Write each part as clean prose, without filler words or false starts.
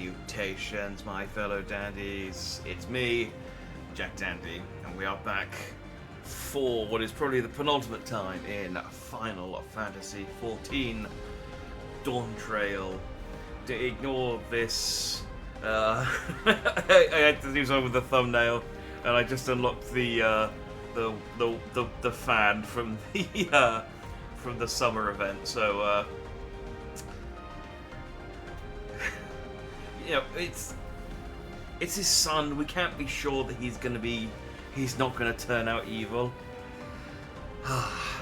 Salutations, my fellow dandies. It's me, Jack Dandy, and we are back for what is probably the penultimate time in Final Fantasy XIV Dawn Trail. Ignore this. I had to do something with the thumbnail, and I just unlocked the fan from the summer event. So you know, it's his son. We can't be sure that he's not gonna turn out evil.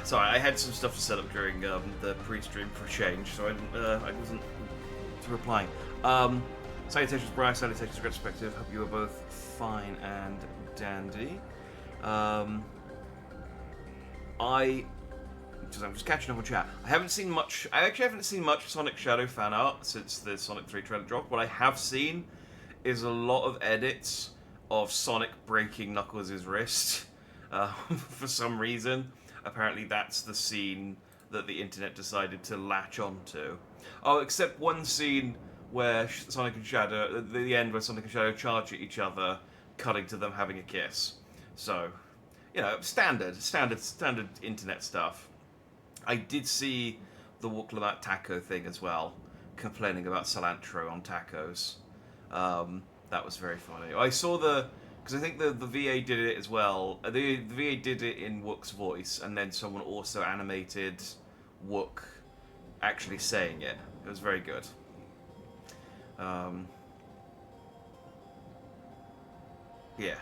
Sorry, I had some stuff to set up during the pre-stream for change, so I wasn't replying. Salutations, Brian. Salutations, retrospective. Hope you are both fine and dandy. I'm just catching up on chat. I actually haven't seen much Sonic Shadow fan art since the Sonic 3 trailer dropped. What I have seen is a lot of edits of Sonic breaking Knuckles' wrist. For some reason. Apparently that's the scene that the internet decided to latch onto. Oh, except one scene where Sonic and Shadow, at the end where Sonic and Shadow charge at each other, cutting to them having a kiss. So, you know, standard internet stuff. I did see the Wooklamat taco thing as well, complaining about cilantro on tacos. That was very funny. I saw because I think the VA did it as well. The VA did it in Wook's voice, and then someone also animated Wook actually saying it. It was very good. Yeah.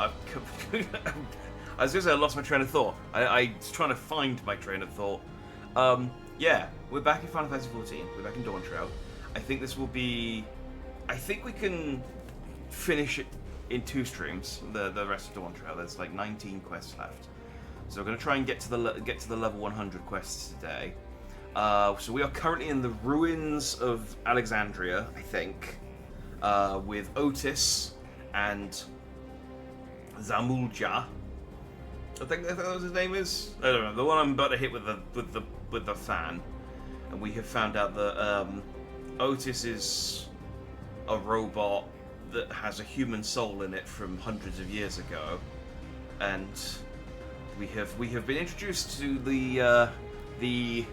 I was going to say I lost my train of thought. I was trying to find my train of thought. Yeah, we're back in Final Fantasy XIV. We're back in Dawn Trail. I think this will be... I think we can finish it in 2 streams, the rest of Dawn Trail. There's like 19 quests left. So we're going to try and get to the level 100 quests today. So we are currently in the ruins of Alexandria, I think, with Otis and Zamulja. I think that was his name is. I don't know. The one I'm about to hit with the fan, and we have found out that Otis is a robot that has a human soul in it from hundreds of years ago, and we have been introduced to the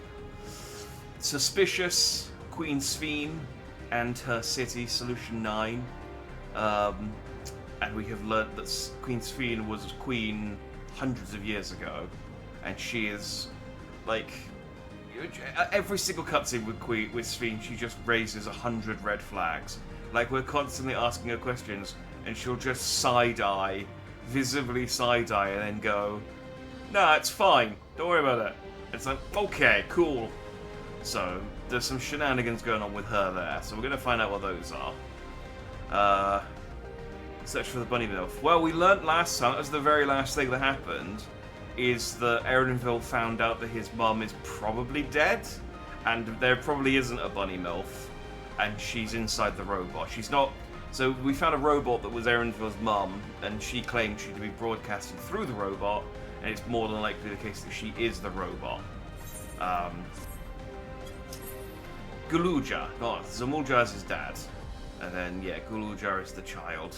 suspicious Queen Sphene and her city, Solution 9, and we have learnt that Queen Sphene was queen hundreds of years ago, and she is like every single cutscene with Sphene, she just raises 100 red flags. Like, we're constantly asking her questions, and she'll just side-eye, visibly side-eye, and then go, "Nah, it's fine. Don't worry about it." It's like, okay, cool. So there's some shenanigans going on with her there. So we're gonna find out what those are. Search for the bunny milf. Well, we learnt last time, that was the very last thing that happened, is that Erenville found out that his mum is probably dead, and there probably isn't a bunny milf, and she's inside the robot. She's not... So we found a robot that was Erenville's mum, and she claimed she could be broadcasting through the robot, and it's more than likely the case that she is the robot. Guluja. Oh, Zamulja is his dad. And then, yeah, Guluja is the child.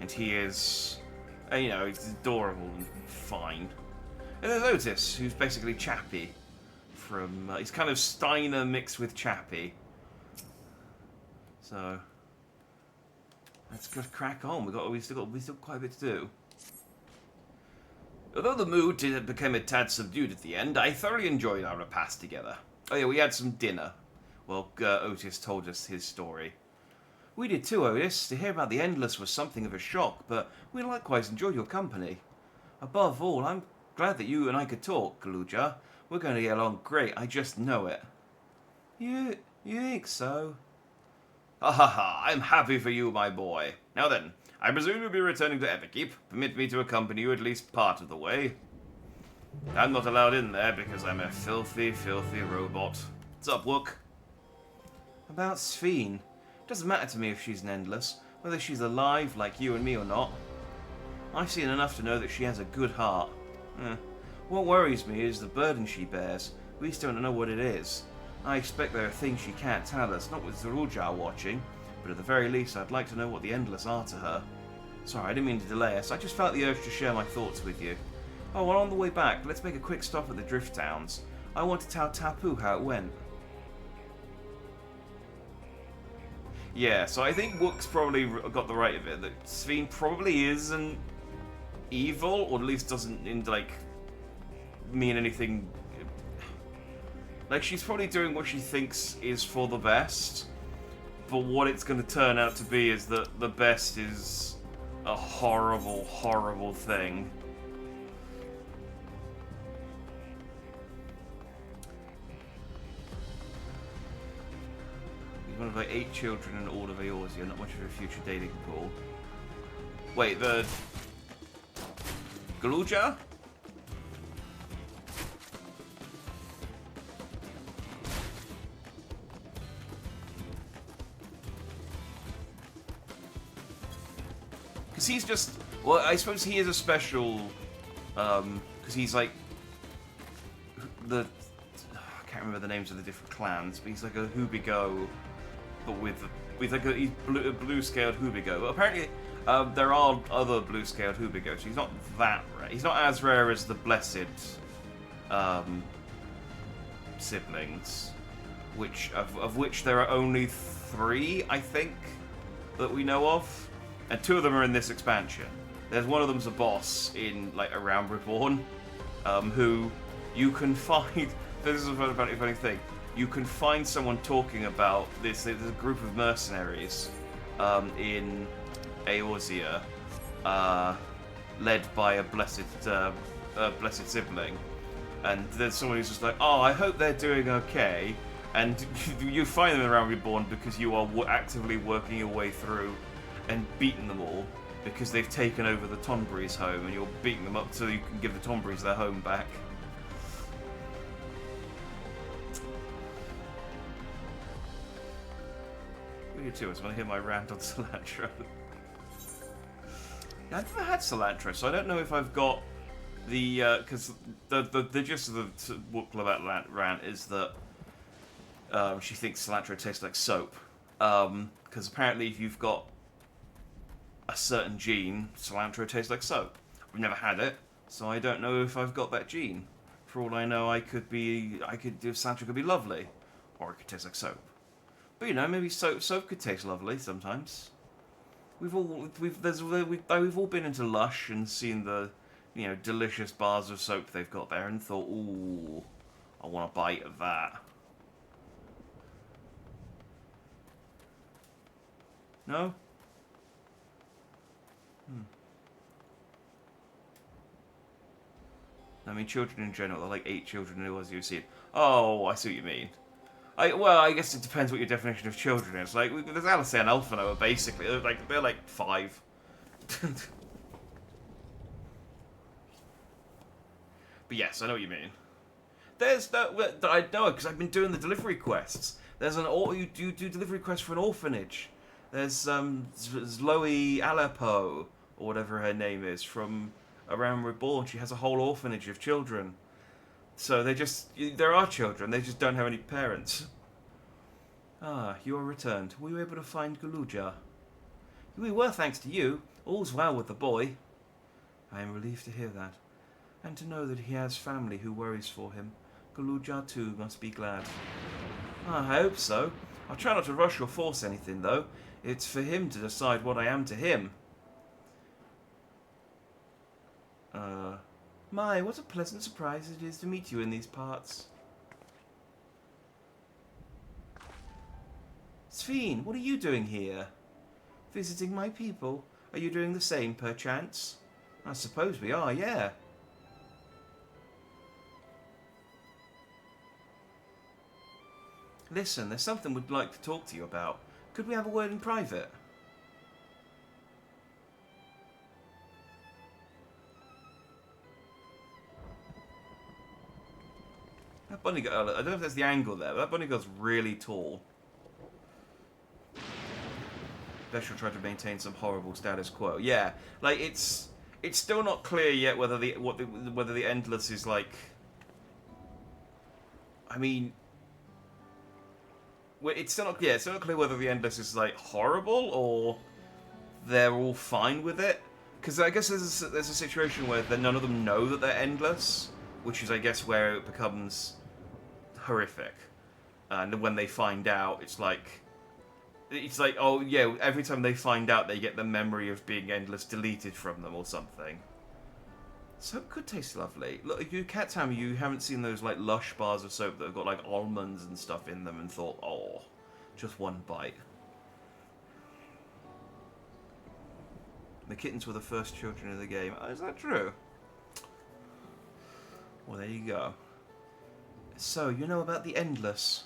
And he is, you know, he's adorable and fine. And there's Otis, who's basically Chappie. He's kind of Steiner mixed with Chappie. So, let's just crack on. We've still quite a bit to do. Although the mood became a tad subdued at the end, I thoroughly enjoyed our repast together. Oh yeah, we had some dinner. Well, Otis told us his story. We did too, Otis. To hear about the Endless was something of a shock, but we likewise enjoyed your company. Above all, I'm glad that you and I could talk, Galuja. We're going to get along great, I just know it. You think so? Ha ha ha, I'm happy for you, my boy. Now then, I presume you'll be returning to FFXIV. Permit me to accompany you at least part of the way. I'm not allowed in there because I'm a filthy, filthy robot. What's up, Wook? About Sphene. Doesn't matter to me if she's an Endless, whether she's alive like you and me or not. I've seen enough to know that she has a good heart. Eh. What worries me is the burden she bears. We still don't know what it is. I expect there are things she can't tell us, not with Zeruja watching, but at the very least I'd like to know what the Endless are to her. Sorry, I didn't mean to delay us. I just felt the urge to share my thoughts with you. Oh, well, on the way back, let's make a quick stop at the Drift Towns. I want to tell Tapu how it went. Yeah, so I think Wook's probably got the right of it, that Sphene probably isn't evil, or at least doesn't, like, mean anything. Like, she's probably doing what she thinks is for the best, but what it's going to turn out to be is that the best is a horrible, horrible thing. He's one of like 8 children in all of Eorzea, not much of a future dating pool. Wait, the Galuja? Because he's just... Well, I suppose he is a special... Because he's like... I can't remember the names of the different clans, but he's like a Hubigo, but with like a blue-scaled Hubigo. But apparently, there are other blue-scaled Hubigos. He's not that rare. He's not as rare as the Blessed siblings, of which there are only 3, I think, that we know of. And 2 of them are in this expansion. There's one of them's a boss in, like, A Realm Reborn, who you can find... This is a funny thing. You can find someone talking about this. There's a group of mercenaries in Eorzea, led by a blessed sibling. And there's someone who's just like, oh, I hope they're doing okay. And you find them in A Realm Reborn because you are actively working your way through and beaten them all because they've taken over the Tonbreeze home, and you're beating them up so you can give the Tonbreeze their home back. You too, I just want to hear my rant on cilantro. Yeah, I've never had cilantro, so I don't know if I've got the because the gist of the Wook about rant is that she thinks cilantro tastes like soap. Because apparently if you've got a certain gene, cilantro tastes like soap. I've never had it, so I don't know if I've got that gene. For all I know, cilantro could be lovely, or it could taste like soap. But you know, maybe soap could taste lovely sometimes. We've all been into Lush and seen the, you know, delicious bars of soap they've got there, and thought, ooh, I want a bite of that. No? I mean, children in general, there are like 8 children in Eorzea, you see it. Oh, I see what you mean. Well, I guess it depends what your definition of children is. Like, there's Alice and Alphino, basically. They're like 5. But yes, I know what you mean. There's I know because I've been doing the delivery quests. There's you do delivery quests for an orphanage. There's Zoe Aleppo, or whatever her name is, from A Realm Reborn. She has a whole orphanage of children. So there are children, they just don't have any parents. Ah, you are returned. Were you able to find Galuja? We were, thanks to you. All's well with the boy. I am relieved to hear that. And to know that he has family who worries for him. Galuja too must be glad. I hope so. I'll try not to rush or force anything, though. It's for him to decide what I am to him. My, what a pleasant surprise it is to meet you in these parts. Sphene, what are you doing here? Visiting my people? Are you doing the same, perchance? I suppose we are, yeah. Listen, there's something we'd like to talk to you about. Could we have a word in private? That bunny girl, I don't know if that's the angle there, but that bunny girl's really tall. Bet she'll try to maintain some horrible status quo. Yeah, like it's it's still not clear yet whether whether the Endless is like. I mean, it's still not it's still not clear whether the Endless is like horrible or they're all fine with it. Because I guess there's a situation where none of them know that they're endless, which is I guess where it becomes horrific. And when they find out, it's like, oh yeah, every time they find out, they get the memory of being endless deleted from them or something. So it could taste lovely. Look, you can't tell me you haven't seen those like Lush bars of soap that have got like almonds and stuff in them and thought, oh, just one bite. The kittens were the first children in the game. Oh, is that true? Well, there you go. So, you know about the Endless?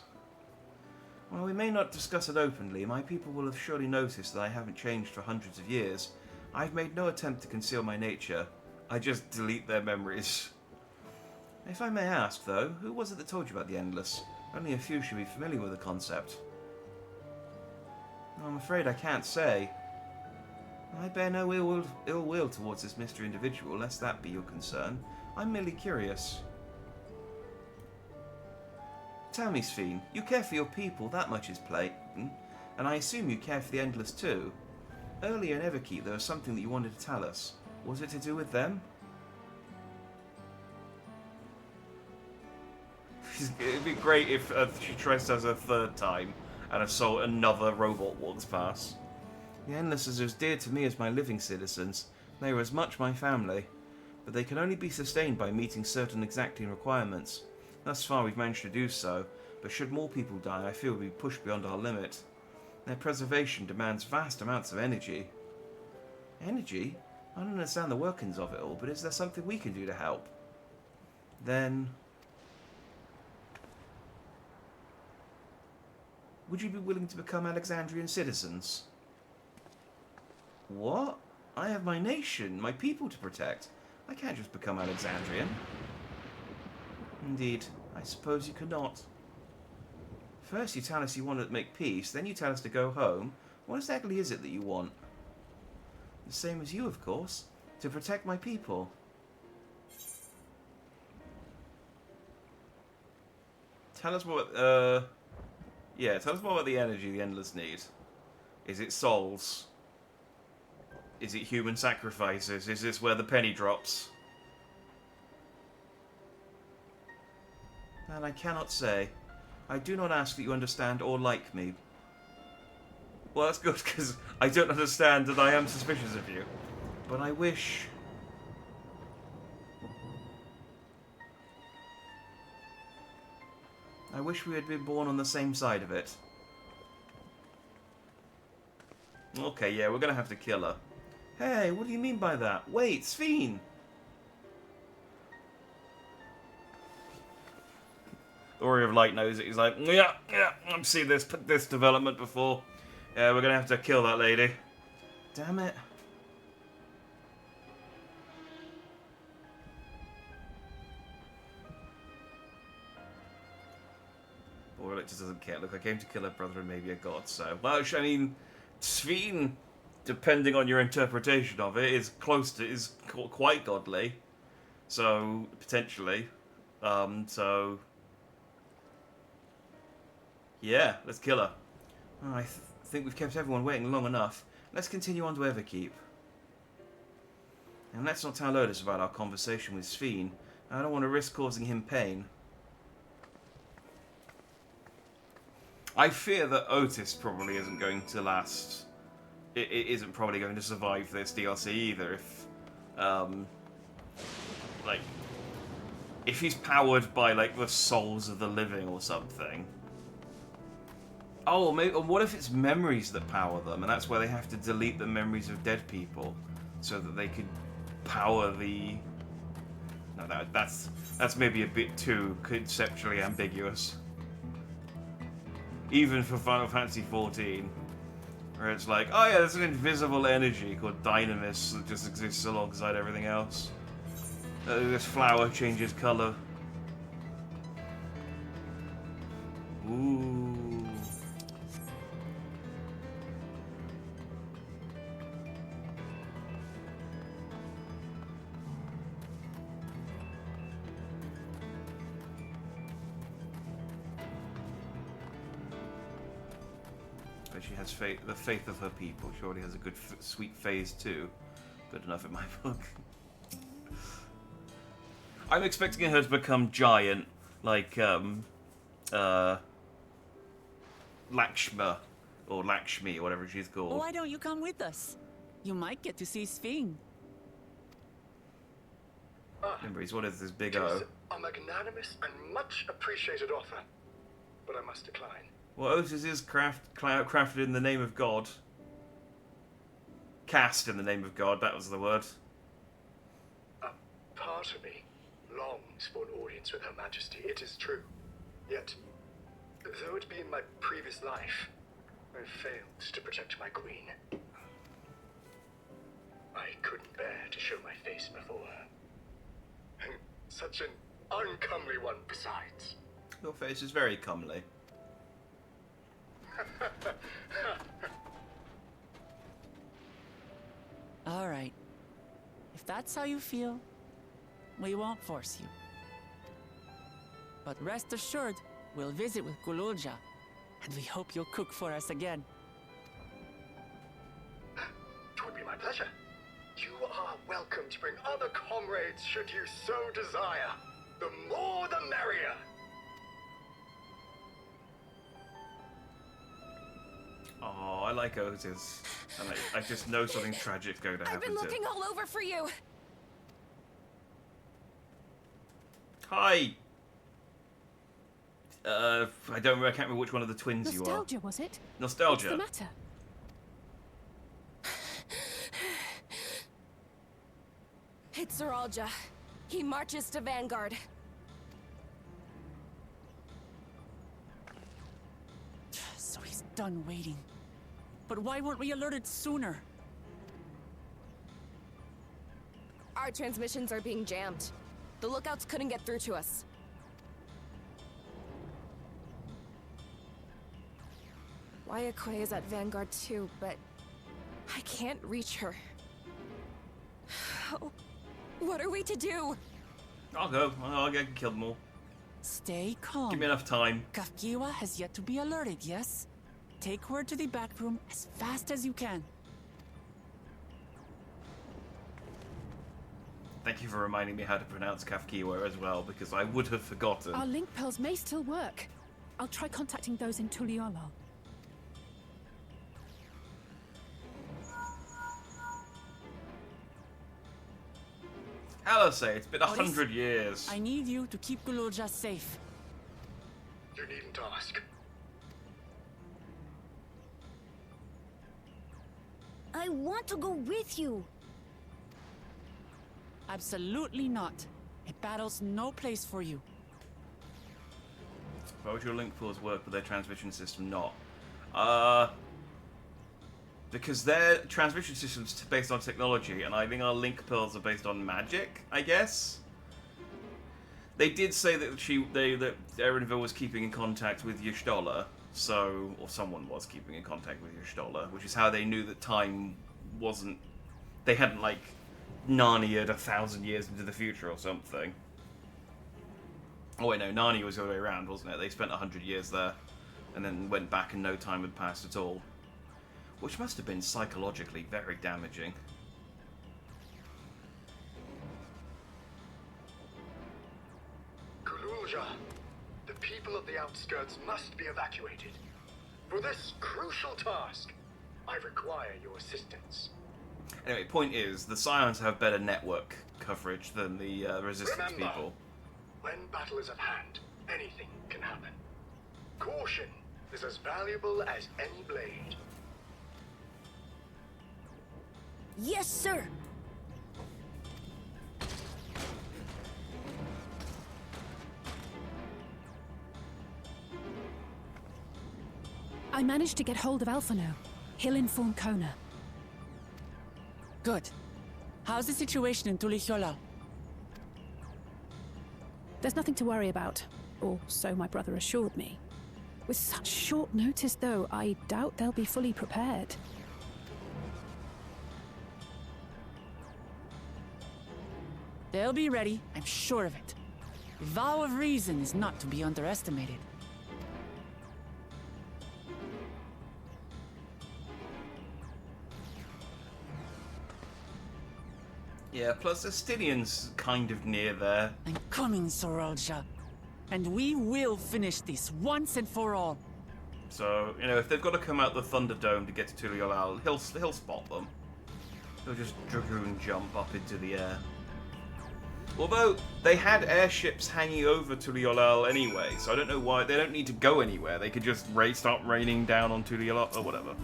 Well, we may not discuss it openly. My people will have surely noticed that I haven't changed for hundreds of years. I've made no attempt to conceal my nature. I just delete their memories. If I may ask, though, who was it that told you about the Endless? Only a few should be familiar with the concept. I'm afraid I can't say. I bear no ill will towards this mystery individual, lest that be your concern. I'm merely curious. Tell me, Sphene, you care for your people, that much is plain, and I assume you care for the Endless too. Earlier in Everkeep there was something that you wanted to tell us. Was it to do with them? It'd be great if she tries to a third time and another robot walks past. The Endless is as dear to me as my living citizens. They are as much my family. But they can only be sustained by meeting certain exacting requirements. Thus far we've managed to do so, but should more people die, I fear we'll be pushed beyond our limit. Their preservation demands vast amounts of energy. Energy? I don't understand the workings of it all, but is there something we can do to help? Then... would you be willing to become Alexandrian citizens? What? I have my nation, my people to protect. I can't just become Alexandrian. Indeed, I suppose you could not. First you tell us you want to make peace, then you tell us to go home. What exactly is it that you want? The same as you, of course. To protect my people. Tell us what, yeah, tell us more about the energy the Endless need. Is it souls? Is it human sacrifices? Is this where the penny drops? And I cannot say. I do not ask that you understand or like me. Well, that's good, because I don't understand and I am suspicious of you. But I wish... I wish we had been born on the same side of it. Okay, yeah, we're going to have to kill her. Hey, what do you mean by that? Wait, Sphene! The Warrior of Light knows it. He's like, yeah, I've seen this development before. Yeah, we're going to have to kill that lady. Damn it. Or it just doesn't care. Look, I came to kill her brother and maybe a god, so... Well, I mean, Sphene, depending on your interpretation of it, is quite godly. So, potentially. So... yeah, let's kill her. Oh, I think we've kept everyone waiting long enough. Let's continue on to Everkeep. And let's not tell Otis about our conversation with Sphene. I don't want to risk causing him pain. I fear that Otis probably isn't going to last. It isn't probably going to survive this DLC either. If he's powered by like the souls of the living or something. Oh, maybe. Or what if it's memories that power them, and that's where they have to delete the memories of dead people, so that they could power the. No, that's maybe a bit too conceptually ambiguous. Even for Final Fantasy XIV, where it's like, oh yeah, there's an invisible energy called Dynamis that just exists alongside everything else. This flower changes colour. Ooh. but she has the faith of her people. She already has a good, sweet phase too. Good enough in my book. I'm expecting her to become giant, like Lakshma or Lakshmi or whatever she's called. Why don't you come with us? You might get to see Sphene. Remember, he's one of this big It O. is a magnanimous and much appreciated offer, but I must decline. Well, Otis is crafted in the name of God. Cast in the name of God, that was the word. A part of me longs for an audience with Her Majesty, it is true. Yet, though it be in my previous life, I failed to protect my queen. I couldn't bear to show my face before her. And such an uncomely one besides. Your face is very comely. All right. If that's how you feel, we won't force you. But rest assured, we'll visit with Kululja, and we hope you'll cook for us again. It would be my pleasure. You are welcome to bring other comrades should you so desire. The more the merrier. Oh, I like Otis. And I just know something tragic's going to happen I've been to looking him. all over for you. Hi! I can't remember which one of the twins you are. Nostalgia, was it? Nostalgia. What's the matter? It's Zeralja. He marches to Vanguard. So he's done waiting. But why weren't we alerted sooner? Our transmissions are being jammed. The lookouts couldn't get through to us. Wayakoi is at Vanguard too, but I can't reach her. What are we to do? I'll go. I can kill them all. Stay calm. Give me enough time. Kafkiwa has yet to be alerted, yes? Take word to the back room as fast as you can. Thank you for reminding me how to pronounce Kafkiwa as well, because I would have forgotten. Our link pearls may still work. I'll try contacting those in Tuliolo. Hello, say it's been Otis, 100 years. I need you to keep Kululja safe. You needn't ask. I want to go with you. Absolutely not. A battle's no place for you. Why would your link pools work but their transmission system not? Because their transmission system's based on technology, and I think our link pearls are based on magic, I guess? They did say that that Erenville was keeping in contact with Y'shtola, so... or someone was keeping in contact with Y'shtola, which is how they knew that time wasn't... They hadn't, like, Narnia'd 1,000 years into the future or something. Oh wait, no, Narnia was the other way around, wasn't it? They spent 100 years there, and then went back and no time had passed at all. Which must have been psychologically very damaging. Kululja, the people of the outskirts must be evacuated. For this crucial task, I require your assistance. Anyway, point is, the Scions have better network coverage than the Resistance Remember, people. when battle is at hand, anything can happen. Caution is as valuable as any blade. Yes, sir. I managed to get hold of Alphano. He'll inform Kona. Good. How's the situation in Tulichola? There's nothing to worry about, or so my brother assured me. With such short notice, though, I doubt they'll be fully prepared. They'll be ready, I'm sure of it. The vow of reason is not to be underestimated. Yeah, plus Estinian's kind of near there. I'm coming, Soralja. And we will finish this once and for all. So, you know, if they've got to come out the Thunderdome to get to Tuliolal, he'll spot them. He'll just dragoon jump up into the air. Although, they had airships hanging over Tuliolal anyway, so I don't know why. They don't need to go anywhere. They could just start raining down on Tuliolal, or whatever.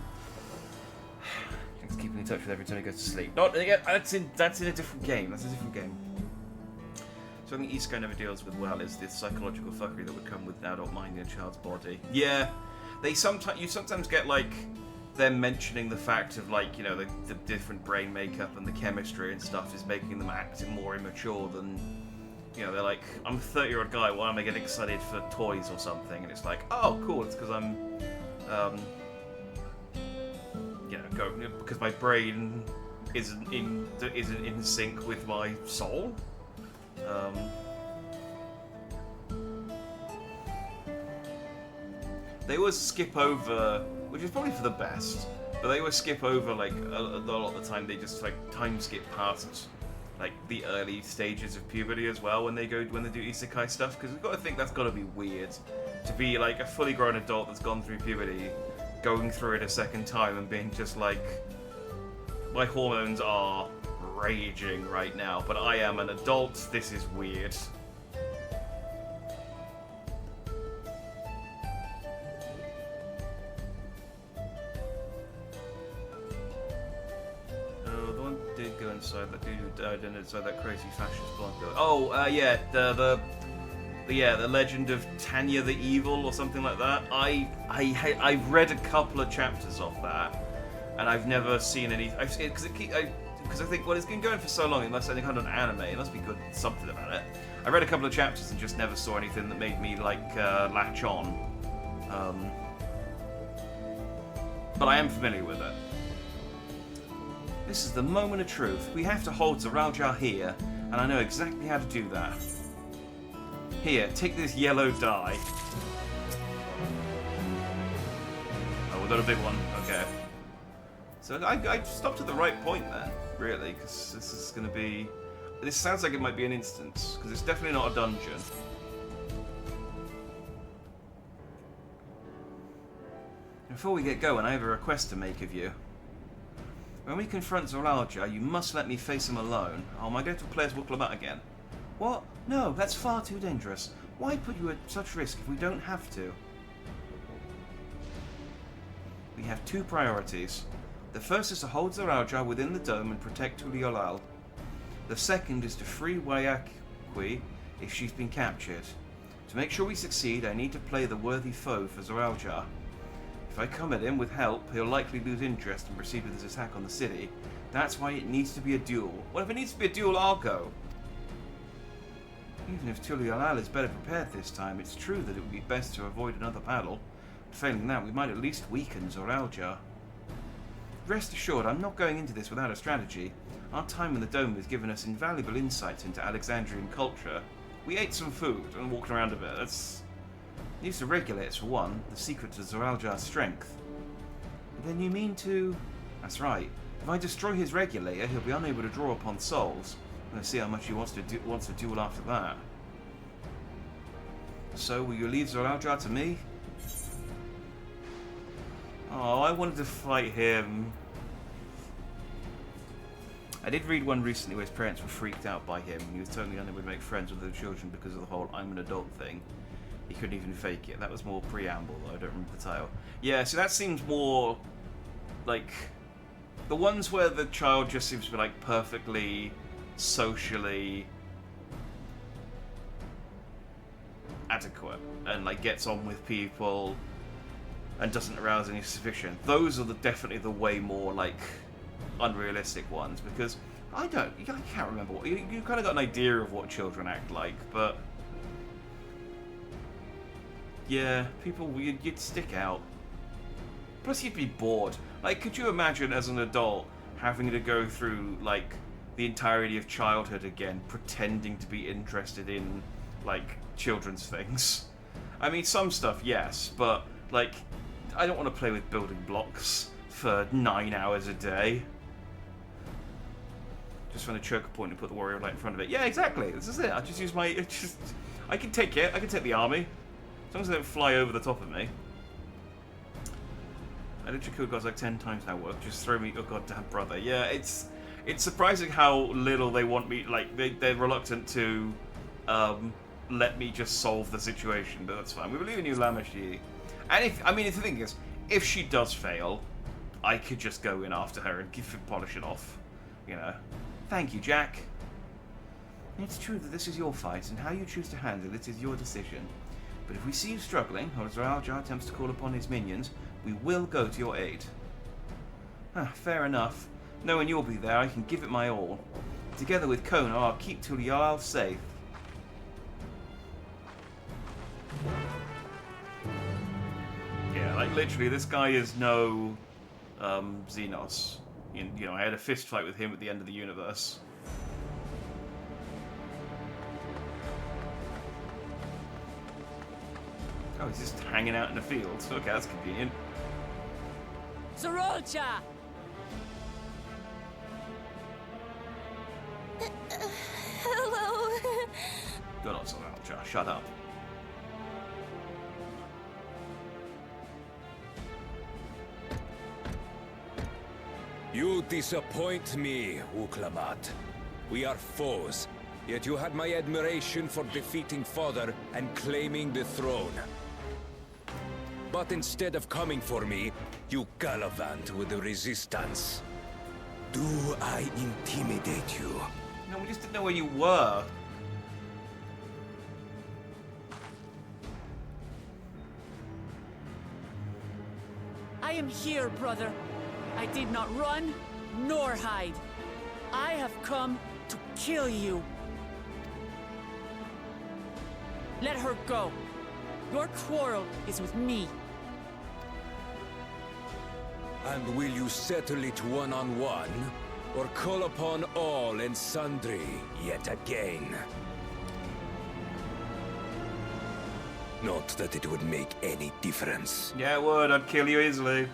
Just keeping in touch with every time he goes to sleep. Not, yeah, that's in a different game. That's a different game. So I think Isekai never deals with well is the psychological fuckery that would come with an adult mind in a child's body. Yeah, you sometimes get like them mentioning the fact of like, you know, the different brain makeup and the chemistry and stuff is making them act more immature than, you know, they're like, I'm a 30-year-old guy, why am I getting excited for toys or something? And it's like, oh cool, it's because I'm you know, because my brain isn't in sync with my soul. They always skip over, which is probably for the best, but they always skip over like a lot of the time. They just like time skip past like the early stages of puberty as well when they do isekai stuff, because we've got to think that's got to be weird to be like a fully grown adult that's gone through puberty, going through it a second time and being just like, my hormones are raging right now, but I am an adult, this is weird. Oh, the one did go inside that dude who died inside that crazy fascist blonde girl. Oh, yeah, the legend of Tanya the Evil or something like that. I've read a couple of chapters of that, and I've never seen any. Because I think, well, it's been going for so long, it must have kind of an anime, it must be good, something about it. I read a couple of chapters and just never saw anything that made me, like, latch on. But I am familiar with it. This is the moment of truth. We have to hold Zoraljar here, and I know exactly how to do that. Here, take this yellow dye. Oh, we got a big one. Okay. So I stopped at the right point there, really, because this is going to be... This sounds like it might be an instance, because it's definitely not a dungeon. Before we get going, I have a request to make of you. When we confront Zoralja, you must let me face him alone. Oh, am I going to play as Wuklemat again? What? No, that's far too dangerous. Why put you at such risk if we don't have to? We have two priorities. The first is to hold Zoraljar within the dome and protect Tuliolal. The second is to free Wayakwi if she's been captured. To make sure we succeed, I need to play the worthy foe for Zoraljar. If I come at him with help, he'll likely lose interest and proceed with his attack on the city. That's why it needs to be a duel. Well, if it needs to be a duel, I'll go. Even if Tuliolal is better prepared this time, it's true that it would be best to avoid another battle. Failing that, we might at least weaken Zoraljar. Rest assured, I'm not going into this without a strategy. Our time in the dome has given us invaluable insights into Alexandrian culture. We ate some food and walked around a bit. That's... Used to regulators for one, the secret to Zoraljar's strength. Then you mean to... That's right. If I destroy his regulator, he'll be unable to draw upon souls. Let's see how much he wants to duel after that. So, will you leave Zoraljar to me? Oh, I wanted to fight him. I did read one recently where his parents were freaked out by him and he was totally unable to make friends with the children because of the whole I'm an adult thing. He couldn't even fake it. That was more preamble, though. I don't remember the title. Yeah, so that seems more like the ones where the child just seems to be like perfectly socially adequate and like gets on with people and doesn't arouse any suspicion. Those are definitely the way more like unrealistic ones, because I can't remember what you kind of got an idea of what children act like, but yeah, people you'd stick out. Plus you'd be bored. Like, could you imagine as an adult having to go through like the entirety of childhood again, pretending to be interested in like children's things? I mean, some stuff, yes, but like, I don't want to play with building blocks for 9 hours a day. Just find a choke point and put the warrior light in front of it. Yeah, exactly. This is it. I just use my... I can take it. I can take the army. As long as they don't fly over the top of me. I literally killed guys like 10 times now, work. Just throw me... Oh, goddamn brother. Yeah, it's surprising how little they want me... Like, they're reluctant to let me just solve the situation, but that's fine. We believe in you, Lamashi. And if... I mean, if the thing is, if she does fail, I could just go in after her and polish it off. You know. Thank you, Jack. It's true that this is your fight, and how you choose to handle it is your decision. But if we see you struggling, or as Raoja attempts to call upon his minions, we will go to your aid. Fair enough. Knowing you'll be there, I can give it my all. Together with Kono, I'll keep Tulial safe. Yeah, like literally, this guy is no Xenos. You know, I had a fist fight with him at the end of the universe. Oh, he's just hanging out in the field. Okay, that's convenient. Sorolcha! Hello. You're not Sorolcha. Shut up. You disappoint me, Uklamat. We are foes, yet you had my admiration for defeating Father and claiming the throne. But instead of coming for me, you gallivant with the resistance. Do I intimidate you? No, we just didn't know where you were. I am here, brother. I did not run, nor hide. I have come to kill you. Let her go. Your quarrel is with me. And will you settle it one-on-one, or call upon all and sundry yet again? Not that it would make any difference. Yeah, it would. I'd kill you easily.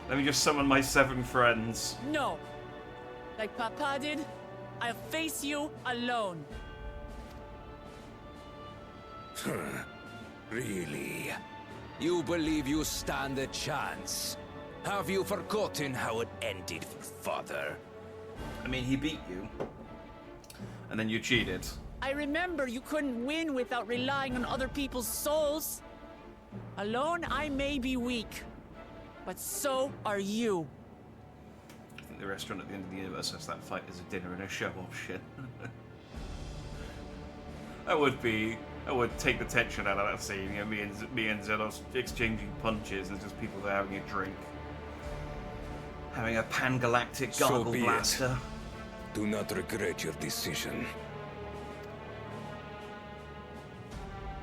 Let me just summon my 7 friends. No. Like Papa did, I'll face you alone. Really? You believe you stand a chance? Have you forgotten how it ended for Father? I mean, he beat you. And then you cheated. I remember you couldn't win without relying on other people's souls. Alone, I may be weak. But so are you. I think the restaurant at the end of the universe has that fight as a dinner and a show option. That would take the tension out of that scene. You know, me and Zelos exchanging punches and just people there having a drink. Having a pan-galactic gargle blaster. Do not regret your decision.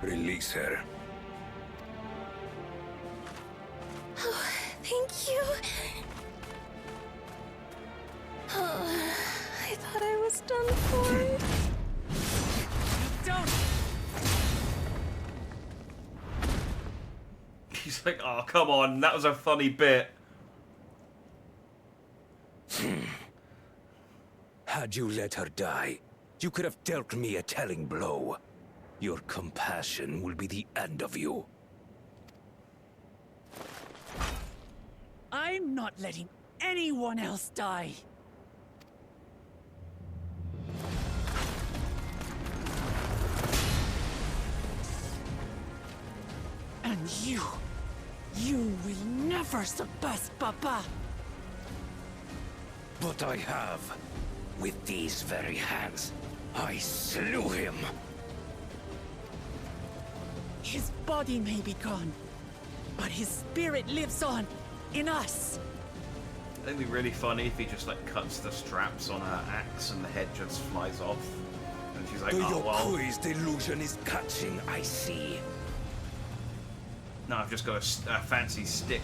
Release her. Oh, thank you. Oh, I thought I was done for. Don't! He's like, oh, come on, that was a funny bit. Had you let her die, you could have dealt me a telling blow. Your compassion will be the end of you. I'm not letting anyone else die. And you will never surpass Papa. But I have. With these very hands, I slew him. His body may be gone, but his spirit lives on in us. I think it'd be really funny if he just like cuts the straps on her axe and the head just flies off. And she's like, The oh well. Yokui's delusion is catching, I see. No, I've just got a fancy stick.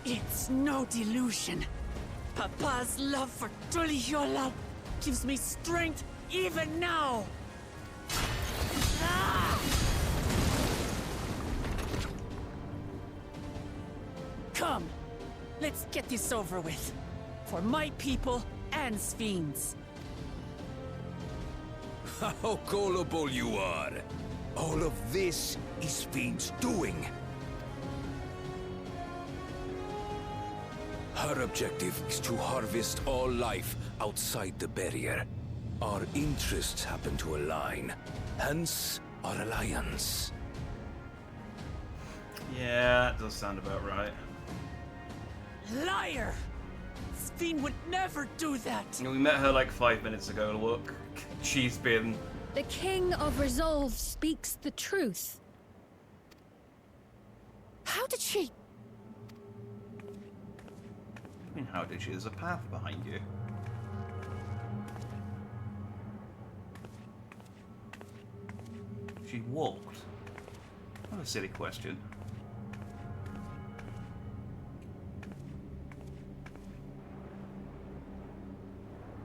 It's no delusion. Papa's love for Tuliyola gives me strength even now. Ah! Come, let's get this over with. For my people and Sphines. How gullible you are! All of this is Fiend's doing. Her objective is to harvest all life outside the barrier. Our interests happen to align, hence our alliance. Yeah, that does sound about right. Liar! Sphine would never do that! You know, we met her like 5 minutes ago. Look, she's been... The King of Resolve speaks the truth. How did she? I mean, how did she? There's a path behind you. She walked. What a silly question.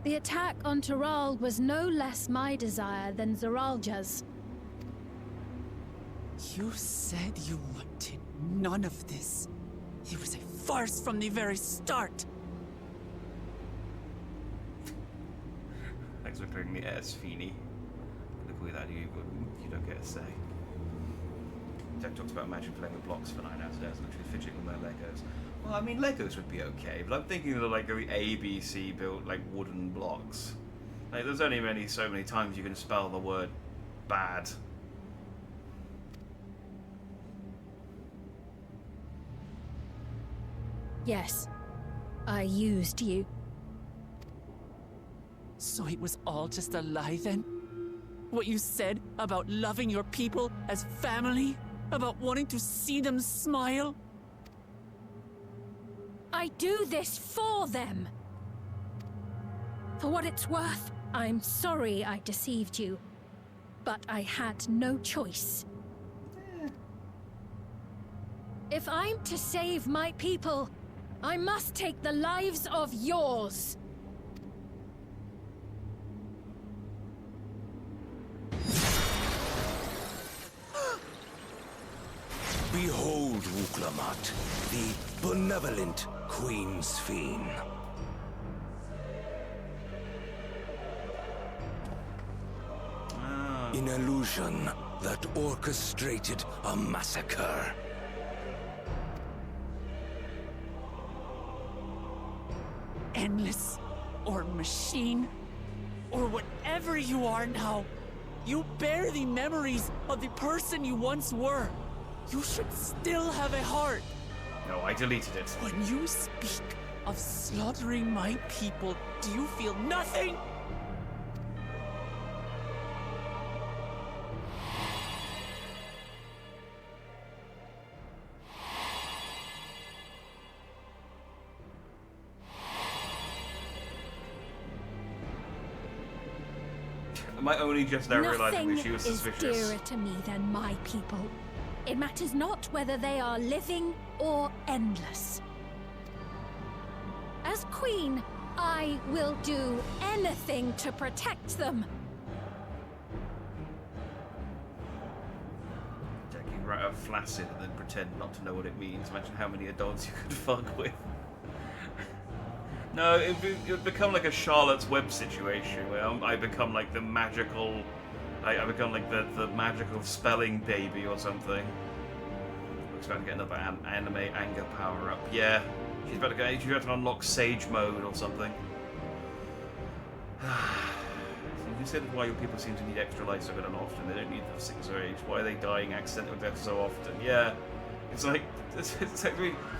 The attack on Taral was no less my desire than Zeralja's. You said you wanted none of this. It was a farce from the very start. Thanks for clearing the air, Sphine. Without you, you don't get a say. Jack talks about imagine playing with blocks for 9 hours a day, literally fidgeting with my Legos. Well, I mean, Legos would be okay, but I'm thinking of like the ABC built like wooden blocks. Like, there's only so many times you can spell the word bad. Yes, I used you. So it was all just a lie then? What you said about loving your people as family? About wanting to see them smile? I do this for them. For what it's worth, I'm sorry I deceived you. But I had no choice. If I'm to save my people, I must take the lives of yours. Behold, Wuklamat, the benevolent Queen Sphine. An illusion that orchestrated a massacre. Endless, or machine, or whatever you are now, you bear the memories of the person you once were. You should still have a heart. No, I deleted it. When you speak of slaughtering my people, do you feel nothing? Am I only just now realizing Nothing that she was is suspicious? dearer to me than my people. It matters not whether they are living or endless. As queen, I will do anything to protect them. Taking right up flaccid and then pretend not to know what it means. Imagine how many adults you could fuck with. No, it would become like a Charlotte's Web situation where I become like the magical... I become like the magical spelling baby or something. Looks about to get another anime anger power up. Yeah, she's about to unlock Sage mode or something. You said why your people seem to need extra life so often. They don't need the 6 or 8. Why are they dying accidental death so often? Yeah, it's like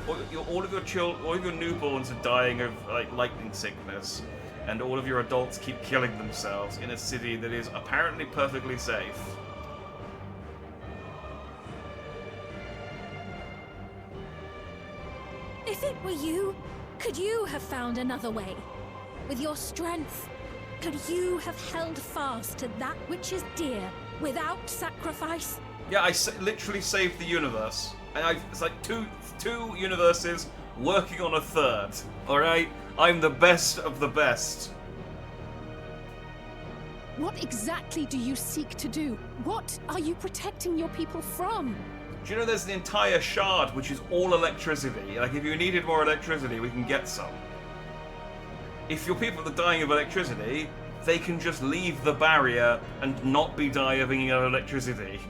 all of your newborns are dying of like lightning sickness, and all of your adults keep killing themselves in a city that is apparently perfectly safe. If it were you, could you have found another way? With your strength, could you have held fast to that which is dear without sacrifice? Yeah, literally saved the universe. And it's like two universes working on a third. Alright? I'm the best of the best. What exactly do you seek to do? What are you protecting your people from? Do you know there's an entire shard which is all electricity? Like, if you needed more electricity, we can get some. if your people are dying of electricity, they can just leave the barrier and not be dying of electricity.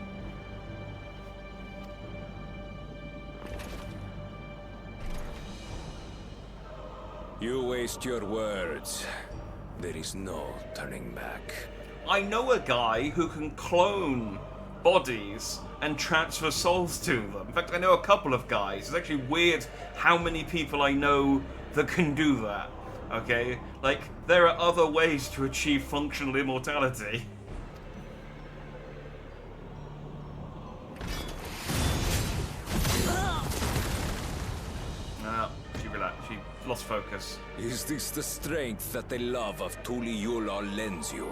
You waste your words. There is no turning back. I know a guy who can clone bodies and transfer souls to them. In fact, I know a couple of guys. It's actually weird how many people I know that can do that. Okay? Like, there are other ways to achieve functional immortality. No, she relaxed. She lost focus. Is this the strength that the love of Tuliyola lends you?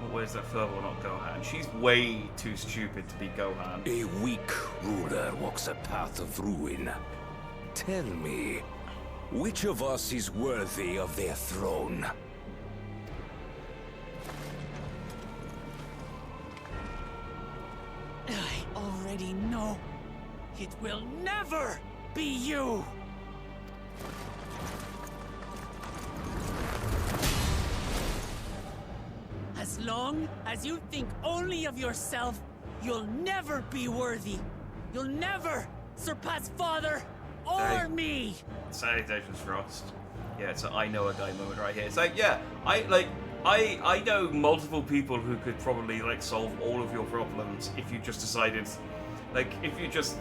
Well, where's that further not Gohan? She's way too stupid to be Gohan. A weak ruler walks a path of ruin. Tell me, which of us is worthy of their throne? I already know. It will never be you! As long as you think only of yourself, you'll never be worthy. You'll never surpass Father or me! Salutations, Frost. Yeah, it's an I know a guy moment right here. It's like, yeah, I know multiple people who could probably, like, solve all of your problems if you just decided, like, if you just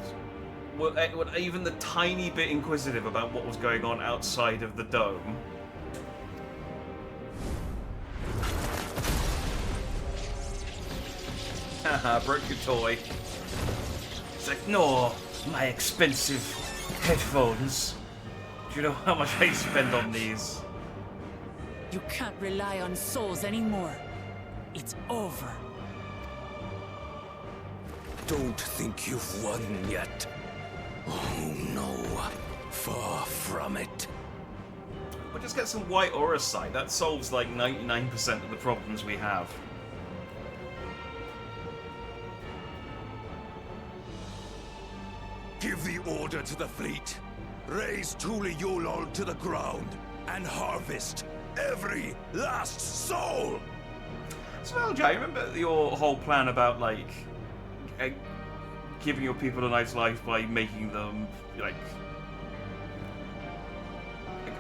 were even the tiny bit inquisitive about what was going on outside of the dome. Haha, broke your toy. It's like, no, my expensive headphones. Do you know how much I spend on these? You can't rely on souls anymore. It's over. Don't think you've won yet. Oh no, far from it. We'll just get some white aura sight. That solves like 99% of the problems we have. Give the order to the fleet. Raise Tuliyola to the ground and harvest every last soul! So, Jay, remember your whole plan about, like, giving your people a nice life by making them, like...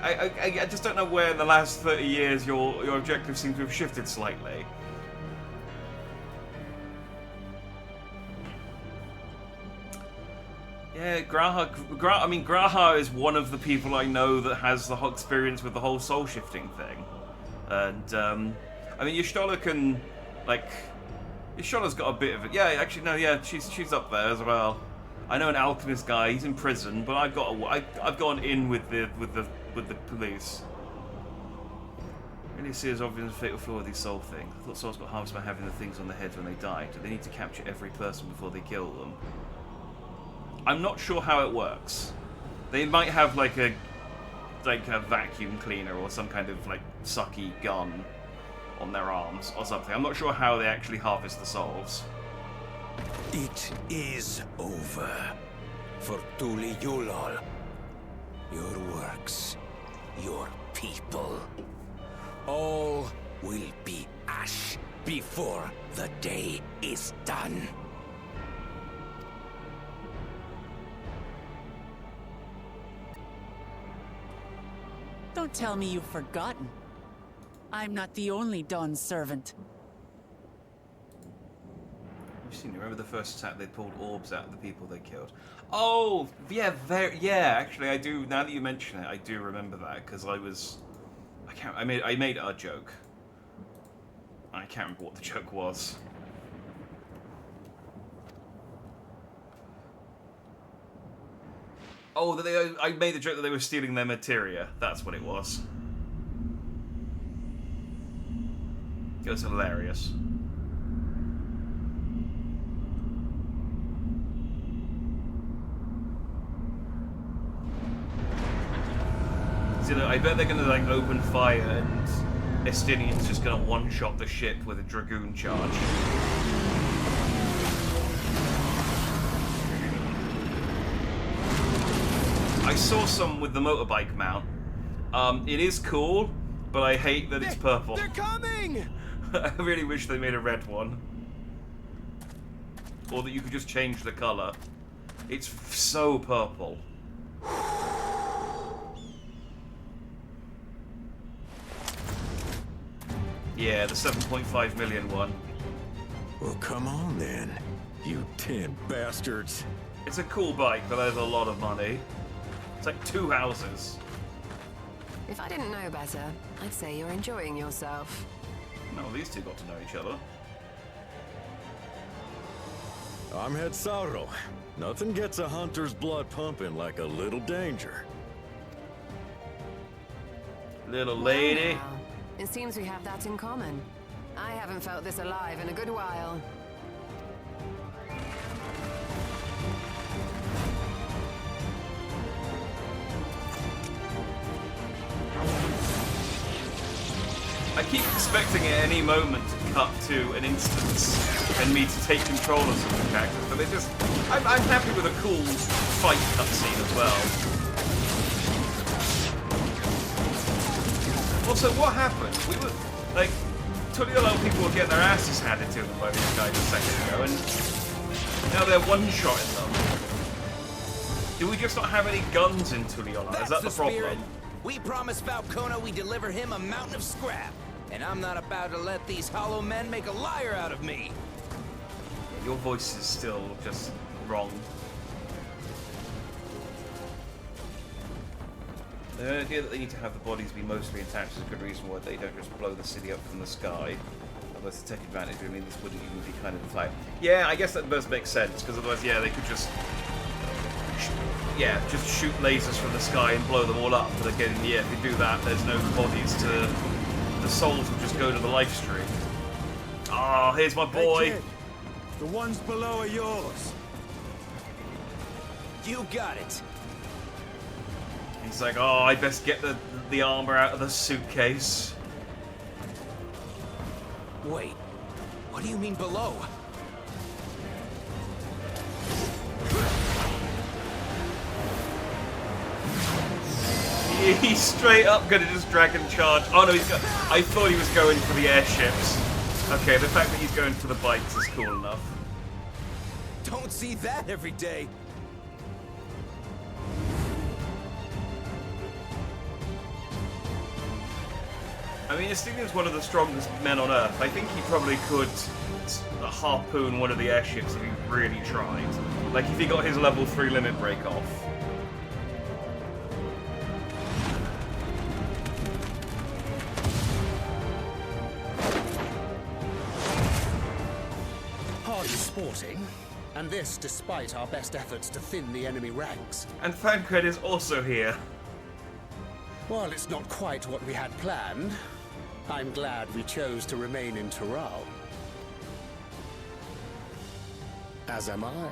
I just don't know where in the last 30 years your objectives seem to have shifted slightly. Yeah, Graha is one of the people I know that has the whole experience with the whole soul shifting thing. And, I mean, Y'shtola can, like... Y'shtola's got a bit of it. Yeah, actually, no, yeah, she's up there as well. I know an alchemist guy, he's in prison, but I've gone in with the police. Really see as obvious as fatal flaw of these soul things. I thought souls got harvested by having the things on their heads when they died. Do they need to capture every person before they kill them? I'm not sure how it works. They might have like a vacuum cleaner or some kind of like sucky gun on their arms or something. I'm not sure how they actually harvest the souls. It is over for Tuliyola. Your works, your people, all will be ash before the day is done. Don't tell me you've forgotten. I'm not the only Dawn's servant. I've seen it. Remember the first attack they pulled orbs out of the people they killed? Oh, yeah, yeah, actually I do, now that you mention it, I do remember that, because I made a joke. I can't remember what the joke was. Oh, I made the joke that they were stealing their materia. That's what it was. It was hilarious. So, I bet they're gonna like open fire and Estinian's just gonna one-shot the ship with a Dragoon charge. I saw some with the motorbike mount, It is cool, but I hate that it's purple. They're coming! I really wish they made a red one. Or that you could just change the colour. It's so purple. Yeah, the 7.5 million one. Well, come on then, you 10 bastards. It's a cool bike, but there's a lot of money. It's like 2 houses. If I didn't know better, I'd say you're enjoying yourself. No, these two got to know each other. I'm Head Sauro. Nothing gets a hunter's blood pumping like a little danger. Little lady. Well, now, it seems we have that in common. I haven't felt this alive in a good while. I keep expecting at any moment to cut to an instance and me to take control of some of the characters, but I'm happy with a cool fight cutscene as well. Also, what happened? We were, like, Tuliolal people were getting their asses handed to them by these guys a second ago, and now they're one-shotting them. Do we just not have any guns in Tuliolal? Is that the problem? Spirit. We promised Falcona we'd deliver him a mountain of scrap, and I'm not about to let these hollow men make a liar out of me. Your voice is still just wrong. The idea that they need to have the bodies be mostly intact is a good reason why they don't just blow the city up from the sky. Otherwise, to take advantage, I mean, this wouldn't even be kind of a fight. Yeah, I guess that does make sense, because otherwise, yeah, they could just... Yeah, just shoot lasers from the sky and blow them all up. But again, yeah, if they do that, there's no bodies to... The souls will just go to the life stream. Oh, here's my boy. Hey, kid, the ones below are yours. You got it. He's like, oh, I best get the armor out of the suitcase. Wait, what do you mean below? He's straight up gonna just dragon charge. Oh no, I thought he was going for the airships. Okay, the fact that he's going for the bikes is cool enough. Don't see that every day. I mean, Estinian's one of the strongest men on Earth. I think he probably could harpoon one of the airships if he really tried. Like, if he got his level 3 limit break off. Hardly sporting, and this despite our best efforts to thin the enemy ranks. And Thancred is also here. While it's not quite what we had planned, I'm glad we chose to remain in Tural. As am I.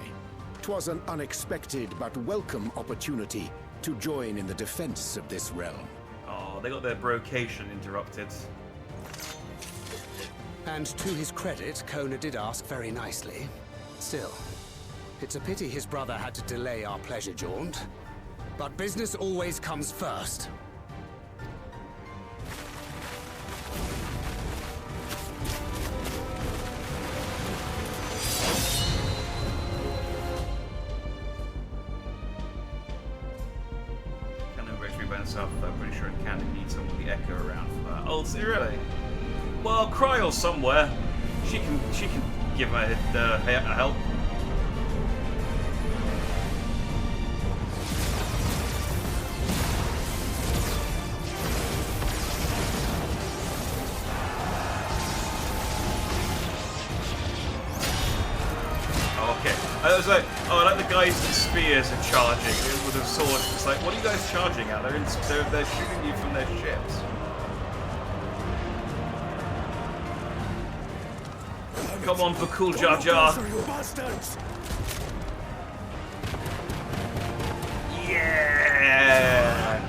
'Twas an unexpected but welcome opportunity to join in the defense of this realm. Oh, they got their brocation interrupted. And to his credit, Kona did ask very nicely. Still, it's a pity his brother had to delay our pleasure jaunt. But business always comes first. I'm pretty sure in Canada needs someone with the Echo around for that. Oh, really? Well, Cryle's somewhere. She can give her help. Okay. I was like, oh, I like the guys with spears are charging with their swords. It's like, what are you guys charging at? They're shooting you from their ships. Come on, for cool Jar Jar. Yeah!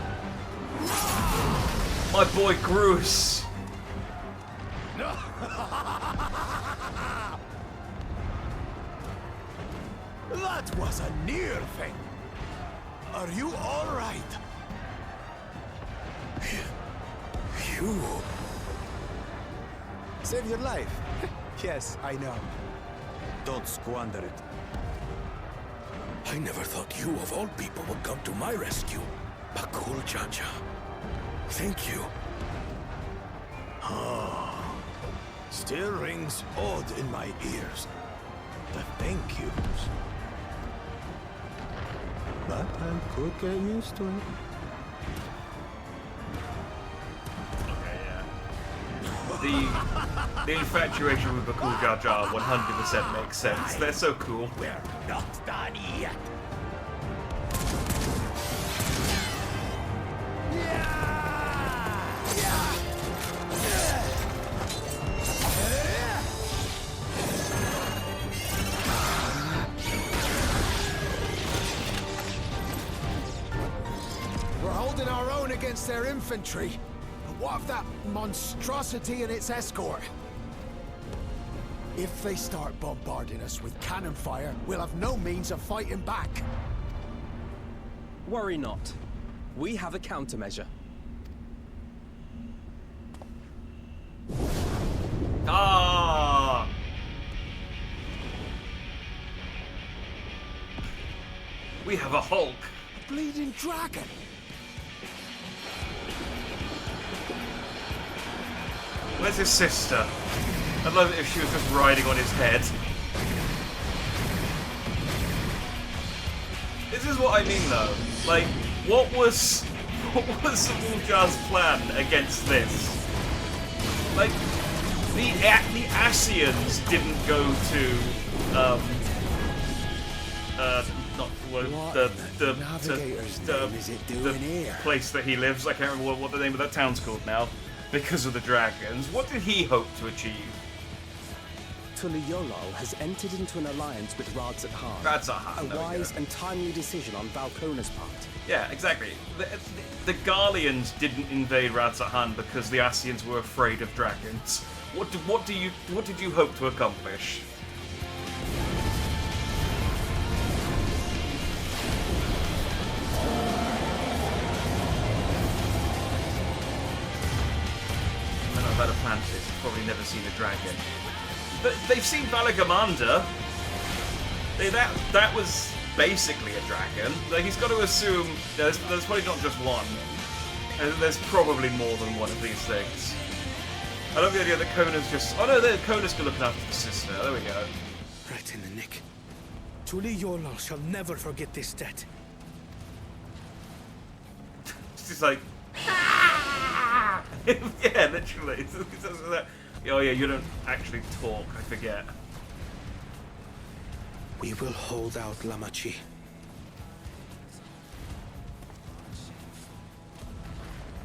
My boy Groose. That was a near thing. Are you all right? You... Save your life. Yes, I know. Don't squander it. I never thought you, of all people, would come to my rescue. Bakul Jaja. Thank you. Ah, still rings odd in my ears. The thank yous. But I could get used to it. The infatuation with Bakul Jar Jar 100% makes sense. They're so cool. We're not done yet. We're holding our own against their infantry. But what of that monstrosity and its escort? If they start bombarding us with cannon fire, we'll have no means of fighting back. Worry not. We have a countermeasure. Ah! We have a Hulk. A bleeding dragon. Where's his sister? I'd love it if she was just riding on his head. This is what I mean, though. Like, what was Wuljar's plan against this? Like, the Asians didn't go to the place that he lives. I can't remember what the name of that town's called now. Because of the dragons. What did he hope to achieve? Tuliyollal has entered into an alliance with Radzat-Han. Radzat-Han, a wise and timely decision on Valkona's part. Yeah, exactly. The Garleans didn't invade Radzat-Han because the Asians were afraid of dragons. What did you hope to accomplish? About Atlantis, probably never seen a dragon. But they've seen Valagamanda. That was basically a dragon. Like, he's got to assume there's probably not just one. There's probably more than one of these things. I love the idea that Kona's just... Oh no, Kona's looking after the sister. There we go. Right in the nick. Tuliyollal shall never forget this debt. It's just like... yeah, literally. Oh yeah, you don't actually talk, I forget. We will hold out, Lamachi.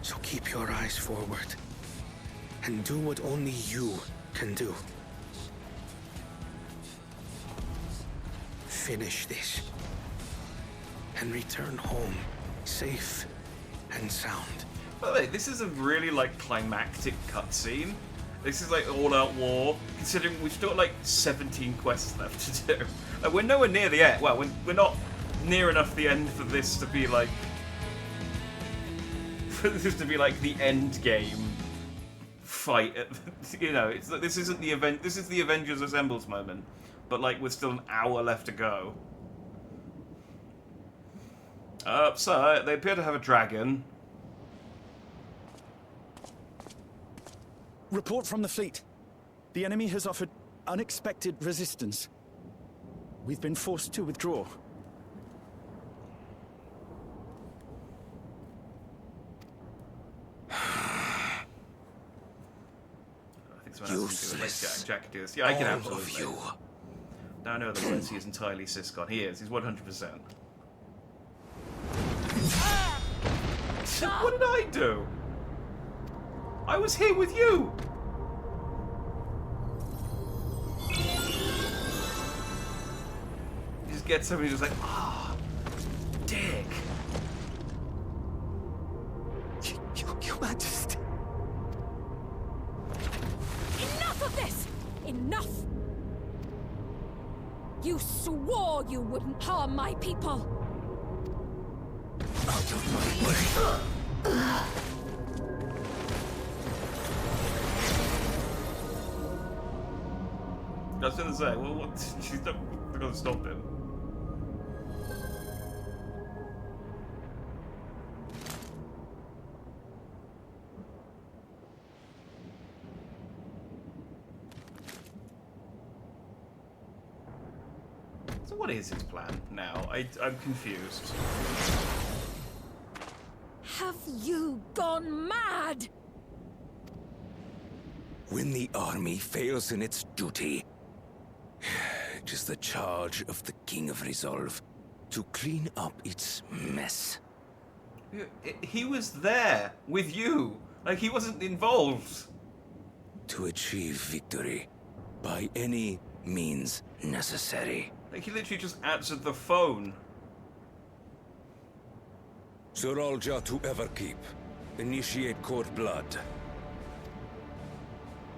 So keep your eyes forward. And do what only you can do. Finish this. And return home, safe and sound. By the way, this is a really, like, climactic cutscene. This is, like, all-out war, considering we've still got, like, 17 quests left to do. Like, we're nowhere near the end. Well, we're not near enough the end for this to be, like... For this to be, like, the end game fight. You know, this isn't the event. This is the Avengers Assembles moment. But, like, with still an hour left to go. So, they appear to have a dragon. Report from the fleet. The enemy has offered unexpected resistance. We've been forced to withdraw. I think someone else can do it. Jack can do this. Yeah, I can absolutely. You. Now I know that Wensi is entirely Syscon. He is. He's 100%. What did I do? I was here with you! You just get somebody who's like, ah, dick. Your Majesty. Enough of this! Enough! You swore you wouldn't harm my people! Out of my way! I was gonna say, well, what? She's not gonna stop him. So what is his plan now? I'm confused. Have you gone mad? When the army fails in its duty, it is the charge of the King of Resolve to clean up its mess. He was there with you. Like, he wasn't involved. To achieve victory by any means necessary. Like, he literally just answered the phone. Zoralja to Everkeep. Initiate court blood.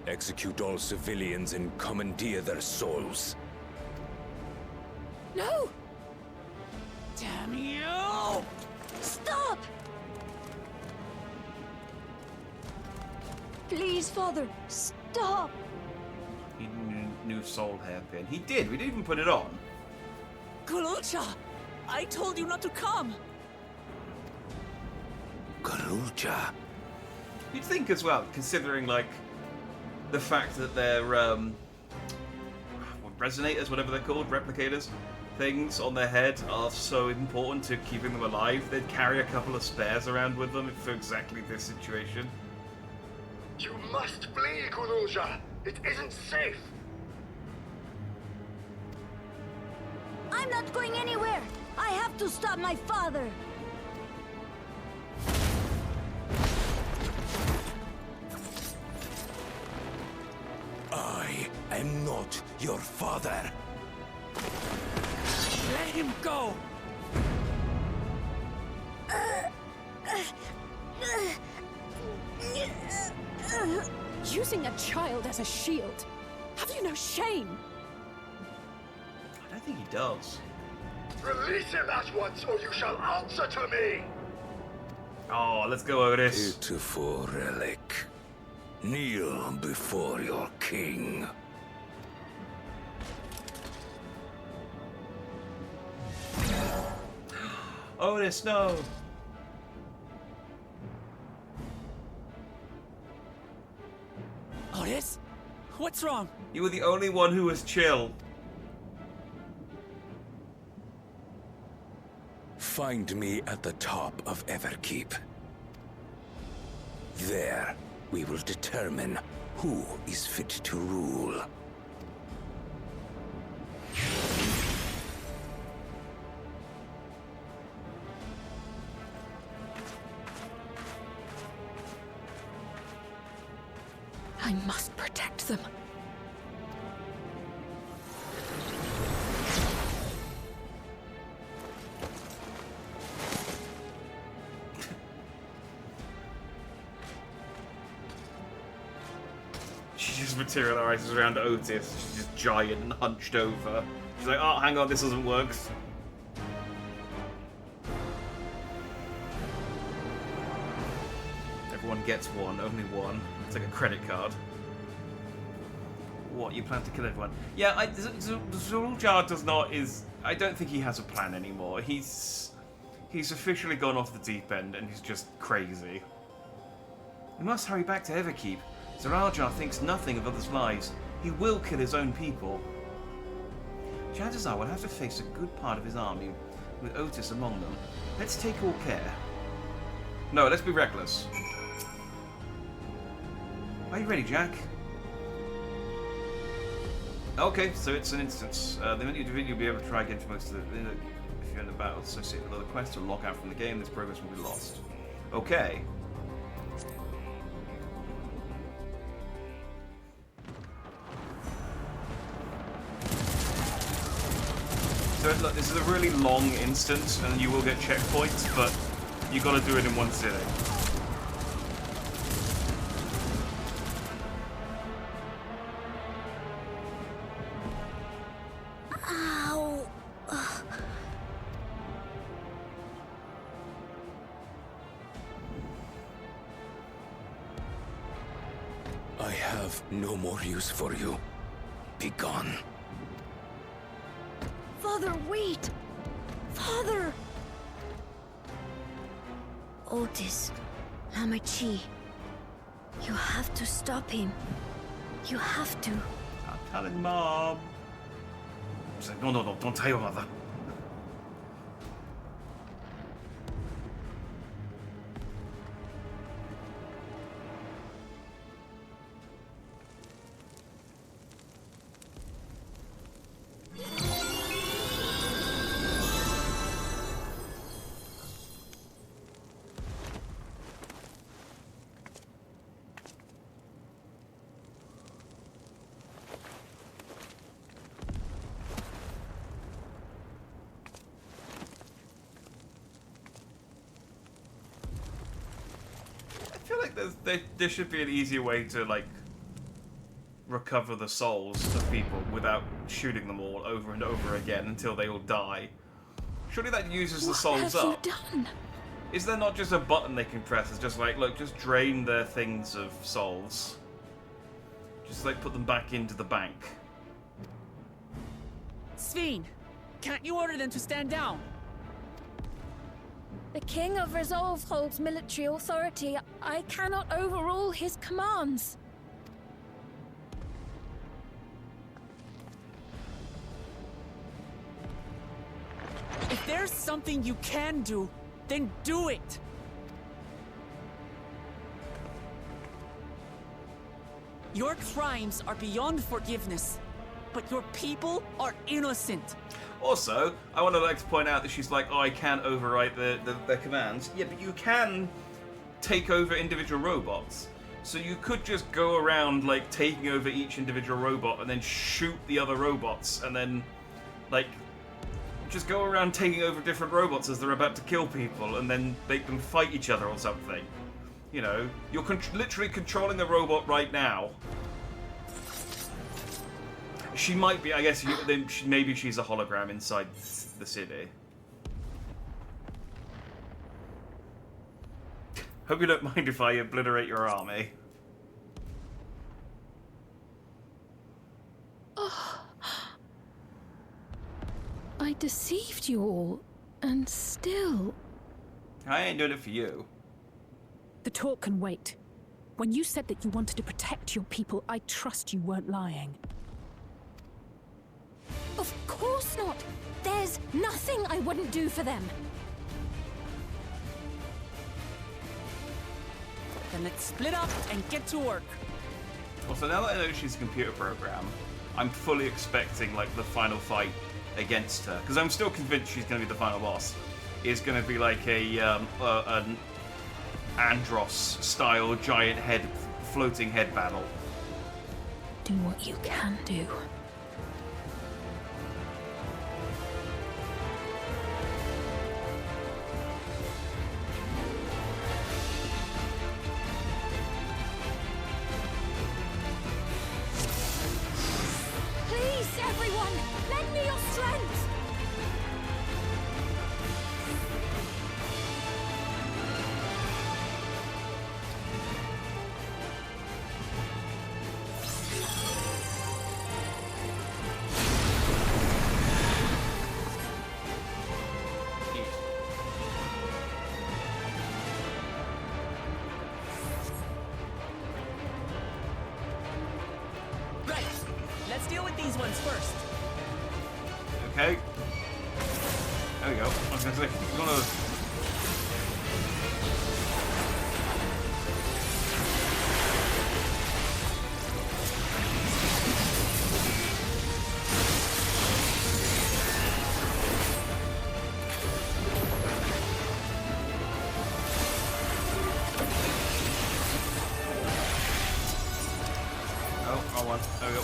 Execute all civilians and commandeer their souls. No! Damn you! Stop! Please, Father, stop! He knew soul hairpin. He did. We didn't even put it on. Kululcha! I told you not to come! Kululcha? You'd think as well, considering, like, the fact that they're, resonators, whatever they're called, replicators, things on their head are so important to keeping them alive, they'd carry a couple of spares around with them for exactly this situation. You must flee, Kululja! It isn't safe! I'm not going anywhere! I have to stop my father! I am not your father. Let him go! Using a child as a shield. Have you no shame? I don't think he does. Release him at once, or you shall answer to me! Oh, let's go, Otis. Beautiful relic. Kneel before your king. Otis, no! Otis? What's wrong? You were the only one who was chill. Find me at the top of Everkeep. There, we will determine who is fit to rule. I must protect them. She just materializes around Otis. She's just giant and hunched over. She's like, oh, hang on, this doesn't work. Everyone gets one, only one. It's like a credit card. What, you plan to kill everyone? Yeah, Zoruljar does not I don't think he has a plan anymore. He's officially gone off the deep end and he's just crazy. We must hurry back to Everkeep. Zoruljar thinks nothing of others' lives. He will kill his own people. Chances are we'll have to face a good part of his army, with Otis among them. Let's take all care. No, let's be reckless. Are you ready, Jack? Okay, so it's an instance. The minute you defeat, you'll be able to try again for most of the... If you're in the battle associated with other quests or log out from the game, this progress will be lost. Okay. So look, this is a really long instance, and you will get checkpoints, but you got to do it in one sitting. Ow! I have no more use for you. Be gone. Father, wait! Father! Otis, Lamachi, you have to stop him. You have to. I'm telling Mom. She's like, no, don't tell your mother. I feel like there should be an easier way to, like, recover the souls of people without shooting them all over and over again until they all die. Surely that uses the souls up. What have you done? Is there not just a button they can press? It's just like, look, just drain their things of souls. Just, like, put them back into the bank. Sveen, can't you order them to stand down? The King of Resolve holds military authority. I cannot overrule his commands. If there's something you can do, then do it! Your crimes are beyond forgiveness, but your people are innocent. Also, I would like to point out that she's like, oh, I can't overwrite the commands. Yeah, but you can take over individual robots. So you could just go around, like, taking over each individual robot and then shoot the other robots and then, like, just go around taking over different robots as they're about to kill people and then make them fight each other or something. You know, you're literally controlling the robot right now. She might be, I guess, maybe she's a hologram inside the city. Hope you don't mind if I obliterate your army. Oh. I deceived you all, and still... I ain't doing it for you. The talk can wait. When you said that you wanted to protect your people, I trust you weren't lying. Of course not! There's nothing I wouldn't do for them! Then let's split up and get to work. Well, so now that I know she's a computer program, I'm fully expecting, like, the final fight against her. Because I'm still convinced she's going to be the final boss. Is going to be like an Andros-style giant head, floating head battle. Do what you can do. Let's deal with these ones first. Okay. There we go. I was gonna say, you're gonna... Oh, wrong one. There we go.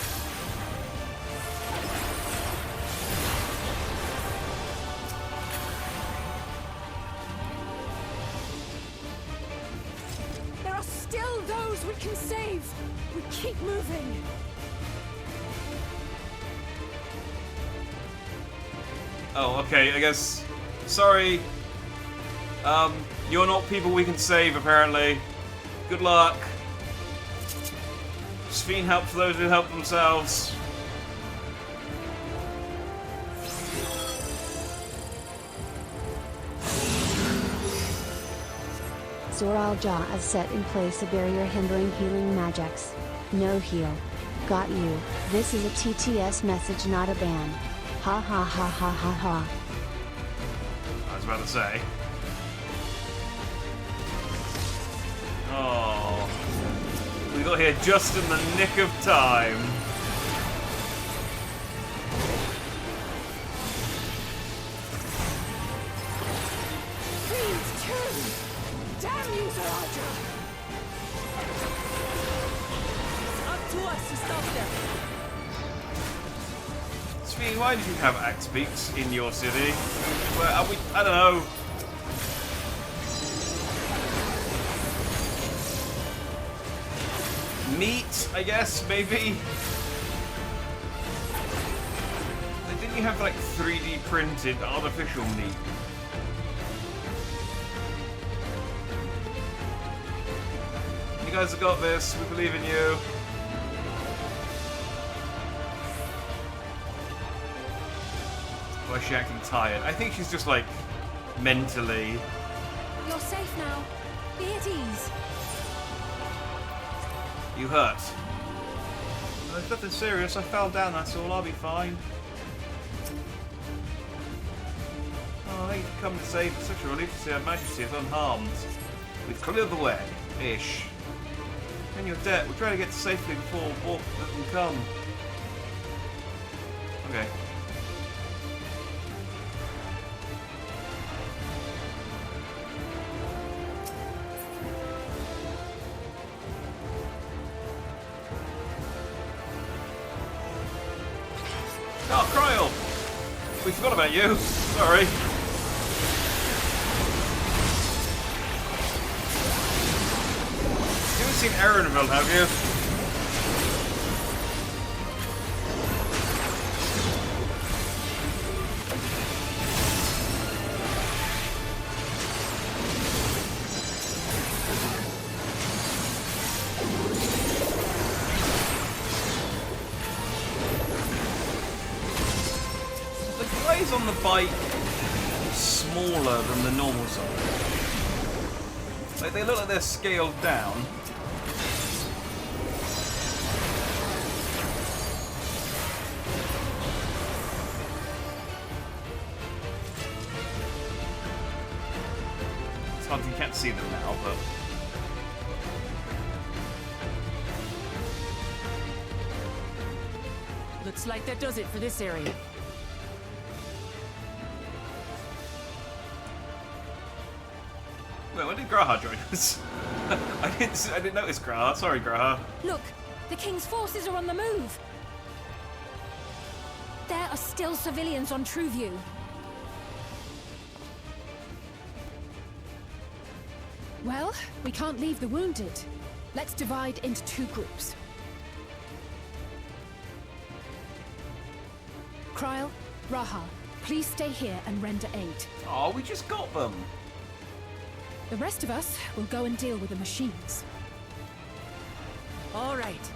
We can save! We keep moving! Oh, okay, I guess... Sorry. You're not people we can save, apparently. Good luck. Sveen helps those who help themselves. Zoral Jaw has set in place a barrier hindering healing magics. No heal. Got you. This is a TTS message, not a ban. Ha ha ha ha ha ha. I was about to say. Oh. We got here just in the nick of time. Fiends turn! Damn you, Zoraja! It's up to us to stop them. Speaking, why did you have axe beaks in your city? Where are we? I don't know. Meat, I guess, maybe? Didn't you have like 3D printed artificial meat? You guys have got this, we believe in you. Why is she acting tired? I think she's just like mentally. You're safe now. Be at ease. You hurt. No, it's nothing serious. I fell down, that's all. I'll be fine. Oh, thank you for coming to save. It's such a relief to see Her Majesty is unharmed. We've cleared the way. Ish. In your debt, we'll try to get safely before Wolf doesn't come. Okay. Oh, Cryle! We forgot about you. Sorry. You haven't seen Erenville, have you? On the bike smaller than the normal zone. Like they look like they're scaled down. It's hard, you can't see them now, but Looks like that does it for this area. wait, when did Graha join us? I didn't notice Graha. Sorry, Graha. Look, the king's forces are on the move. There are still civilians on Trueview. Well, we can't leave the wounded. Let's divide into 2 groups. Cryle, Raha, please stay here and render aid. Oh, we just got them. The rest of us will go and deal with the machines. All right.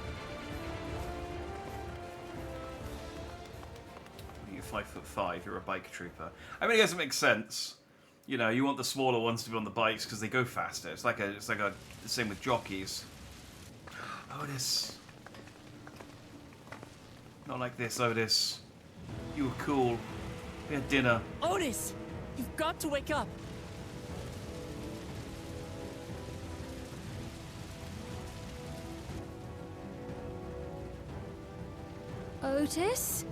You're 5'5", you're a bike trooper. I mean, I guess it makes sense. You know, you want the smaller ones to be on the bikes because they go faster. It's like the same with jockeys. Otis. Not like this, Otis. You were cool. We had dinner. Otis, you've got to wake up. Otis?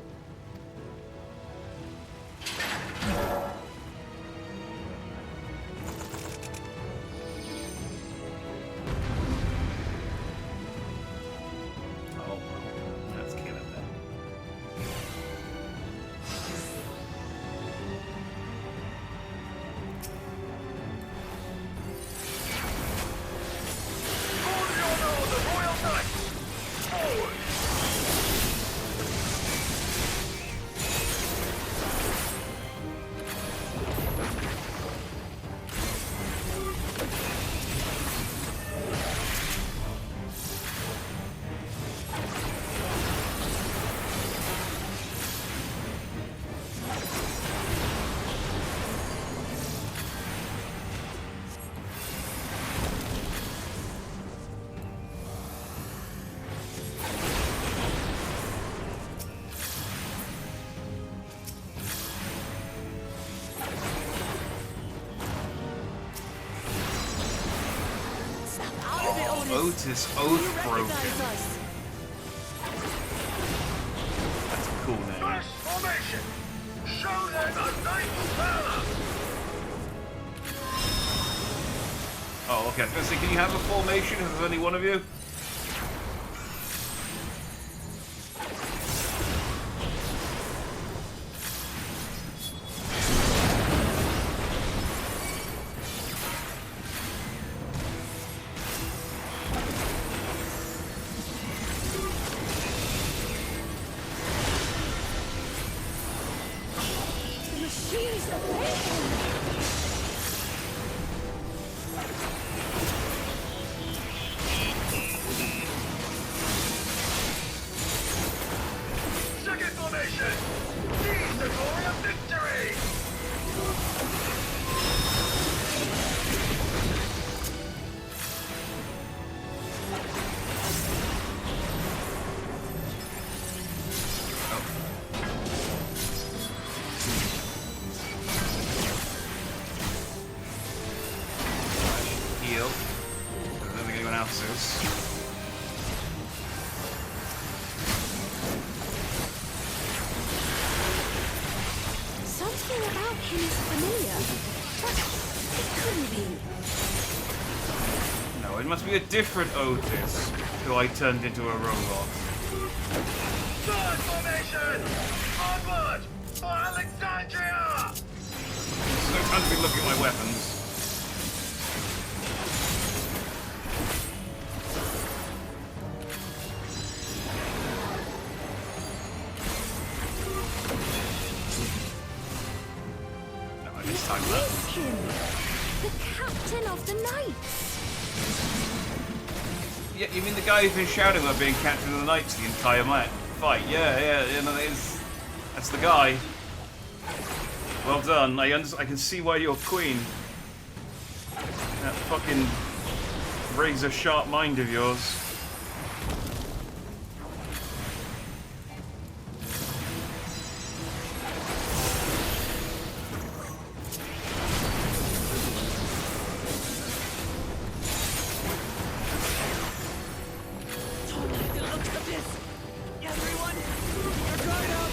Oh, let's kill it then. Otis Oathbroken. That's a cool name. First formation! Show them a knight's valor! Oh, okay. I was gonna say, can you have a formation if there's only one of you? Second formation! Seize the glory of victory! Heal. I don't think anyone else is. Something about him is familiar, but it couldn't be. No, it must be a different Otis who I turned into a robot. Third formation! Onward! For Alexandria! There's no time to be looking at my weapons. No, this time that. Is him, the captain of the knights. Yeah, you mean the guy who's been shouting about being captain of the knights the entire fight? Yeah, no, that's the guy. Well done. I can see why you're queen. That fucking razor sharp mind of yours. Don't like the looks of this. Everyone, your guard up.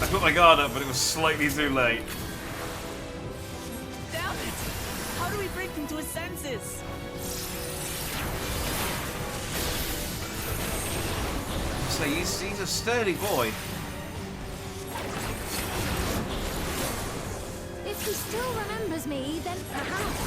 I put my guard up, but it was slightly too late. Damn it! How do we break him to his senses? So he's a sturdy boy. If he still remembers me, then perhaps.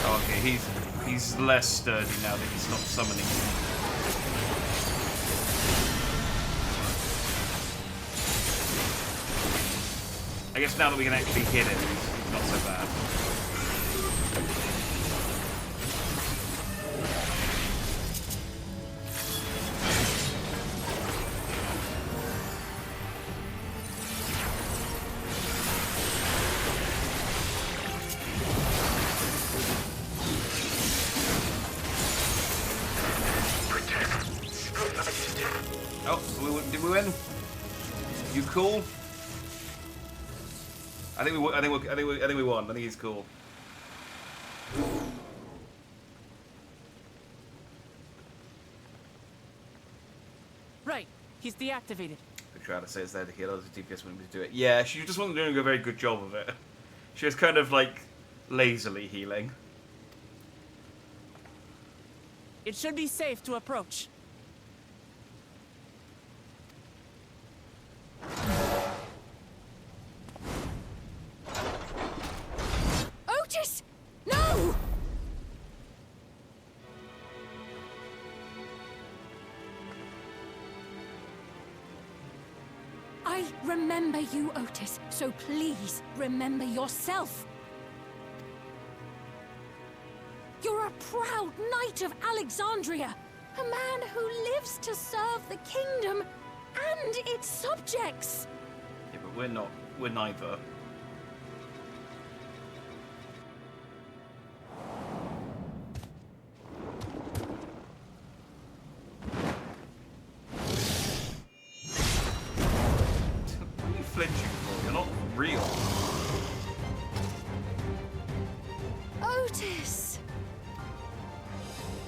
Oh, okay, he's less sturdy now that he's not summoning him. I guess now that we can actually hit him, he's not so bad. Oh, did we win? You cool? I think we won. I think he's cool. Right, he's deactivated. Patrata says that he allows the DPS when we do it. Yeah, she just wasn't doing a very good job of it. She was kind of like lazily healing. It should be safe to approach. Otis! No! I remember you, Otis, so please remember yourself. You're a proud knight of Alexandria, a man who lives to serve the kingdom and its subjects. Yeah, but we're not. We're neither.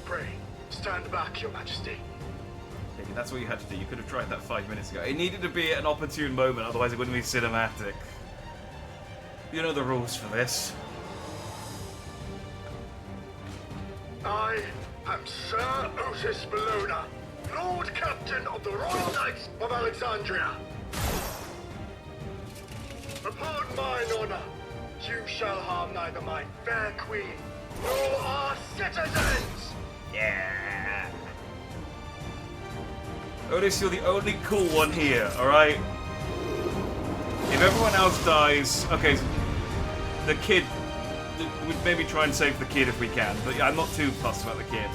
pray. Stand back, Your Majesty. Okay, that's what you had to do. You could have tried that 5 minutes ago. It needed to be an opportune moment, otherwise it wouldn't be cinematic. You know the rules for this. I am Sir Otis Bologna, Lord Captain of the Royal Knights of Alexandria. Upon mine honor, you shall harm neither my fair queen nor our citizens! Yeah. Otis, you're the only cool one here, alright? If everyone else dies... Okay, the kid... We'd maybe try and save the kid if we can, but yeah, I'm not too fussed about the kid.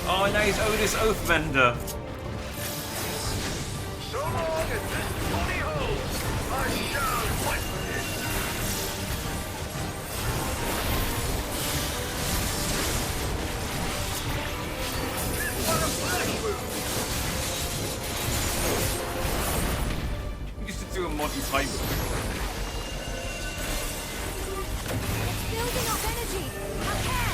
Oh, now he's Otis Oathbender. So long as this body holds, I shall fight for it. This but a flesh wound. You used to do a Monty Python. Building up energy. Ahead.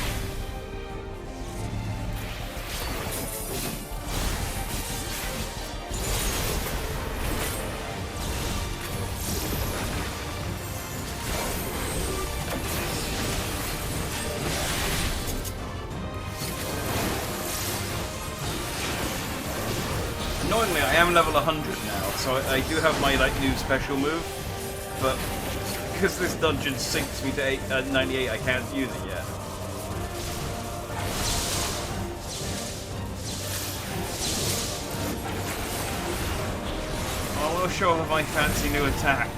Annoyingly, I am level 100 now, so I do have my like new special move, but because this dungeon sinks me to 98, I can't use it yet. I will show off my fancy new attack.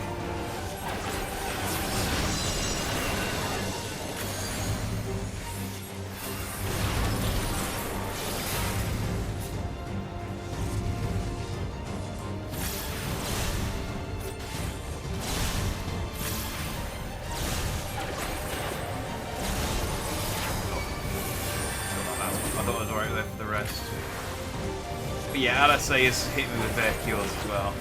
Yeah, LSA has hit me with their cures as well.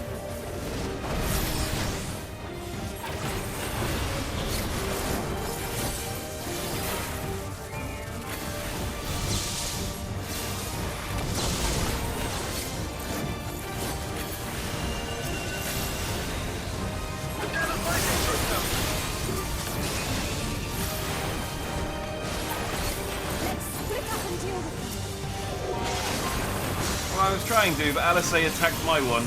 I was trying to, but LSA attacked my one.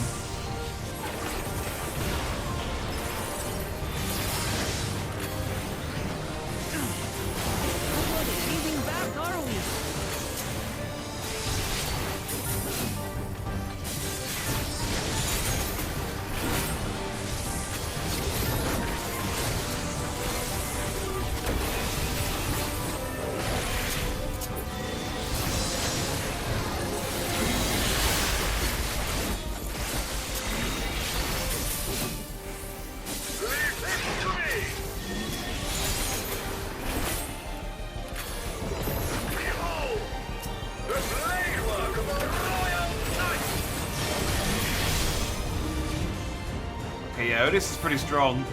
Yeah, this is pretty strong.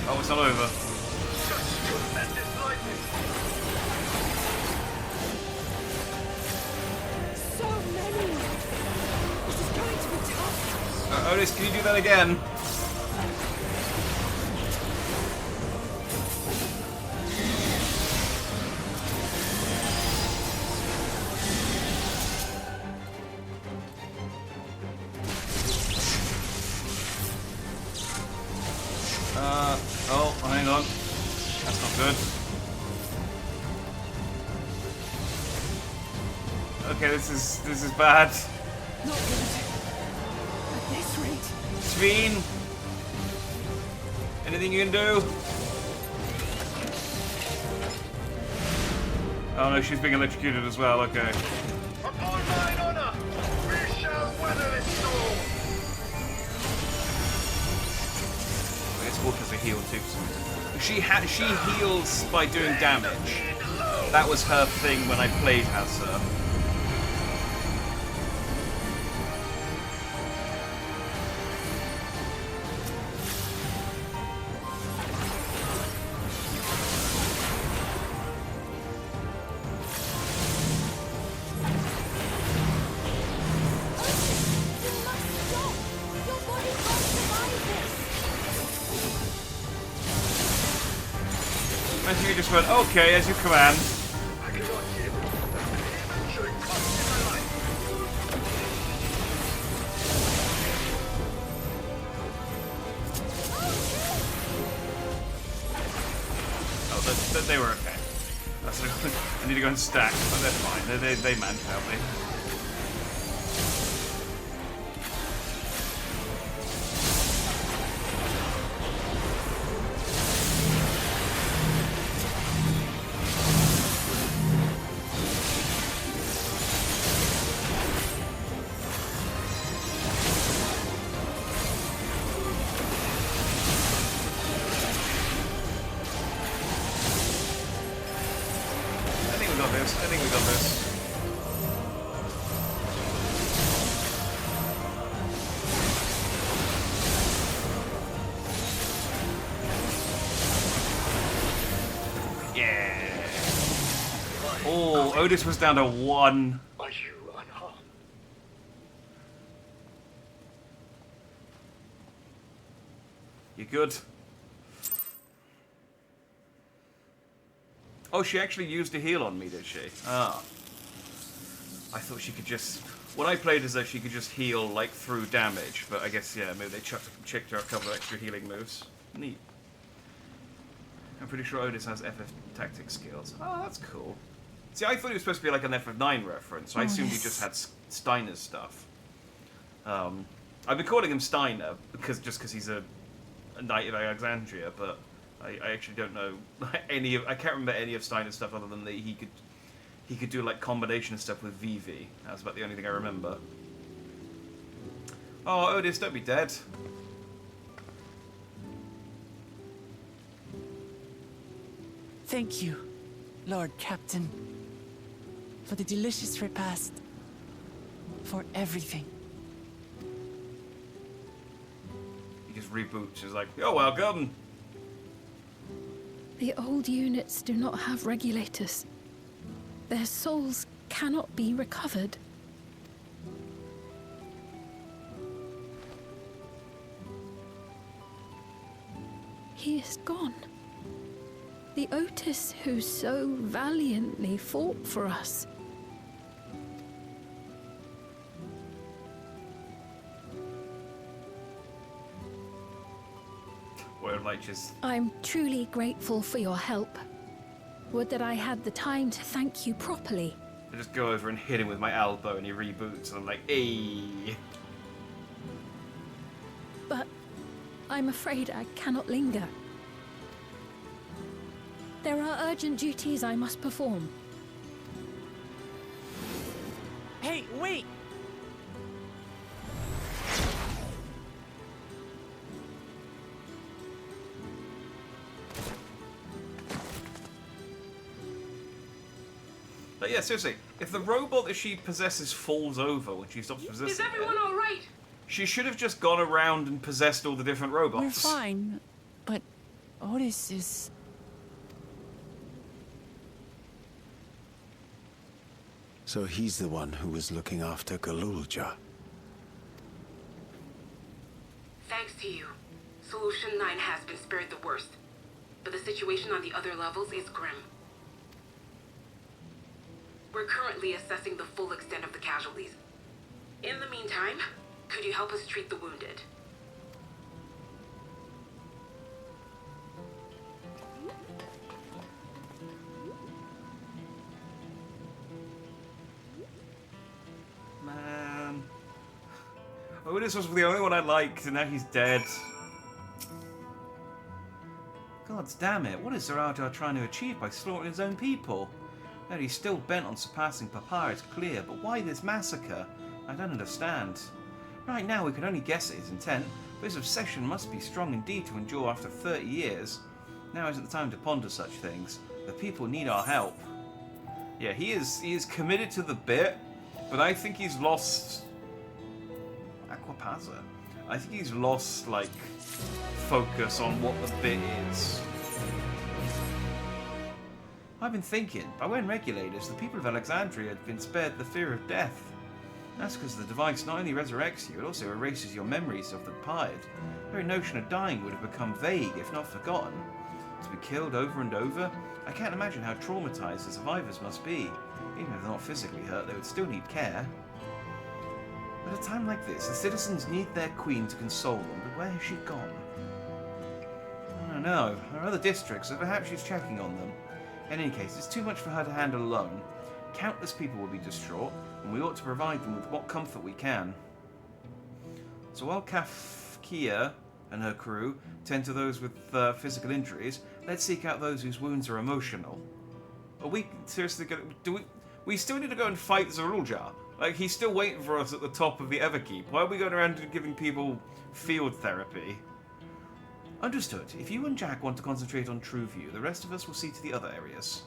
Oh, it's not over. So many. This is going to be tough. Otis, can you do that again? Oh, hang on. That's not good. Okay, this is bad. Not good. At this rate. Sveen! Anything you can do? Oh no, she's being electrocuted as well, okay. Upon mine honor, we shall weather this storm. It's Walker's a heal too. She heals by doing damage. That was her thing when I played as her. You just went, okay, as you command. Oh, they were okay. I need to go and stack, but they're fine. They managed to help me. I think we got this. Yeah. Oh, Otis was down to 1. Are you unharmed? You good? Oh, she actually used a heal on me, did she? Ah. I thought she could just... When I played as though she could just heal, like, through damage. But I guess, yeah, maybe they chicked her a couple of extra healing moves. Neat. I'm pretty sure Otis has FF tactic skills. Oh, that's cool. See, I thought he was supposed to be like an FF9 reference. So I assumed he just had Steiner's stuff. I've been calling him Steiner because he's a knight of Alexandria, but... I actually don't know any of... I can't remember any of Steiner's stuff other than that he could do like combination stuff with Vivi. That was about the only thing I remember. Oh, Otis, don't be dead. Thank you, Lord Captain, for the delicious repast, for everything. He just reboots. He's like, you're welcome. The old units do not have regulators. Their souls cannot be recovered. He is gone. The Otis who so valiantly fought for us. I'm truly grateful for your help. Would that I had the time to thank you properly. I just go over and hit him with my elbow and he reboots and I'm like, hey. But I'm afraid I cannot linger. There are urgent duties I must perform. Hey, wait! But yeah, seriously, if the robot that she possesses falls over when she stops possessing Is everyone all right? She should have just gone around and possessed all the different robots. We're fine, but Otis is... So he's the one who was looking after Galulja. Thanks to you, Solution 9 has been spared the worst. But the situation on the other levels is grim. We're currently assessing the full extent of the casualties. In the meantime, could you help us treat the wounded? Man. Oh, this was the only one I liked, and now he's dead. Gods damn it, what is Sir Ardar trying to achieve by slaughtering his own people? That he's still bent on surpassing Papar is clear, but why this massacre? I don't understand. Right now we can only guess at his intent, but his obsession must be strong indeed to endure after 30 years. Now isn't the time to ponder such things. The people need our help. Yeah, he is committed to the bit, but I think he's lost Aquapazza. I think he's lost like focus on what the bit is. I've been thinking, by when regulators, the people of Alexandria had been spared the fear of death. That's because the device not only resurrects you, it also erases your memories of the departed. The very notion of dying would have become vague, if not forgotten. To be killed over and over, I can't imagine how traumatized the survivors must be. Even if they're not physically hurt, they would still need care. At a time like this, the citizens need their queen to console them, but where has she gone? I don't know. There are other districts, so perhaps she's checking on them. In any case, it's too much for her to handle alone. Countless people will be distraught, and we ought to provide them with what comfort we can. So while Kafkia and her crew tend to those with physical injuries, let's seek out those whose wounds are emotional. Are we seriously going to... We still need to go and fight Zaruljar. Like, he's still waiting for us at the top of the Everkeep. Why are we going around giving people field therapy? Understood. If you and Jack want to concentrate on Trueview, the rest of us will see to the other areas.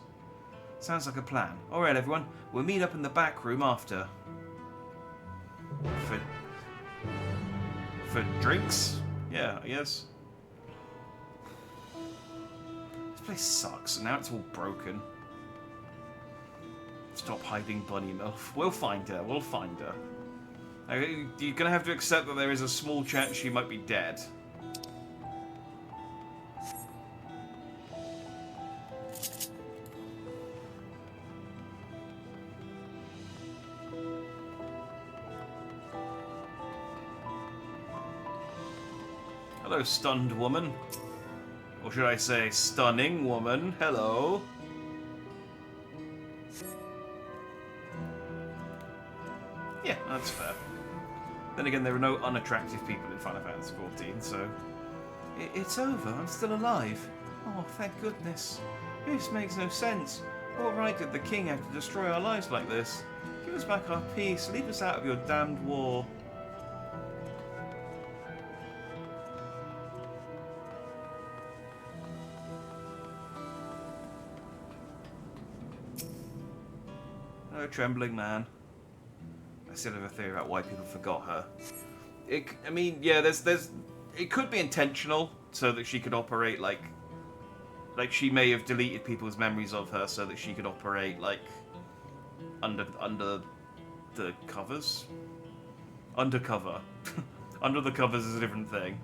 Sounds like a plan. Alright, everyone. We'll meet up in the back room after. For drinks? Yeah, I guess. This place sucks, and now it's all broken. Stop hiding, Bunny Milf. We'll find her. We'll find her. You're gonna have to accept that there is a small chance she might be dead. Hello, stunned woman. Or should I say, stunning woman. Hello. Yeah, that's fair. Then again, there are no unattractive people in Final Fantasy XIV, so... It's over. I'm still alive. Oh, thank goodness. This makes no sense. What right did the king have to destroy our lives like this? Give us back our peace. Leave us out of your damned war. Hello, trembling man. I still have a theory about why people forgot her. I mean, yeah, there's it could be intentional so that she could operate like she may have deleted people's memories of her so that she could operate like under the covers. Undercover. Under the covers is a different thing.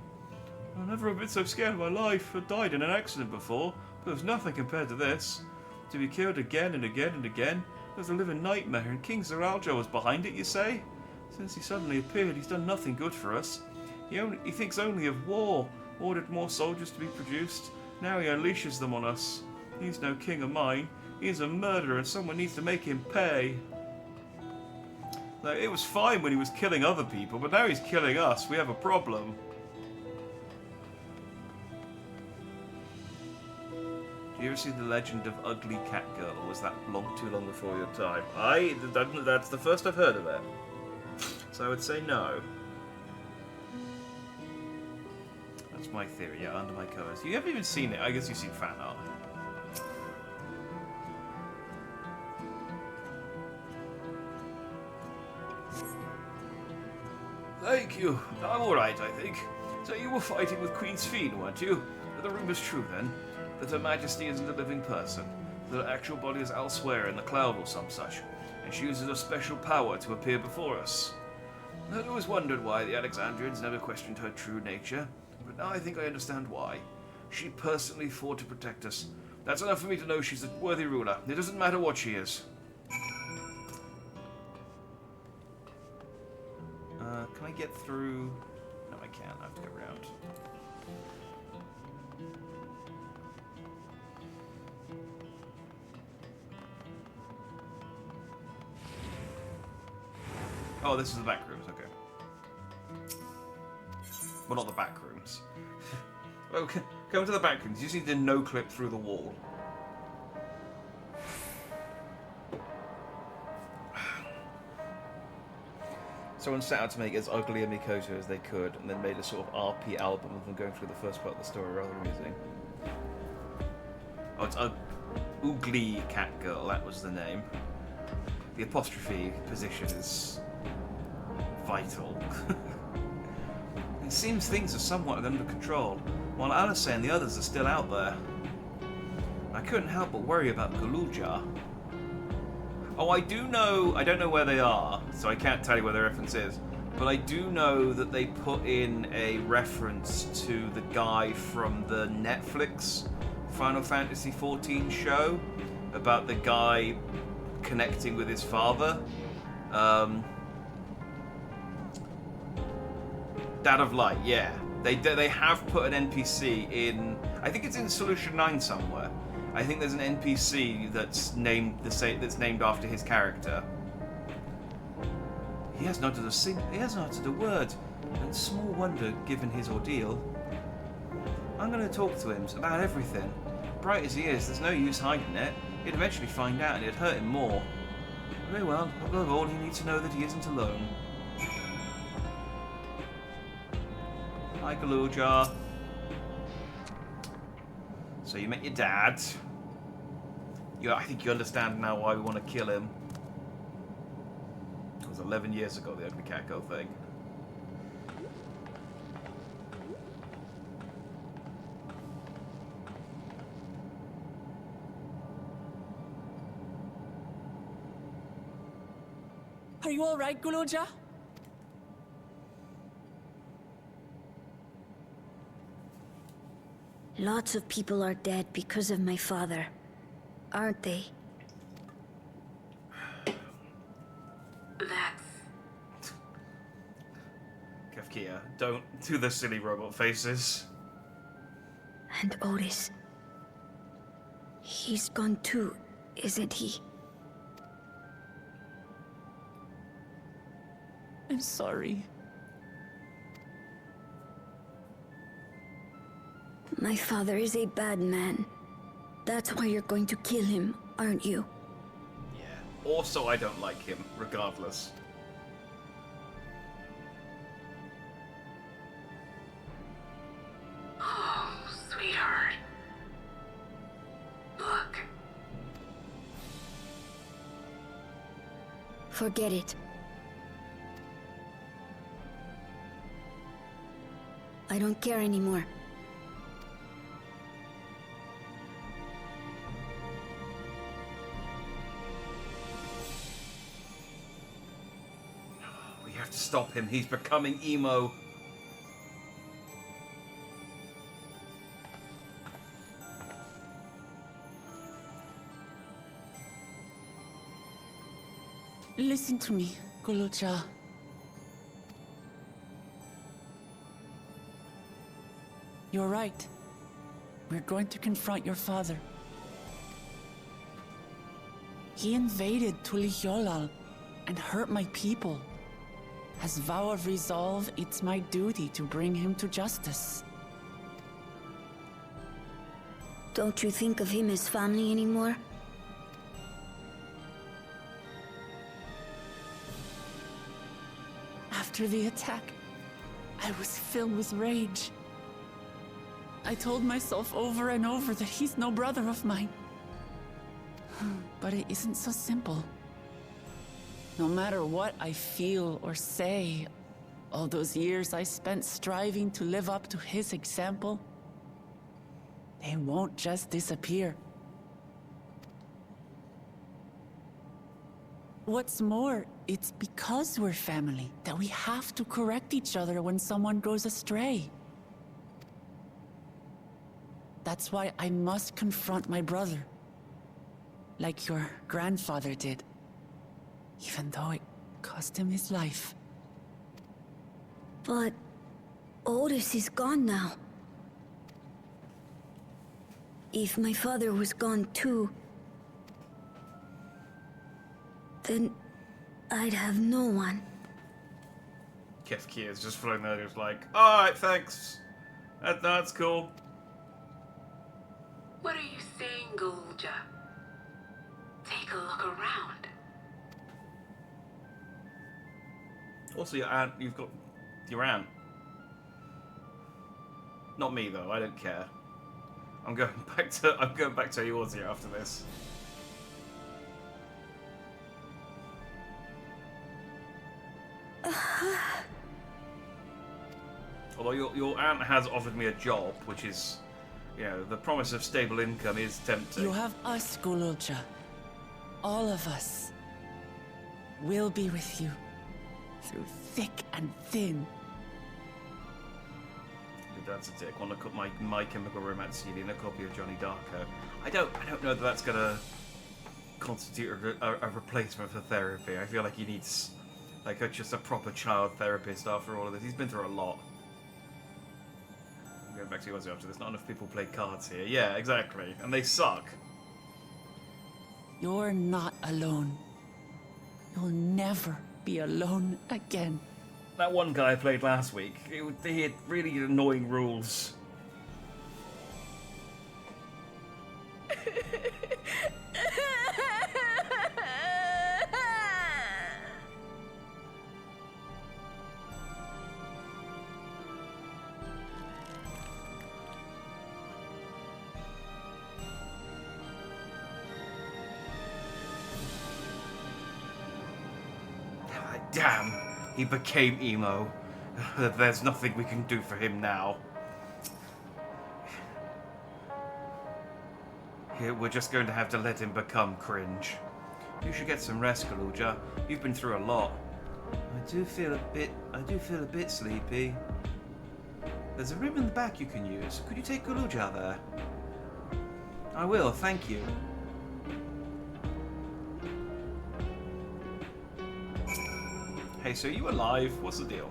I've never been so scared in my life. I died in an accident before, but it was nothing compared to this. To be killed again and again and again. It was a living nightmare, and King Zaraljo was behind it, you say? Since he suddenly appeared, he's done nothing good for us. He thinks only of war, ordered more soldiers to be produced. Now he unleashes them on us. He's no king of mine. He's a murderer, and someone needs to make him pay. Like, it was fine when he was killing other people, but now he's killing us. We have a problem. Do you ever see The Legend of Ugly Cat Girl, or was that too long before your time? That's the first I've heard of it. So I would say no. That's my theory, yeah, under my covers. You haven't even seen it. I guess you've seen fan art. Thank you. I'm alright, I think. So you were fighting with Queen's Fiend, weren't you? The rumor's true, then? That Her Majesty isn't a living person, that her actual body is elsewhere in the cloud or some such, and she uses a special power to appear before us. I'd always wondered why the Alexandrians never questioned her true nature, but now I think I understand why. She personally fought to protect us. That's enough for me to know she's a worthy ruler. It doesn't matter what she is. Can I get through? No, I can't. I have to go around. Oh, this is the back rooms, okay. Well, not the back rooms. Okay, come to the back rooms. You just need to no-clip through the wall. Someone set out to make as ugly a Mikoto as they could, and then made a sort of RP album of them going through the first part of the story, rather amusing. Oh, it's Oogly Cat Girl, that was the name. The apostrophe position is vital. It seems things are somewhat under control, while Alice and the others are still out there. I couldn't help but worry about Gululja. Oh, I don't know where they are, so I can't tell you where the reference is, but I do know that they put in a reference to the guy from the Netflix Final Fantasy XIV show about the guy connecting with his father. Dad of Light, yeah. They have put an NPC in. I think it's in Solution 9 somewhere. I think there's an NPC that's named after his character. He has not uttered a word, and small wonder given his ordeal. I'm going to talk to him about everything. Bright as he is, there's no use hiding it. He'd eventually find out and it'd hurt him more. Very well, above all, he needs to know that he isn't alone. Hi, Gululja. So you met your dad. I think you understand now why we want to kill him. It was 11 years ago, the Ugly Cat Girl thing. Are you alright, Gululja? Lots of people are dead because of my father, aren't they? That's... Kefkia, don't do the silly robot faces. And Otis. He's gone too, isn't he? I'm sorry. My father is a bad man. That's why you're going to kill him, aren't you? Yeah. Also, I don't like him, regardless. Oh, sweetheart. Look. Forget it. I don't care anymore. We have to stop him. He's becoming emo. Listen to me, Gululja. You're right. We're going to confront your father. He invaded Tulihyolal and hurt my people. As vow of resolve, it's my duty to bring him to justice. Don't you think of him as family anymore? After the attack, I was filled with rage. I told myself over and over that he's no brother of mine. But it isn't so simple. No matter what I feel or say, all those years I spent striving to live up to his example, they won't just disappear. What's more, it's because we're family that we have to correct each other when someone goes astray. That's why I must confront my brother, like your grandfather did, even though it cost him his life. But Otis is gone now. If my father was gone too, then I'd have no one. Kefkia is just floating there, just like, alright, thanks. That's cool. What are you saying, Gululja? Take a look around. Also, your aunt, you've got your aunt. Not me, though, I don't care. I'm going back to Eorzea after this. Although your aunt has offered me a job, which is, you know, the promise of stable income is tempting. You have us, Gululja. All of us. We'll be with you. Through thick and thin. Your dad's a dick. Want to cut my Chemical Romance CD and a copy of Johnny Darko. I don't know that that's gonna constitute a replacement for therapy. I feel like he needs like just a proper child therapist after all of this. He's been through a lot. I'm going back to yours after this. Not enough people play cards here. Yeah, exactly. And they suck. You're not alone. You'll never be alone again. That one guy I played last week, he had really annoying rules. Damn, he became emo. There's nothing we can do for him now. Here, we're just going to have to let him become cringe. You should get some rest, Gululja. You've been through a lot. I do feel a bit sleepy. There's a room in the back you can use. Could you take Gululja there? I will, thank you. Hey, so are you alive? What's the deal?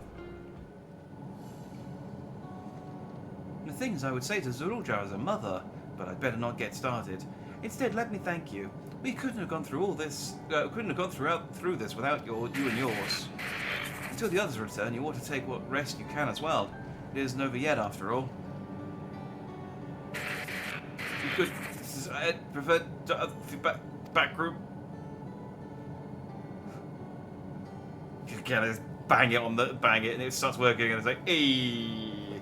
The things I would say to Zululja as a mother, but I'd better not get started. Instead, let me thank you. We couldn't have gone through all this. Couldn't have gone through this without you and yours. Until the others return, you ought to take what rest you can as well. It isn't over yet, after all. You could prefer back group. Again, just bang it, and it starts working, and it's like, eee.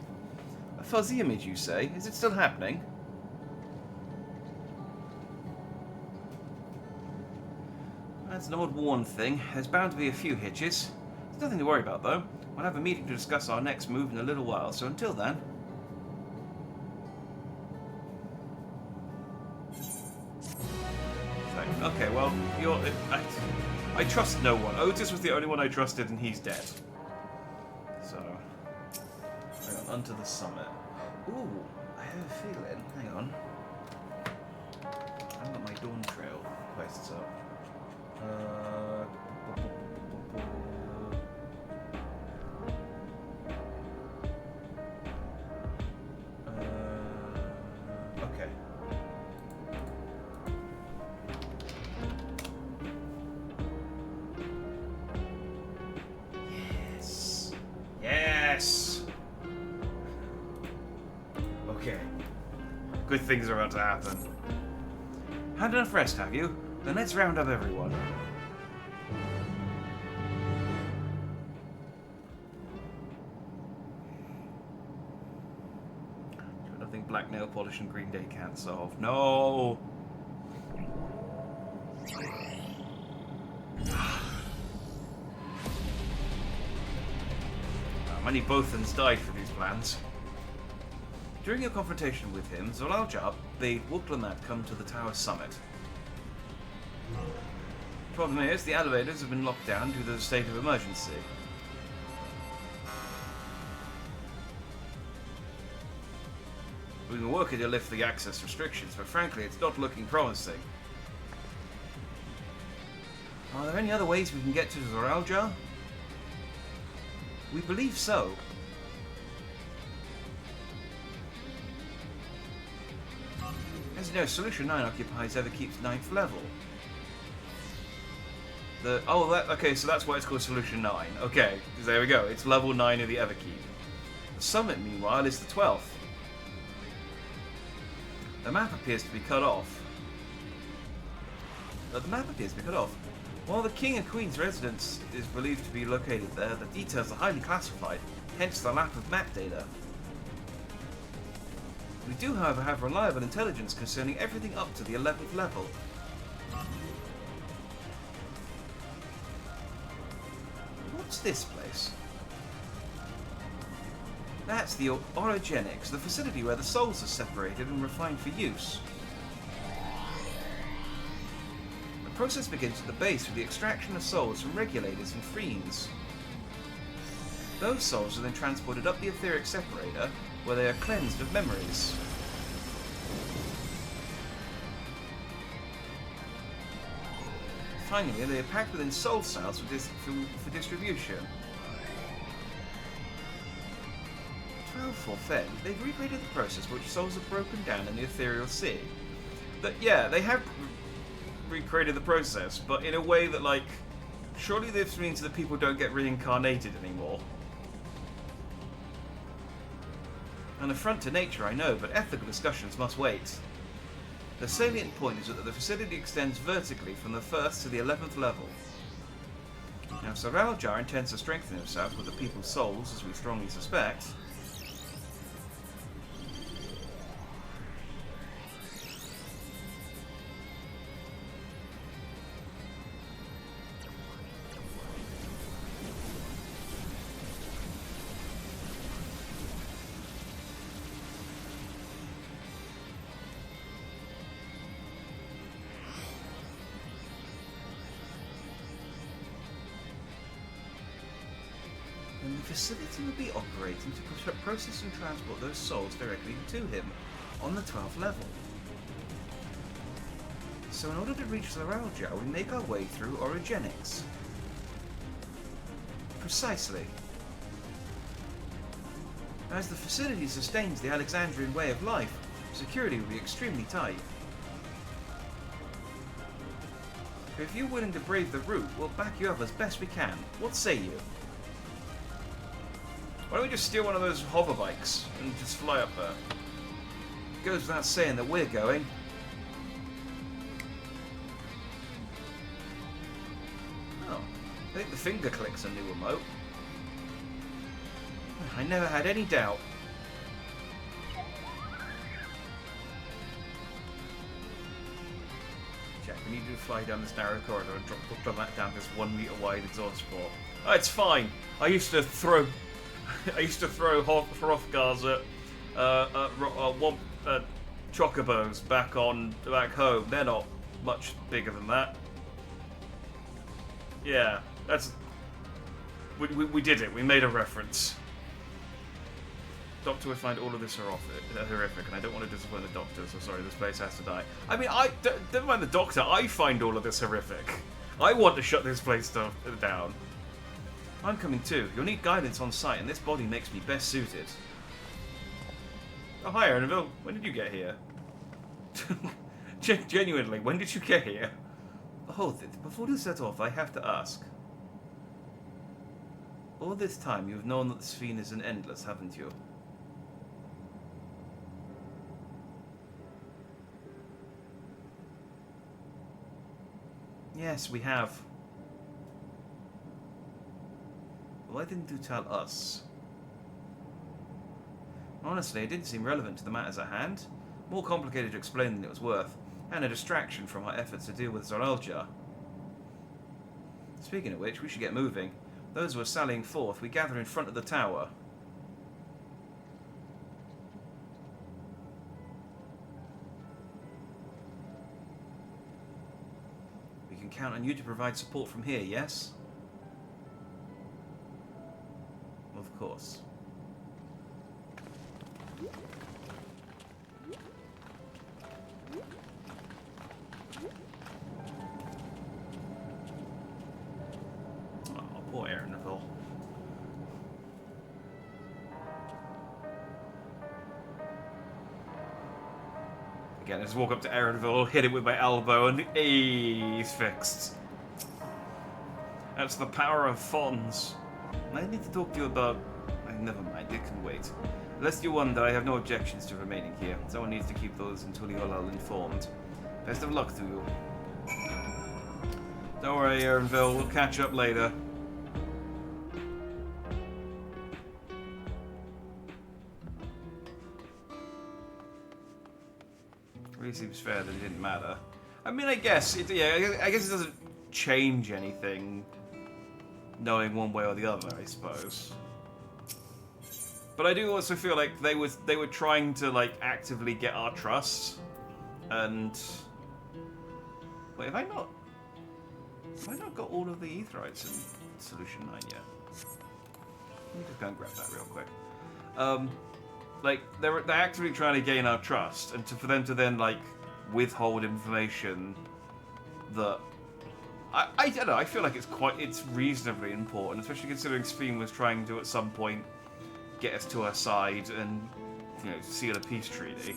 A fuzzy image, you say? Is it still happening? That's an odd worn thing. There's bound to be a few hitches. There's nothing to worry about, though. We'll have a meeting to discuss our next move in a little while, so until then... Okay, well, I trust no one. Otis was the only one I trusted, and he's dead. So, hang on, onto the summit. Ooh, I have a feeling. Hang on. I've got my Dawn Trail quests up. Okay. Yes! Okay. Good things are about to happen. Had enough rest, have you? Then let's round up everyone. Nothing black nail polish and Green Day can't solve. No! Many Bothans died for these plans. During your confrontation with him, Zolalja bade Wuklamat come to the tower summit. Problem is, the elevators have been locked down due to the state of emergency. We've been working to lift the access restrictions, but frankly, it's not looking promising. Are there any other ways we can get to Zolalja? We believe so. As you know, Solution 9 occupies Everkeep's 9th level. Okay, so that's why it's called Solution 9. Okay, there we go. It's level 9 of the Everkeep. The summit, meanwhile, is the 12th. The map appears to be cut off. While the King and Queen's residence is believed to be located there, the details are highly classified, hence the lack of map data. We do, however, have reliable intelligence concerning everything up to the 11th level. What's this place? That's the Orogenics, the facility where the souls are separated and refined for use. The process begins at the base with the extraction of souls from regulators and fiends. Those souls are then transported up the etheric separator, where they are cleansed of memories. Finally, they are packed within soul cells for distribution. 12th End, they've recreated the process which souls are broken down in the ethereal sea. But yeah, they have recreated the process, but in a way that, like, surely this means that people don't get reincarnated anymore. An affront to nature, I know, but ethical discussions must wait. The salient point is that the facility extends vertically from the 1st to the 11th level. Now, if Sir Aljar intends to strengthen himself with the people's souls, as we strongly suspect, then the facility will be operating to process and transport those souls directly to him on the 12th level. So in order to reach the Aljar, we make our way through Orogenics. Precisely. As the facility sustains the Alexandrian way of life, security will be extremely tight. But if you're willing to brave the route, we'll back you up as best we can. What say you? Why don't we just steal one of those hover bikes and just fly up there? It goes without saying that we're going. Oh, I think the finger click's a new remote. I never had any doubt. Jack, we need to fly down this narrow corridor and drop that down this 1 meter wide exhaust port. Oh, it's fine. I used to throw Hrothgars at chocobos back home. They're not much bigger than that. Yeah, that's... We did it. We made a reference. Doctor would find all of this horrific, and I don't want to disappoint the Doctor, so sorry, this place has to die. I mean, never mind the Doctor, I find all of this horrific. I want to shut this place down. I'm coming too. You'll need guidance on site, and this body makes me best suited. Oh, hi, Erinville. When did you get here? Genuinely, when did you get here? Oh, before you set off, I have to ask. All this time, you've known that the Sphere is an endless, haven't you? Yes, we have. Why didn't you tell us? Honestly, it didn't seem relevant to the matters at hand. More complicated to explain than it was worth, and a distraction from our efforts to deal with Sir Aljar. Speaking of which, we should get moving. Those who are sallying forth, we gather in front of the tower. We can count on you to provide support from here, yes? Of course. Oh, poor Erinville. Again, I just walk up to Erinville, hit it with my elbow, and he's fixed. That's the power of Fonz. I need to talk to you about... never mind, it can wait. Lest you wonder, I have no objections to remaining here. Someone needs to keep those until you are all informed. Best of luck to you. Don't worry, Erinville, we'll catch up later. seems fair that it didn't matter. I mean, I guess it doesn't change anything knowing one way or the other, I suppose. But I do also feel like they were trying to like actively get our trust, and wait, have I not got all of the Aetherites in Solution 9 yet? Let me just go and grab that real quick. Like they're actively trying to gain our trust, and for them to then like withhold information that I don't know. I feel like it's reasonably important, especially considering Sphene was trying to at some point get us to her side and, you know, seal a peace treaty.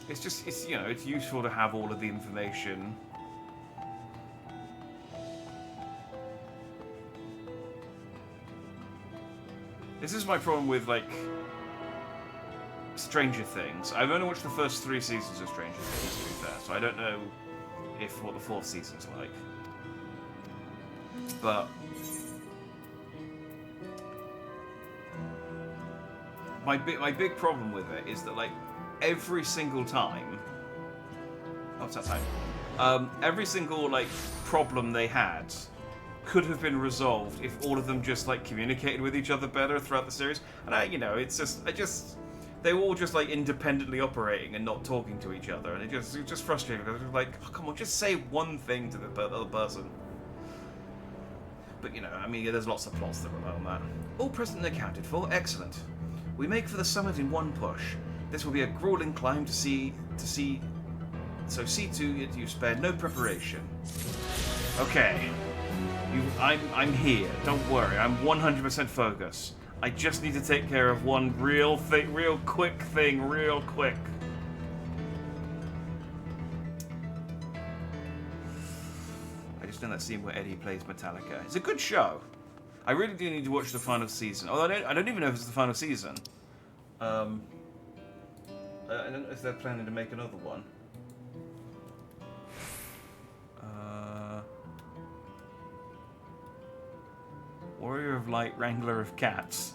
It's useful to have all of the information. This is my problem with, like, Stranger Things. I've only watched the first 3 seasons of Stranger Things, to be fair, so I don't know what the 4th season's like. But my big problem with it is that, like, every single time... Oh, it's that time. Every single, like, problem they had could have been resolved if all of them just, like, communicated with each other better throughout the series. And it's just... They were all just, like, independently operating and not talking to each other. And it was just frustrating. Because it was like, oh, come on, just say one thing to the other person. But, you know, I mean, there's lots of plots that rely on that. All present and accounted for. Excellent. We make for the summit in one push. This will be a grueling climb so see to it you spare no preparation. Okay. I'm here. Don't worry. I'm 100% focused. I just need to take care of one real quick thing, real quick. I just done that scene where Eddie plays Metallica. It's a good show. I really do need to watch the final season. Although I don't even know if it's the final season. I don't know if they're planning to make another one. Warrior of Light, Wrangler of Cats.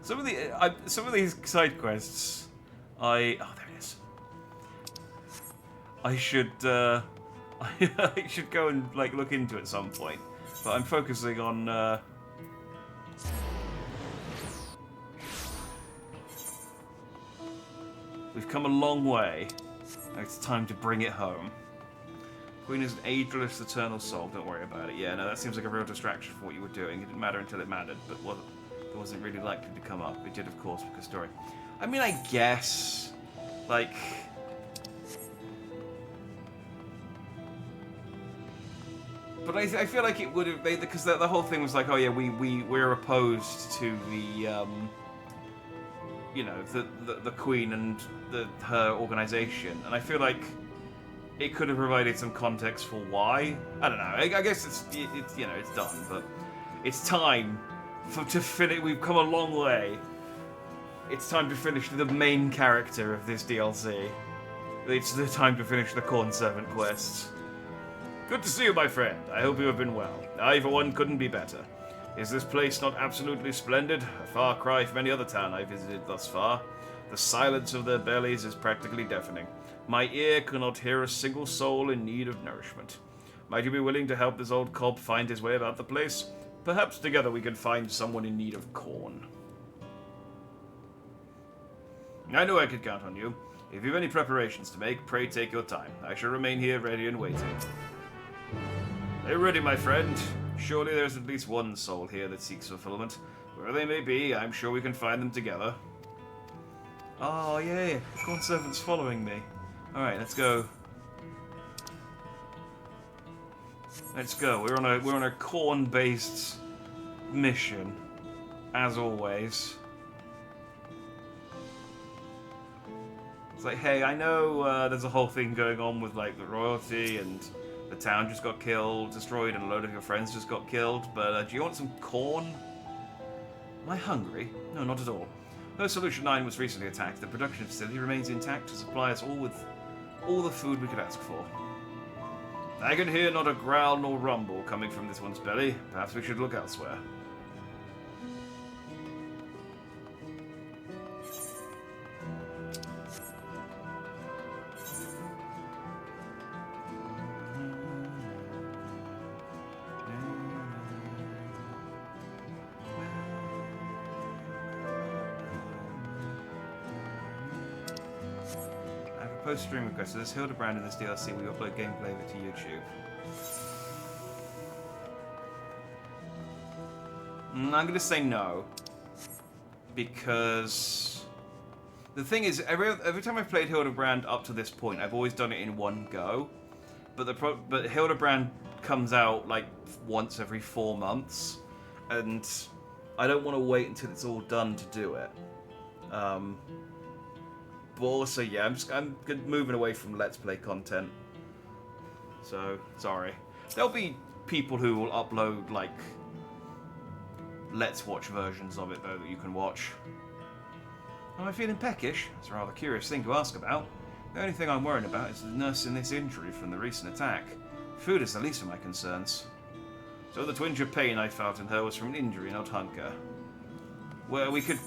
Some of these side quests, oh, there it is. I should I should go and like look into it at some point, but I'm focusing on. We've come a long way. Now it's time to bring it home. Queen is an ageless, eternal soul. Don't worry about it. Yeah, no, that seems like a real distraction for what you were doing. It didn't matter until it mattered, but it wasn't really likely to come up. It did, of course, because story. I mean, I guess, like, but I feel like it would have made because the whole thing was like, oh yeah, we're opposed to the you know, the Queen and her organization, and I feel like it could have provided some context for why. I don't know. I guess it's you know, it's done, but it's time to finish. We've come a long way. It's time to finish the main character of this DLC. It's the time to finish the Corn Servant quest. Good to see you, my friend. I hope you have been well. I, for one, couldn't be better. Is this place not absolutely splendid? A far cry from any other town I visited thus far. The silence of their bellies is practically deafening. My ear cannot hear a single soul in need of nourishment. Might you be willing to help this old cob find his way about the place? Perhaps together we can find someone in need of corn. I knew I could count on you. If you have any preparations to make, pray take your time. I shall remain here ready and waiting. Are you ready, my friend? Surely there's at least one soul here that seeks fulfillment. Where they may be, I'm sure we can find them together. Oh, yeah. The Corn Servant's following me. Alright, let's go. Let's go. We're on a corn-based mission, as always. It's like, hey, I know there's a whole thing going on with like the royalty and the town just got destroyed, and a load of your friends just got killed. But do you want some corn? Am I hungry? No, not at all. Though Solution 9 was recently attacked, the production facility remains intact to supply us all with all the food we could ask for. I can hear not a growl nor rumble coming from this one's belly. Perhaps we should look elsewhere. Post stream request. So there's Hildebrand in this DLC. We upload gameplay of it to YouTube. I'm going to say no. Because the thing is, every time I've played Hildebrand up to this point, I've always done it in one go. But Hildebrand comes out like once every 4 months, and I don't want to wait until it's all done to do it. But also, yeah, I'm moving away from Let's Play content. So sorry. There'll be people who will upload like Let's Watch versions of it though that you can watch. Am I feeling peckish? It's a rather curious thing to ask about. The only thing I'm worried about is nursing this injury from the recent attack. Food is the least of my concerns. So the twinge of pain I felt in her was from an injury, not hunger. Well, we could...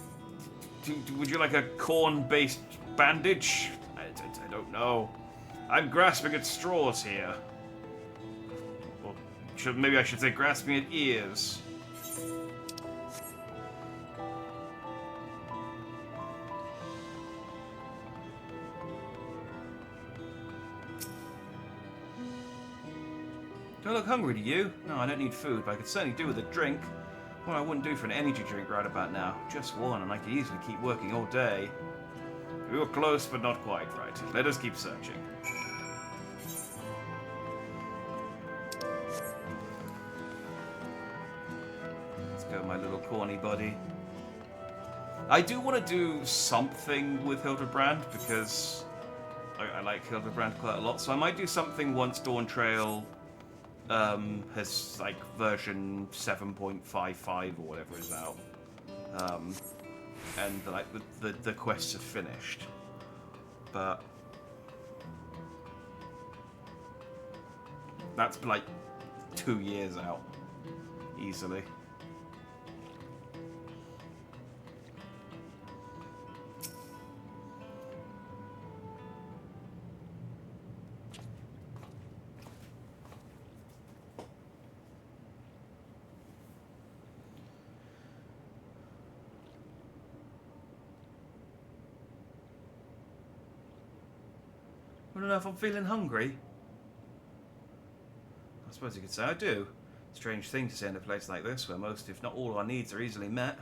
Would you like a corn-based bandage? I don't know. I'm grasping at straws here. Or maybe I should say grasping at ears. Do I look hungry to you? No, I don't need food, but I could certainly do with a drink. What I wouldn't do for an energy drink right about now. Just one, and I could easily keep working all day. We were close, but not quite right. Let us keep searching. Let's go, my little corny buddy. I do want to do something with Hildebrand, because I like Hildebrand quite a lot, so I might do something once Dawn Trail has like version 7.55 or whatever is out, and like the quests are finished. But that's like 2 years out, easily. I don't know if I'm feeling hungry. I suppose you could say I do. Strange thing to say in a place like this, where most, if not all, our needs are easily met.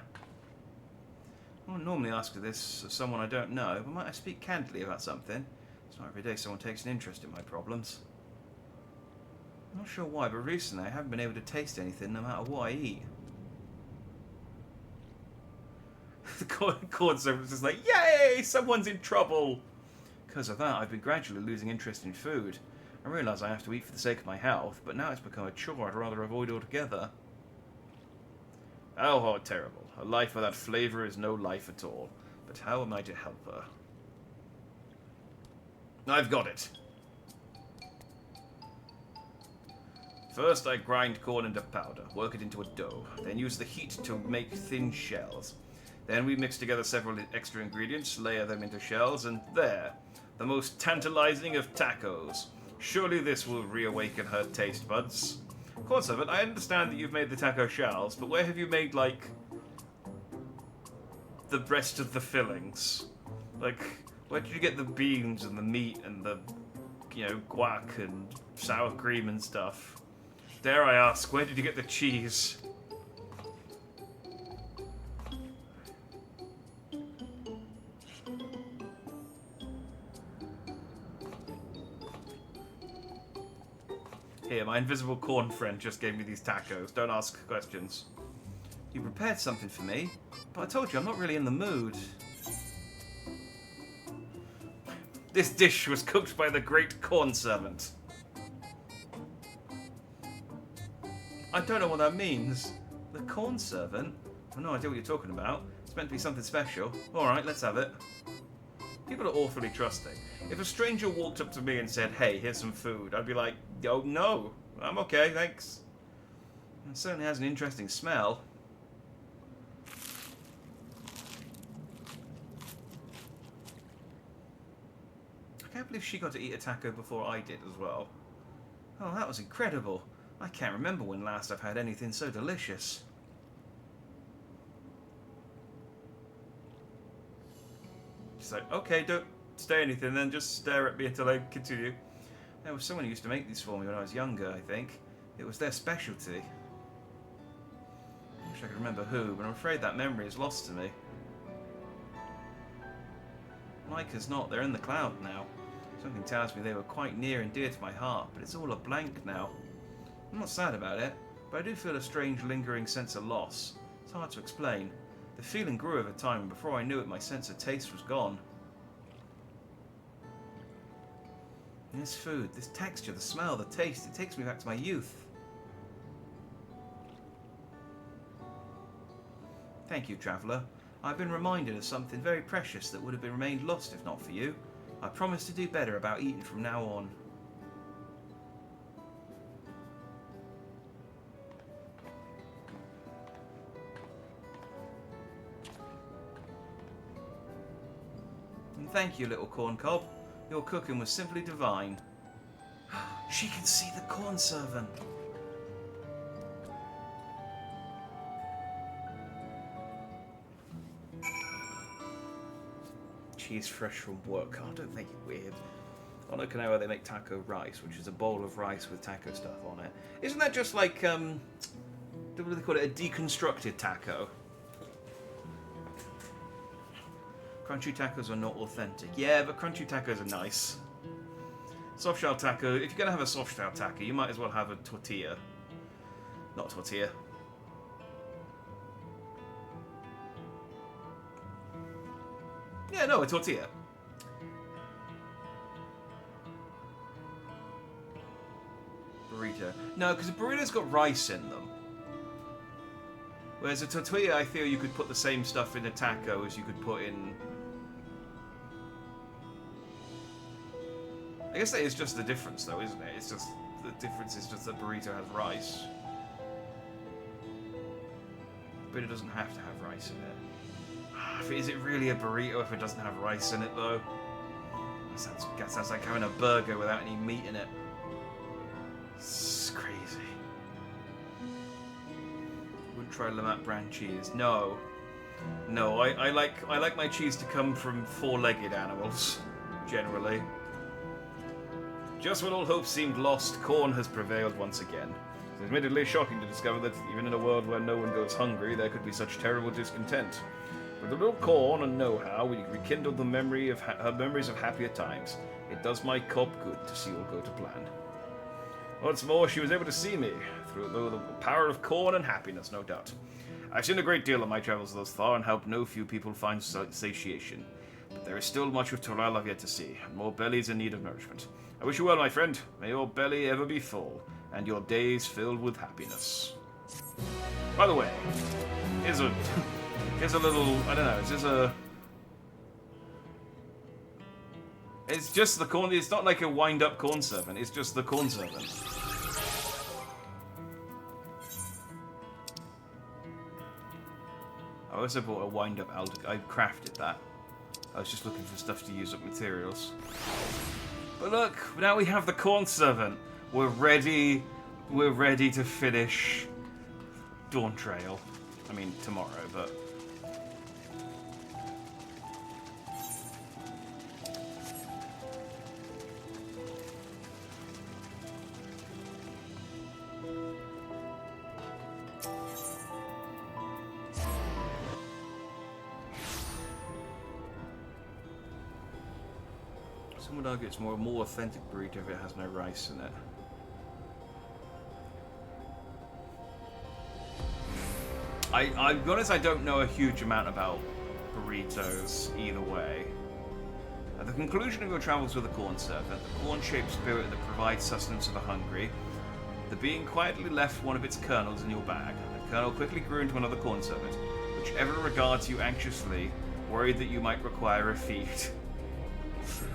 I wouldn't normally ask for this of someone I don't know, but might I speak candidly about something? It's not every day someone takes an interest in my problems. I'm not sure why, but recently I haven't been able to taste anything no matter what I eat. The corn servant's just like, yay! Someone's in trouble! Because of that, I've been gradually losing interest in food. I realise I have to eat for the sake of my health, but now it's become a chore I'd rather avoid altogether. Oh, how terrible. A life without flavour is no life at all. But how am I to help her? I've got it. First, I grind corn into powder, work it into a dough, then use the heat to make thin shells. Then we mix together several extra ingredients, layer them into shells, and there, the most tantalizing of tacos. Surely this will reawaken her taste buds. Corn servant, I understand that you've made the taco shells, but where have you made, like, the rest of the fillings? Like, where did you get the beans and the meat and the, you know, guac and sour cream and stuff? Dare I ask, where did you get the cheese? Here, my invisible corn friend just gave me these tacos. Don't ask questions. You prepared something for me, but I told you I'm not really in the mood. This dish was cooked by the great corn servant. I don't know what that means. The corn servant? I've no idea what you're talking about. It's meant to be something special. Alright, let's have it. People are awfully trusting. If a stranger walked up to me and said, hey, here's some food, I'd be like, oh no, I'm okay, thanks. It certainly has an interesting smell. I can't believe she got to eat a taco before I did as well. Oh, that was incredible. I can't remember when last I've had anything so delicious. She's like, okay, say anything, then just stare at me until I continue. There was someone who used to make these for me when I was younger, I think. It was their specialty. I wish I could remember who, but I'm afraid that memory is lost to me. Like as not, they're in the cloud now. Something tells me they were quite near and dear to my heart, but it's all a blank now. I'm not sad about it, but I do feel a strange lingering sense of loss. It's hard to explain. The feeling grew over time, and before I knew it, my sense of taste was gone. And this food, this texture, the smell, the taste, it takes me back to my youth. Thank you, traveller. I've been reminded of something very precious that would have remained lost if not for you. I promise to do better about eating from now on. And thank you, little corn cob. Your cooking was simply divine. She can see the corn servant. Cheese fresh from work. Oh, don't make it weird. On Okinawa they make taco rice, which is a bowl of rice with taco stuff on it. Isn't that just like, what do they call it, a deconstructed taco? Crunchy tacos are not authentic. Yeah, but crunchy tacos are nice. Soft shell taco, if you're going to have a soft shell taco, you might as well have a tortilla. Not tortilla. Yeah, no, a tortilla. Burrito. No, because a burrito's got rice in them. Whereas a tortilla, I feel you could put the same stuff in a taco as you could put in... I guess that is just the difference, though, isn't it? It's just... The difference is just that burrito has rice. But it doesn't have to have rice in it. Is it really a burrito if it doesn't have rice in it, though? That sounds like having a burger without any meat in it. It's crazy. Wouldn't try Lamont brand cheese. No. No, I like my cheese to come from four-legged animals, generally. Just when all hope seemed lost, corn has prevailed once again. It's admittedly shocking to discover that even in a world where no one goes hungry, there could be such terrible discontent. With a little corn and know-how, we rekindled the memories of happier times. It does my cob good to see all go to plan. What's more, she was able to see me, through the power of corn and happiness, no doubt. I've seen a great deal on my travels thus far, and helped no few people find satiation. But there is still much of Torral I've yet to see, and more bellies in need of nourishment. I wish you well, my friend. May your belly ever be full, and your days filled with happiness. By the way, here's a little, I don't know, it's just the corn, it's not like a wind-up corn servant, it's just the corn servant. I also bought a wind-up I crafted that. I was just looking for stuff to use up materials. But look, now we have the corn servant. We're ready to finish Dawn Trail. I mean, tomorrow, but... Some would argue it's more authentic burrito if it has no rice in it. I'll be honest, I don't know a huge amount about burritos either way. At the conclusion of your travels with the corn servant, the corn-shaped spirit that provides sustenance to the hungry, the being quietly left one of its kernels in your bag. The kernel quickly grew into another corn servant, which ever regards you anxiously, worried that you might require a feed.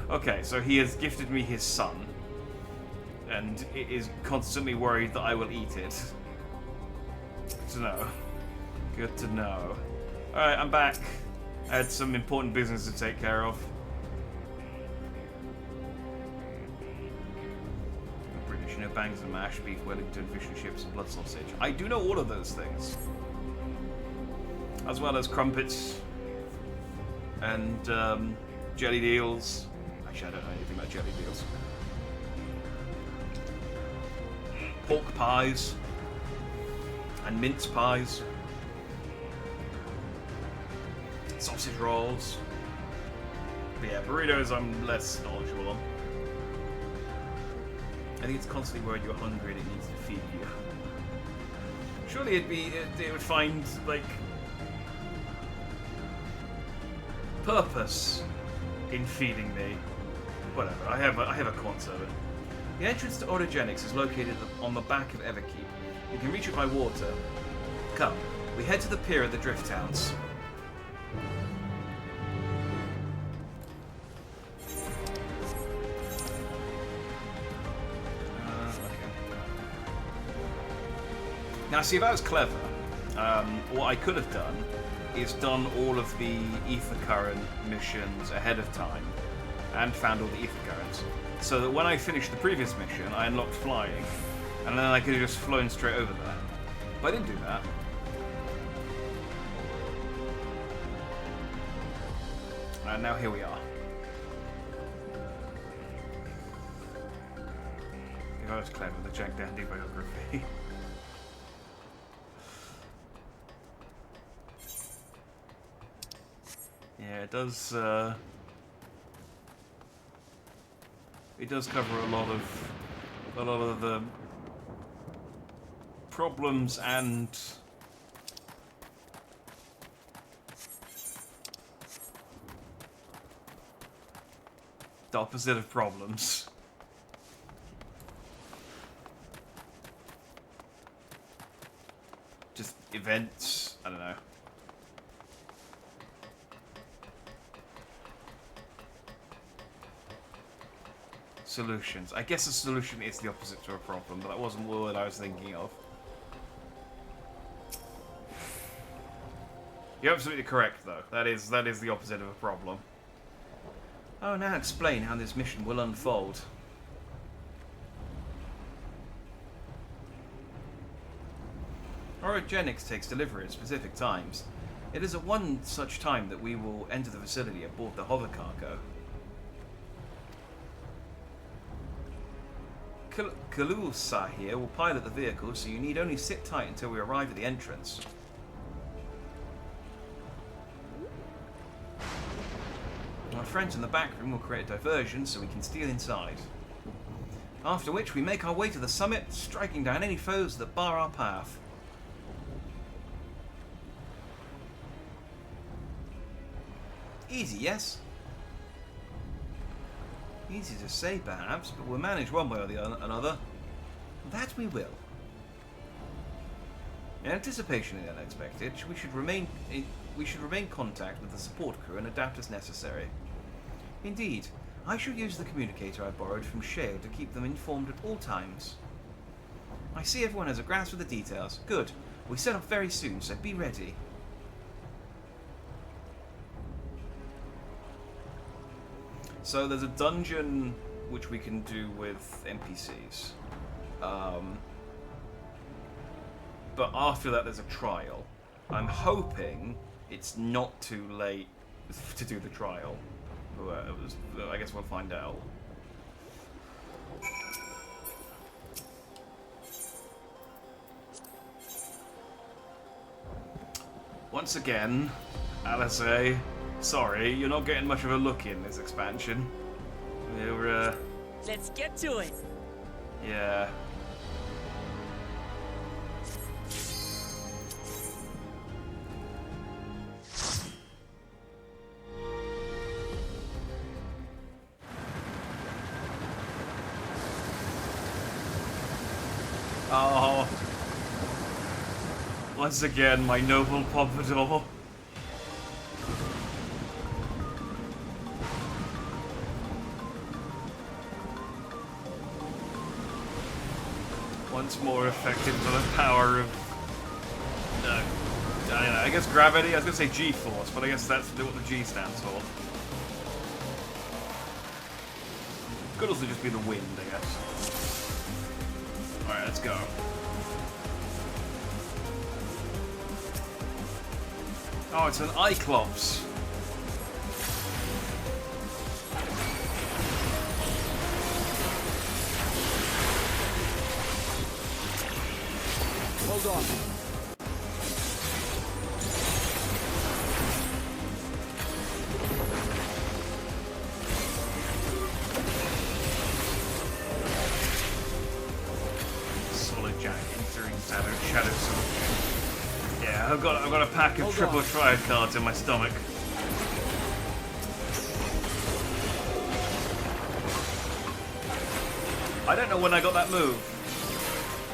Okay, so he has gifted me his son, and it is constantly worried that I will eat it. Good to know. Good to know. Alright, I'm back. I had some important business to take care of. British, you know, bangs and mash, beef Wellington, fish and chips, and blood sausage. I do know all of those things. As well as crumpets and jellied eels. Actually, I don't know anything about jelly beans. Pork pies. And mince pies. Sausage rolls. But yeah, burritos I'm less knowledgeable on. I think it's constantly worried you're hungry and it needs to feed you. Surely it would find, like, purpose in feeding me. Whatever, I have a corn servant. The entrance to Autogenics is located on the back of Everkeep. You can reach it by water. Come, we head to the pier at the Drift Towns. Now, see, if I was clever, what I could have done is done all of the ether current missions ahead of time and found all the ether currents, so that when I finished the previous mission, I unlocked flying, and then I could have just flown straight over that. But I didn't do that. And now here we are. If I was clever, the Jack Dandy biography. Yeah, it does cover a lot of the problems and the opposite of problems. Just events, I don't know. Solutions. I guess a solution is the opposite to a problem, but that wasn't the word I was thinking of. You're absolutely correct, though. That is the opposite of a problem. Oh, now explain how this mission will unfold. Orogenics takes delivery at specific times. It is at one such time that we will enter the facility aboard the hover cargo. Kalusa here will pilot the vehicle, so you need only sit tight until we arrive at the entrance. Our friends in the back room will create a diversion so we can steal inside. After which we make our way to the summit, striking down any foes that bar our path. Easy, yes? Easy to say, perhaps, but we'll manage one way or the another. That we will. In anticipation of the unexpected, we should remain contact with the support crew and adapt as necessary. Indeed, I shall use the communicator I borrowed from Shale to keep them informed at all times. I see everyone has a grasp of the details. Good. We set off very soon, so be ready. So there's a dungeon which we can do with NPCs. But after that there's a trial. I'm hoping it's not too late to do the trial. I guess we'll find out. Once again, Alice, sorry, you're not getting much of a look in this expansion. You're, Let's get to it! Yeah. Oh. Once again, my noble Pompadour. Once more affected by the power of... I don't know, I guess gravity? I was going to say G-force, but I guess that's what the G stands for. Could also just be the wind, I guess. Alright, let's go. Oh, it's an Cyclops. Hold on. Solid Jack entering Shadow Solution. Yeah, I've got a pack of triple triad cards in my stomach. I don't know when I got that move.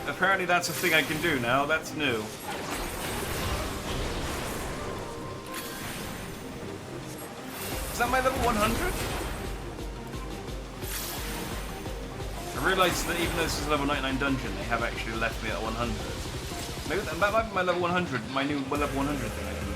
Apparently that's a thing I can do now. That's new. Is that my level 100? I realised that even though this is a level 99 dungeon, they have actually left me at 100. Maybe that might be my level 100, my new level 100 thing I can do.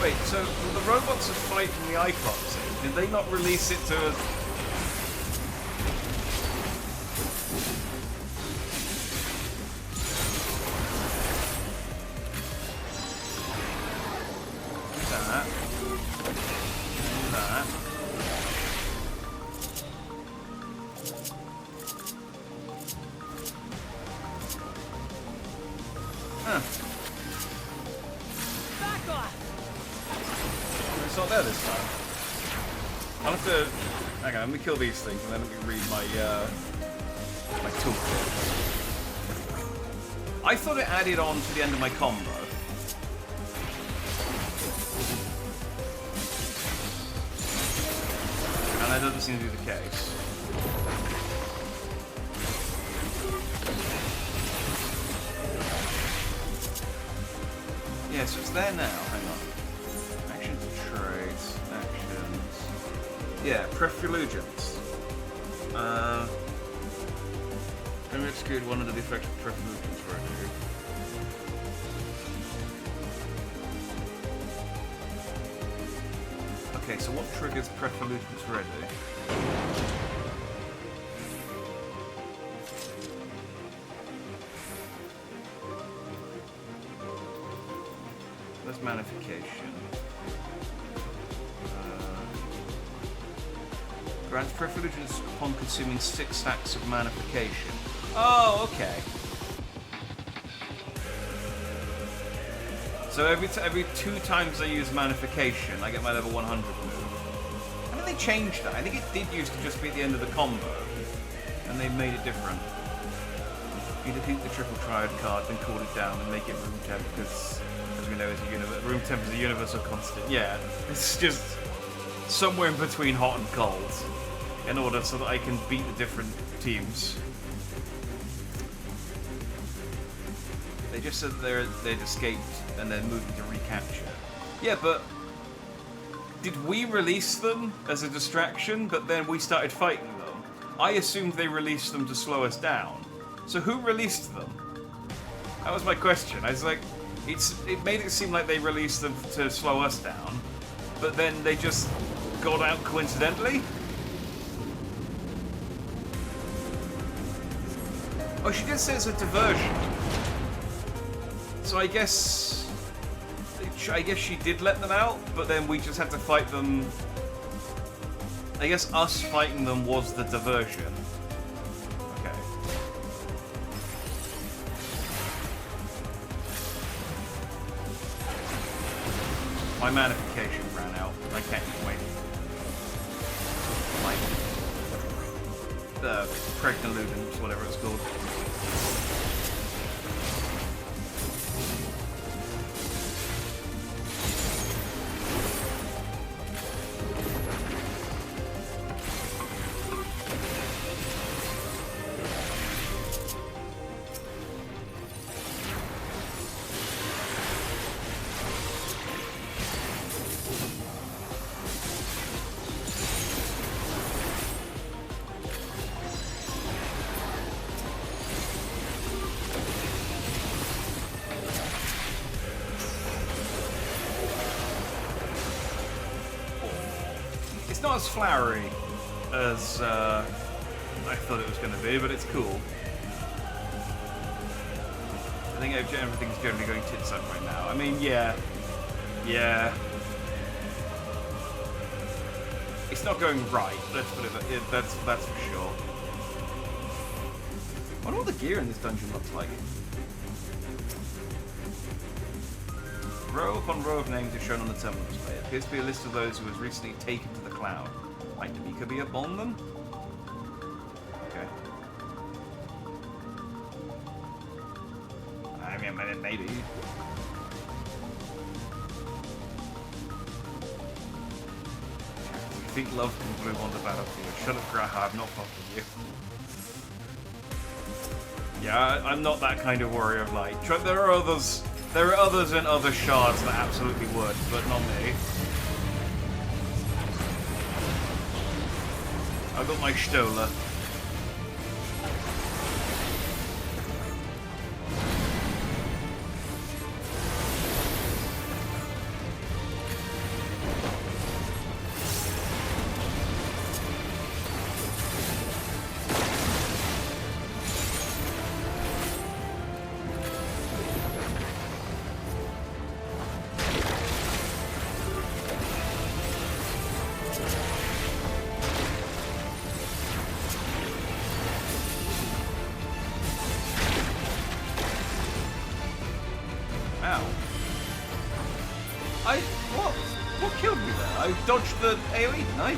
Wait, so the robots are fighting the Icons. Did they not release it to us? That. That. Huh. Back off! It's not there this time. I'll have to... Hang on, let me kill these things and then let me read my, my toolkit. I thought it added on to the end of my combo. And that doesn't seem to be the case. Yeah, so it's there now. Hang on. Actions and trades. Actions. Yeah, Prefulgence. Let me execute one under the effect of Prefulgence for a dude. Okay, so what triggers Prefulgence ready? That's Manification. Grants Prefulgence upon consuming 6 stacks of Manification. Oh, okay. So every 2 times I use Manification, I get my level 100 move. How did they change that? I think it did used to just be at the end of the combo, and they made it different. You defeat the triple triad card, then call it down and make it room temp, because, as we know, room temp is a universal constant. Yeah, it's just somewhere in between hot and cold, in order so that I can beat the different teams. They just said they'd escaped and they're moving to recapture. Yeah, but did we release them as a distraction, but then we started fighting them? I assumed they released them to slow us down. So who released them? That was my question. I was like, it made it seem like they released them to slow us down, but then they just got out coincidentally? Oh, she did say it's a diversion. So I guess she did let them out, but then we just had to fight them. I guess us fighting them was the diversion. Okay. My Manification ran out. I can't even wait. The Pregnoludent, whatever it's called. It's not as flowery as I thought it was going to be, but it's cool. I think everything's generally going tits up right now. I mean, yeah. Yeah. It's not going right, let's put it that's for sure. I wonder what the gear in this dungeon looks like. Row upon row of names is shown on the terminal display. It appears to be a list of those who was recently taken to the cloud. Might D'Amica be among them? Okay. I mean, maybe. You think love can move on the battlefield? Shut up, Graha, I'm not fucking you. Yeah, I'm not that kind of warrior of light. There are others in other shards that absolutely would, but not me. I've got my Stola. What killed me there? I dodged the AoE, didn't I?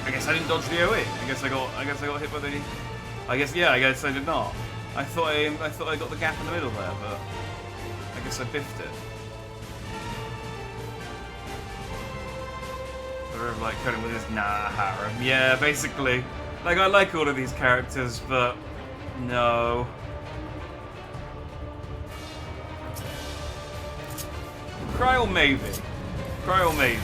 I guess I didn't dodge the AoE. I guess I got hit by the. I guess I did not. I thought I got the gap in the middle there, but I guess I biffed it. Sort of like cutting with his harem. Yeah, basically. Like I like all of these characters, but no. Cryo maybe. Cryo maybe.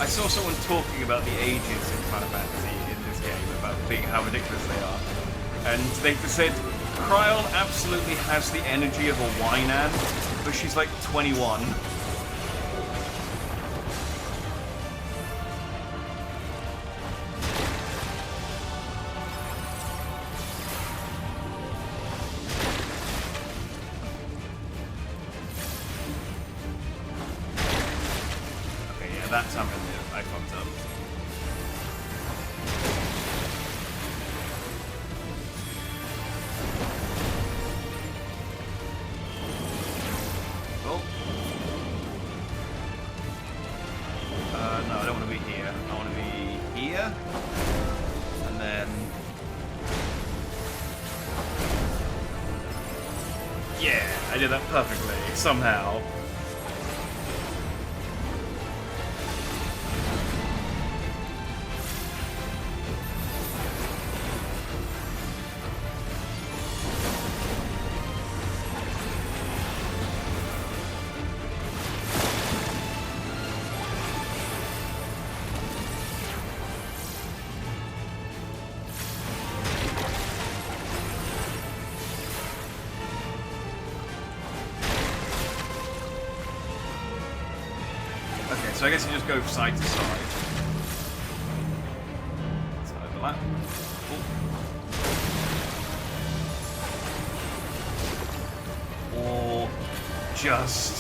I saw someone talking about the ages in Final Fantasy in this game, about how ridiculous they are. And they said, Cryon absolutely has the energy of a Wynan, but she's like 21. That time I fucked up. Oh. No, I don't want to be here. I want to be here. And then... Yeah, I did that perfectly, somehow. So I guess you just go side to side. Let's overlap. Oh. Or just...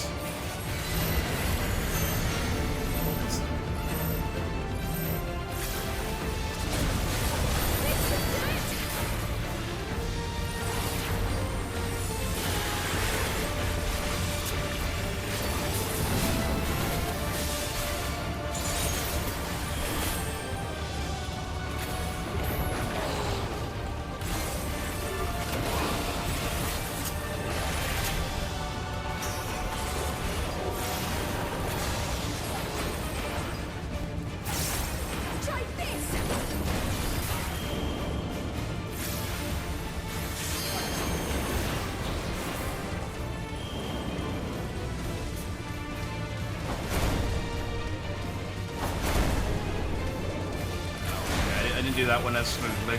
Do that one as smoothly.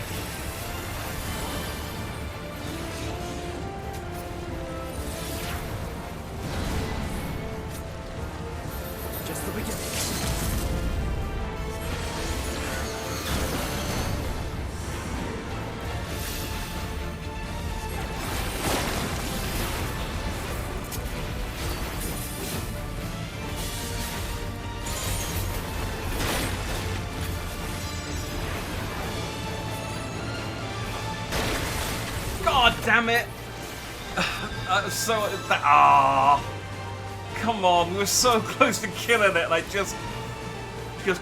Damn it! Come on, we were so close to killing it, and I just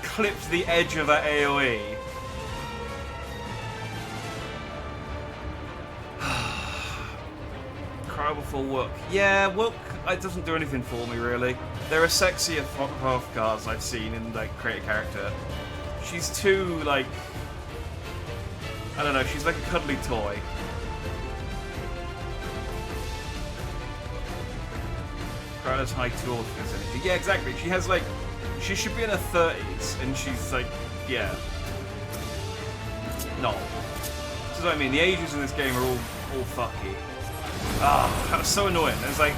clipped the edge of that AoE. Cry before Wook. Yeah, Wook, it doesn't do anything for me, really. There are sexier Hrothgars I've seen in, like, create a character. She's too, like... I don't know, she's like a cuddly toy. Crowder's high tool energy. Yeah, exactly. She has, like... She should be in her 30s, and she's, like... Yeah. No. This is what I mean. The ages in this game are all fucky. Ah, that was so annoying. It was like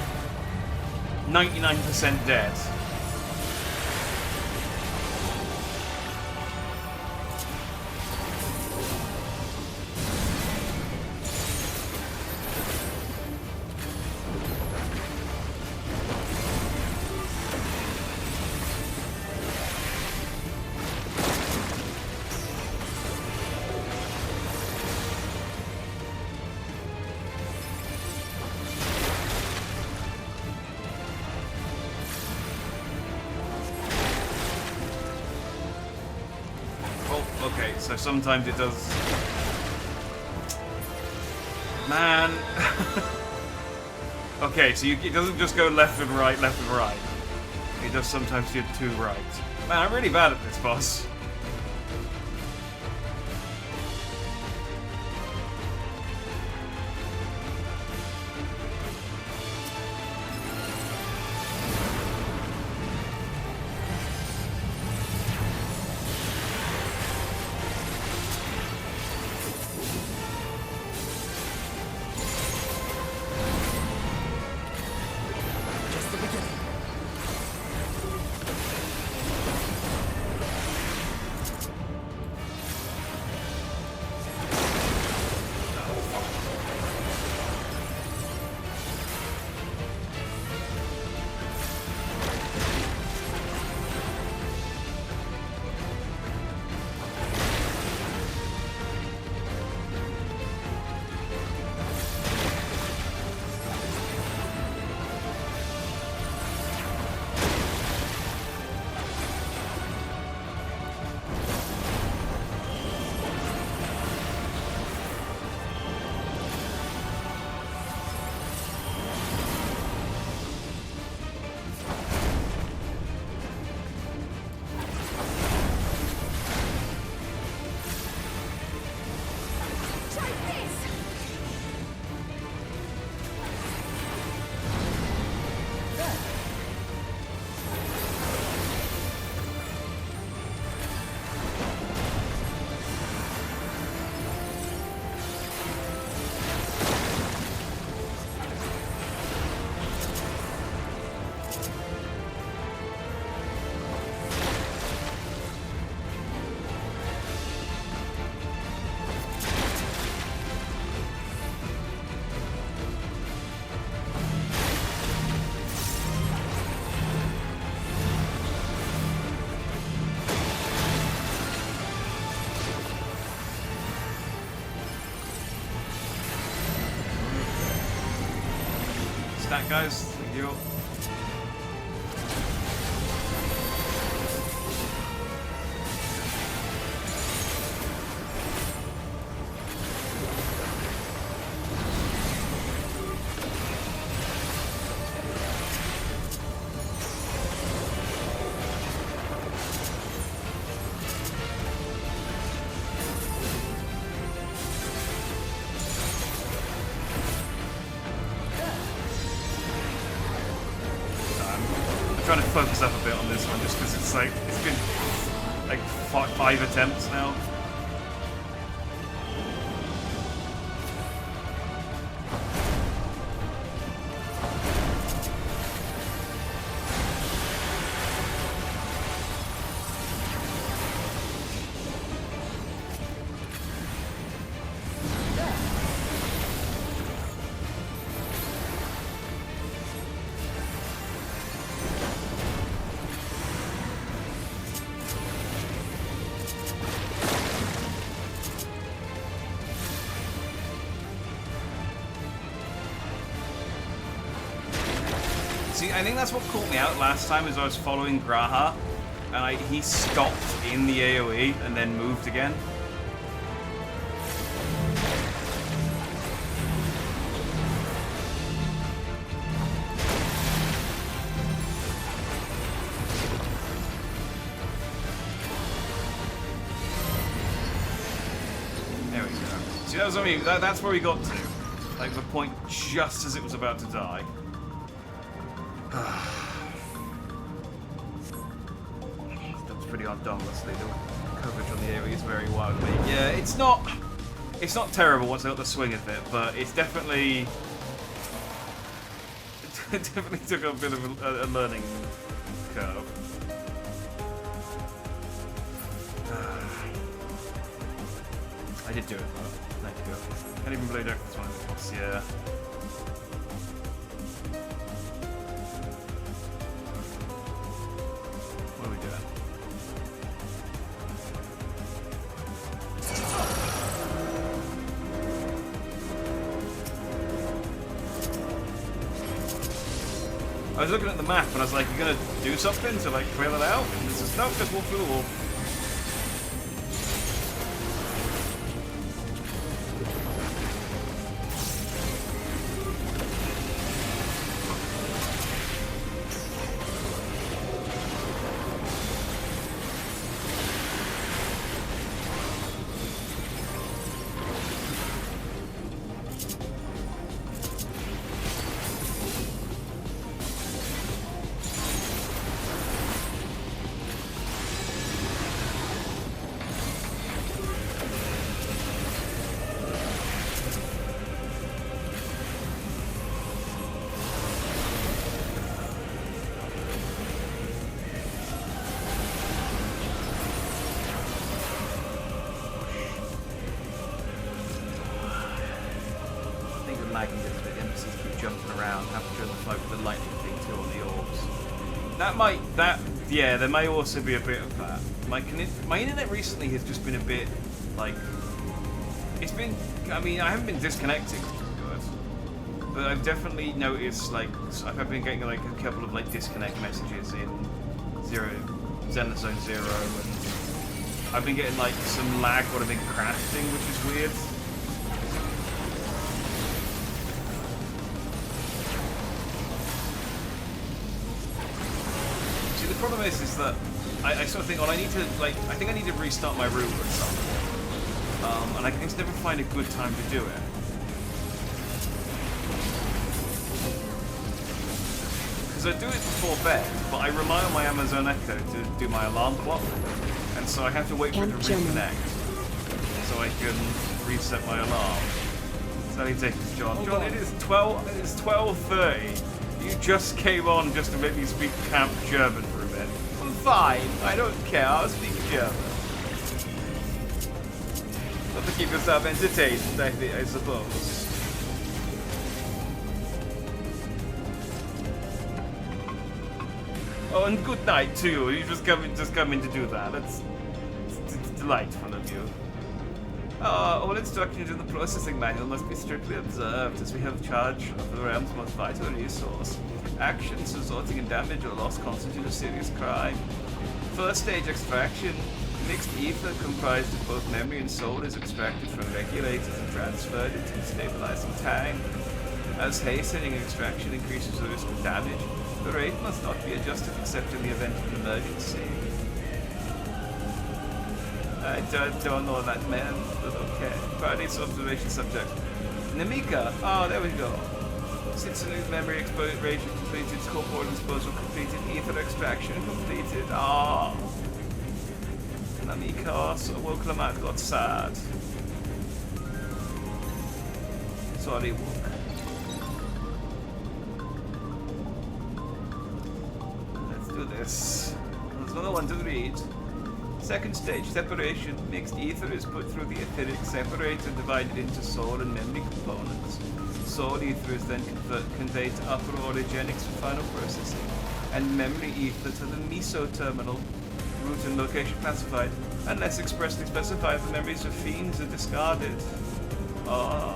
99% dead. Okay, so sometimes it does... Man! Okay, so it doesn't just go left and right, left and right. It does sometimes do two right. Man, I'm really bad at this, boss. Stat guys, thank you. Trying to focus up a bit on this one just because it's like it's been like five attempts now. See, I think that's what caught me out last time, is I was following Graha, and he stopped in the AoE and then moved again. There we go. See, that was only, that's where we got to. Like, the point just as it was about to die. That's pretty odd, honestly. The coverage on the area is very wildly. Yeah, it's not terrible once I got the swing of it, but it's definitely it definitely took a bit of a learning curve. I did do it though. Thank you. Can't even believe this one. Yeah. What are we doing? I was looking at the map and I was like, "You're gonna do something to like clear it out?" And it's just, "No, just walk through the wall." Yeah, there may also be a bit of that. My internet recently has just been a bit, like... It's been... I mean, I haven't been disconnecting, but I've definitely noticed, like... I've been getting, like, a couple of, like, disconnect messages in Zenith Zone 0, and I've been getting, like, some lag when I've been crafting, which is weird. The problem is that I sort of think, well, I need to, like, I think I need to restart my route or something. And I can just never find a good time to do it. Because I do it before bed, but I rely on my Amazon Echo to do my alarm clock. And so I have to wait for it to reconnect. So I can reset my alarm. So I need to take this, John. John, it is 12:30. You just came on just to make me speak camp German for a bit. I'm fine. I don't care. I'll speak German. Not to keep yourself entertained, I suppose. Oh, and good night to you. You just come in to do that. It's delightful of you. All instructions in the processing manual must be strictly observed, as we have charge of the realm's most vital resource. Actions resulting in damage or loss constitute a serious crime. First stage extraction. Mixed ether comprised of both memory and soul is extracted from regulators and transferred into the stabilizing tank. As hastening extraction increases the risk of damage, the rate must not be adjusted except in the event of an emergency. I don't know that man, but okay. Party's observation subject. Namika! Oh, there we go. Since the new memory exploration completed, corporeal disposal completed, ether extraction completed. Ah! Namika, so Woklamat got sad. Sorry, Wook. Let's do this. There's another one to read. Second stage, separation. Mixed ether is put through the etheric separator, divided into soul and memory components. Soul ether is then conveyed to upper orogenics for final processing, and memory ether to the meso terminal. Route and location classified. Unless expressly specified, the memories of fiends are discarded. Ah.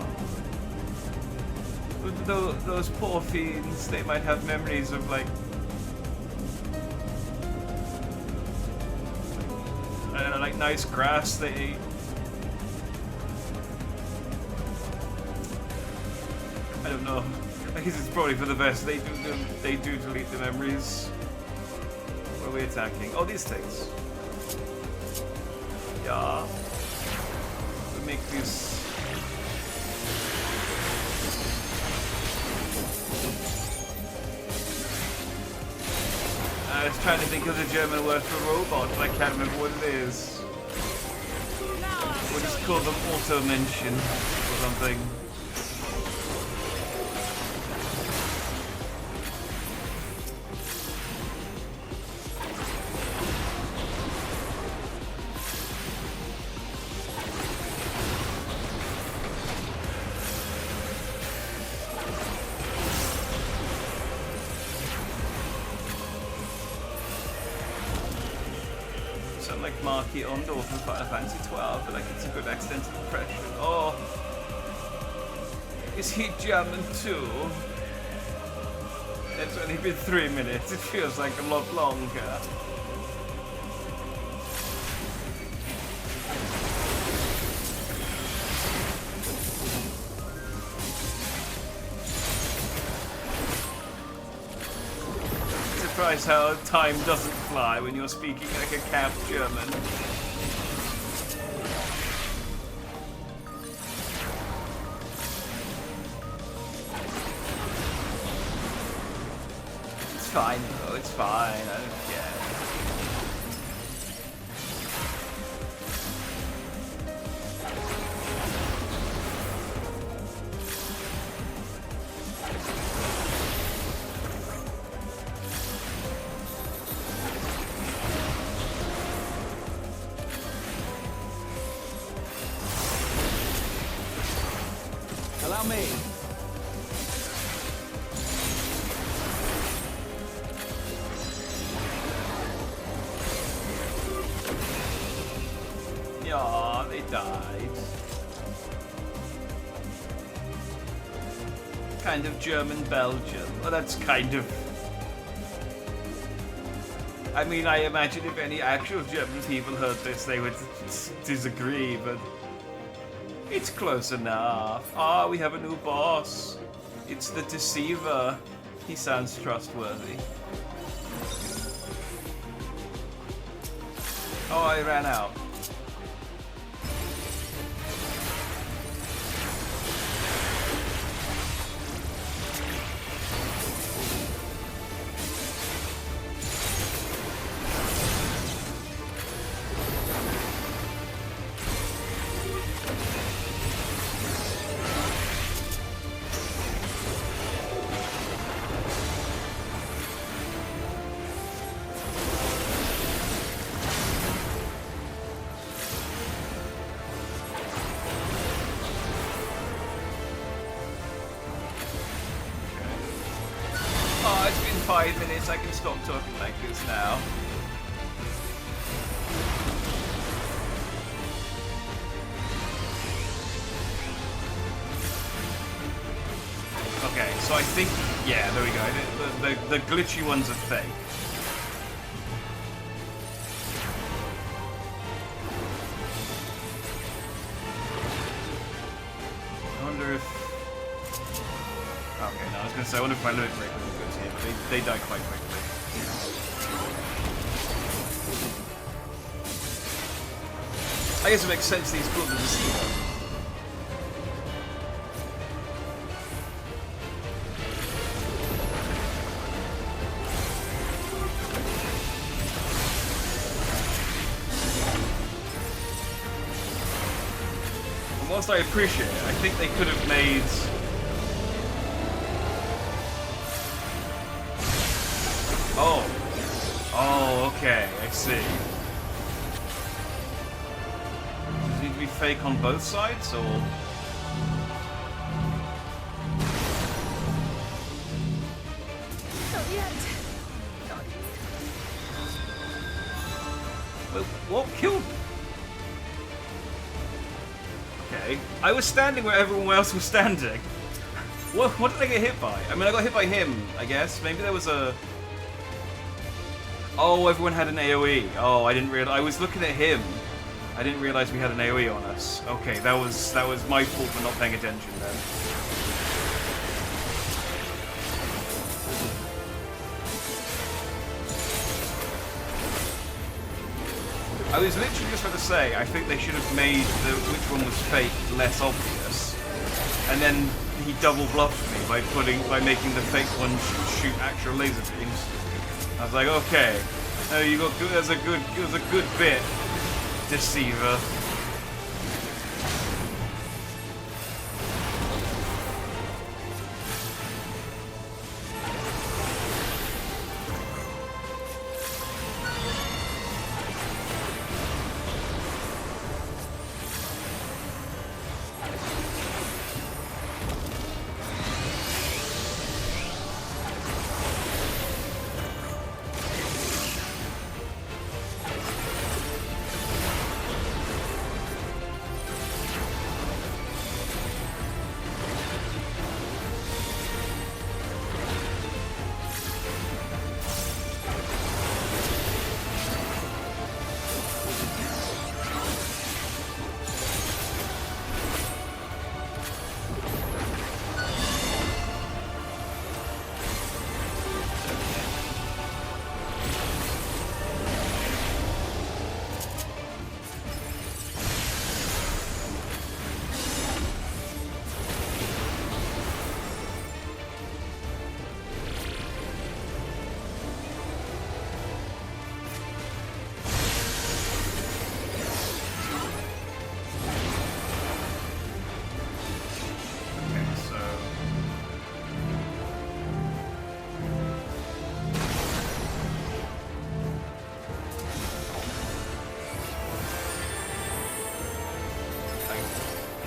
Those poor fiends, they might have memories of like, I don't know, like nice grass they ate. I don't know. I guess it's probably for the best. They do delete the memories. What are we attacking? Oh, these things. Yeah. We make these. I was trying to think of the German word for robot, but I can't remember what it is. We'll just call them auto-mention or something. Marky Ondor from Final Fantasy XII, but like it's a good extensive impression. Oh, is he German too? It's only been 3 minutes. It feels like a lot longer. Surprised how time doesn't fly when you're speaking like a camp German. It's fine though, it's fine, I don't care. Allow me. Yeah, they died. Kind of German Belgian. Well, that's kind of. I mean, I imagine if any actual German people heard this, they would disagree, but. It's close enough. Ah, we have a new boss. It's the Deceiver. He sounds trustworthy. Oh, I ran out. Oh, it's been 5 minutes. I can stop talking like this now. Okay, so I think, yeah, there we go. The glitchy ones are fake. I wonder if. Okay, no, I was going to say, I wonder if my limit break was good here, but they die quite quickly. I guess it makes sense these called the Deceiver. And whilst I appreciate it, I think they could have made. Oh, okay, I see. Does it need to be fake on both sides, or? Not yet. Well, what killed? Okay, I was standing where everyone else was standing. What did I get hit by? I mean, I got hit by him, I guess. Maybe there was a... Oh, everyone had an AoE. Oh, I didn't realize. I was looking at him. I didn't realize we had an AoE on us. Okay, that was my fault for not paying attention then. I was literally just about to say, I think they should have made which one was fake less obvious, and then he double bluffed me by making the fake one shoot actual laser beams. I was like, okay, you got good. There's a good bit, deceiver.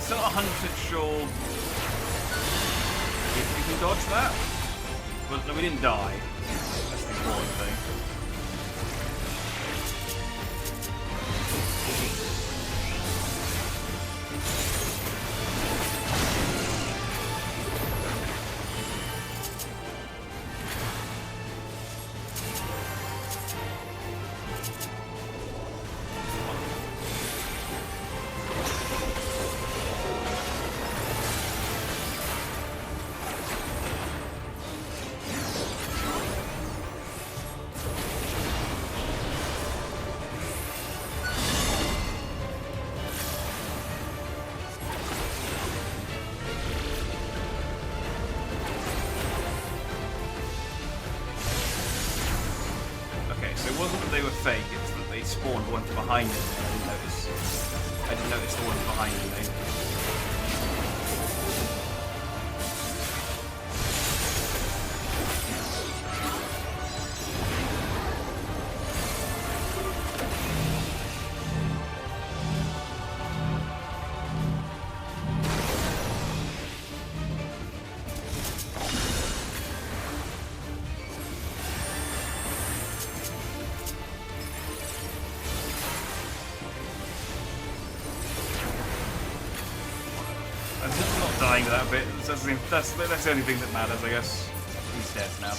Still not 100% sure if we can dodge that, but no, we didn't die. That's the important thing. They were fake, it's that they spawned one from behind me. I didn't notice the one behind me. Dying to that bit. That's the only thing that matters, I guess. He's dead now.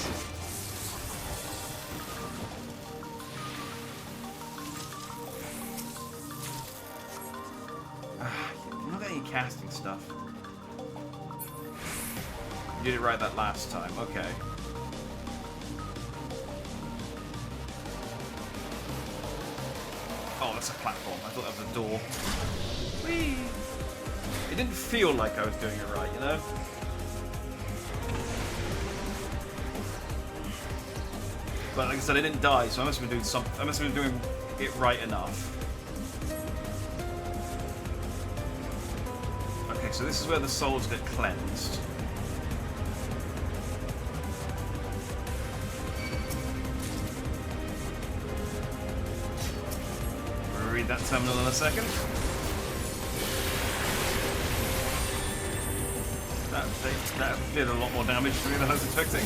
You're not getting casting stuff. You did it right that last time. Okay. Oh, that's a platform. I thought that was a door. Whee! It didn't feel like I was doing it right, you know? But like I said, I didn't die, so I must have been doing something. I must have been doing it right enough. Okay, so this is where the souls get cleansed. We'll read that terminal in a second. That did a lot more damage to me than I was expecting.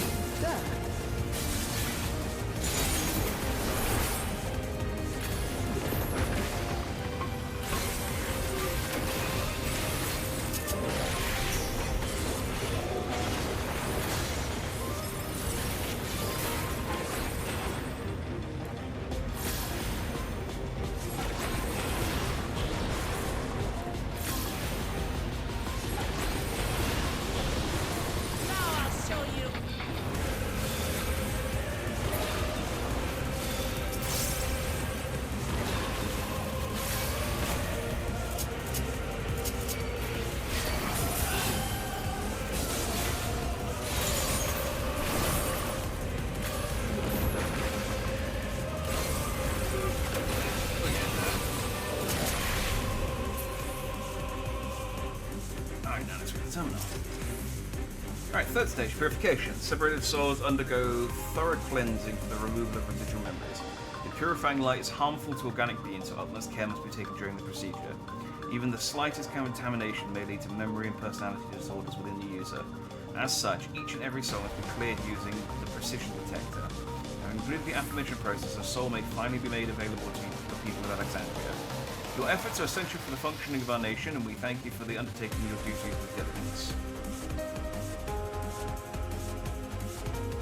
terminal. Alright, third stage, purification. Separated souls undergo thorough cleansing for the removal of residual memories. The purifying light is harmful to organic beings, so utmost care must be taken during the procedure. Even the slightest contamination may lead to memory and personality disorders within the user. As such, each and every soul must be cleared using the precision detector. Having completed the aforementioned process, a soul may finally be made available to the people of Alexandria. Your efforts are essential for the functioning of our nation, and we thank you for the undertaking your duties with diligence.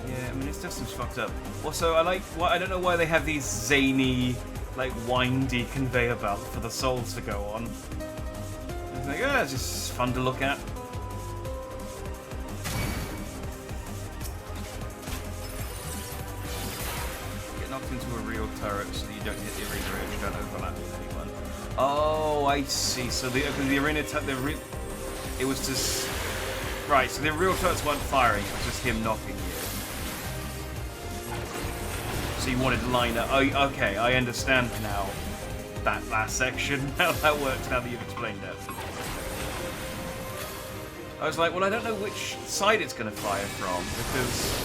Yeah, I mean, this system's fucked up. Also, I don't know why they have these zany, like, windy conveyor belts for the souls to go on. It's like, it's just fun to look at. Get knocked into a real turret so that you don't hit the arena edge, you don't overlap with anyone. Oh, I see. So the arena it was just... Right, so the real turrets weren't firing, it was just him knocking you. So you wanted to line up. Oh, okay, I understand now. That last section, how that works now that you've explained it. I was like, well, I don't know which side it's going to fire from because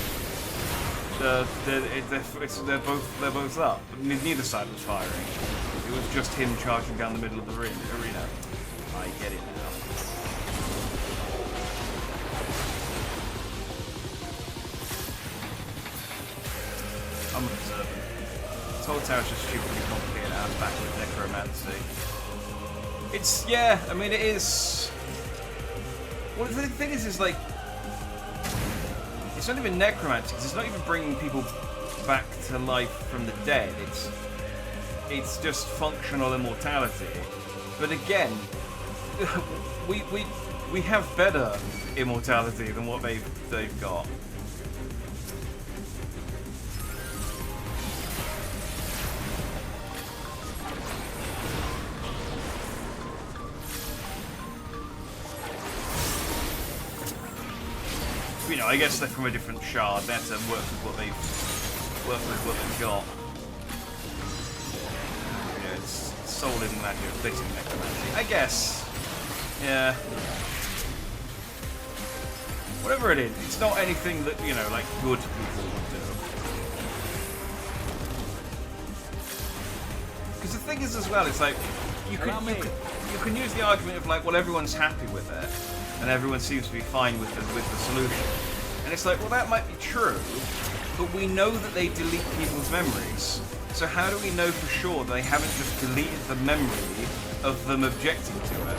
they're both up. Neither side was firing. It was just him charging down the middle of the arena. I get it now. I'm an observant. This whole tower's just stupidly complicated out back with necromancy. It's, yeah, I mean, it is. Well, the thing is like, it's not even necromancy, because it's not even bringing people back to life from the dead. It's just functional immortality. But again, we have better immortality than what they've got. You know, I guess they're from a different shard. They have to work with what they've got. You know, it's soul in magic, basic necromancy. I guess. Yeah. Whatever it is, it's not anything that, you know, like good people would do. Because the thing is as well, it's like you can use the argument of like, well, everyone's happy with it. And everyone seems to be fine with the solution. And it's like, well, that might be true, but we know that they delete people's memories. So how do we know for sure that they haven't just deleted the memory of them objecting to it?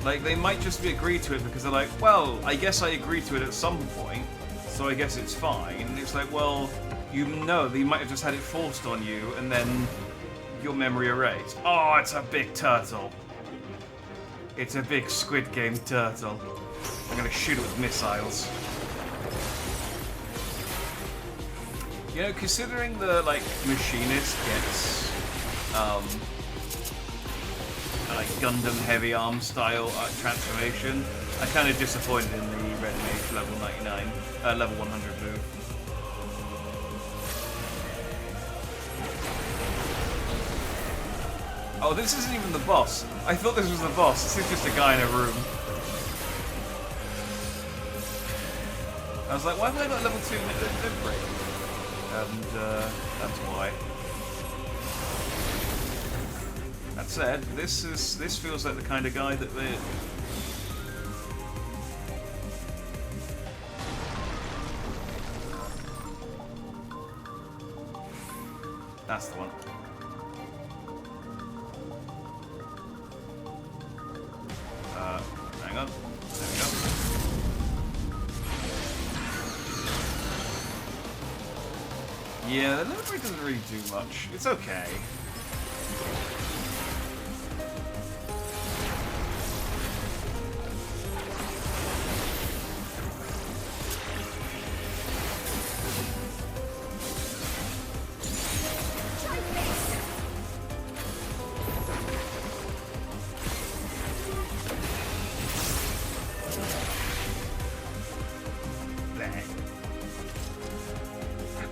Like, they might just be agreed to it because they're like, well, I guess I agreed to it at some point, so I guess it's fine. And it's like, well, you know that you might have just had it forced on you and then your memory erased. Oh, it's a big turtle. It's a big Squid Game turtle. I'm gonna shoot it with missiles. You know, considering the, like, machinist gets, like, Gundam heavy arm style transformation, I'm kind of disappointed in the Red Mage level 99, level 100 move. Oh, this isn't even the boss. I thought this was the boss. This is just a guy in a room. I was like, why have I got level 2 mid-break? And that's why. That said, this feels like the kind of guy that they. That's the one. Hang on. There we go. Yeah, the level 3 doesn't really do much. It's okay.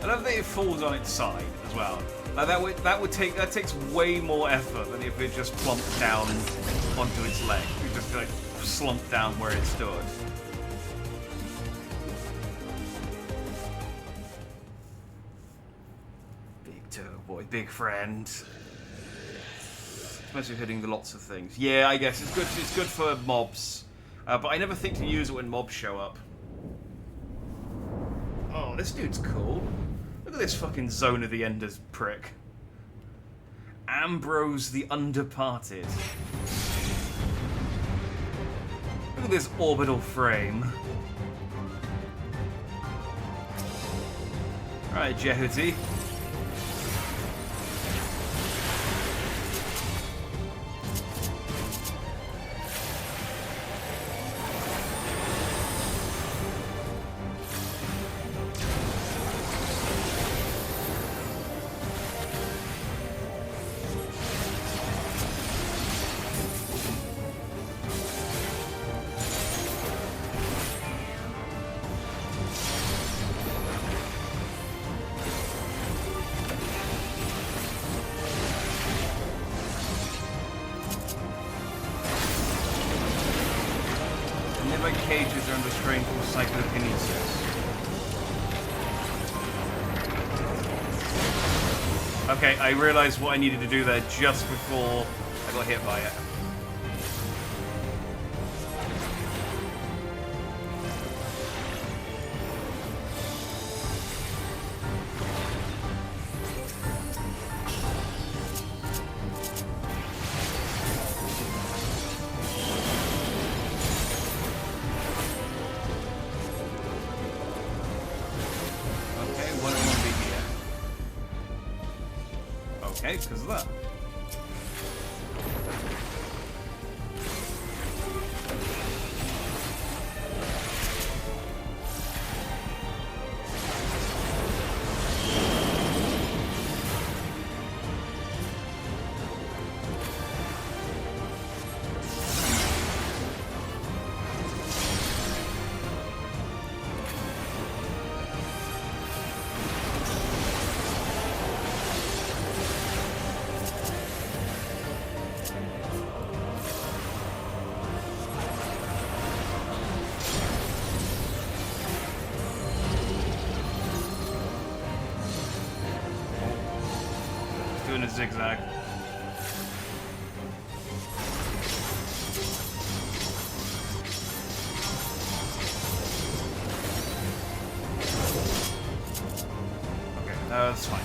I love that it falls on its side as well. Like that takes way more effort than if it just plumped down onto its leg. It just like slumped down where it stood. Big turtle boy, big friend. Especially hitting the lots of things. Yeah, I guess it's good. It's good for mobs, but I never think to use it when mobs show up. Oh, this dude's cool. Look at this fucking Zone of the Enders prick. Ambrose the Underparted. Look at this orbital frame. Alright, Jehuti. Cages are under strain from psychokinesis. Okay, I realized what I needed to do there just before I got hit by it. Okay, because of that. Doing a zigzag. Okay, that's fine.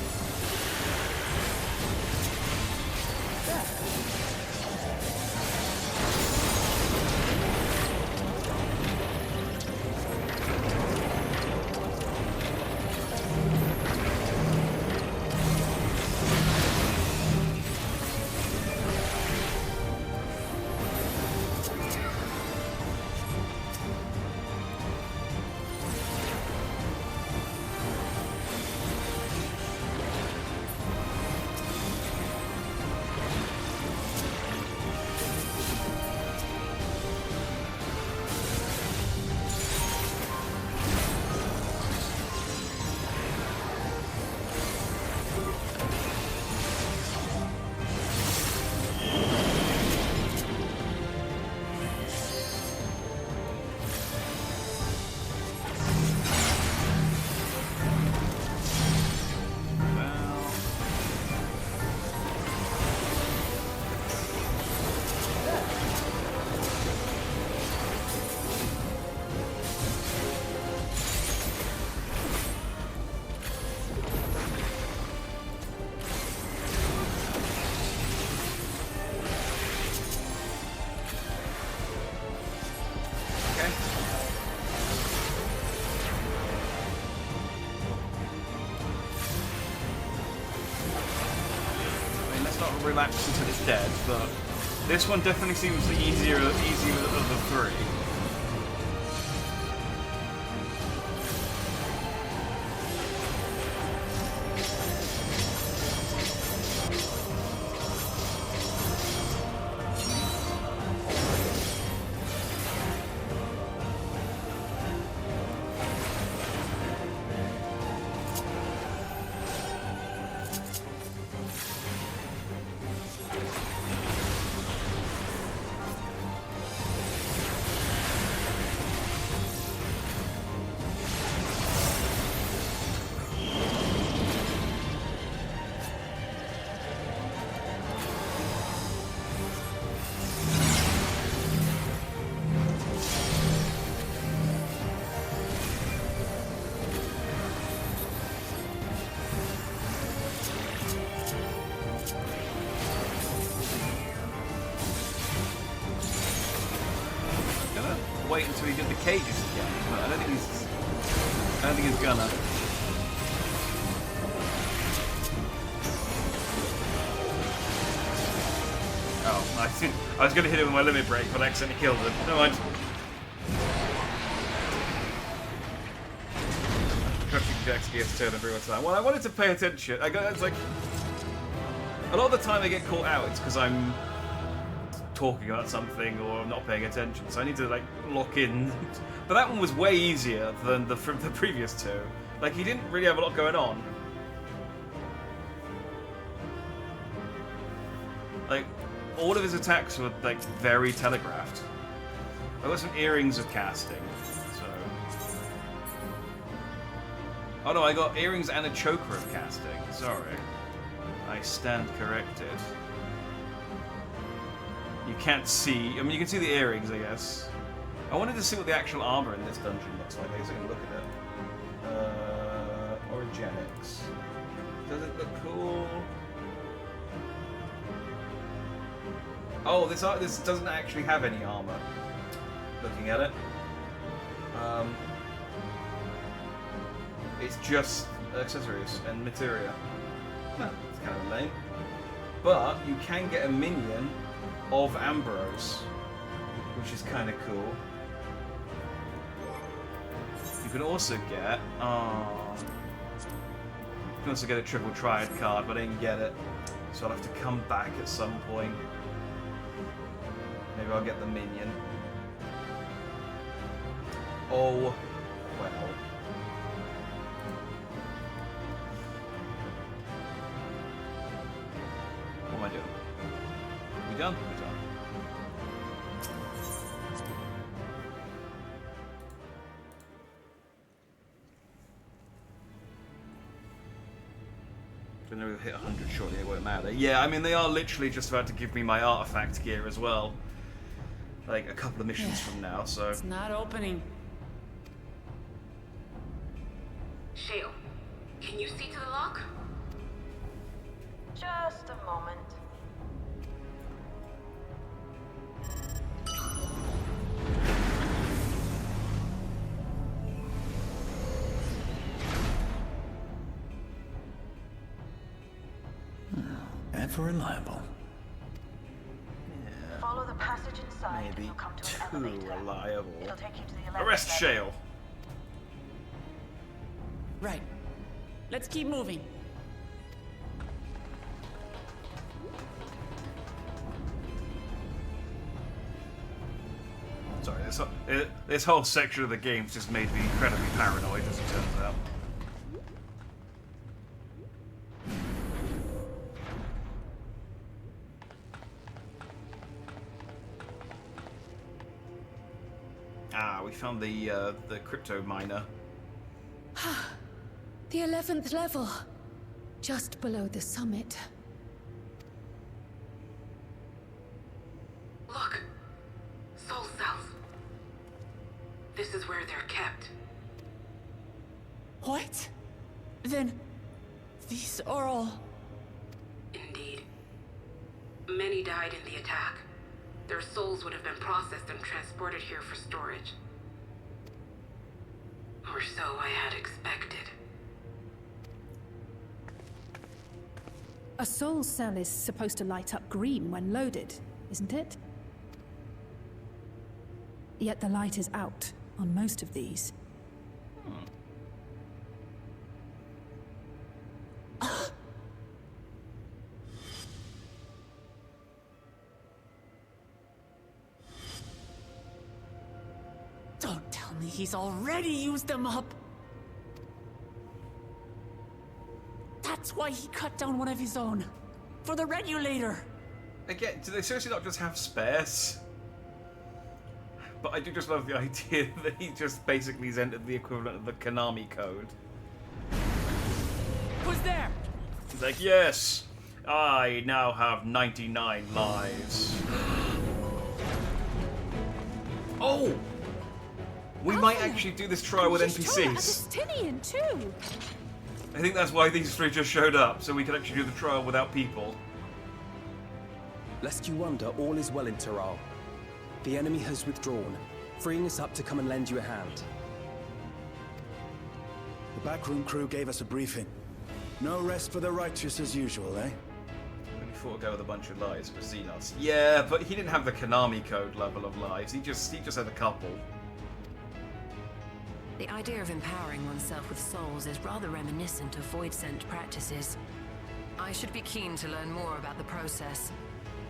Relapse until it's dead, but this one definitely seems the easier of the three. wait until he did the cages again, but I don't think he's gonna. Oh, I was gonna hit him with my limit break, but I accidentally killed him. No mind. Crushing Jack's gears turn every time. Well, I wanted to pay attention. It's like a lot of the time I get caught out. It's because I'm talking about something or I'm not paying attention, so I need to like lock in. But that one was way easier than the previous two. Like he didn't really have a lot going on. Like all of his attacks were like very telegraphed. I got some earrings of casting. Oh no, I got earrings and a choker of casting. Sorry. I stand corrected. You can't see... I mean, you can see the earrings, I guess. I wanted to see what the actual armor in this dungeon looks like. I guess I can look at it. Origenics. Does it look cool? Oh, this doesn't actually have any armor. Looking at it. It's just accessories and materia. Well, it's kind of lame. But you can get a minion of Ambrose, which is kind of cool. You can also get... you can also get a triple triad card, but I didn't get it. So I'll have to come back at some point. Maybe I'll get the minion. Oh, well. What am I doing? We done? We're done. When they hit 100 shortly, it won't matter. Yeah, I mean, they are literally just about to give me my artifact gear as well. Like, a couple of missions from now, so... It's not opening. Shale, can you see to the lock? Just a moment. Ever reliable. Yeah. Follow the passage inside. Maybe You'll come to too an elevator. reliable. It'll take you to the 11th Arrest level. Shale. Right. Let's keep moving. Sorry, this whole section of the game's just made me incredibly paranoid, as it turns out. Ah, we found the crypto miner. The 11th level. Just below the summit. Look! Soul cells. This is where they're kept. What? Then... these are all... Indeed. Many died in the attack. Their souls would have been processed and transported here for storage. Or so I had expected. A soul cell is supposed to light up green when loaded, isn't it? Yet the light is out on most of these. Don't tell me he's already used them up. That's why he cut down one of his own. For the regulator. Again, do they seriously not just have spares? But I do just love the idea that he just basically has entered the equivalent of the Konami code. Who's there? He's like, yes, I now have 99 lives. Oh! We might actually do this trial with NPCs. Justinian too. I think that's why these three just showed up, so we could actually do the trial without people. Lest you wonder, all is well in Terral. The enemy has withdrawn, freeing us up to come and lend you a hand. The backroom crew gave us a briefing. No rest for the righteous as usual, eh? When he fought a guy with a bunch of lies for Xenos. Yeah, but he didn't have the Konami code level of lies. He just had a couple. The idea of empowering oneself with souls is rather reminiscent of void-sent practices. I should be keen to learn more about the process,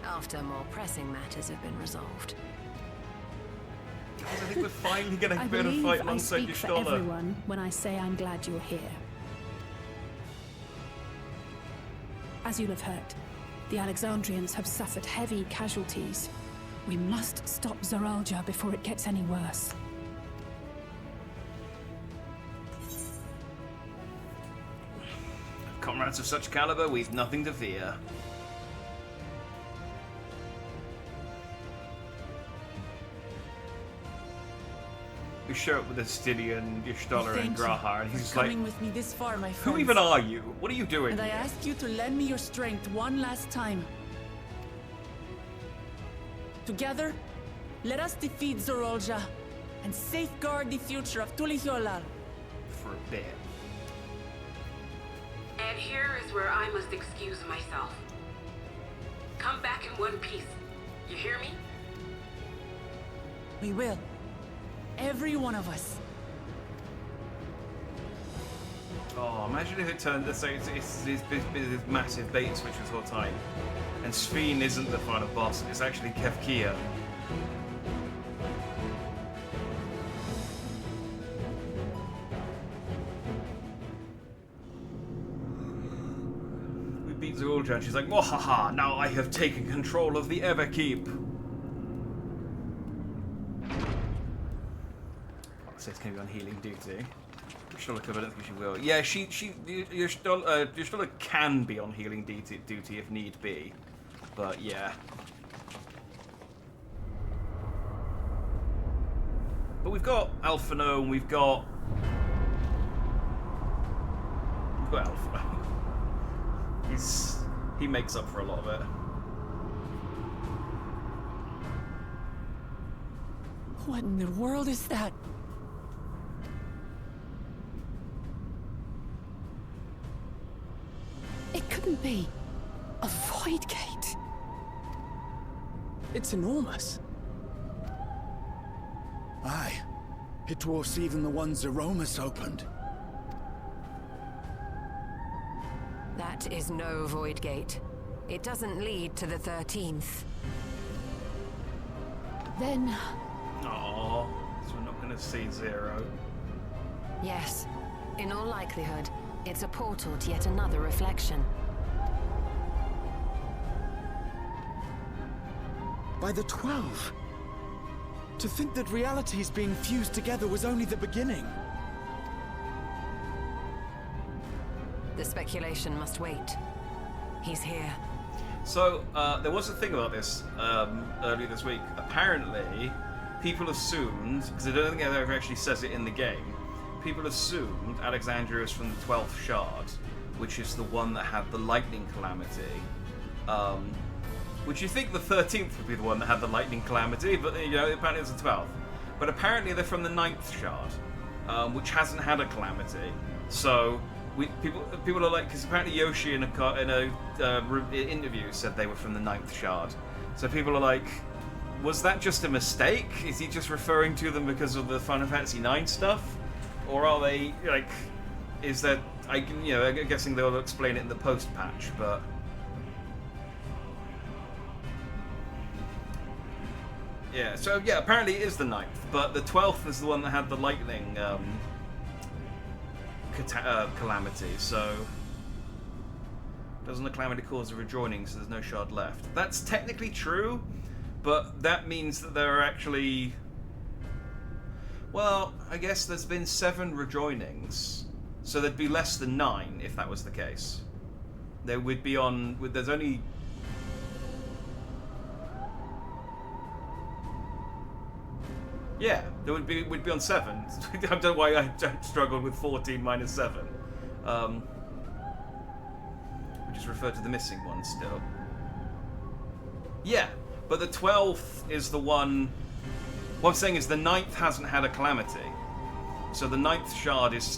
after more pressing matters have been resolved. Guys, I think we're finally getting I a bit of believe fight I alongside speak for Y'shtola. everyone when I say I'm glad you're here. As you'll have heard, the Alexandrians have suffered heavy casualties. We must stop Zoralja before it gets any worse. Comrades of such caliber, we've nothing to fear. We show up with Astidian, Y'shtola, and Thank you Grahar, and for he's like, coming with me this far, my friends. who even are you? What are you doing And I here? ask you to lend me your strength one last time. Together, let us defeat Zoralja and safeguard the future of Tulihiolar. For a bit. And here is where I must excuse myself. Come back in one piece. You hear me? We will. Every one of us. Oh, imagine if it turned so it's this massive bait switch this whole time. And Sphene isn't the final boss, it's actually Kefkia. We beat Zoralja and she's like, "Mwahaha, now I have taken control of the Everkeep." So it's going to be on healing duty. Y'shtola could, but I don't think she will. Yeah, Y'shtola can be on healing duty if need be. But yeah. But we've got Alphino and we've got Alphino. He makes up for a lot of it. What in the world is that? It couldn't be a void gate. It's enormous. Aye. It dwarfs even the one Zeromus opened. That is no void gate. It doesn't lead to the 13th. Then... Aww, so we're not going to see Zero. Yes. In all likelihood, it's a portal to yet another reflection. By the 12! To think that realities being fused together was only the beginning. The speculation must wait. He's here. So, there was a thing about this earlier this week. Apparently, people assumed, because I don't think it ever actually says it in the game, people assumed Alexandria was from the 12th Shard, which is the one that had the lightning calamity. Which you think the 13th would be the one that had the lightning calamity, but you know, apparently it's the 12th. But apparently they're from the 9th Shard, which hasn't had a calamity. So people are like, because apparently Yoshi in a interview said they were from the 9th Shard. So people are like, was that just a mistake? Is he just referring to them because of the Final Fantasy IX stuff? Or are they, like, is that, I'm guessing they'll explain it in the post-patch, but... Yeah, so yeah, apparently it is the 9th, but the 12th is the one that had the lightning calamity, so... Doesn't the calamity cause a rejoining, so there's no shard left? That's technically true, but that means that there are actually... Well, I guess there's been 7 rejoinings, so there'd be less than 9 if that was the case. There would be on... There's only... Yeah, there would be on 7. I don't know why I struggled with 14 minus 7. Which is referred to the missing one still. Yeah, but the 12th is the one What I'm saying is the 9th hasn't had a calamity. So the 9th shard is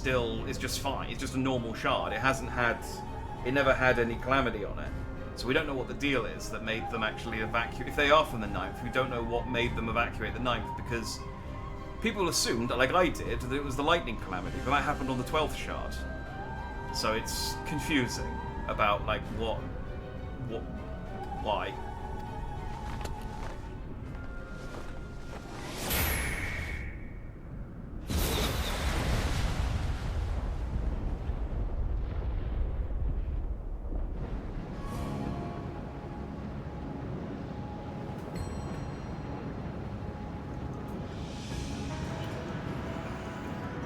just fine. It's just a normal shard. It never had any calamity on it. So we don't know what the deal is that made them actually evacuate. If they are from the 9th, we don't know what made them evacuate the 9th, because people assumed, like I did, that it was the lightning calamity, but that happened on the 12th shard. So it's confusing about, like, why.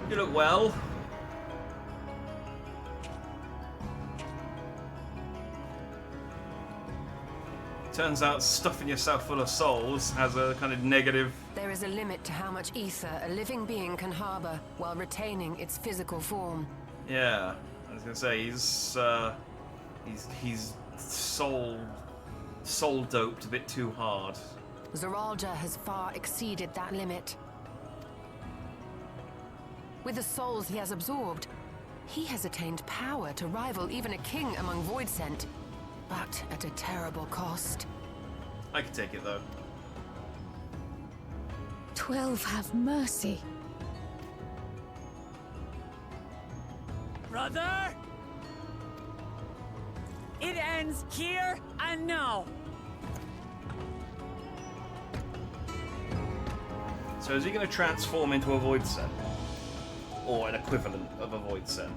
You look well. Turns out stuffing yourself full of souls has a kind of negative... There is a limit to how much ether a living being can harbor while retaining its physical form. Yeah, I was gonna say, he's soul doped a bit too hard. Zeralja has far exceeded that limit. With the souls he has absorbed, he has attained power to rival even a king among Voidsent, but at a terrible cost. I can take it, though. 12 have mercy. Brother! It ends here and now. So is he going to transform into a Voidsent? Or an equivalent of a Voidsent?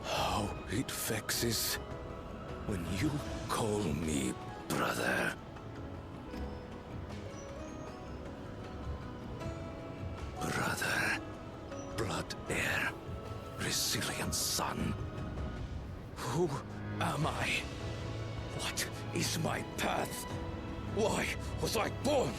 How it vexes when you call me brother. Brother, blood heir, resilient son. Who am I? What is my path? Why was I born?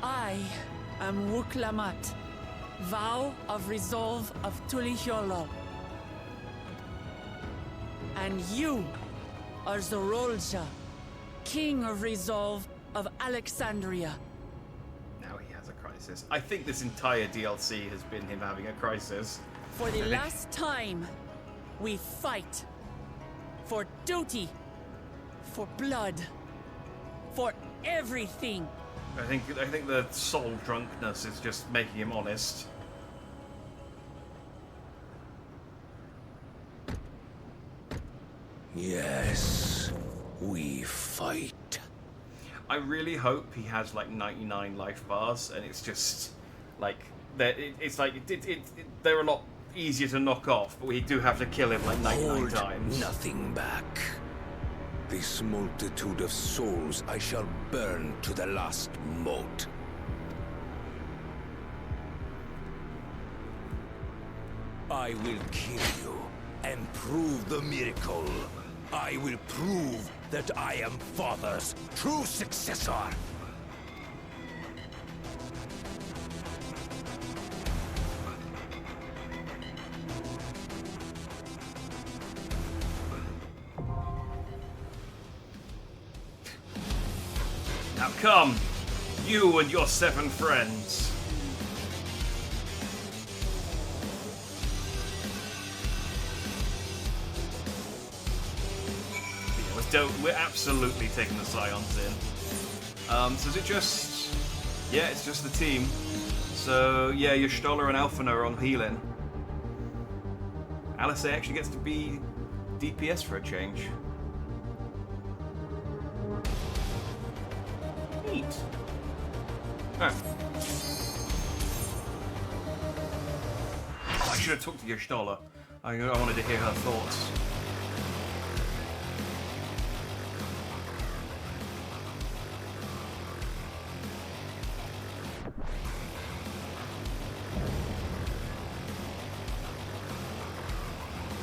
I am Wuklamat, vow of resolve of Tulihyolo. And you are Zerolja, king of resolve of Alexandria. Now he has a crisis. I think this entire DLC has been him having a crisis. For the last time, we fight. For duty. For blood. For everything. I think the soul drunkenness is just making him honest. Yes, we fight. I really hope he has like 99 life bars, and it's just like it's like they're a lot easier to knock off, but we do have to kill him like 99 Hold times. Nothing back. This multitude of souls I shall burn to the last mote. I will kill you and prove the miracle. I will prove that I am Father's true successor. Now come, you and your 7 friends. Yeah, we're absolutely taking the Scions in. So is it just... Yeah, it's just the team. So, yeah, your Stoller and Alphina are on healing. Alice actually gets to be DPS for a change. Neat. Oh. I should have talked to your Stoller. I wanted to hear her thoughts.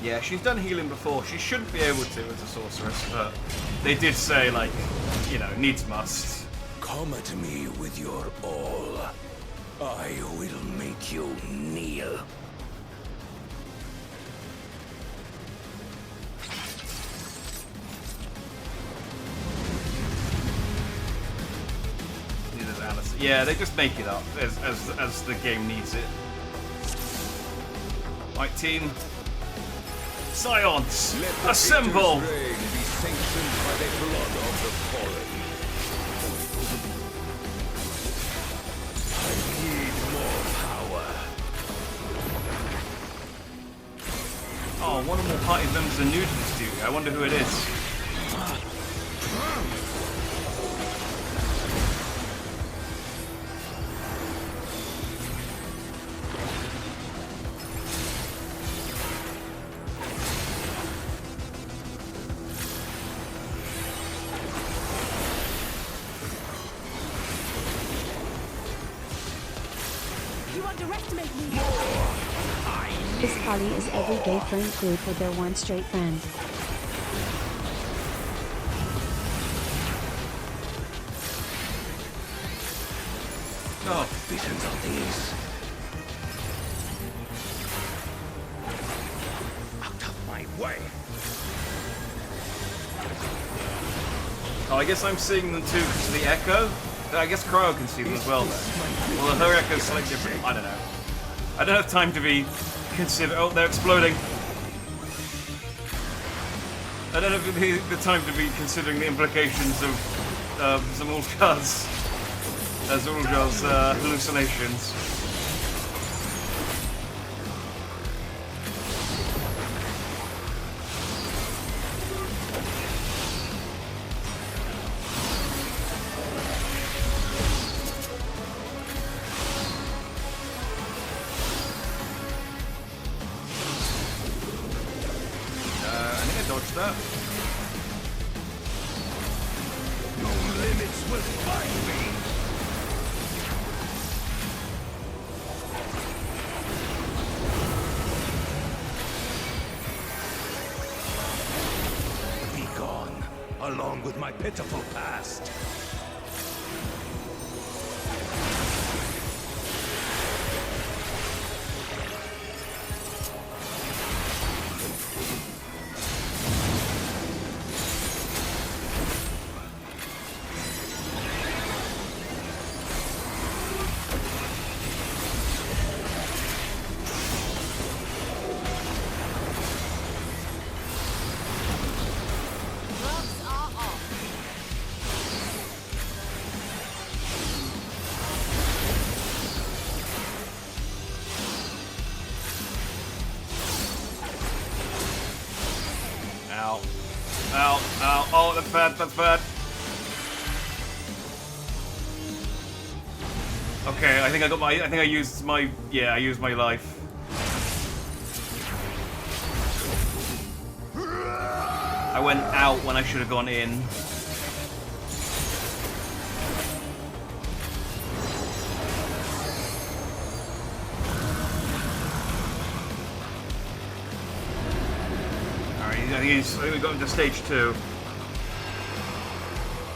Yeah, she's done healing before. She shouldn't be able to as a sorceress, but they did say, like, you know, needs must. Come at me with your all. I will make you kneel. Yeah, they just make it up as the game needs it. Right, team. Scions, assemble! Reign be sanctioned by the blood of the fallen. I need more power. Oh, one of the party members are new to this dude. I wonder who it is. This party is every gay friend group with their one straight friend. Oh, visions of these. Out of my way. Oh, I guess I'm seeing them too because of the echo. I guess Cryo can see them as well though. Well, her echo's slightly different. I don't know. I don't have time to be consider. Oh, they're exploding. I don't have the time to be considering the implications of Zamulkar's hallucinations. That. No limits will find me. Be gone, along with my pitiful past. Ow. Ow. Ow. Oh, that's bad. That's bad. Okay, I think I got my. I think I used my. Yeah, I used my life. I went out when I should have gone in. I think we got into stage 2.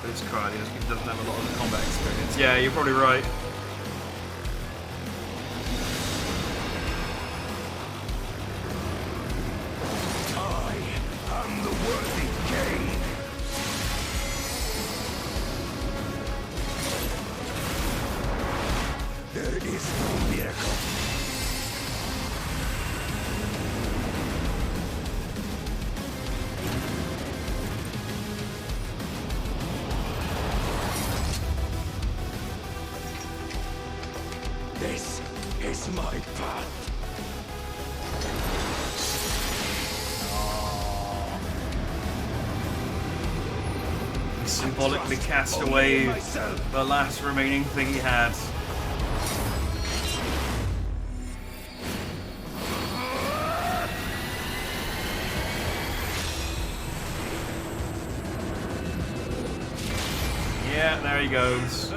But it's crud, he doesn't have a lot of the combat experience. Yeah, you're probably right. I am the worthy king. There is no miracle. This is my path. He symbolically cast away the last remaining thing he had. Yeah, there he goes.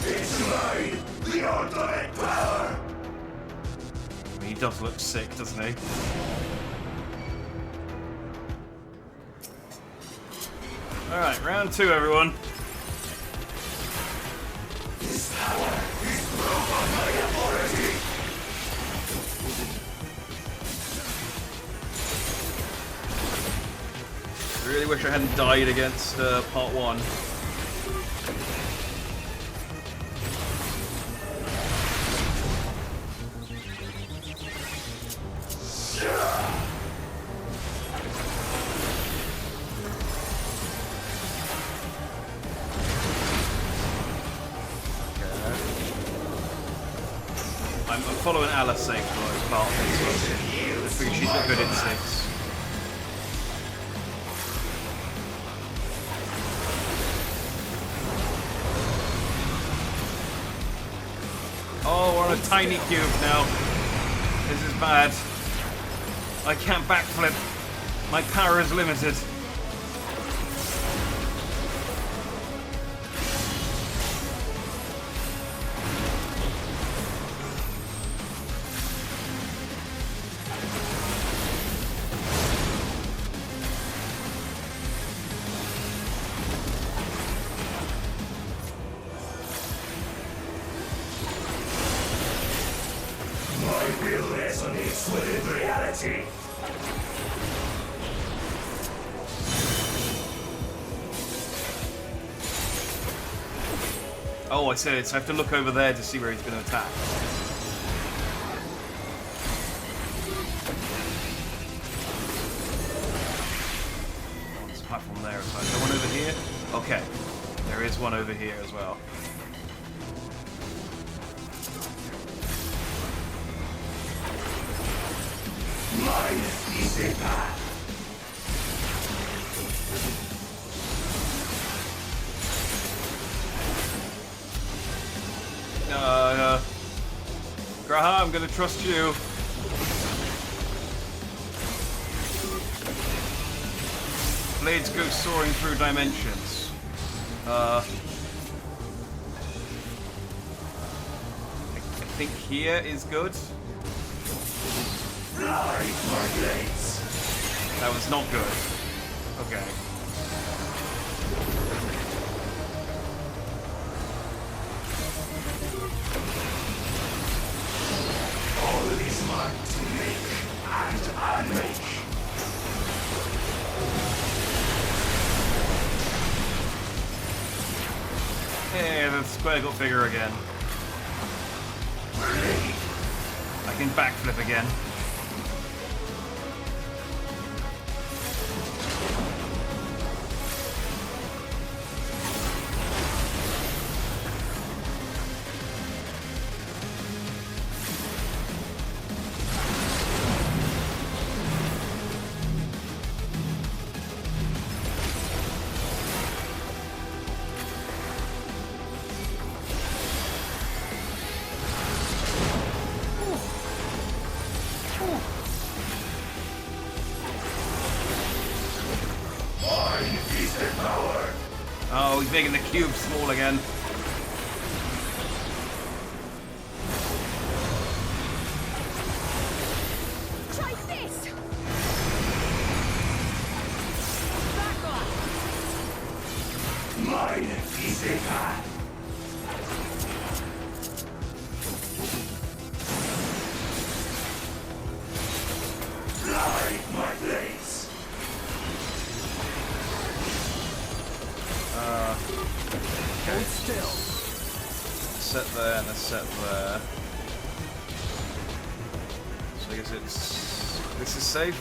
It's mine, the ultimate power. I mean, he does look sick, doesn't he? Alright, round 2, everyone. This power Really wish I hadn't died against part 1. I'm following Alice safe as part of this one. I figure she's got good instincts. Oh, we're on a tiny cube now. This is bad. I can't backflip. My power is limited. Oh, I said it, so I have to look over there to see where he's going to attack. Oh, there's a platform there as well. Is there one over here? Okay. There is one over here as well. Mine is a path. Graha, I'm gonna trust you. Blades go soaring through dimensions. I think here is good. That was not good. Okay. All is mine to make and unmake. Hey, the square got bigger again. I can backflip again. Oh, he's making the cube small again. Try this! Back off! Mine is a path. Light my blades. Hold still. Set there and a set there. So I guess it's... this is safe.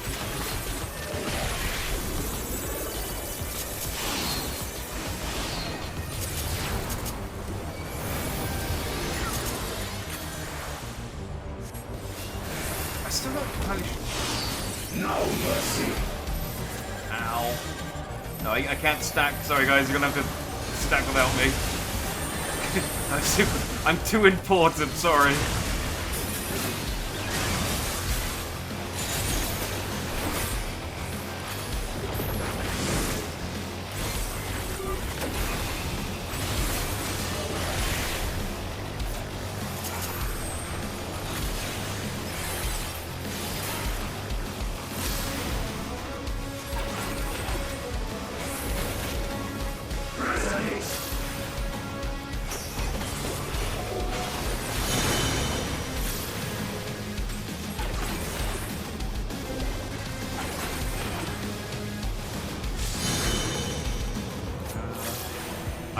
I still don't entirely sure. No mercy. Ow. No, I can't stack. Sorry guys, you're gonna have to stack without me. I'm too important, sorry.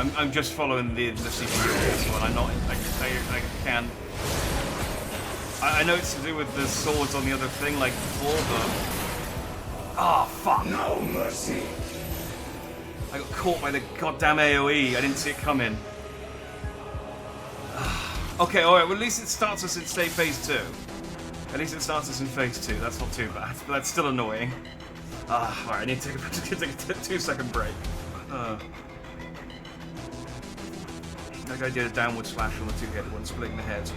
I'm just following the CPU on this one. I'm not. I can't. I know it's to do with the swords on the other thing, like before, but. Oh fuck! No mercy. I got caught by the goddamn AOE. I didn't see it coming. Okay, alright, well at least it starts us in, say, phase 2. At least it starts us in phase 2. That's not too bad, but that's still annoying. Alright, I need to take a 2-second break. That guy did a downward slash on the two-headed one, splitting the head.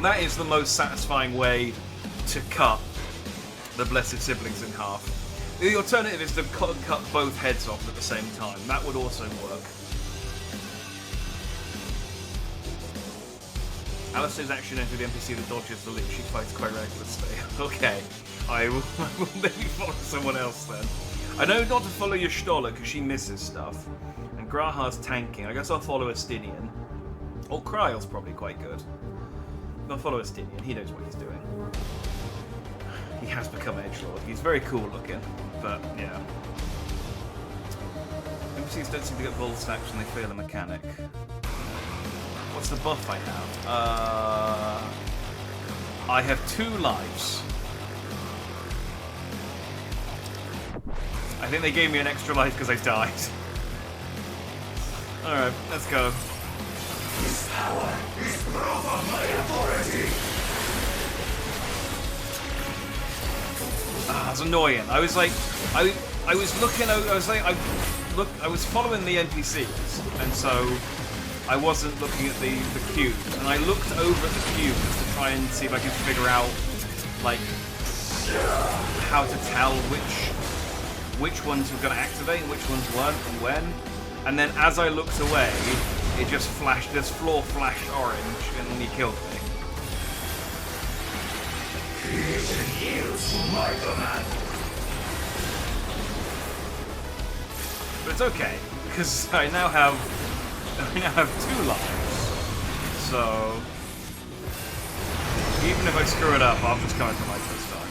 That is the most satisfying way to cut the Blessed Siblings in half. The alternative is to cut both heads off at the same time. That would also work. Alistair's action into the NPC that dodges the leap. She fights quite recklessly. Okay, I will maybe follow someone else then. I know not to follow your Stoller because she misses stuff. And Graha's tanking. I guess I'll follow Estinian. Or Kryle's probably quite good. I'll follow Estinian. He knows what he's doing. He has become edgelord. He's very cool looking, but yeah. NPCs don't seem to get bold stacks when they fail a mechanic. What's the buff I have? I have 2 lives. I think they gave me an extra life because I died. Alright, let's go. This power is proof of my authority. It's annoying. I was like, I was looking. I was like, I was following the NPCs, and so I wasn't looking at the cubes. And I looked over at the cubes to try and see if I could figure out, like, how to tell which ones were going to activate and which ones weren't and when. And then as I looked away, it just flashed. This floor flashed orange, and then he killed me. Creation yields to my command. But it's okay, because I now have 2 lives. So even if I screw it up, I'll just come into life this time.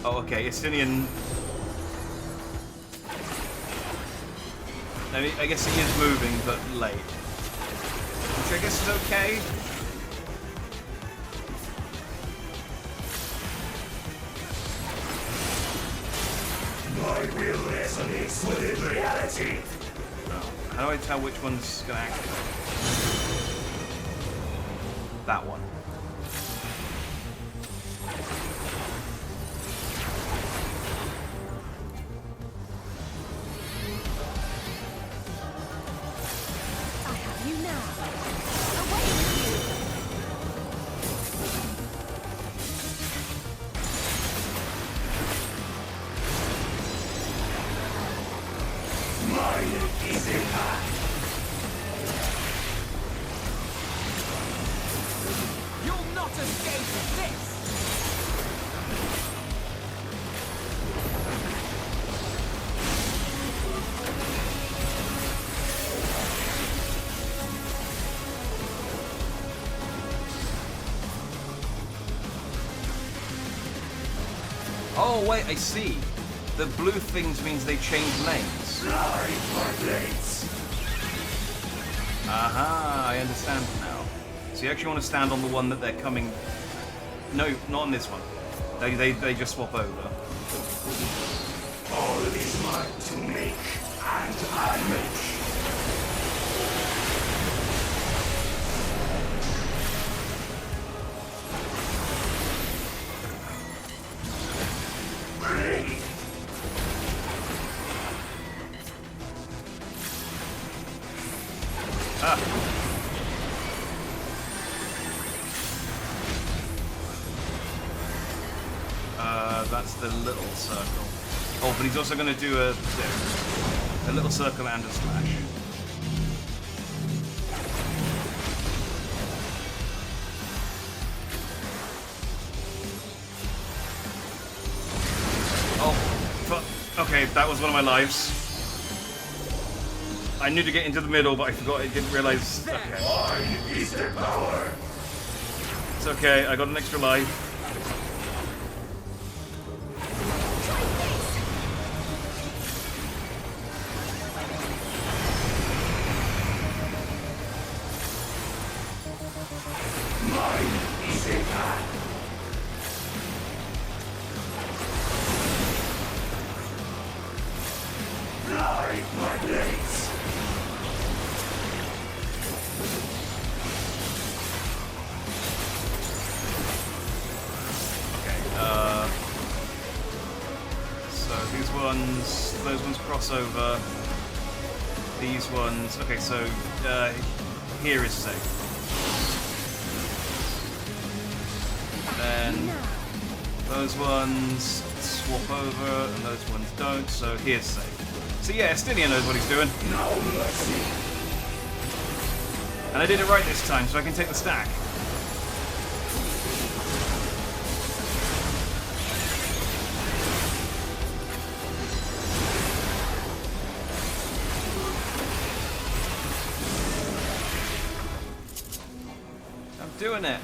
Oh, okay, Estinian. I mean, I guess he is moving, but late. Which I guess is okay. My will resonates within reality. Oh, how do I tell which one's gonna activate? That one. You now. Away with you. Mine is a path. You'll not escape this! Oh wait, I see. The blue things means they change lanes. Aha, I understand now. So you actually want to stand on the one that they're coming. No, not on this one. They just swap over. All is mine to make, and I make. That's the little circle. Oh, but he's also going to do a little circle and a slash. Oh, fuck. Okay, that was one of my lives. I knew to get into the middle, but I forgot. I didn't realize. Okay. Mine is the power. It's okay, I got an extra life. Mine is a path. Fly, my blades. So these ones, those ones cross over. These ones, okay, so here is safe. Then those ones swap over, and those ones don't, so here's safe. So yeah, Estinia knows what he's doing. No mercy. And I did it right this time, so I can take the stack. I'm doing it.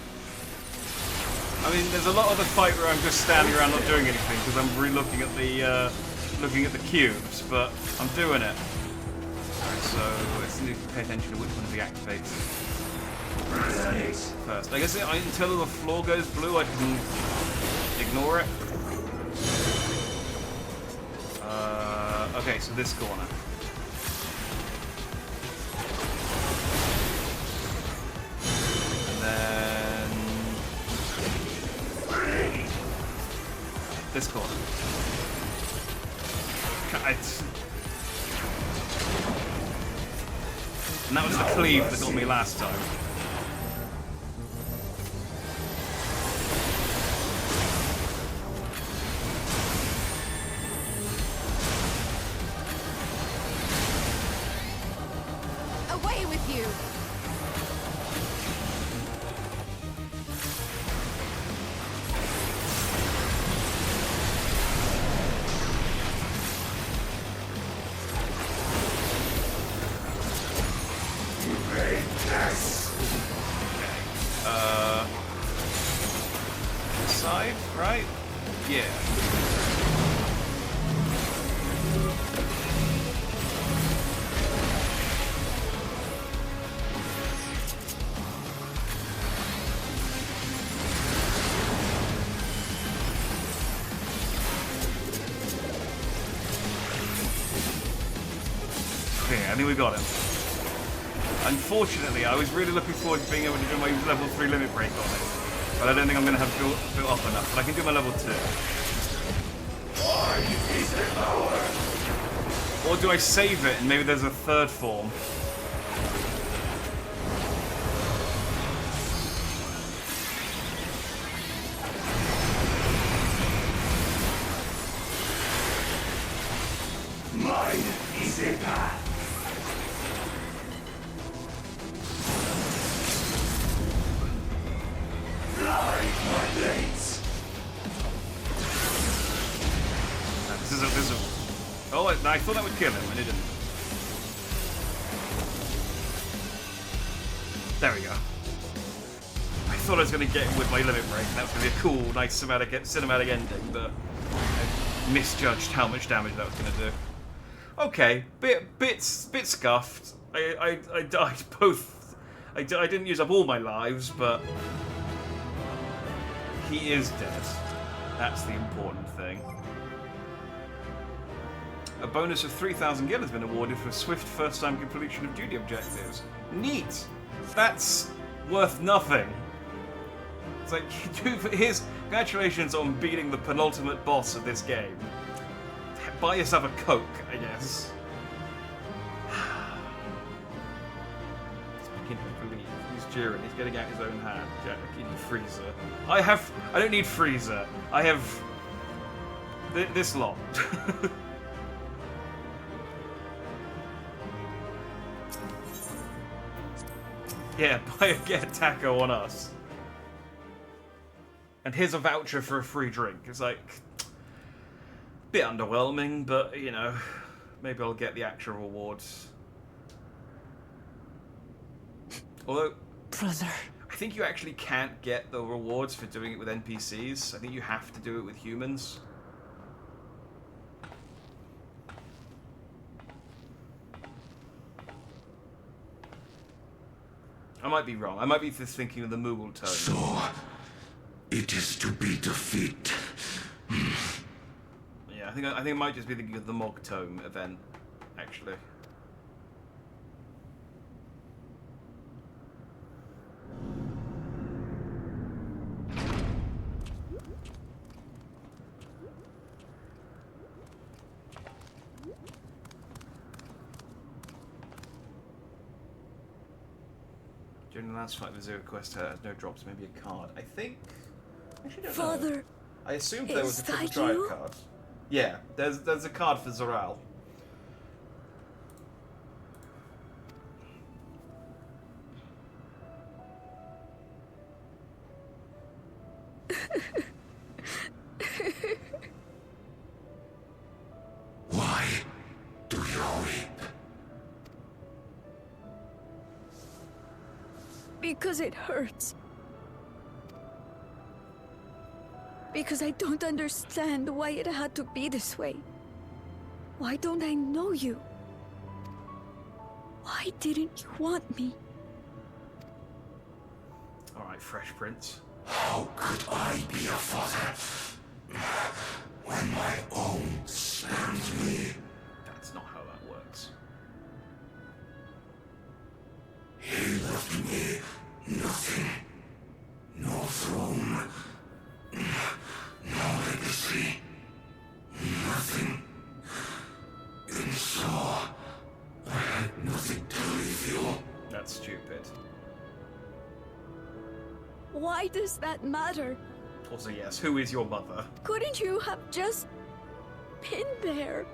I mean, there's a lot of the fight where I'm just standing around not doing anything because I'm re-looking at the cubes, but I'm doing it. Alright, so let's need to pay attention to which ones he activates first. I guess until the floor goes blue, I can ignore it. Okay, so this corner. And then this corner. And that was the cleave that got me last time. Away with you! Side, right? Yeah. Okay, I think we got him. Unfortunately, I was really looking forward to being able to do my level 3 limit break on it. But I don't think I'm going to have built up enough. But I can do my level 2. Or do I save it and maybe there's a third form? Mine is a path. My blades. This is a. Oh, I thought that would kill him, and it didn't. There we go. I thought I was going to get him with my limit break, and that was going to be a cool, nice cinematic ending, but I misjudged how much damage that was going to do. Okay, bit scuffed. I died both. I didn't use up all my lives, but he is dead. That's the important thing. A bonus of 3,000 gil has been awarded for swift first-time completion of duty objectives. Neat! That's worth nothing. It's like, here's congratulations on beating the penultimate boss of this game. Buy yourself a Coke, I guess. It's beginning to believe. He's jeering. He's getting out his own hand. Jack, you need freezer. I don't need freezer. I have this lot. Yeah, get a taco on us. And here's a voucher for a free drink. It's like, bit underwhelming, but, you know, maybe I'll get the actual rewards. Although, brother, I think you actually can't get the rewards for doing it with NPCs. I think you have to do it with humans. I might be wrong. I might be just thinking of the Moogle tone. So, it is to be defeat. Yeah, I think I might just be thinking of the Mog Tome event, actually. During the last fight, the Zero Quest has no drops, maybe a card. I think. Actually, don't Father, know. I assumed there was a triple that drive you? card. Yeah, there's a card for Zoral. Why do you weep? Because it hurts. Because I don't understand why it had to be this way. Why don't I know you? Why didn't you want me? Alright, Fresh Prince. How could I be a father when my own spurned me? That's not how that works. He left me nothing. No throne. No legacy. Nothing. And so, I had nothing to leave you. That's stupid. Why does that matter? Also, yes, who is your mother? Couldn't you have just been there?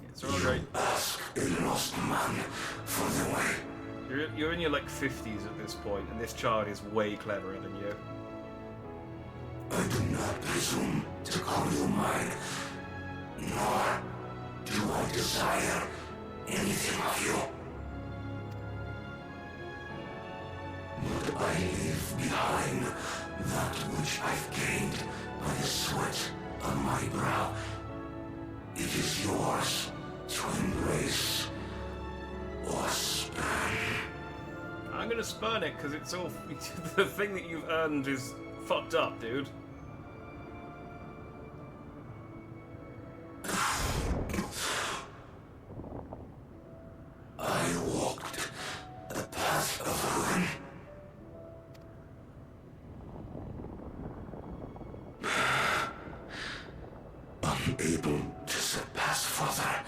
It's alright. Ask a lost man for the way. You're in your like 50s at this point, and this child is way cleverer than you. I do not presume to call you mine, nor do I desire anything of you. But I leave behind that which I've gained by the sweat on my brow. It is yours to embrace or spurn. I'm gonna spurn it because it's all the thing that you've earned is fucked up, dude. I walked the path of ruin. Unable to surpass Father.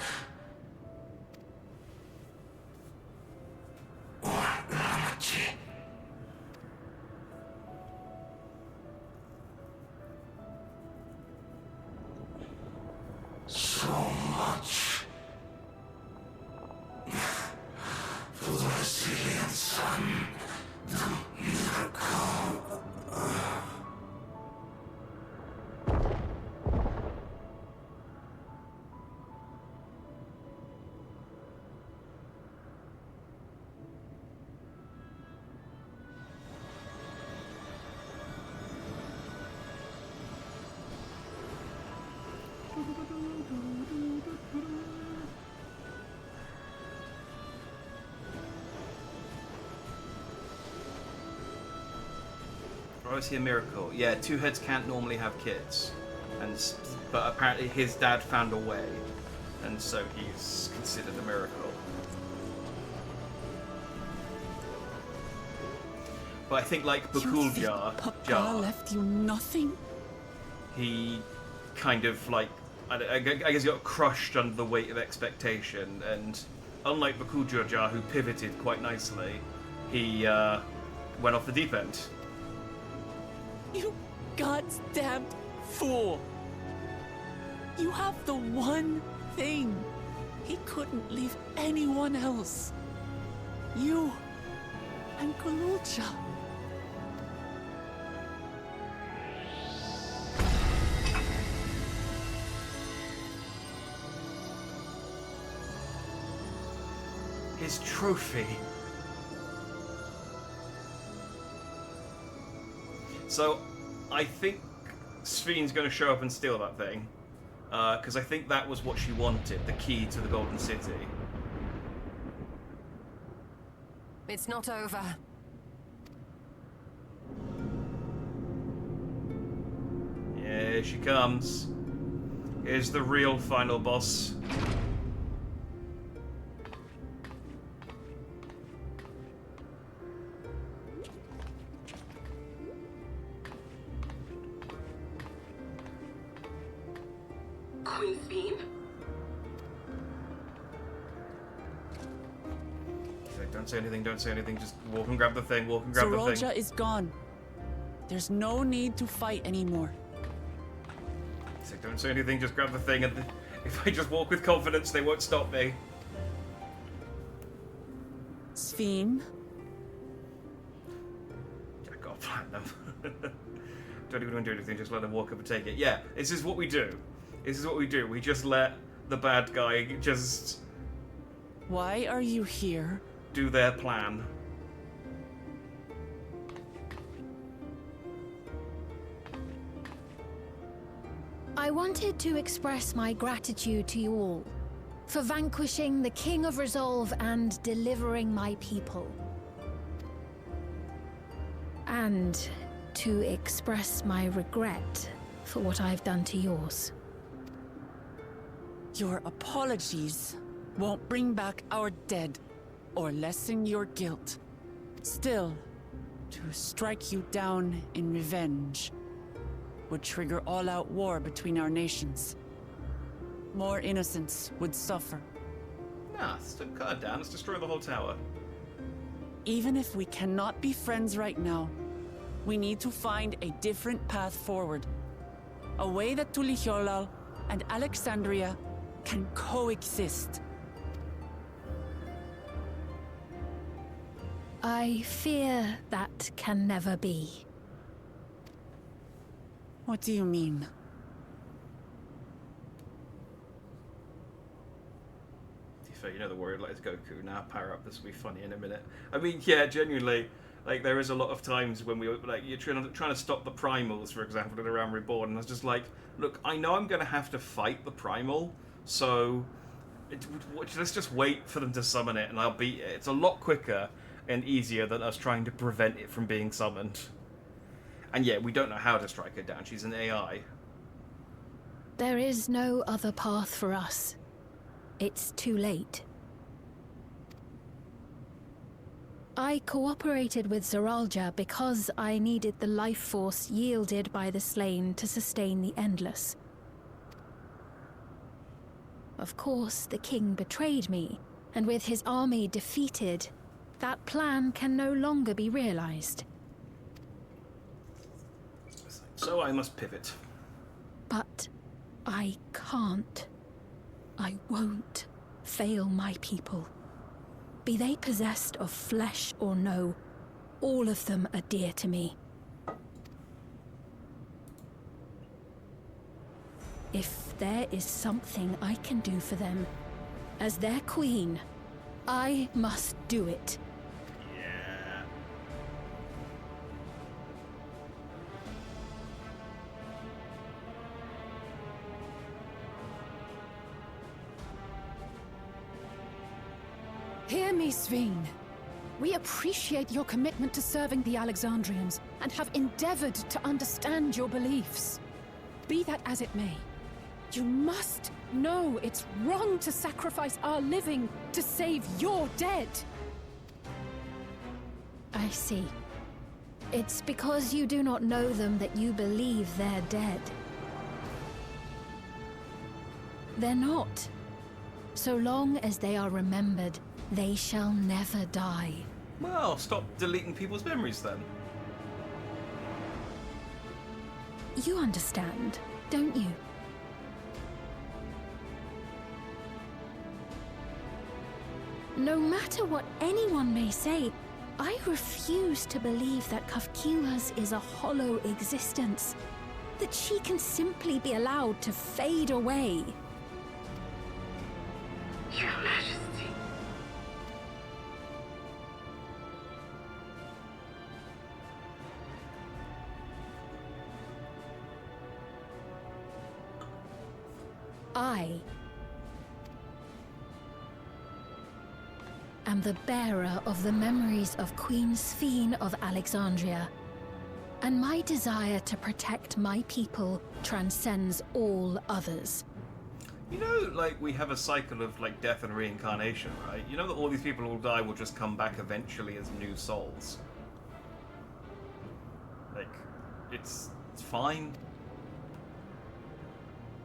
Or Ramachi. So much for the resilient son, the miracle. Obviously a miracle. Yeah, two heads can't normally have kids, but apparently his dad found a way, and so he's considered a miracle. But I think like Bakuljar, Papa left you nothing? he kind of like I guess he got crushed under the weight of expectation, and unlike Bakuljar, who pivoted quite nicely, he went off the deep end. You goddamn fool! You have the one thing he couldn't leave anyone else. You and Galulcha. His trophy. So, I think Spheen's going to show up and steal that thing. Because I think that was what she wanted, the key to the Golden City. It's not over. Here she comes. Here's the real final boss. Queen Spheen? Okay, don't say anything, don't say anything. Just walk and grab the thing, walk and grab the thing. Zeralja is gone. There's no need to fight anymore. So don't say anything, just grab the thing, and if I just walk with confidence, they won't stop me. Spheen? I got platinum. Don't even want to do anything, just let them walk up and take it. Yeah, this is what we do. This is what we do. We just let the bad guy just... Why are you here? Do their plan. I wanted to express my gratitude to you all for vanquishing the King of Resolve and delivering my people. And to express my regret for what I've done to yours. Your apologies won't bring back our dead or lessen your guilt. Still, to strike you down in revenge would trigger all-out war between our nations. More innocents would suffer. Nah, cut it down. Let's destroy the whole tower. Even if we cannot be friends right now, we need to find a different path forward. A way that Tuliholal and Alexandria can coexist. I fear that can never be. What do you mean? You know the warrior like Goku. Now power up. This will be funny in a minute. I mean, yeah, genuinely, like there is a lot of times when we like you're trying to stop the primals, for example, in A Realm Reborn, and I was just like, look, I know I'm going to have to fight the primal, so let's just wait for them to summon it, and I'll beat it. It's a lot quicker and easier than us trying to prevent it from being summoned. And yeah, we don't know how to strike her down. She's an AI. There is no other path for us. It's too late. I cooperated with Zeralja because I needed the life force yielded by the slain to sustain the Endless. Of course, the king betrayed me, and with his army defeated, that plan can no longer be realized. So I must pivot. But I can't. I won't fail my people. Be they possessed of flesh or no, all of them are dear to me. If there is something I can do for them, as their queen, I must do it. Hear me, Spheen. We appreciate your commitment to serving the Alexandrians and have endeavored to understand your beliefs. Be that as it may, you must know it's wrong to sacrifice our living to save your dead. I see. It's because you do not know them that you believe they're dead. They're not. So long as they are remembered, they shall never die. Well, stop deleting people's memories then. You understand, don't you? No matter what anyone may say, I refuse to believe that Kafkilas is a hollow existence. That she can simply be allowed to fade away. Your Majesty. I am the bearer of the memories of Queen Sphene of Alexandria, and my desire to protect my people transcends all others. You know, like, we have a cycle of, like, death and reincarnation, right? You know that all these people who die will just come back eventually as new souls. Like, it's fine.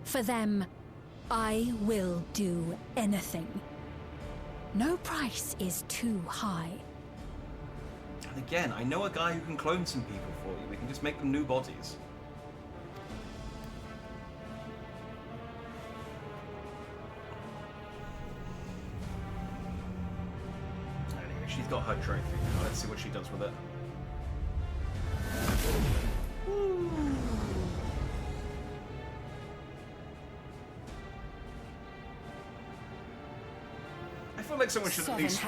For them, I will do anything. No price is too high. And again, I know a guy who can clone some people for you. We can just make them new bodies. Anyway, she's got her trophy now. Let's see what she does with it. I feel like someone should at least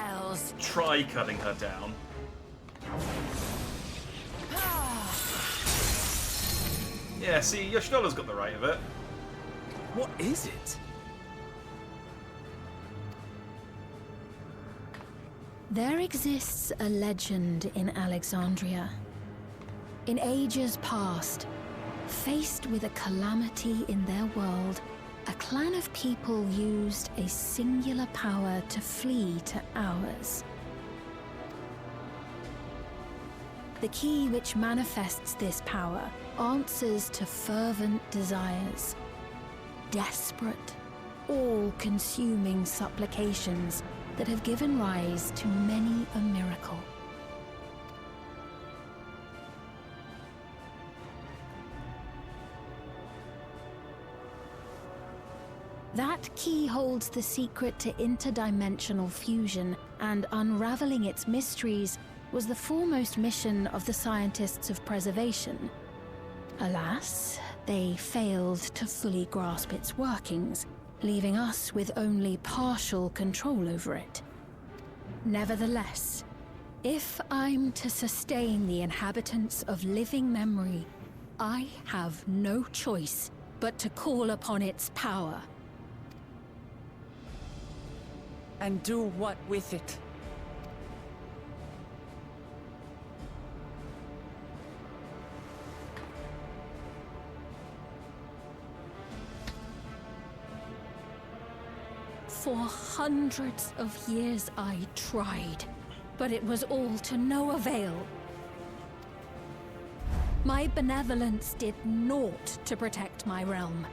try cutting her down. Yeah, see, Yoshinoda's got the right of it. What is it? There exists a legend in Alexandria. In ages past, faced with a calamity in their world, a clan of people used a singular power to flee to ours. The key which manifests this power answers to fervent desires, desperate, all-consuming supplications that have given rise to many a miracle. That key holds the secret to interdimensional fusion, and unraveling its mysteries was the foremost mission of the scientists of preservation. Alas, they failed to fully grasp its workings, leaving us with only partial control over it. Nevertheless, if I'm to sustain the inhabitants of living memory, I have no choice but to call upon its power. And do what with it? For hundreds of years I tried, but it was all to no avail. My benevolence did naught to protect my realm.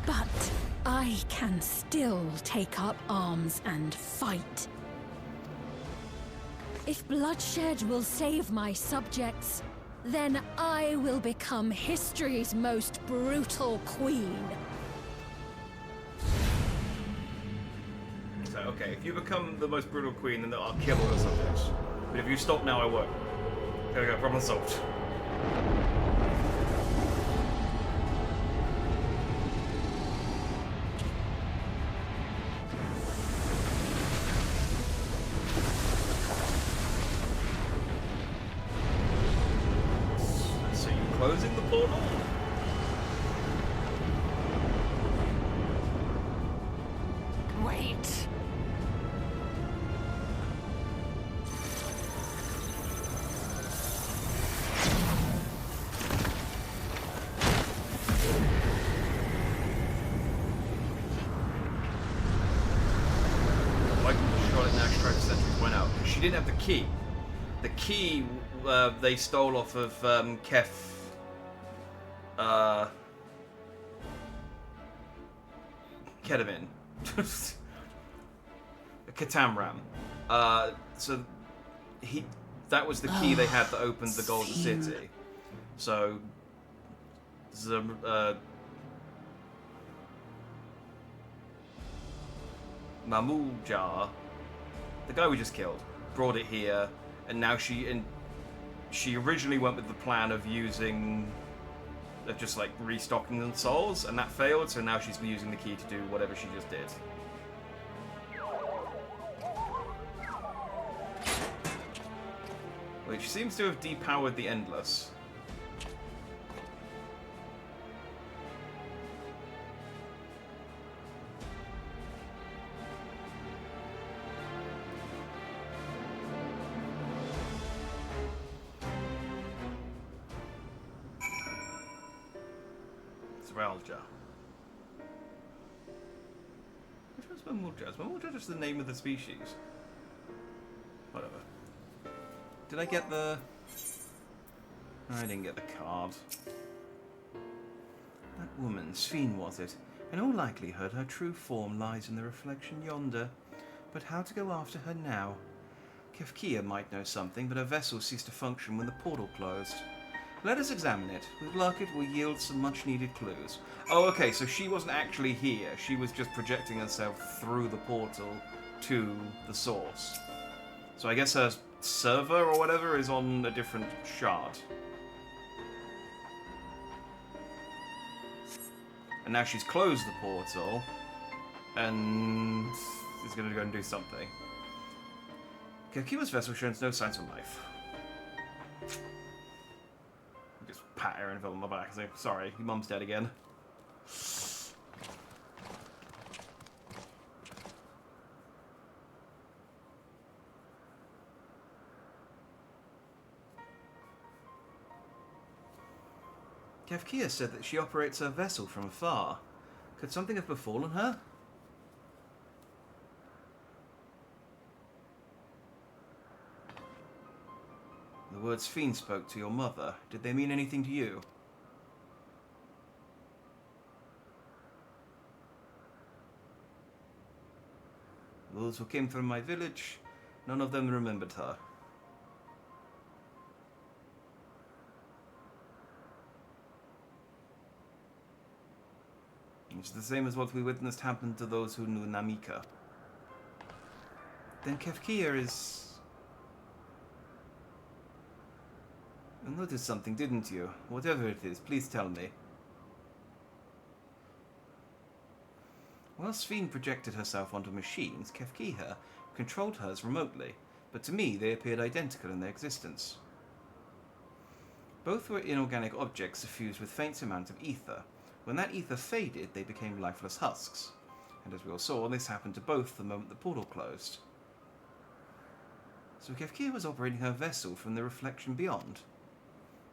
But I can still take up arms and fight. If bloodshed will save my subjects, then I will become history's most brutal queen. So, okay, if you become the most brutal queen, then I'll kill all the subjects. But if you stop now, I won't. There we go, problem solved. So you closing the portal? Wait. She didn't have the key. The key they stole off of Ketamine. Katamram. So that was the key they had that opened the Golden City. So Mamuljar, the guy we just killed, brought it here, and now she originally went with the plan of using just like restocking the souls, and that failed, so now she's using the key to do whatever she just did. Which seems to have depowered the Endless. Zeralja. Which one's Mamulja? Is Mamulja just the name of the species? Whatever. Did I get the... I didn't get the card. That woman, Sphene was it? In all likelihood, her true form lies in the reflection yonder. But how to go after her now? Kefkia might know something, but her vessel ceased to function when the portal closed. Let us examine it. With luck, it will yield some much-needed clues. Oh, okay, so she wasn't actually here. She was just projecting herself through the portal to the source. So I guess her server or whatever is on a different shard. And now she's closed the portal and is going to go and do something. Kakima's vessel shows no signs of life. Just pat her and fell on my back and say, sorry, your mum's dead again. Kefkia said that she operates her vessel from afar. Could something have befallen her? The words Fiend spoke to your mother, did they mean anything to you? Those who came from my village, none of them remembered her. It's the same as what we witnessed happen to those who knew Namika. Then Kefkia is... You noticed something, didn't you? Whatever it is, please tell me. While Sphene projected herself onto machines, Kefkia controlled hers remotely, but to me they appeared identical in their existence. Both were inorganic objects suffused with faint amount of ether. When that ether faded, they became lifeless husks. And as we all saw, this happened to both the moment the portal closed. So Kefkia was operating her vessel from the reflection beyond.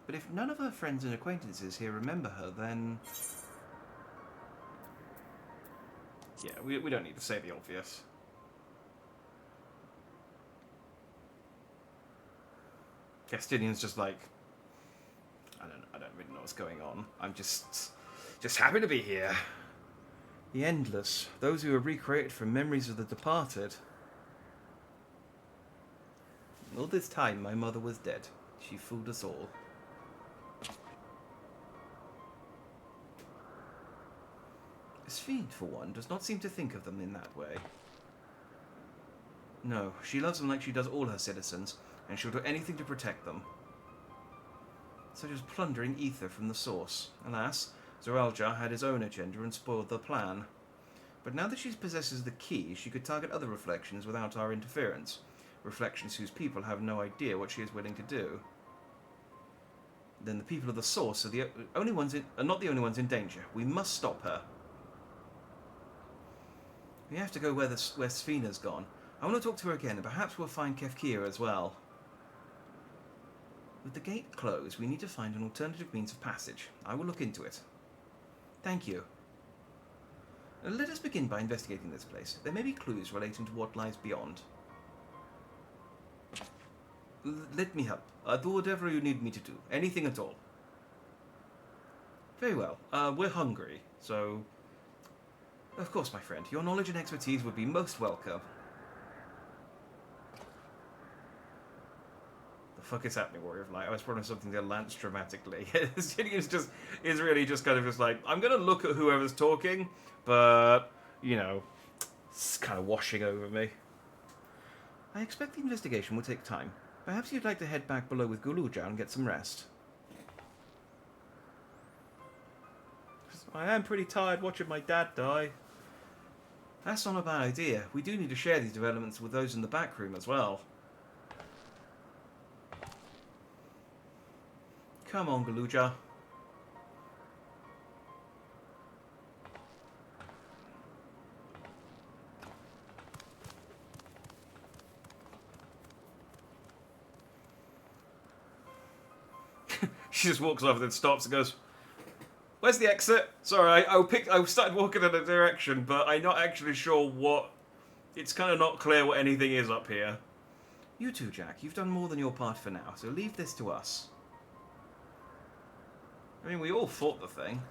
But if none of her friends and acquaintances here remember her, then... Yeah, we don't need to say the obvious. Castilian's just like... I don't really know what's going on. I'm just happy to be here. The endless, those who are recreated from memories of the departed. All this time, my mother was dead. She fooled us all. Sphene, for one, does not seem to think of them in that way. No, she loves them like she does all her citizens, and she'll do anything to protect them. Such as plundering ether from the source. Alas, Zeralja had his own agenda and spoiled the plan. But now that she possesses the key, she could target other reflections without our interference. Reflections whose people have no idea what she is willing to do. Then the people of the source are the only ones are not the only ones in danger. We must stop her. We have to go where Sphena's gone. I want to talk to her again, and perhaps we'll find Kefkia as well. With the gate closed, we need to find an alternative means of passage. I will look into it. Thank you. Let us begin by investigating this place. There may be clues relating to what lies beyond. Let me help. Do whatever you need me to do. Anything at all. Very well. We're hungry, so... Of course, my friend. Your knowledge and expertise would be most welcome. The fuck is happening, Warrior of Light? I was probably something to Lance dramatically. is really just kind of just like, I'm going to look at whoever's talking, but, you know, it's kind of washing over me. I expect the investigation will take time. Perhaps you'd like to head back below with Guluja and get some rest. I am pretty tired watching my dad die. That's not a bad idea. We do need to share these developments with those in the back room as well. Come on, Guluja. She just walks off and then stops and goes, Where's the exit? Sorry, I started walking in a direction, but I'm not actually sure what... It's kind of not clear what anything is up here. You too, Jack. You've done more than your part for now, so leave this to us. I mean, we all fought the thing.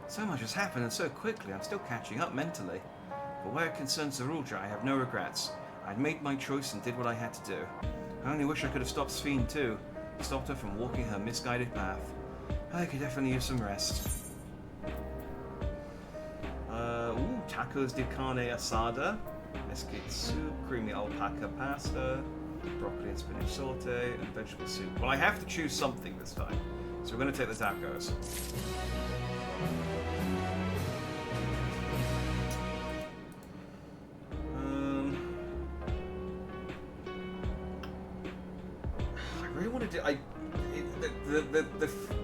So much has happened and so quickly, I'm still catching up mentally. But where it concerns Zarulja, I have no regrets. I'd made my choice and did what I had to do. I only wish I could have stopped Sphene too. Stopped her from walking her misguided path. I could definitely use some rest. Tacos de carne asada, mesquite soup, creamy alpaca pasta, broccoli and spinach saute, and vegetable soup. Well, I have to choose something this time, so we're going to take the tacos. I really want to do.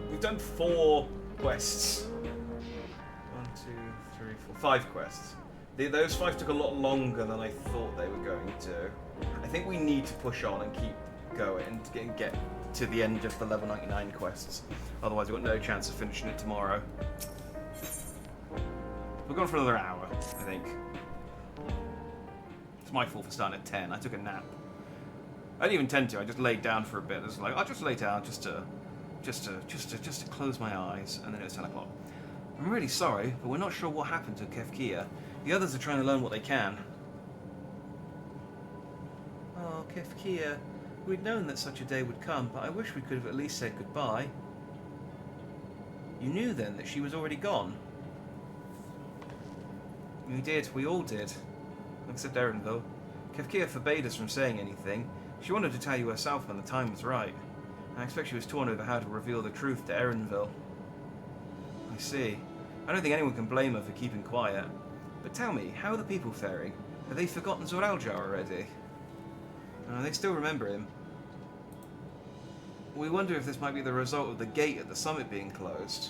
We've done 4 quests. 1, 2, 3, 4, 5 quests. Those 5 took a lot longer than I thought they were going to. I think we need to push on and keep going and get to the end of the level 99 quests. Otherwise, we've got no chance of finishing it tomorrow. We're going for another hour, I think. It's my fault for starting at 10. I took a nap. I didn't even intend to. I just laid down for a bit. I was like, I'll just lay down just to close my eyes, and then it was 10 o'clock. I'm really sorry, but we're not sure what happened to Kefkia. The others are trying to learn what they can. Oh, Kefkia. We'd known that such a day would come, but I wish we could have at least said goodbye. You knew then that she was already gone? We did. We all did. Except Erenville. Kefkia forbade us from saying anything. She wanted to tell you herself when the time was right. I expect she was torn over how to reveal the truth to Erenville. I see. I don't think anyone can blame her for keeping quiet. But tell me, how are the people faring? Have they forgotten Zoraljar already? They still remember him. We wonder if this might be the result of the gate at the summit being closed.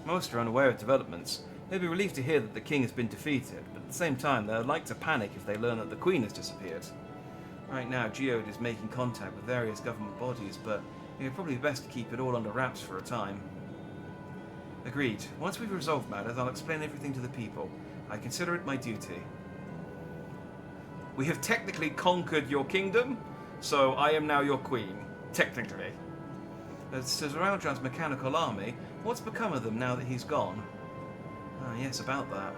Most are unaware of developments. They'd be relieved to hear that the king has been defeated, but at the same time they'd like to panic if they learn that the queen has disappeared. Right now, Geode is making contact with various government bodies, but it would probably be best to keep it all under wraps for a time. Agreed. Once we've resolved matters, I'll explain everything to the people. I consider it my duty. We have technically conquered your kingdom, so I am now your queen. Technically. As to Zoraljar's mechanical army, what's become of them now that he's gone? Ah, yes, about that.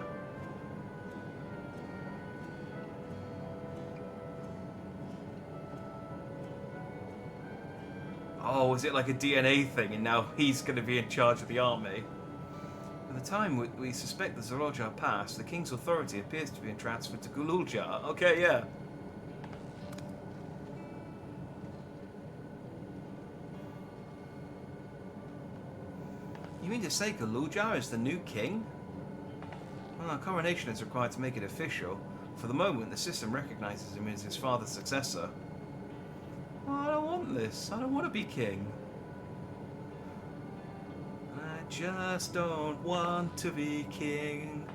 Oh, is it like a DNA thing and now he's going to be in charge of the army? At the time we suspect the Zoraljar passed, the king's authority appears to be transferred to Gululjar. Okay, yeah. You mean to say Gululjar is the new king? Well, a coronation is required to make it official. For the moment, the system recognizes him as his father's successor. Oh, I don't want this. I don't want to be king. I just don't want to be king.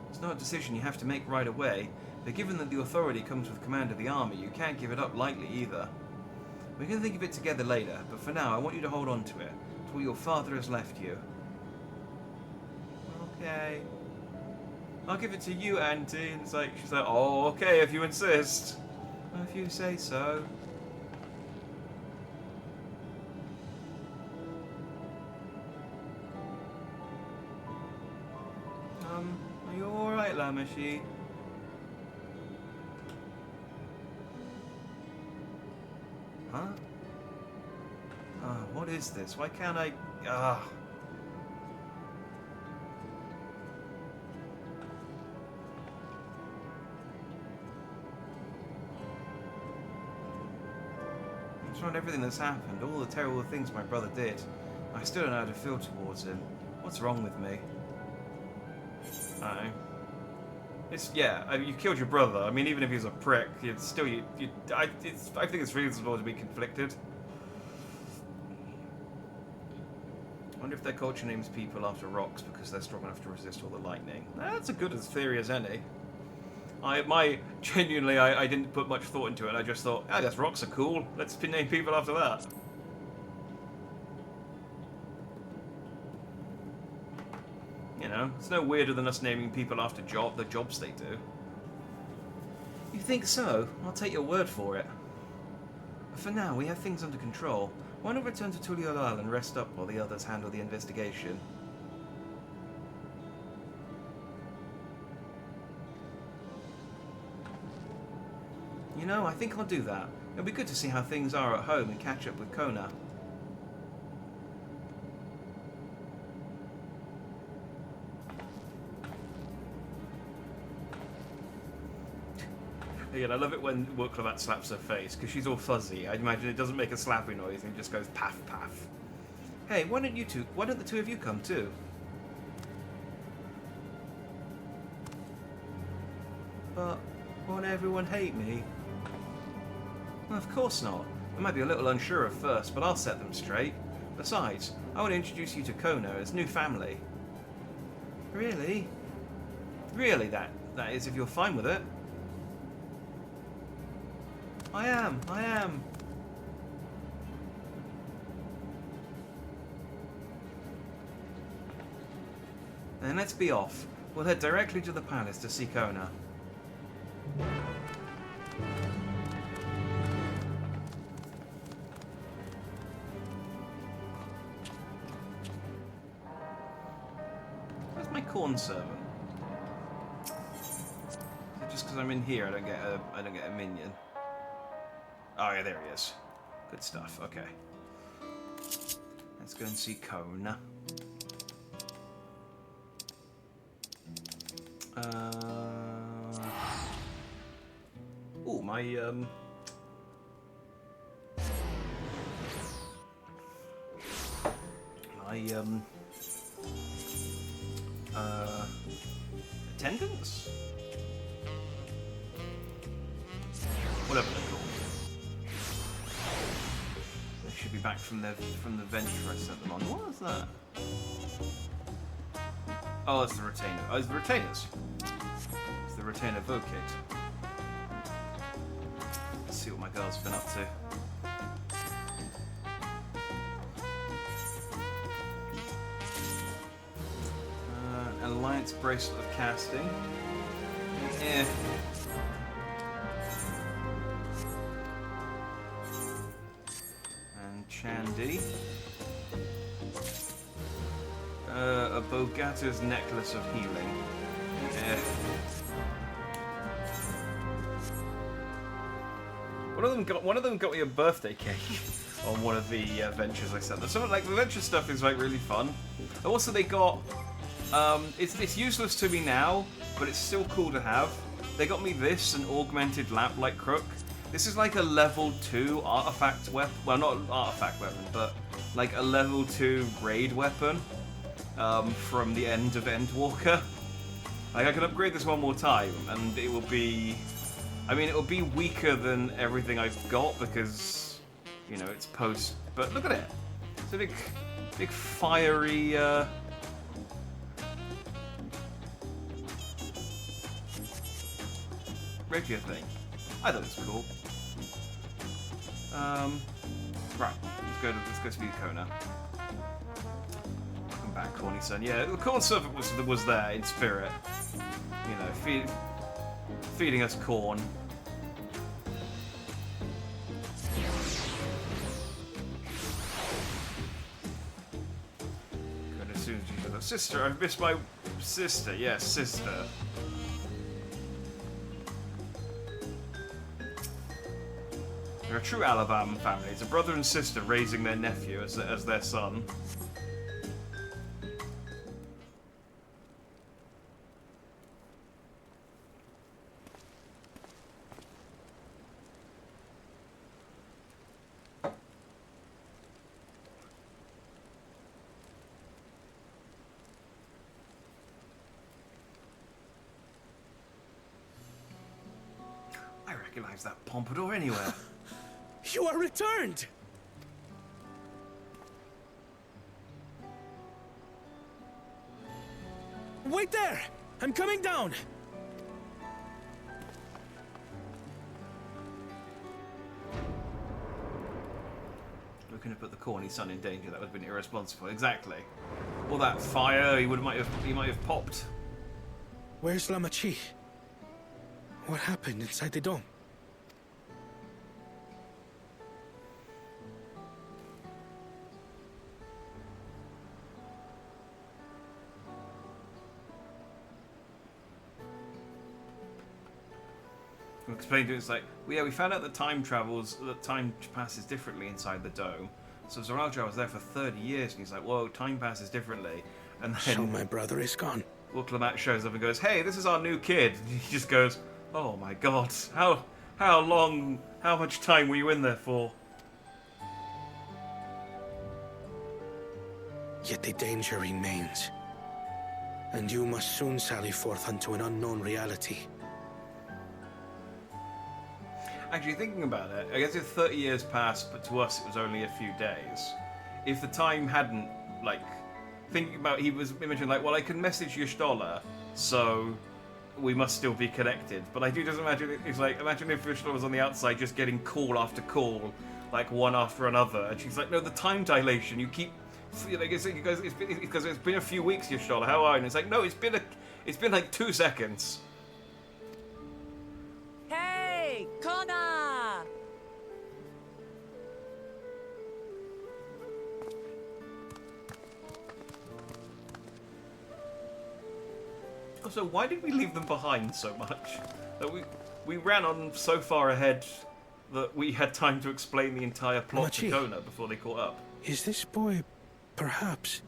It's not a decision you have to make right away, but given that the authority comes with command of the army, you can't give it up lightly either. We can think of it together later, but for now I want you to hold on to it. It's what your father has left you. Okay. I'll give it to you, Auntie. And it's like, she's like, oh, okay, if you insist. If you say so. Are you alright, Lamashi? Huh? What is this? Why can't I... Despite everything that's happened, all the terrible things my brother did, I still don't know how to feel towards him. What's wrong with me? I you killed your brother. I mean, even if he's a prick, it's still I think it's reasonable to be conflicted. Wonder if their culture names people after rocks because they're strong enough to resist all the lightning. That's a good theory as any. Genuinely, I didn't put much thought into it. I just thought, I guess rocks are cool. Let's name people after that. You know, it's no weirder than us naming people after the jobs they do. You think so? I'll take your word for it. But for now, we have things under control. Why not return to Tuliol Isle and rest up while the others handle the investigation? You know, I think I'll do that. It'll be good to see how things are at home and catch up with Kona. Again, I love it when Wuklamat slaps her face, because she's all fuzzy. I imagine it doesn't make a slappy noise and it just goes paff paff. Hey, why don't the two of you come too? But won't everyone hate me? Well, of course not. I might be a little unsure at first, but I'll set them straight. Besides, I want to introduce you to Kona as new family. Really? Really, that is, if you're fine with it. I am. Then let's be off. We'll head directly to the palace to see Kona. Where's my corn servant? Is it just because I'm in here I don't get a minion? Oh yeah, there he is. Good stuff. Okay. Let's go and see Kona. Oh, my attendants? Whatever they're called. They should be back from the venture I sent them on. What was that? Oh, it's the retainer. Oh, it's the retainers. It's the retainer vocate. Let's see what my girl's been up to. Alliance bracelet of casting. Eh. And Chandy. A Bogata's necklace of healing. Eh. One of them got me a birthday cake on one of the ventures I sent them. Some like the venture stuff is like really fun. And also they got it's useless to me now, but it's still cool to have. They got me this, an augmented lamplight crook. This is like a level 2 artifact weapon. Well, not an artifact weapon, but like a level 2 raid weapon from the end of Endwalker. Like I can upgrade this one more time, and it will be. I mean, it will be weaker than everything I've got because, you know, it's post. But look at it. It's a big fiery. Rapier thing. I thought it was cool. Right, let's go to Kona. Welcome back, Corny Son. Yeah, the corn servant was there in spirit. You know, feeding us corn. Good as soon as you said, sister, I've missed my sister. Yes, sister. They're a true Alabama family. It's a brother and sister raising their nephew as their son. I recognize that pompadour anywhere. You are returned! Wait there! I'm coming down! We couldn't have put the corny son in danger. That would have been irresponsible. Exactly. All that fire, he might have popped. Where's Lamachi? What happened inside the dome? We explained to him, it's like, well, yeah, we found out that time passes differently inside the dome. So Zoralja was there for 30 years, and he's like, whoa, time passes differently. And then So my brother is gone. Uklamat shows up and goes, hey, this is our new kid. And he just goes, oh my god, how long, how much time were you in there for? Yet the danger remains. And you must soon sally forth unto an unknown reality. Actually, thinking about it, I guess if 30 years passed, but to us it was only a few days. If the time hadn't, like, thinking about, he mentioned, like, well, I can message Y'shtola, so we must still be connected. But I do just imagine, it's like, imagine if Y'shtola was on the outside just getting call after call, like, one after another. And she's like, no, the time dilation, you keep, like, it's been a few weeks, Y'shtola, how are you? And it's like, no, it's been like 2 seconds. Hey, Kona! Also, why did we leave them behind so much? That we ran on so far ahead that we had time to explain the entire plot to Kona before they caught up. Is this boy, perhaps?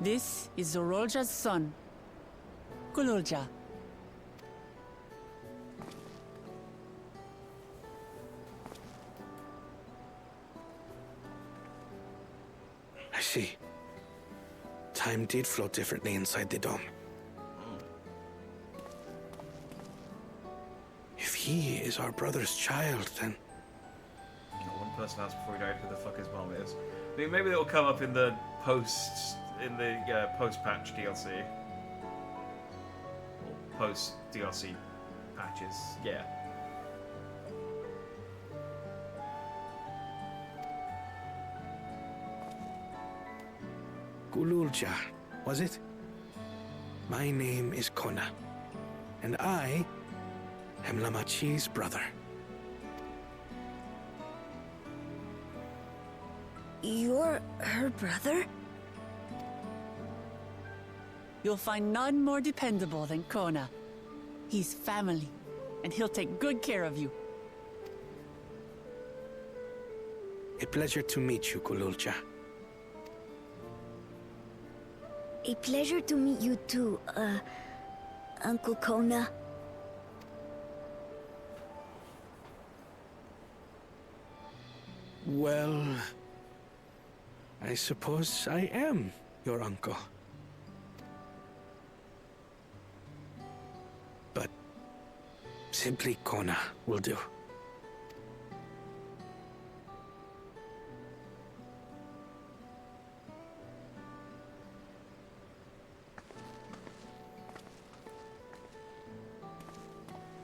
This is Zorolja's son, Kululja. I see. Time did flow differently inside the dome. If he is our brother's child, then... One person asked before he died who the fuck his mom is. I mean, maybe it'll come up in the post-patch DLC. Or post-DLC patches, yeah. Kululja, was it? My name is Kona, and I am Lamachi's brother. You're her brother? You'll find none more dependable than Kona. He's family, and he'll take good care of you. A pleasure to meet you, Kululja. A pleasure to meet you too, Uncle Kona. Well, I suppose I am your uncle. But simply Kona will do.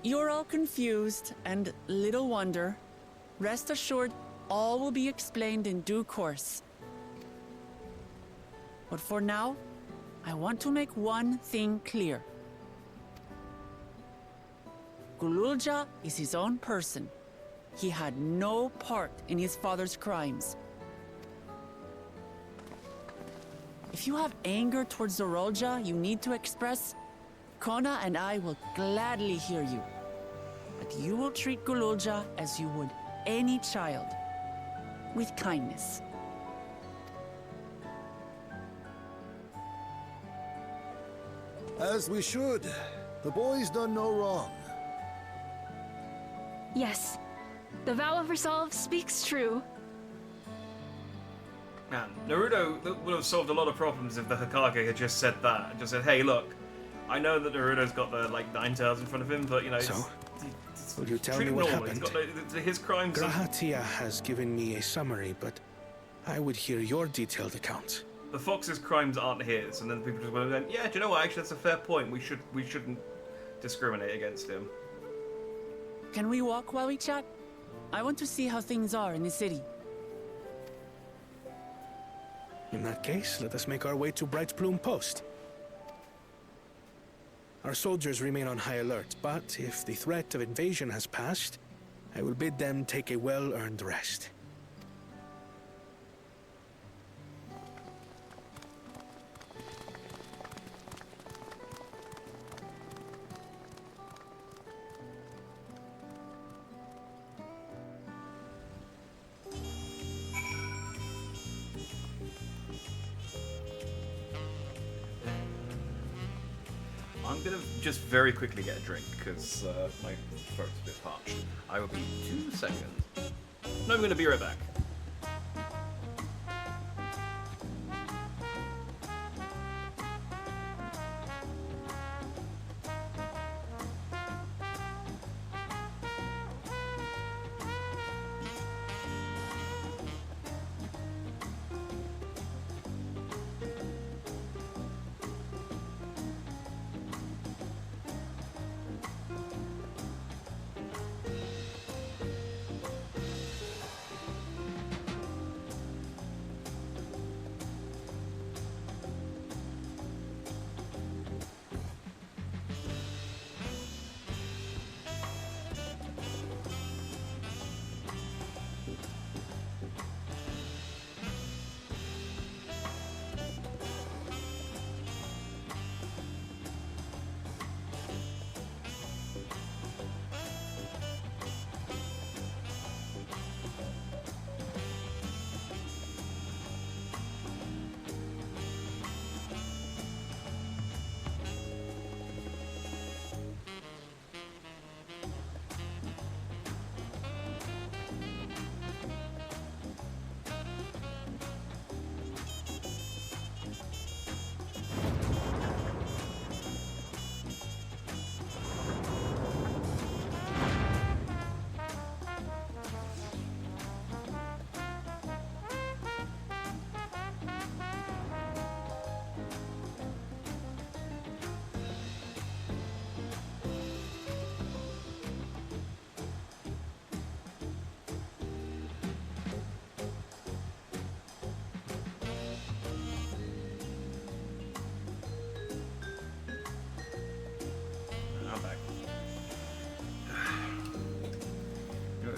You're all confused, and little wonder. Rest assured, all will be explained in due course. But for now, I want to make one thing clear. Kululja is his own person. He had no part in his father's crimes. If you have anger towards Zorolja you need to express, Kona and I will gladly hear you. But you will treat Kululja as you would any child, with kindness. As we should. The boy's done no wrong. Yes, the vow of resolve speaks true. Man, Naruto would have solved a lot of problems if the Hokage had just said that. And just said, hey, look, I know that Naruto's got the, like, 9 tails in front of him, but, you know... So, will you tell treat me him what normally. happened? He's got, his crimes... Grahatia has given me a summary, but I would hear your detailed account. The Fox's crimes aren't his, and then people just went, yeah, do you know what, actually, that's a fair point. We shouldn't discriminate against him. Can we walk while we chat? I want to see how things are in the city. In that case, let us make our way to Bright Plume Post. Our soldiers remain on high alert, but if the threat of invasion has passed, I will bid them take a well-earned rest. I'm gonna just very quickly get a drink because my throat's a bit parched. I will be 2 seconds. No, I'm gonna be right back.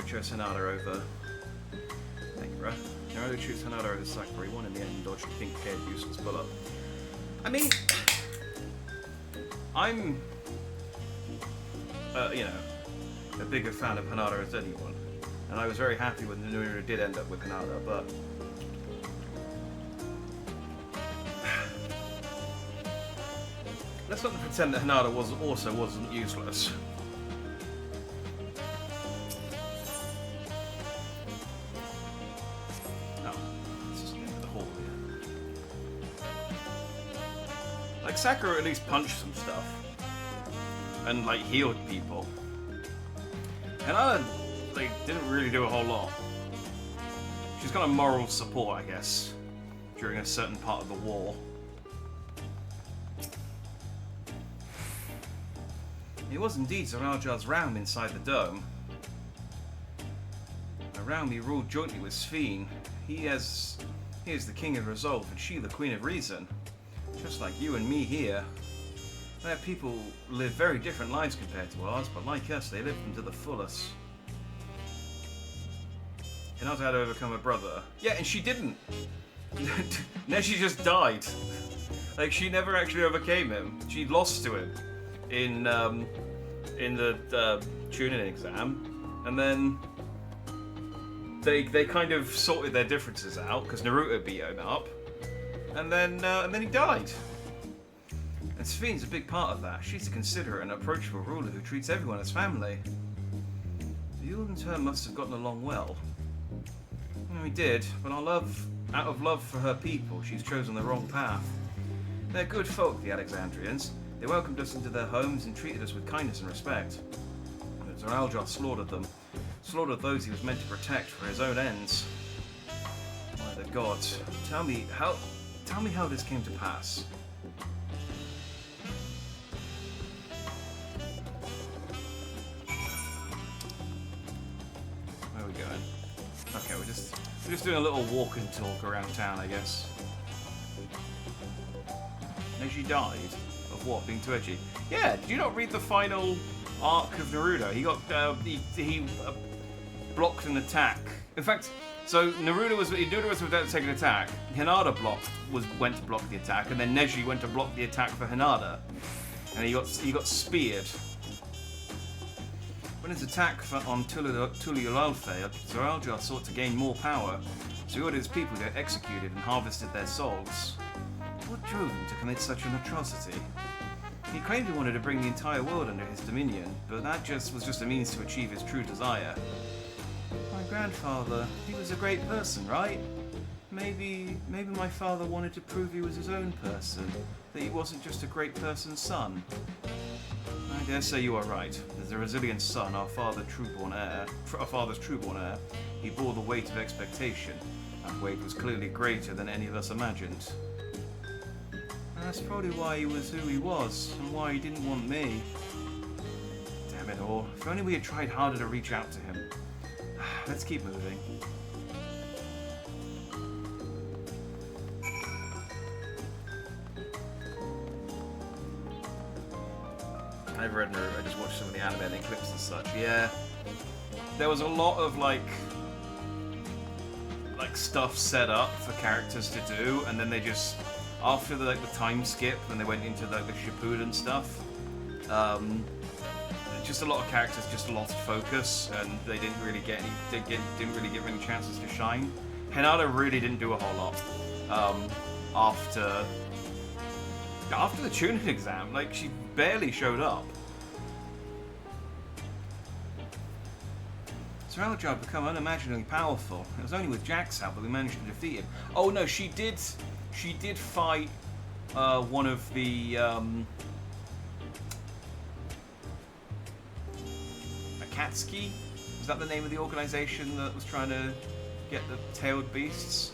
Chose Hanada over. Thank you, bro. Naruto chose Hanada over Sakura. He won in the end and dodged a pink-haired useless bullet. I mean, I'm, you know, a bigger fan of Hanada as anyone, and I was very happy when Naruto did end up with Hanada, but let's not pretend that Hanada wasn't useless. Sakura at least punched some stuff and like healed people. Hanada like didn't really do a whole lot. She's kind of moral support, I guess, during a certain part of the war. It was indeed Zaraja's realm inside the dome. A realm he ruled jointly with Sphene. He is the king of resolve and she the queen of reason. Just like you and me here. Their people live very different lives compared to ours, but like us, they live them to the fullest. Hinata had to overcome her brother. Yeah, and she didn't. No, she just died. Like, she never actually overcame him. She lost to him in the Chunin exam, and then they kind of sorted their differences out because Naruto beat him up. And then he died. And Sphene's a big part of that. She's a considerate and approachable ruler who treats everyone as family. You You and her must have gotten along well. We did, but out of love for her people, she's chosen the wrong path. They're good folk, the Alexandrians. They welcomed us into their homes and treated us with kindness and respect. But Zeraljar slaughtered them. Slaughtered those he was meant to protect for his own ends. By the gods, tell me how this came to pass. Where are we going? Okay, we're just doing a little walk and talk around town, I guess. Neji died of what? Being too edgy? Yeah. Did you not read the final arc of Naruto? He got he blocked an attack. In fact, so Naruto was about to take an attack. Hinata went to block the attack, and then Neji went to block the attack for Hinata, and he got speared. When his attack on Tuliulalfe failed, Zeraljar sought to gain more power, so he ordered his people to get executed and harvested their souls. What drove him to commit such an atrocity? He claimed he wanted to bring the entire world under his dominion, but that was just a means to achieve his true desire. My grandfather, he was a great person, right? Maybe my father wanted to prove he was his own person, that he wasn't just a great person's son. I dare say you are right. As a resilient son, our father's trueborn heir, he bore the weight of expectation. That weight was clearly greater than any of us imagined. And that's probably why he was who he was, and why he didn't want me. Damn it all. If only we had tried harder to reach out to him. Let's keep moving. I never read Naruto, I just watched some of the anime and the clips and such. Yeah. There was a lot of like stuff set up for characters to do, and then they just, after the time skip, when they went into the Shippuden stuff, just a lot of characters just lost focus, and they didn't really get any chances to shine. Hinata really didn't do a whole lot after the Chunin exam. Like, she barely showed up. Zeraljar had become unimaginably powerful. It was only with Jack's help that we managed to defeat him. Oh no, she did fight one of the Akatsuki? Was that the name of the organization that was trying to get the tailed beasts?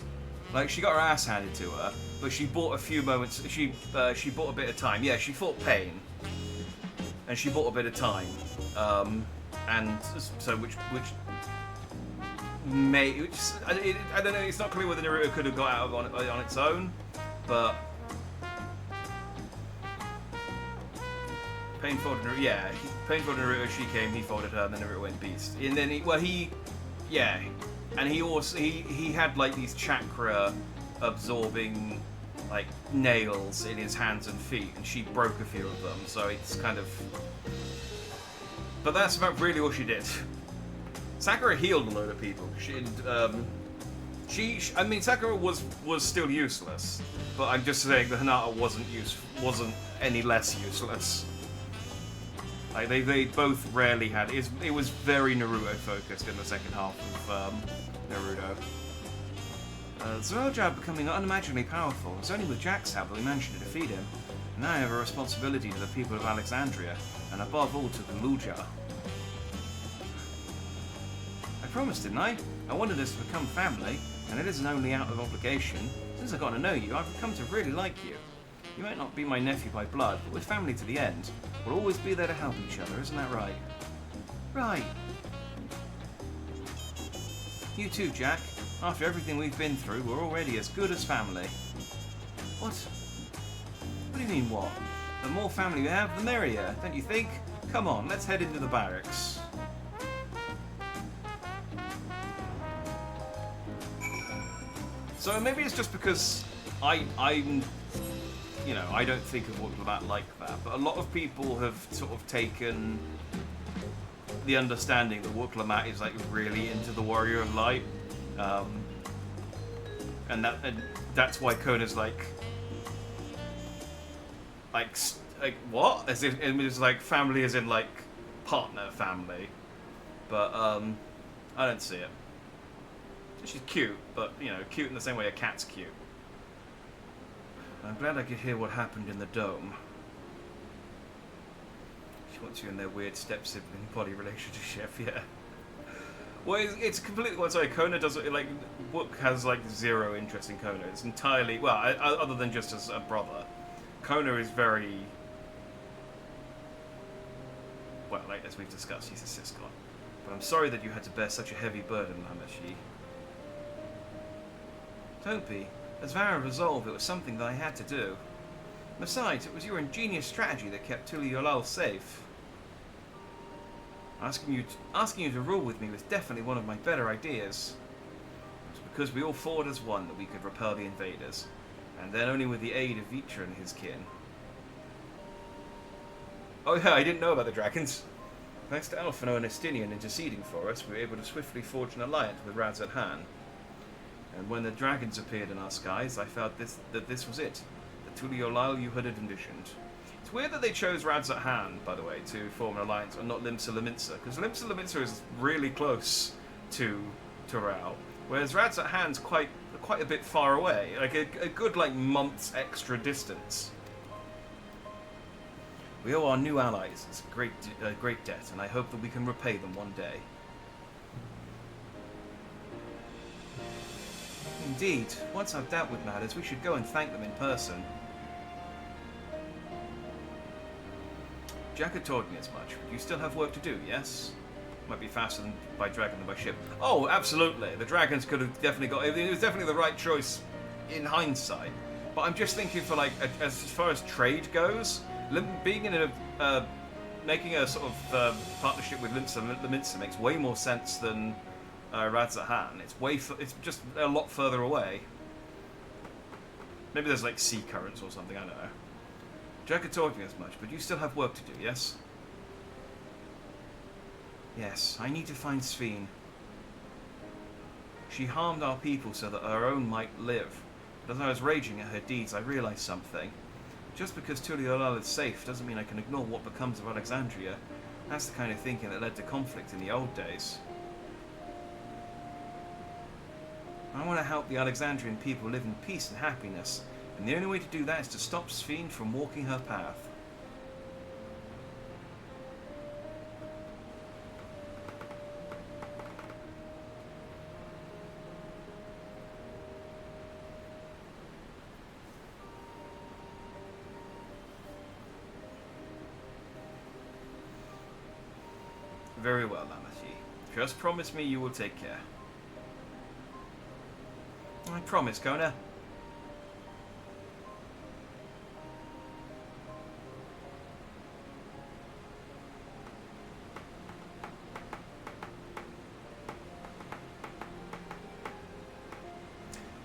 Like, she got her ass handed to her, but she bought a few moments. She bought a bit of time. Yeah, she fought Pain, and she bought a bit of time. And so which I don't know. It's not clear whether Naruto could have got out on its own, but Pain folded Naruto. Yeah, Pain folded Naruto. She came. He folded her, and then Naruto went beast. And then and he also he had like these chakra absorbing like nails in his hands and feet, and she broke a few of them. So it's kind of. But that's about really all she did. Sakura healed a load of people. I mean, Sakura was still useless, but I'm just saying that Hinata wasn't any less useless. Like they both rarely had. It was very Naruto focused in the second half of Naruto. Zeraljar becoming unimaginably powerful. It's only with Jack's help that we managed to defeat him. And now I have a responsibility to the people of Alexandria, and above all to the Luja. I promised, didn't I? I wanted us to become family, and it isn't only out of obligation. Since I got to know you, I've come to really like you. You might not be my nephew by blood, but with family to the end, we'll always be there to help each other, isn't that right? Right. You too, Jack. After everything we've been through, we're already as good as family. What? What do you mean, what? The more family we have, the merrier, don't you think? Come on, let's head into the barracks. So maybe it's just because I'm, I don't think of Wukalamat like that, but a lot of people have sort of taken the understanding that Wukalamat is like really into the Warrior of Light, and that's why Kona's like what? As if it was like family as in like partner family. But, I don't see it. She's cute, but, you know, cute in the same way a cat's cute. I'm glad I could hear what happened in the dome. She wants you in their weird step-sibling body relationship, yeah. Well, it's completely... Well, sorry, Kona doesn't... Like, Wook has, like, zero interest in Kona. It's entirely... Well, other than just as a brother. Kona is very... Well, like, as we've discussed, he's a Siscon. But I'm sorry that you had to bear such a heavy burden, Lamashi. Don't be. As Vara resolved, it was something that I had to do. Besides, it was your ingenious strategy that kept Tuliolal safe. Asking you to rule with me was definitely one of my better ideas. It was because we all fought as one that we could repel the invaders, and then only with the aid of Vitra and his kin. Oh yeah, I didn't know about the dragons. Thanks to Alphino and Estinian interceding for us, we were able to swiftly forge an alliance with Radzat-Han. And when the dragons appeared in our skies, I felt that this was it. The Tuliolal you had envisioned. It's weird that they chose Radzat-Han, by the way, to form an alliance, and not Limsa Lominsa, because Limsa Lominsa is really close to Rao, whereas Radzat-Han's quite a bit far away, like a good like month's extra distance. We owe our new allies a great debt, and I hope that we can repay them one day. Indeed, once I've dealt with matters, we should go and thank them in person. Jack had told me as much, but you still have work to do, yes? Might be faster by dragon than by ship. Oh, absolutely. The dragons could have definitely got... It was definitely the right choice in hindsight. But I'm just thinking for, like, as far as trade goes, being in a... making a sort of partnership with Lominsa makes way more sense than... Radzat-Han. It's just a lot further away. Maybe there's like sea currents or something, I don't know. Jack had told me as much, but you still have work to do, yes? Yes, I need to find Sphene. She harmed our people so that our own might live. But as I was raging at her deeds, I realized something. Just because Tuliolal is safe doesn't mean I can ignore what becomes of Alexandria. That's the kind of thinking that led to conflict in the old days. I want to help the Alexandrian people live in peace and happiness, and the only way to do that is to stop Sphene from walking her path. Very well, Lamathi. Just promise me you will take care. I promise, Kona.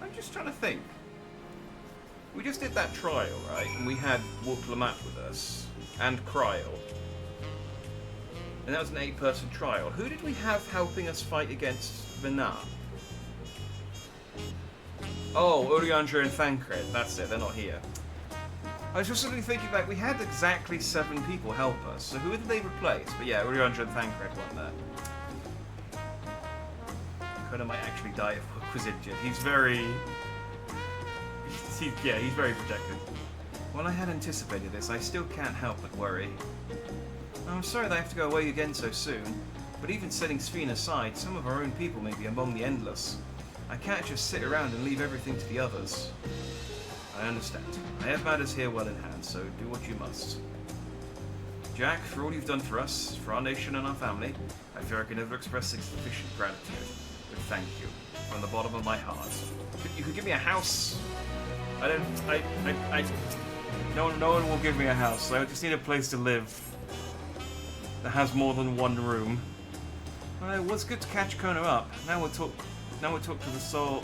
I'm just trying to think. We just did that trial, right? And we had Wook Lamat with us. And Kryl. And that was an 8-person trial. Who did we have helping us fight against Vana? Oh, Uriandra and Thancred. That's it, they're not here. I was just suddenly thinking back, we had exactly 7 people help us, so who did they replace? But yeah, Uriandra and Thancred weren't there. Kona might actually die if Hook was injured. He's very... he's very protective. While I had anticipated this, I still can't help but worry. I'm sorry that I have to go away again so soon, but even setting Sphene aside, some of our own people may be among the Endless. I can't just sit around and leave everything to the others. I understand. I have matters here well in hand, so do what you must. Jack, for all you've done for us, for our nation and our family, I fear I can never express sufficient gratitude. But thank you, from the bottom of my heart. You could give me a house. No one will give me a house. I just need a place to live that has more than one room. Well, it was good to catch Kona up. Now we'll talk to the soul.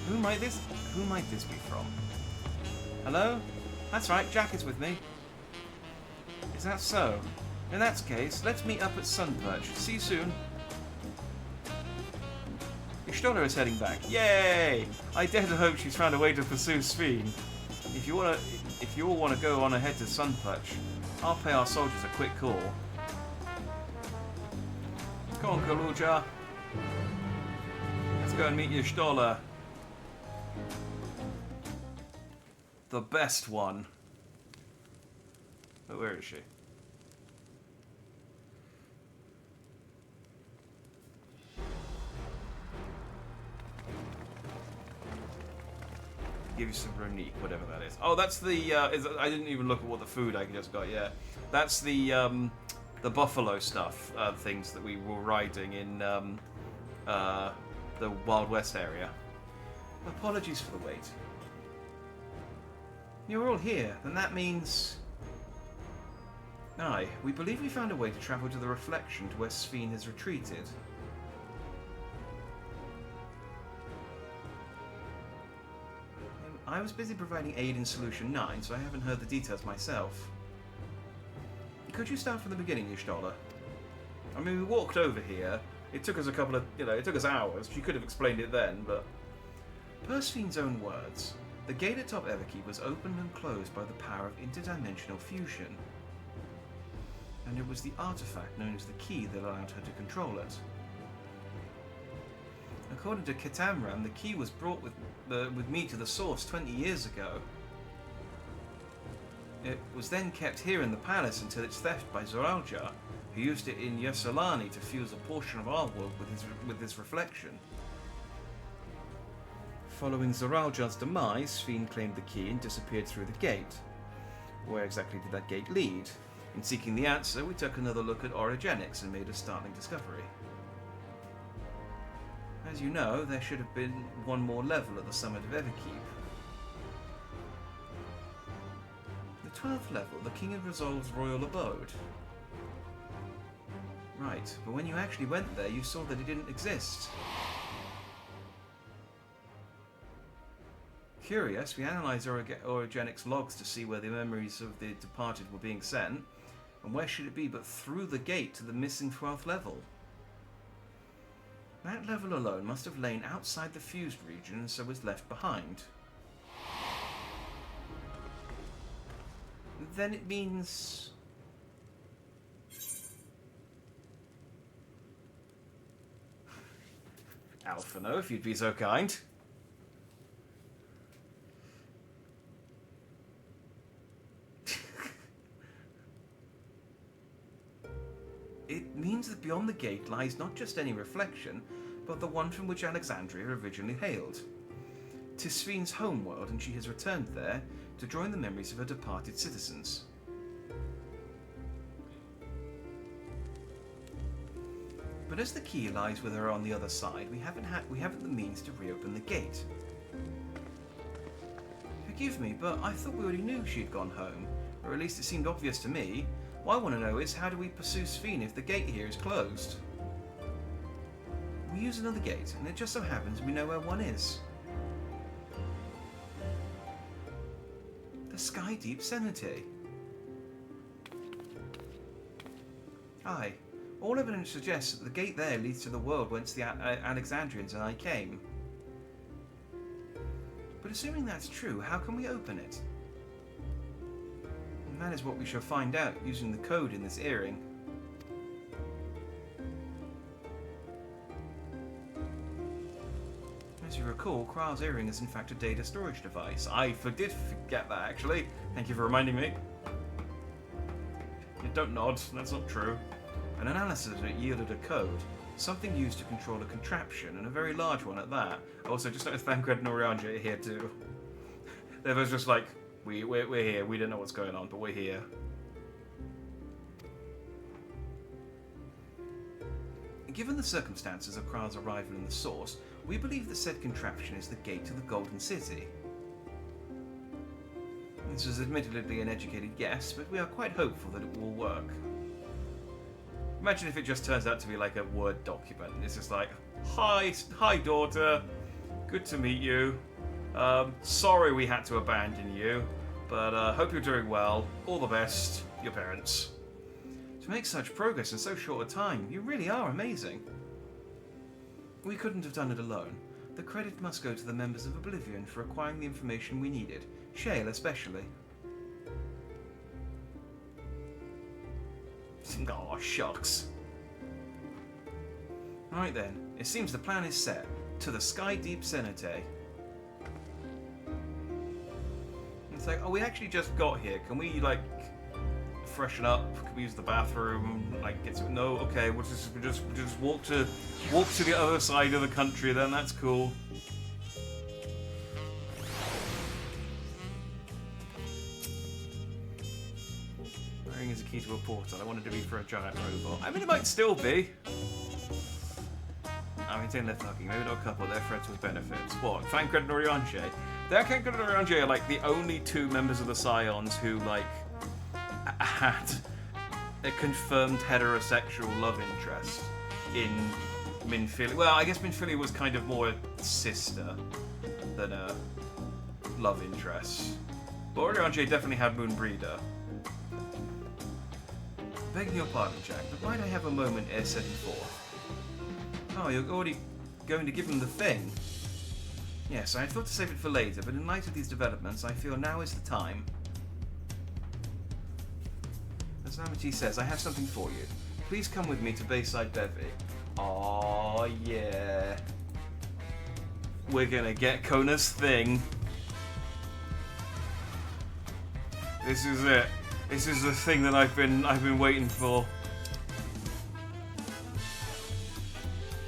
Who might this be from? Hello? That's right, Jack is with me. Is that so? In that case, let's meet up at Sunperch. See you soon. Ishtola is heading back. Yay! I dare to hope she's found a way to pursue Sphene. If you all wanna go on ahead to Sunpatch, I'll pay our soldiers a quick call. Come on, Kaluja. Let's go and meet Y'shtola. The best one. But where is she? Give you some Ronique, whatever that is. Oh, that's the. I didn't even look at what the food I just got yet. That's the buffalo stuff, things that we were riding in the Wild West area. Apologies for the wait. You're all here, and that means. Aye, we believe we found a way to travel to the Reflection to where Sphene has retreated. I was busy providing aid in Solution 9, so I haven't heard the details myself. Could you start from the beginning, Y'shtola? I mean, we walked over here. It took us a couple of, it took us hours. She could have explained it then, but... Per Sphene's own words, the gate atop Everkeep was opened and closed by the power of interdimensional fusion. And it was the artifact known as the key that allowed her to control it. According to Katamram, the key was brought with me to the source 20 years ago. It was then kept here in the palace until its theft by Zoraljar, who used it in Yasselani to fuse a portion of our world with his reflection. Following Zoraljar's demise, Sphene claimed the key and disappeared through the gate. Where exactly did that gate lead? In seeking the answer, we took another look at orogenics and made a startling discovery. As you know, there should have been one more level at the summit of Everkeep. The 12th level, the King of Resolve's royal abode. Right, but when you actually went there, you saw that it didn't exist. Curious, we analysed orogenics logs to see where the memories of the departed were being sent, and where should it be but through the gate to the missing 12th level? That level alone must have lain outside the fused region and so was left behind. Then it means... Alphino, if you'd be so kind. It means that beyond the gate lies not just any reflection, but the one from which Alexandria originally hailed. 'Tis Sphene's homeworld, and she has returned there to join the memories of her departed citizens. But as the key lies with her on the other side, we haven't the means to reopen the gate. Forgive me, but I thought we already knew she'd gone home, or at least it seemed obvious to me. What I want to know is, how do we pursue Sphene if the gate here is closed? We use another gate, and it just so happens we know where one is. The Sky Deep Cemetery. Aye. All evidence suggests that the gate there leads to the world whence the Alexandrians and I came. But assuming that's true, how can we open it? And that is what we shall find out using the code in this earring. As you recall, Kral's earring is in fact a data storage device. I did forget that, actually. Thank you for reminding me. Don't nod, that's not true. An analysis of it yielded a code, something used to control a contraption, and a very large one at that. Also, just noticed Thancred and Orianja are here too. They were just like, we're here, we don't know what's going on, but we're here. Given the circumstances of Kral's arrival in the Source, we believe the said contraption is the gate to the Golden City. This is admittedly an educated guess, but we are quite hopeful that it will work. Imagine if it just turns out to be like a Word document. It's just like, hi daughter, good to meet you. Sorry we had to abandon you, but hope you're doing well. All the best, your parents. To make such progress in so short a time, you really are amazing. We couldn't have done it alone. The credit must go to the members of Oblivion for acquiring the information we needed. Shale especially. Aw, shucks. Right then, it seems the plan is set. To the Sky Deep Cenote. It's like, oh, we actually just got here. Can we, like, freshen up? Can we use the bathroom? Like, get some... No, okay, we'll just walk to the other side of the country then. That's cool. Ring is a key to a portal. I wanted to be for a giant robot. I mean, it might still be. I mean, saying they're thugging. Maybe not a couple. They're friends with benefits. What? Thancred and Oriange? Thancred and Oriange are like the only two members of the Scions who like had a confirmed heterosexual love interest in Minfilia. Well, I guess Minfilia was kind of more a sister than a love interest. But Oriange definitely had Moonbreeder. Begging your pardon, Jack, but might I have a moment ere setting forth? Oh, you're already going to give him the thing? Yes, I had thought to save it for later, but in light of these developments, I feel now is the time. As Amity says, I have something for you. Please come with me to Bayside Bevy. Aw, yeah. We're gonna get Kona's thing. This is it. This is the thing that I've been waiting for.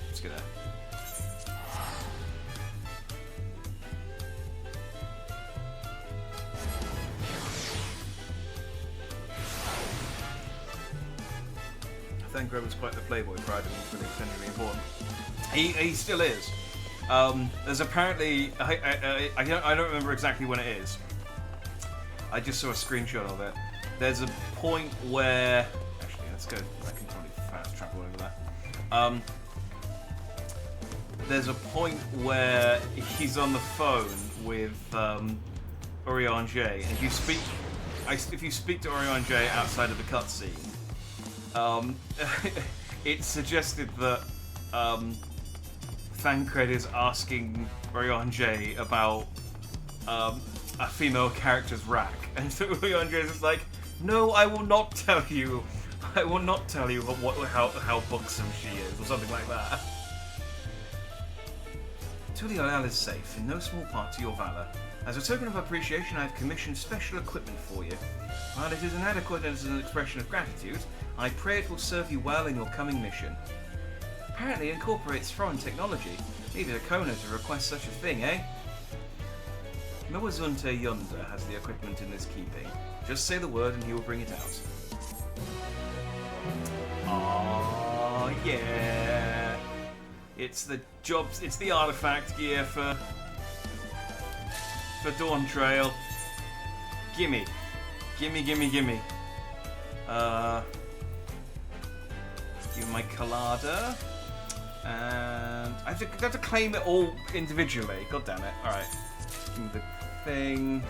Just gonna. Thancred was quite the playboy prior to being extremely important. He still is. There's apparently I don't remember exactly when it is. I just saw a screenshot of it. There's a point where... Actually, let's go... I can probably fast travel over that. There's a point where he's on the phone with Oriange, and if you speak to Oriange outside of the cutscene, it suggested that Thancred is asking Oriange about a female character's rack, and so Oriange is just like, no, I will not tell you. I will not tell you how buxom she is, or something like that. Tuliolal is safe, in no small part to your valor. As a token of appreciation, I have commissioned special equipment for you. While it is inadequate as an expression of gratitude, I pray it will serve you well in your coming mission. Apparently it incorporates foreign technology. Needed a Kona to request such a thing, eh? Mawazunte yonder has the equipment in his keeping. Just say the word and he will bring it out. Oh yeah! It's the jobs. It's the artifact gear for Dawn Trail. Gimme, gimme, gimme, gimme. Give my Colada, and I have to claim it all individually. God damn it! All right. Give me the thing,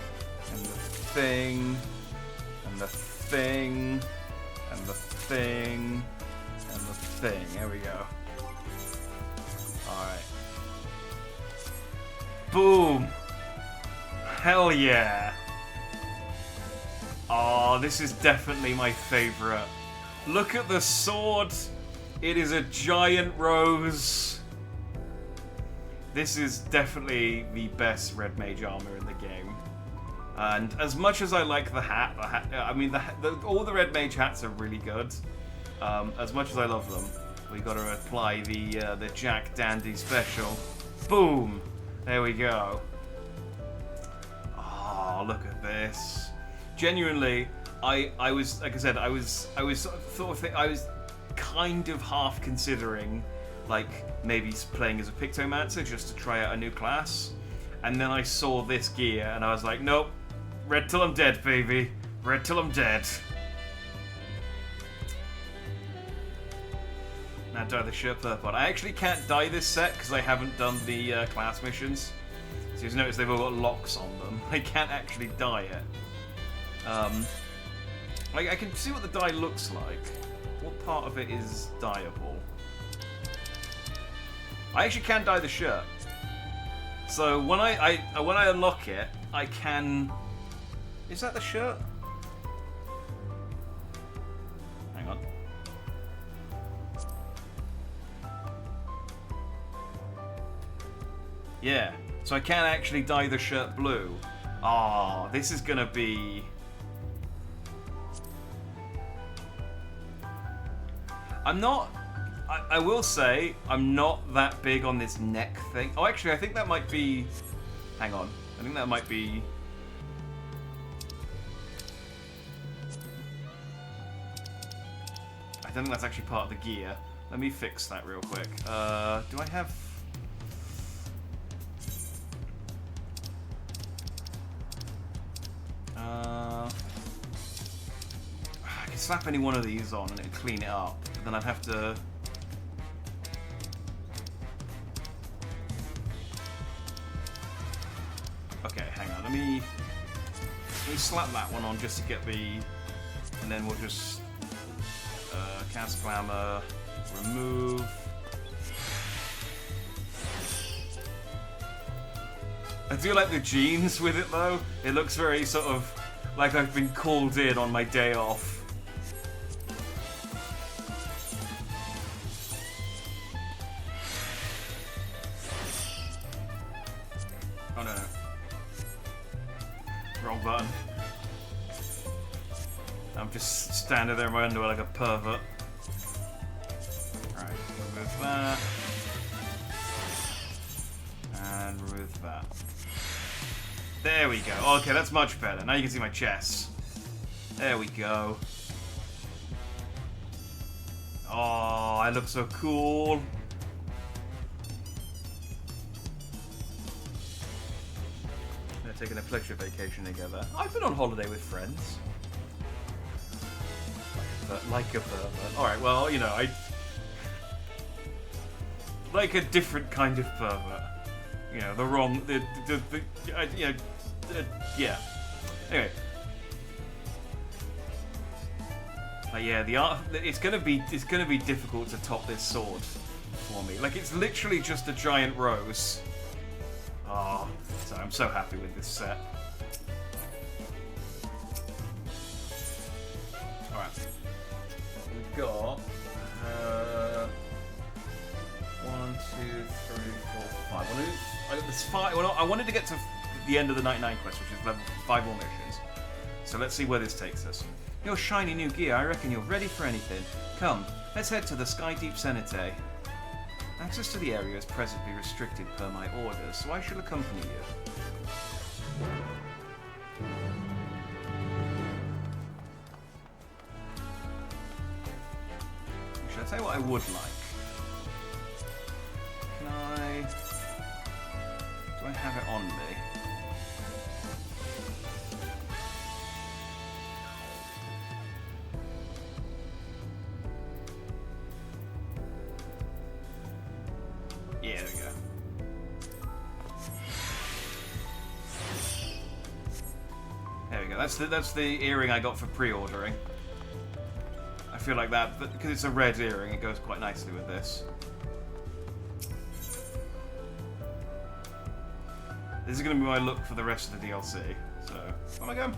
and the thing, and the thing, and the thing, and the thing. There we go. Alright. Boom! Hell yeah! Oh, this is definitely my favourite. Look at the sword! It is a giant rose. This is definitely the best red mage armor in the game. And as much as I like the hat, I mean, all the red mage hats are really good. As much as I love them, we got to apply the Jack Dandy special. Boom! There we go. Oh, look at this. Genuinely, I was, like I said, I was kind of half considering, like, maybe playing as a Pictomancer just to try out a new class. And then I saw this gear and I was like, nope, red till I'm dead, baby. Red till I'm dead. Now dye the shirt purple. I actually can't dye this set because I haven't done the class missions. So you'll notice they've all got locks on them. I can't actually dye it. I can see what the dye looks like. What part of it is dyeable? I actually can dye the shirt. So when I unlock it, I can. Is that the shirt? Hang on. Yeah. So I can actually dye the shirt blue. Ah, this is gonna be. I'm not. I will say I'm not that big on this neck thing. Oh, actually, I think that might be. Hang on. I think that might be. I don't think that's actually part of the gear. Let me fix that real quick. Do I have? I can slap any one of these on and it'll clean it up. But then I'd have to. Okay, hang on. Let me slap that one on just to get the, and then we'll just cast glamour, remove. I do like the jeans with it though. It looks very sort of like I've been called in on my day off. Oh no. Wrong button. I'm just standing there in my underwear like a pervert. Alright, remove that. And remove that. There we go. Okay, that's much better. Now you can see my chest. There we go. Oh, I look so cool. They're taking a pleasure vacation together. I've been on holiday with friends. Like a pervert. Alright, well, you know, I... Like a different kind of pervert. You know, the wrong... you know... yeah. Anyway. But yeah, the art... It's gonna be difficult to top this sword for me. Like, it's literally just a giant rose. Oh, so I'm so happy with this set. Alright. We've got... 1, 2, 3, 4, 5. I got this 5. Well, I wanted to get to the end of the 99 quest, which is level 5 more missions. So let's see where this takes us. Your shiny new gear, I reckon you're ready for anything. Come, let's head to the Sky Deep Cenite. Access to the area is presently restricted per my orders, so I shall accompany you. Should I tell you what I would like? Can I... Do I have it on me? Yeah, there we go. There we go. That's the earring I got for pre-ordering. I feel like that, because it's a red earring, it goes quite nicely with this. This is going to be my look for the rest of the DLC. So, where am I going?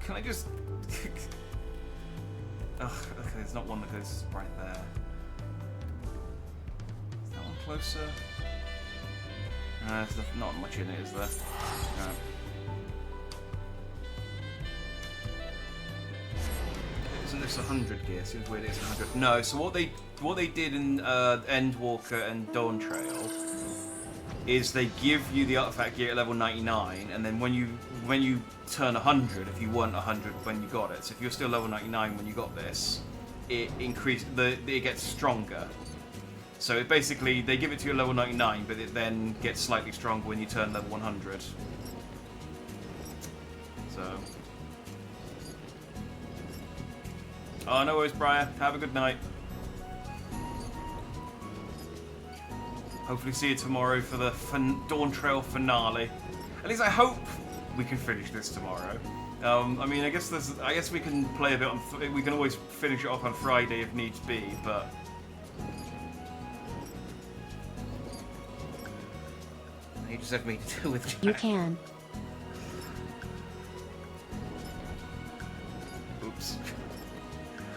Can I just... Ugh, okay, there's not one that goes right there. Is that one closer? There's not much in it, is there? No. Isn't this 100 gear? Seems weird it's 100. No, so what they did in Endwalker and Dawn Trail is they give you the artifact gear at level 99, and then when you turn 100, if you weren't 100 when you got it, so if you're still level 99 when you got this, it gets stronger. So it basically, they give it to you at level 99, but it then gets slightly stronger when you turn level 100. So... Oh, no worries, Briar. Have a good night. Hopefully see you tomorrow for the Dawn Trail finale. At least I hope we can finish this tomorrow. I mean, I guess we can play a bit on. We can always finish it off on Friday if needs be, but you just have me to do with Jack. You can. Oops.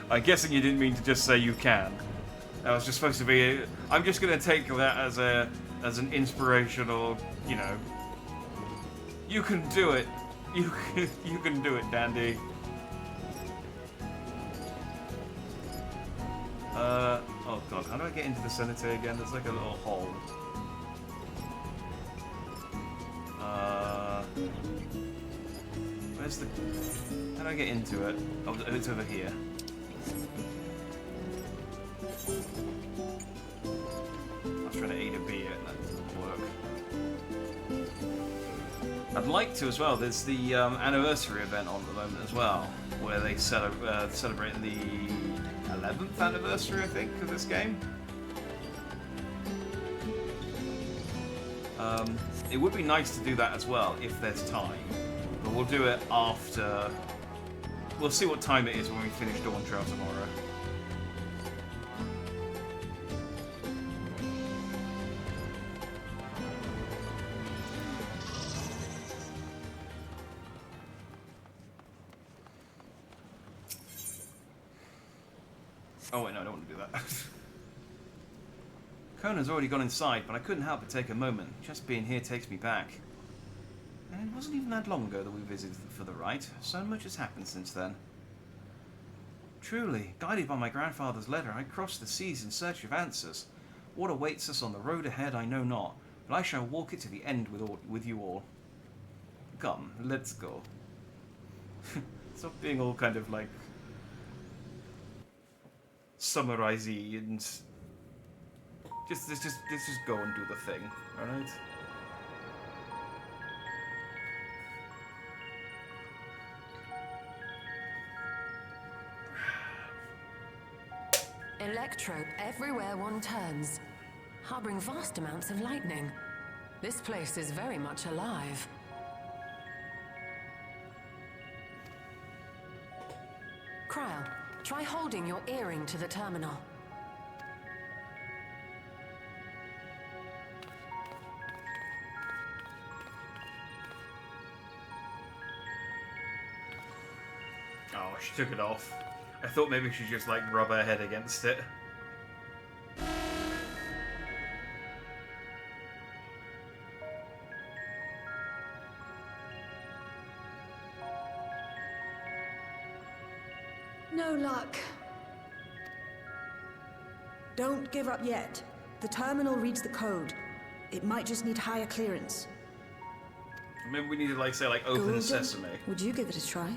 I'm guessing you didn't mean to just say you can. That was just supposed to be. I'm just gonna take that as an inspirational. You know. You can do it. You can do it, Dandy. Oh god, how do I get into the cemetery again? There's like a little hole. Where's the... How do I get into it? Oh, it's over here. I was trying to A to B it, and that doesn't work. I'd like to as well. There's the anniversary event on at the moment as well, where they celebrate the 11th anniversary, I think, of this game. It would be nice to do that as well if there's time, but we'll do it after. We'll see what time it is when we finish Dawn Trail tomorrow. Oh wait, no, I don't want to do that. Conan's already gone inside, but I couldn't help but take a moment. Just being here takes me back. And it wasn't even that long ago that we visited for the rite. So much has happened since then. Truly, guided by my grandfather's letter, I crossed the seas in search of answers. What awaits us on the road ahead, I know not, but I shall walk it to the end with you all. Come, let's go. Stop being all kind of like summarize-y and just go and do the thing, alright? Electrope everywhere one turns, harboring vast amounts of lightning. This place is very much alive. Kryl, try holding your earring to the terminal. Oh, she took it off. I thought maybe she'd just like rub her head against it. No luck. Don't give up yet. The terminal reads the code. It might just need higher clearance. Maybe we need to like say like open Golden, sesame. Would you give it a try?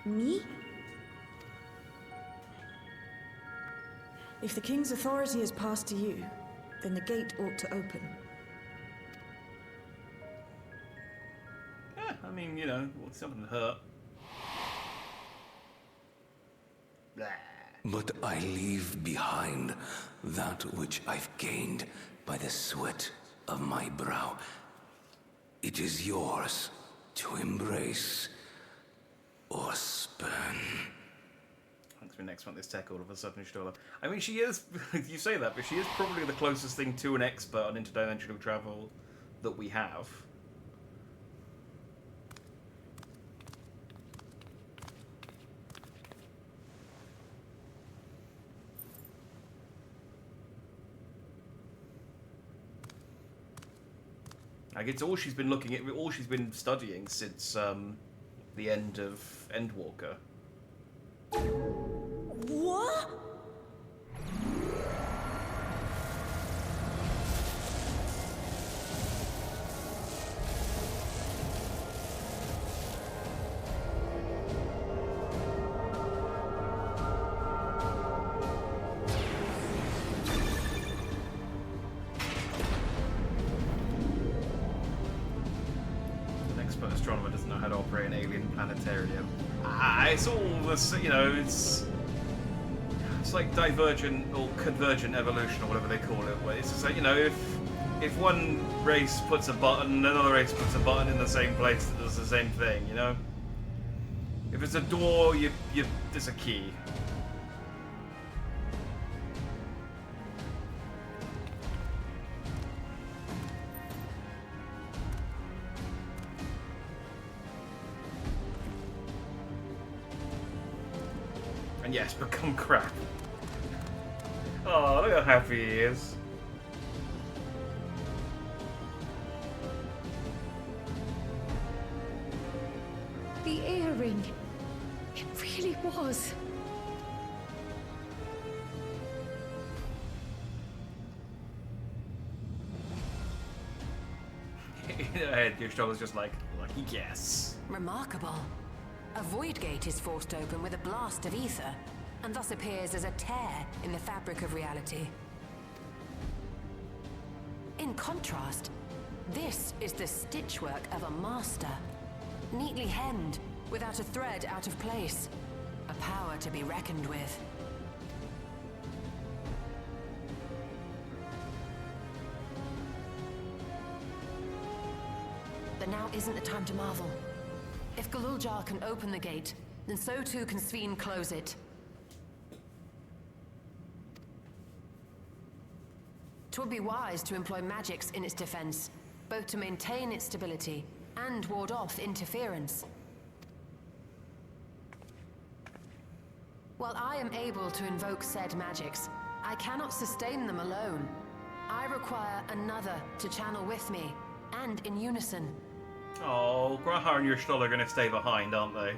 Me? If the king's authority is passed to you, then the gate ought to open. Yeah, I mean, you know, it's not gonna hurt. But I leave behind that which I've gained by the sweat of my brow. It is yours to embrace or spurn. Thanks for next month. This tech all of a sudden Stola. I mean, she is. You say that, but she is probably the closest thing to an expert on interdimensional travel that we have. Like, it's all she's been looking at, all she's been studying since the end of Endwalker. What? Astronomer doesn't know how to operate an alien planetarium. It's all this, you know, it's like divergent or convergent evolution or whatever they call it. Where it's just like, you know, if one race puts a button, another race puts a button in the same place that does the same thing, you know? If it's a door, there's a key. And yes, become crap. Oh, look how happy he is. The earring. It really was. In your head, your shoulder's just like, lucky guess. Remarkable. A void gate is forced open with a blast of ether, and thus appears as a tear in the fabric of reality. In contrast, this is the stitchwork of a master. Neatly hemmed, without a thread out of place. A power to be reckoned with. But now isn't the time to marvel. If Galuljar can open the gate, then so too can Sveen close it. 'Twould be wise to employ magics in its defense, both to maintain its stability and ward off interference. While I am able to invoke said magics, I cannot sustain them alone. I require another to channel with me, and in unison. Oh, Grahar and your Stoll are going to stay behind, aren't they?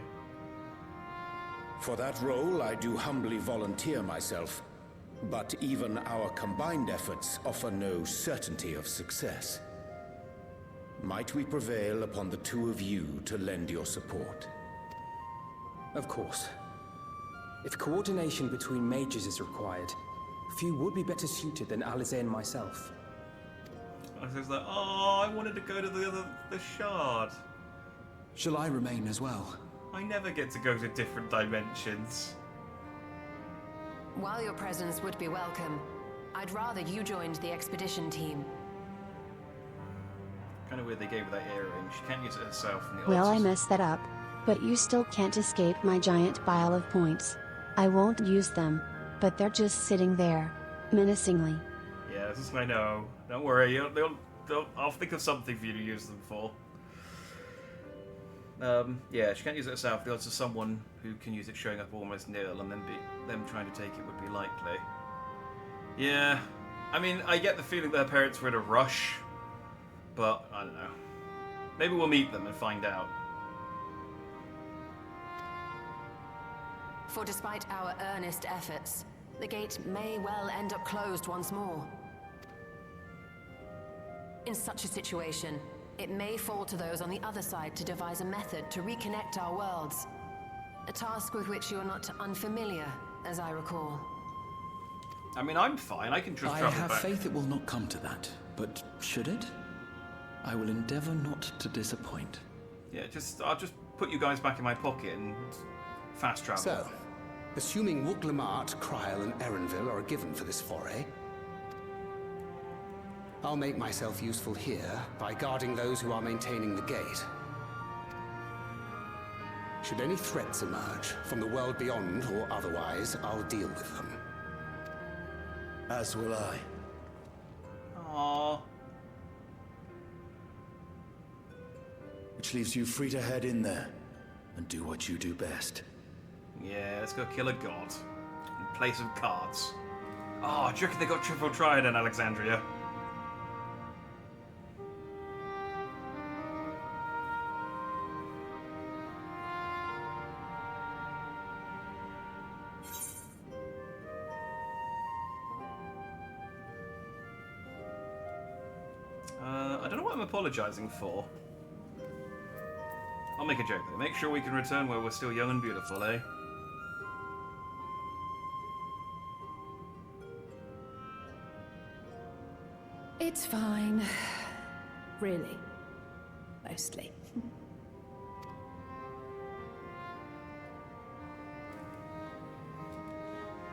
For that role, I do humbly volunteer myself. But even our combined efforts offer no certainty of success. Might we prevail upon the two of you to lend your support? Of course. If coordination between mages is required, few would be better suited than Alize and myself. I was like, oh, I wanted to go to the shard. Shall I remain as well? I never get to go to different dimensions. While your presence would be welcome, I'd rather you joined the expedition team. Kind of weird they gave her that earring. She can't use it herself. Well, I messed that up. But you still can't escape my giant pile of points. I won't use them, but they're just sitting there, menacingly. Yes, I know. Don't worry, I'll think of something for you to use them for. Yeah, she can't use it herself. The odds of someone who can use it showing up almost nil, and then them trying to take it would be likely. Yeah, I mean, I get the feeling that her parents were in a rush, but I don't know. Maybe we'll meet them and find out. For despite our earnest efforts, the gate may well end up closed once more. In such a situation, it may fall to those on the other side to devise a method to reconnect our worlds. A task with which you are not unfamiliar, as I recall. I mean, I'm fine. I can just I travel have back. faith it will not come to that, but should it? I will endeavor not to disappoint. Yeah, I'll just put you guys back in my pocket and fast travel. So, assuming Wuklamart, Kryl, and Erenville are a given for this foray, I'll make myself useful here by guarding those who are maintaining the gate. Should any threats emerge, from the world beyond or otherwise, I'll deal with them. As will I. Aww. Which leaves you free to head in there and do what you do best. Yeah, let's go kill a god in place of cards. Oh, do you reckon they got triple triad in Alexandria? I don't know what I'm apologizing for. I'll make a joke though. Make sure we can return where we're still young and beautiful, eh? It's fine. Really. Mostly.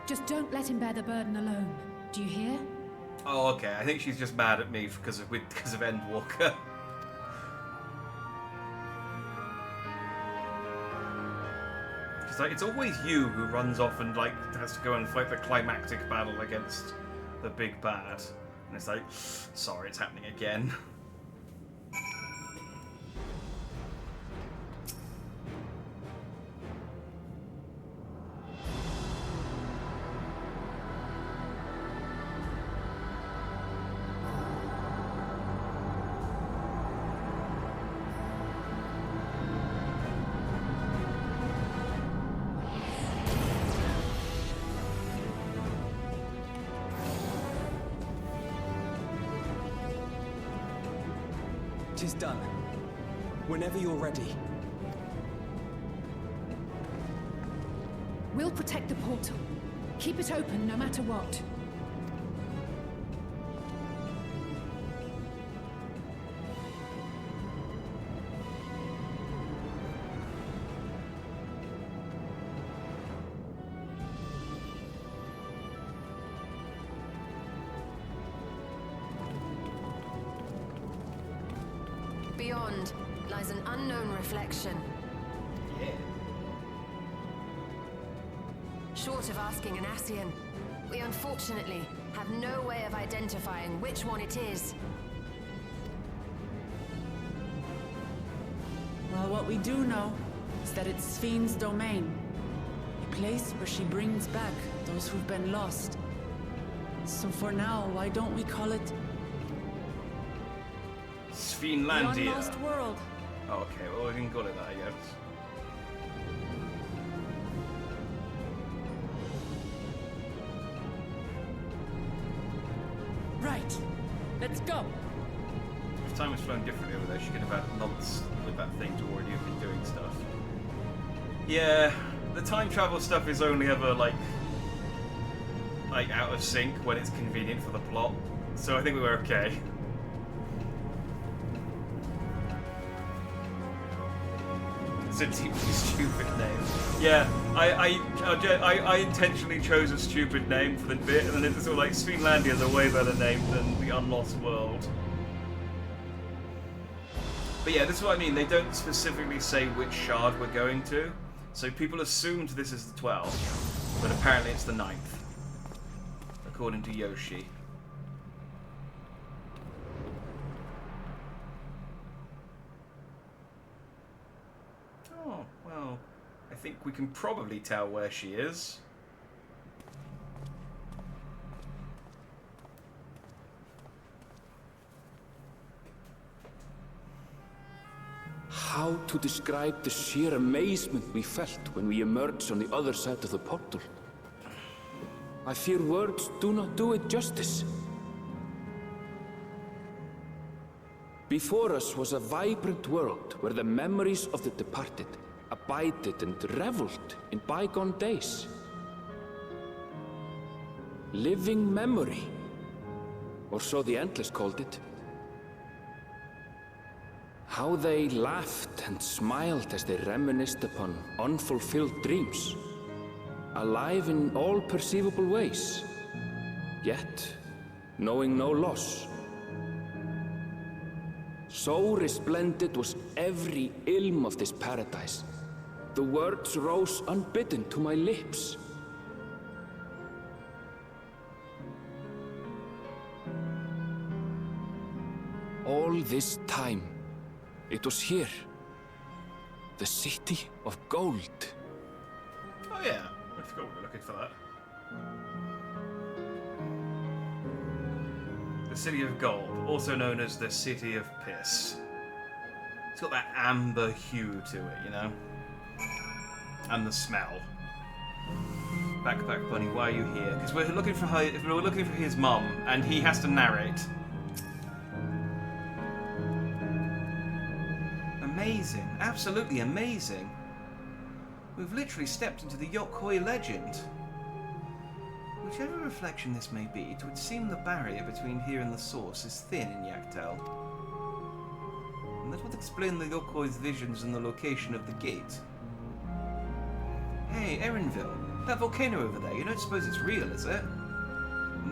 Just don't let him bear the burden alone. Do you hear? Oh, okay. I think she's just mad at me because of Endwalker. It's like, it's always you who runs off and like has to go and fight the climactic battle against the big bad. And it's like, sorry, it's happening again. Tis done. Whenever you're ready. We'll protect the portal. Keep it open no matter what. Beyond lies an unknown reflection. Yeah. Short of asking an Ascian, we unfortunately have no way of identifying which one it is. Well, what we do know is that it's Sphne's domain. A place where she brings back those who've been lost. So for now, why don't we call it Sphenelandia. the Unlost World? Oh, okay, well we can call it that, I guess. Right. Let's go. If time was flowing differently over there, she could have had months with that thing to already have been doing stuff. Yeah, the time travel stuff is only ever like out of sync when it's convenient for the plot. So I think we were okay. It's a deeply stupid name. Yeah, I intentionally chose a stupid name for the bit, and then it's all like Sphenelandia is a way better name than the Unlost World. But yeah, this is what I mean. They don't specifically say which shard we're going to, so people assumed this is the 12th, but apparently it's the 9th, according to Yoshi. Oh, well, I think we can probably tell where she is. How to describe the sheer amazement we felt when we emerged on the other side of the portal? I fear words do not do it justice. Before us was a vibrant world where the memories of the departed abided and reveled in bygone days. Living memory, or so the Endless called it. How they laughed and smiled as they reminisced upon unfulfilled dreams, alive in all perceivable ways, yet knowing no loss. So resplendent was every ilm of this paradise. The words rose unbidden to my lips. All this time, it was here. The city of gold. Oh yeah, I forgot we were looking for that. The City of Gold, also known as the City of Piss. It's got that amber hue to it, you know? And the smell. Backpack Bunny, why are you here? Because we're looking for her, we're looking for his mum, and he has to narrate. Amazing, absolutely amazing. We've literally stepped into the Yokhoi legend. Whichever reflection this may be, it would seem the barrier between here and the source is thin in Yaktel. And that would explain the Yokhoi's visions and the location of the gate. Hey, Erinville, that volcano over there, you don't suppose it's real, is it?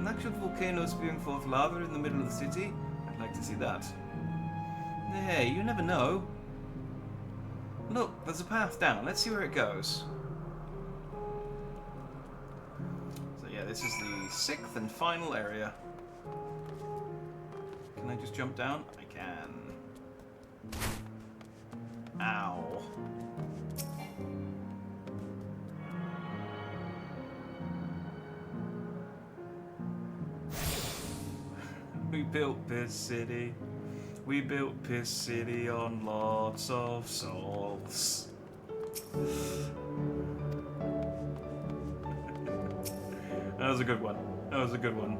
An actual volcano spewing forth lava in the middle of the city? I'd like to see that. Hey, you never know. Look, there's a path down. Let's see where it goes. So yeah, this is the 6th and final area. Can I just jump down? I can. Ow. We built this city. We built Piss City on lots of souls. That was a good one. That was a good one.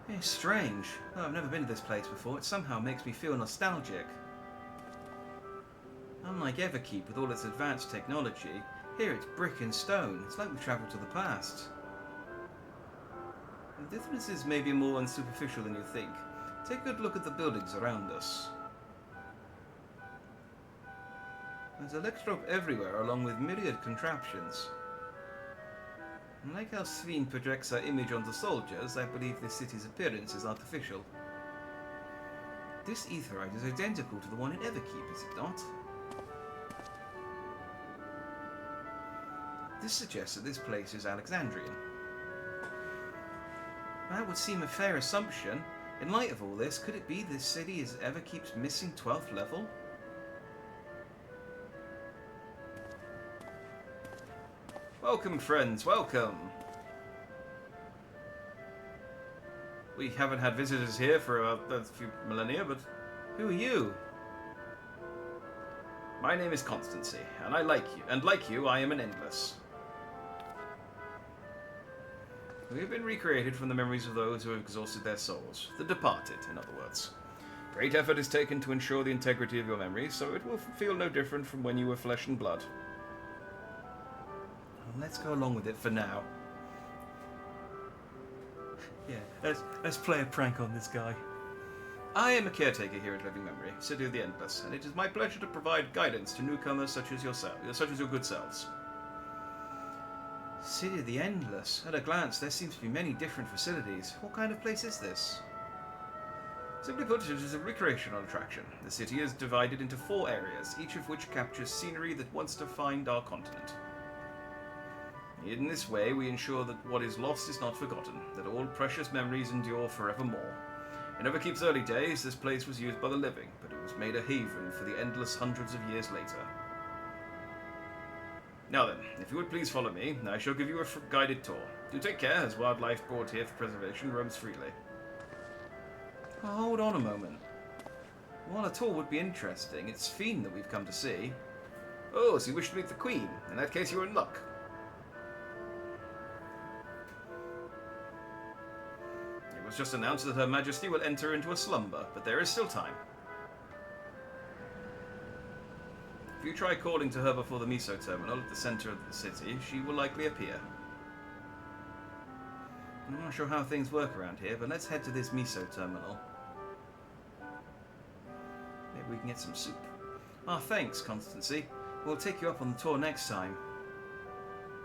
It's strange. Oh, I've never been to this place before. It somehow makes me feel nostalgic. Unlike Everkeep with all its advanced technology, here it's brick and stone. It's like we've travelled to the past. The differences may be more unsuperficial than you think. Take a good look at the buildings around us. There's electrope everywhere along with myriad contraptions. And like how Sveen projects her image onto soldiers, I believe this city's appearance is artificial. This aetheryte is identical to the one in Everkeep, is it not? This suggests that this place is Alexandrian. That would seem a fair assumption. In light of all this, could it be this city is Everkeep's missing 12th level? Welcome, friends, welcome! We haven't had visitors here for a few millennia, but who are you? My name is Constancy, and I like you. And like you, I am an Endless. We have been recreated from the memories of those who have exhausted their souls. The departed, in other words. Great effort is taken to ensure the integrity of your memories, so it will feel no different from when you were flesh and blood. Let's go along with it for now. Yeah, let's play a prank on this guy. I am a caretaker here at Living Memory, City of the Endless, and it is my pleasure to provide guidance to newcomers such as your good selves. City of the Endless. At a glance, there seems to be many different facilities. What kind of place is this? Simply put, it is a recreational attraction. The city is divided into 4 areas, each of which captures scenery that wants to find our continent. In this way, we ensure that what is lost is not forgotten, that all precious memories endure forevermore. In Everkeep's early days, this place was used by the living, but it was made a haven for the Endless hundreds of years later. Now then, if you would please follow me, I shall give you a guided tour. Do take care, as wildlife brought here for preservation roams freely. Oh, hold on a moment. While a tour would be interesting, it's Fiend that we've come to see. Oh, so you wish to meet the Queen? In that case, you're in luck. It was just announced that Her Majesty will enter into a slumber, but there is still time. If you try calling to her before the Miso terminal at the center of the city, she will likely appear. I'm not sure how things work around here, but let's head to this Miso terminal. Maybe we can get some soup. Ah, thanks, Constancy. We'll take you up on the tour next time.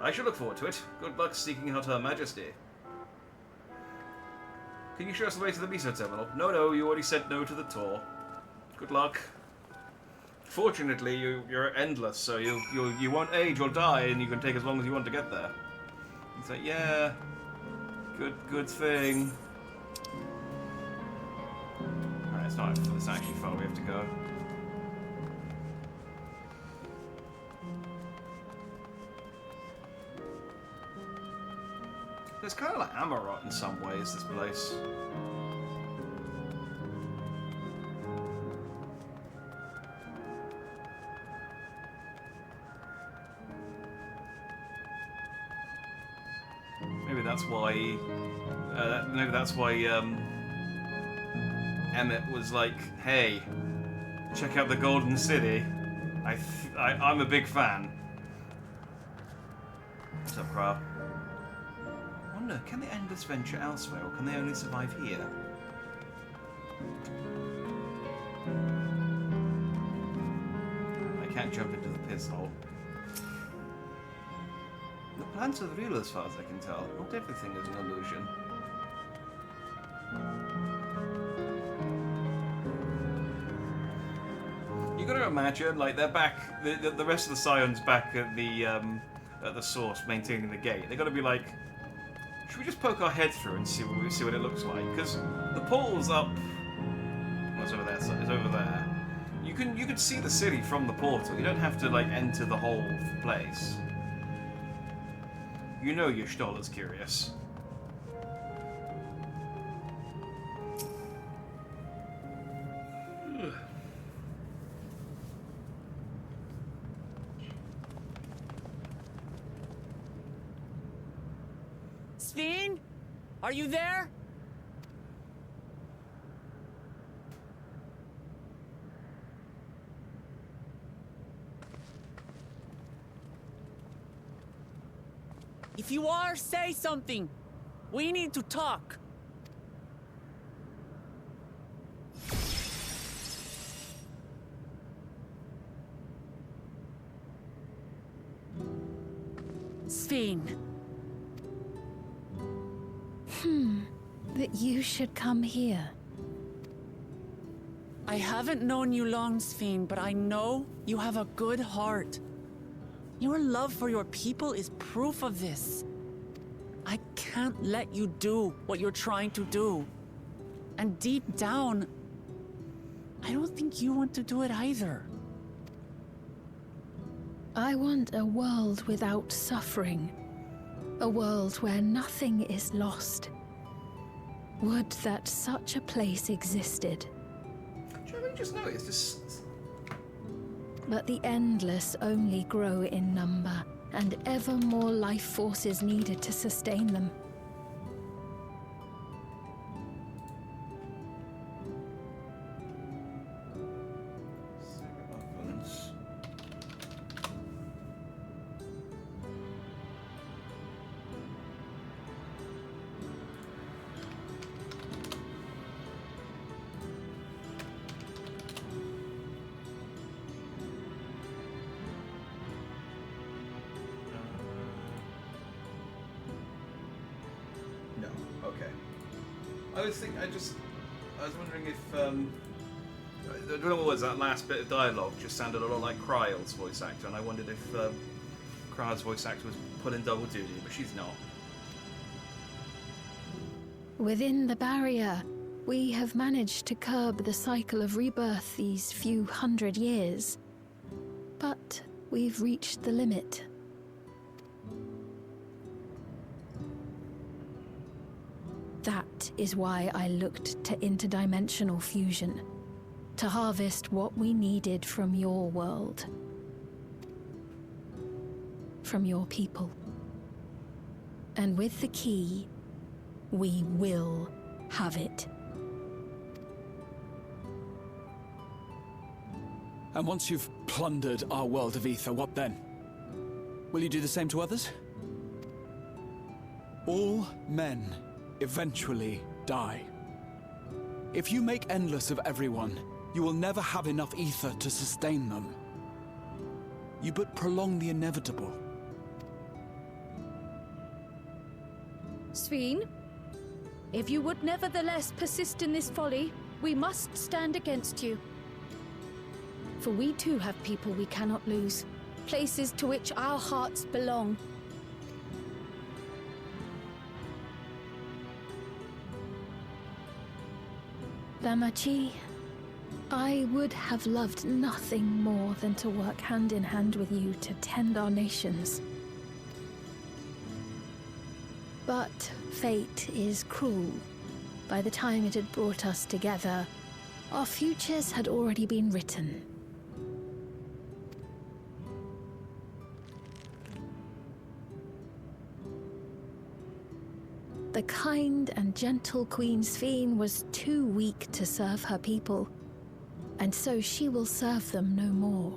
I shall look forward to it. Good luck seeking out Her Majesty. Can you show us the way to the Miso terminal? No, you already said no to the tour. Good luck. Fortunately, you're endless, so you won't age or die, and you can take as long as you want to get there. It's like, yeah, good thing. Alright, it's not actually far we have to go. It's kind of like Amarot in some ways, this place. Maybe that's why Emmett was like, "Hey, check out the Golden City. I'm a big fan." What's up, Crow? I wonder, can the Endless venture elsewhere, or can they only survive here? can't jump into the pistol. The plans are real as far as I can tell. Not everything is an illusion. You gotta imagine, like, they're back, the rest of the Scions back at the source, maintaining the gate. They gotta be like, should we just poke our head through and see what it looks like? Because the portal's up. Well, it's over there. So it's over there. You can see the city from the portal. You don't have to like enter the whole place. You know your Stoller's curious. Steen? Are you there? If you are, say something. We need to talk. Steen. That you should come here. I haven't known you long, Steen, but I know you have a good heart. Your love for your people is proof of this. I can't let you do what you're trying to do. And deep down, I don't think you want to do it either. I want a world without suffering. A world where nothing is lost. Would that such a place existed. Do you know, I just noticed this. But the endless only grow in number, and ever more life force is needed to sustain them. I was wondering if, I don't know what was that last bit of dialogue, just sounded a lot like Kryle's voice actor, and I wondered if Kryle's voice actor was pulling double duty, but she's not. Within the barrier, we have managed to curb the cycle of rebirth these few hundred years. But we've reached the limit. That is why I looked to interdimensional fusion, to harvest what we needed from your world, from your people. And with the key, we will have it. And once you've plundered our world of ether, what then? Will you do the same to others? All men eventually die. If you make endless of everyone, you will never have enough ether to sustain them. You but prolong the inevitable. Sveen, if you would nevertheless persist in this folly, we must stand against you. For we too have people we cannot lose, places to which our hearts belong. Damachi, I would have loved nothing more than to work hand in hand with you to tend our nations. But fate is cruel. By the time it had brought us together, our futures had already been written. The kind and gentle Queen Sveen was too weak to serve her people, and so she will serve them no more.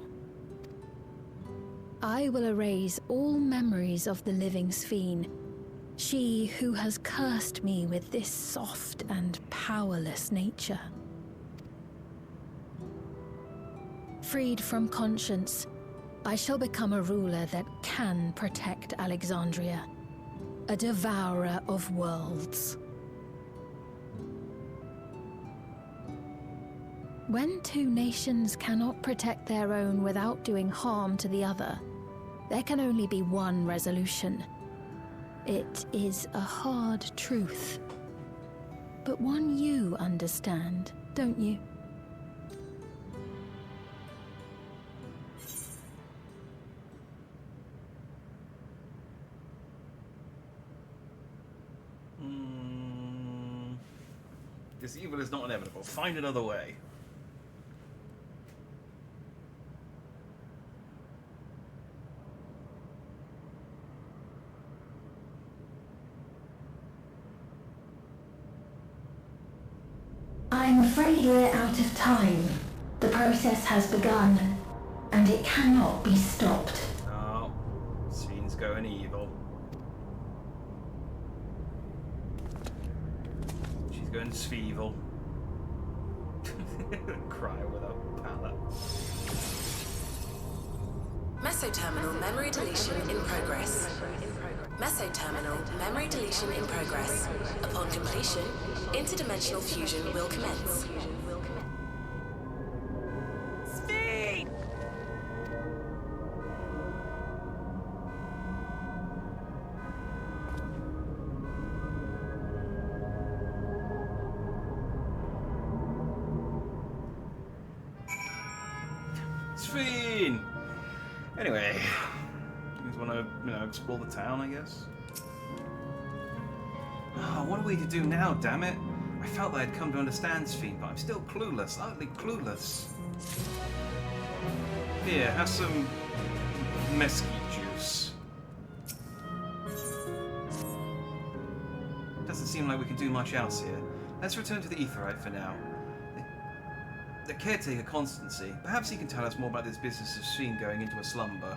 I will erase all memories of the living Sveen, she who has cursed me with this soft and powerless nature. freed from conscience, I shall become a ruler that can protect Alexandria. A devourer of worlds. When two nations cannot protect their own without doing harm to the other, there can only be one resolution. It is a hard truth, but one you understand, don't you? This evil is not inevitable. Find another way. I'm afraid we're out of time. The process has begun, and it cannot be stopped. No. Scene's going evil. She's going Sveevil. Cry with a pallet. Mesoterminal memory deletion in progress. Mesoterminal memory deletion in progress. Upon completion, interdimensional fusion will commence. Speed! Sphene! Anyway, you just want to, explore the town, I guess. Oh, what are we to do now, damn it? I felt that I'd come to understand Sphene, but I'm still clueless, utterly clueless. Here, have some mesquite juice. Doesn't seem like we can do much else here. Let's return to the Aetheryte for now. The caretaker, Constancy. Perhaps he can tell us more about this business of Sphene going into a slumber.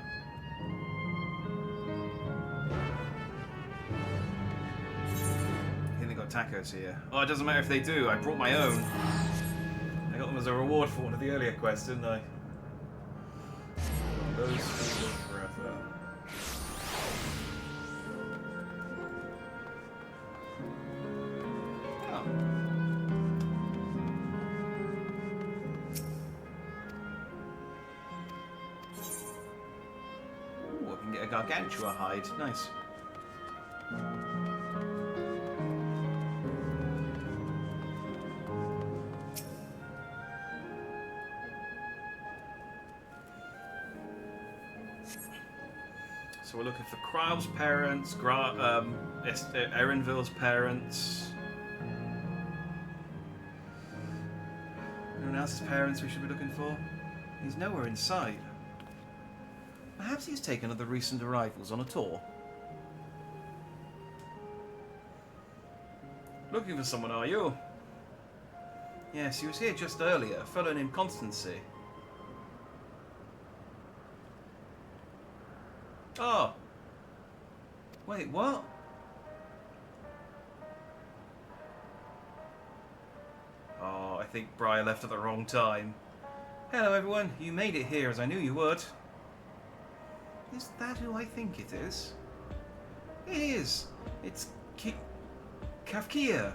I think they got tacos here. Oh, it doesn't matter if they do. I brought my own. I got them as a reward for one of the earlier quests, didn't I? Those feel forever. A gargantua hide. Nice. So we're looking for Kryle's parents, Erenville's parents. Anyone else's parents we should be looking for? He's nowhere in sight. Perhaps he's taken other recent arrivals on a tour. Looking for someone, are you? Yes, he was here just earlier. A fellow named Constancy. Oh. Wait, what? Oh, I think Briar left at the wrong time. Hello, everyone. You made it here, as I knew you would. Is that who I think it is? It is. It's Kafkia.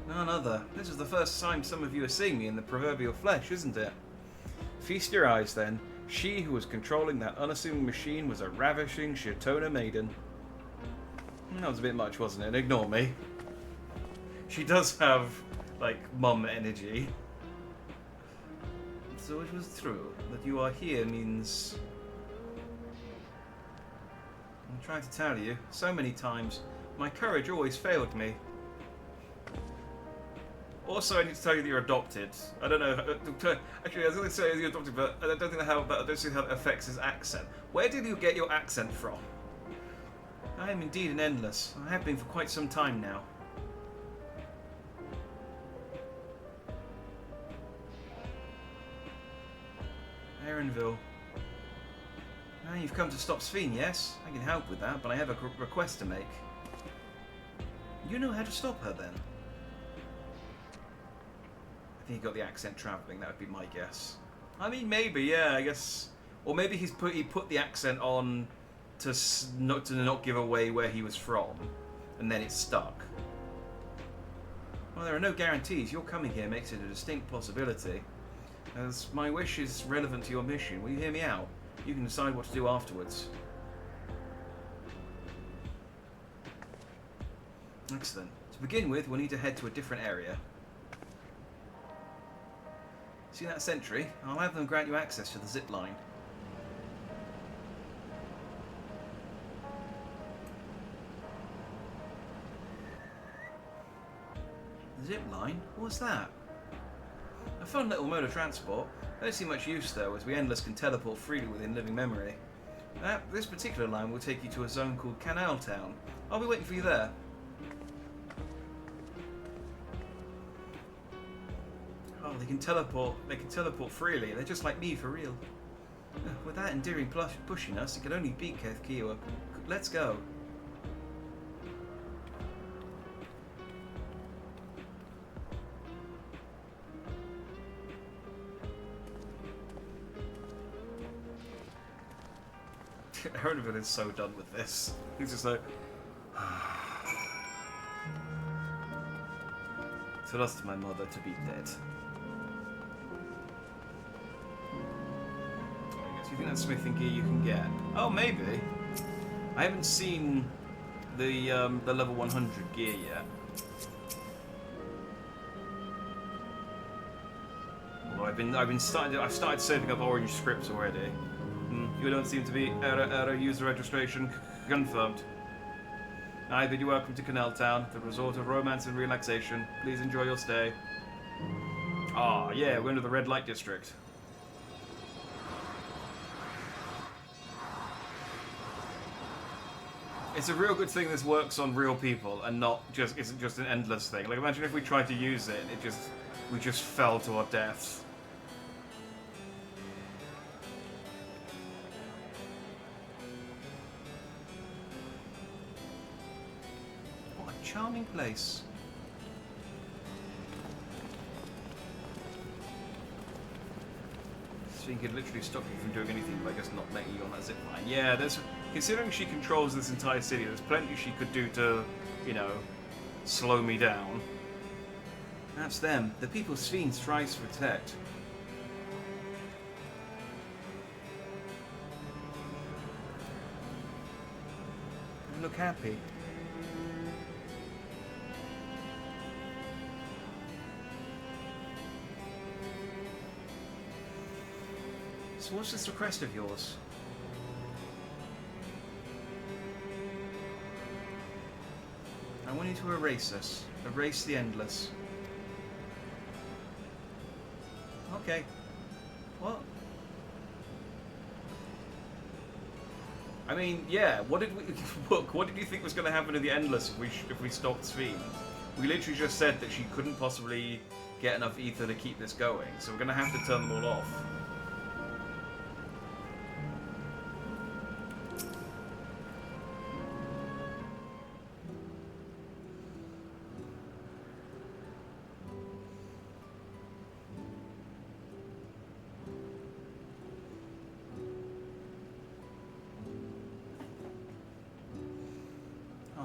None other. This is the first time some of you are seeing me in the proverbial flesh, isn't it? Feast your eyes, then. She who was controlling that unassuming machine was a ravishing Shatona maiden. That was a bit much, wasn't it? Ignore me. She does have, like, mum energy. So it was true. That you are here means... I'm trying to tell you, so many times, my courage always failed me. Also, I need to tell you that you're adopted. I don't know. Actually, I was going to say you're adopted, but I don't see how it affects his accent. Where did you get your accent from? I am indeed an Endless. I have been for quite some time now. Erenville. Now you've come to stop Sphene, yes? I can help with that, but I have a request to make. You know how to stop her then? I think he got the accent travelling, that would be my guess. I mean, maybe, yeah, I guess. Or maybe he put the accent on to not give away where he was from, and then it stuck. Well, there are no guarantees. Your coming here makes it a distinct possibility. As my wish is relevant to your mission, will you hear me out? You can decide what to do afterwards. Excellent. To begin with, we'll need to head to a different area. See that sentry? I'll have them grant you access to the zip line. Zip line? What's that? A fun little mode of transport. I don't see much use though, as we Endless can teleport freely within living memory. This particular line will take you to a zone called Canal Town. I'll be waiting for you there. Oh, they can teleport freely. They're just like me for real. With that endearing pushing us, it can only beat Keth Kiowa. Let's go. Erevin is so done with this. He's just like... To lost my mother to be dead. I guess you think that's smithing gear you can get? Oh, maybe. I haven't seen the level 100 gear yet. Although I've started saving up orange scripts already. You don't seem to be error user registration confirmed. I bid you welcome to Canal Town, the resort of romance and relaxation. Please enjoy your stay. Ah, yeah, we're into the red light district. It's a real good thing this works on real people and isn't just an endless thing. Like, imagine if we tried to use it, we just fell to our deaths. Charming place. So you could literally stop you from doing anything by just not letting you on that zip line. Yeah, considering she controls this entire city, there's plenty she could do to, you know, slow me down. That's them. The people Sphene tries to protect. They look happy. So what's this request of yours? I want you to erase us. Erase the Endless. Okay. What? I mean, yeah. What did we look? What did you think was going to happen to the Endless if we stopped Sphene? We literally just said that she couldn't possibly get enough ether to keep this going, so we're going to have to turn them all off.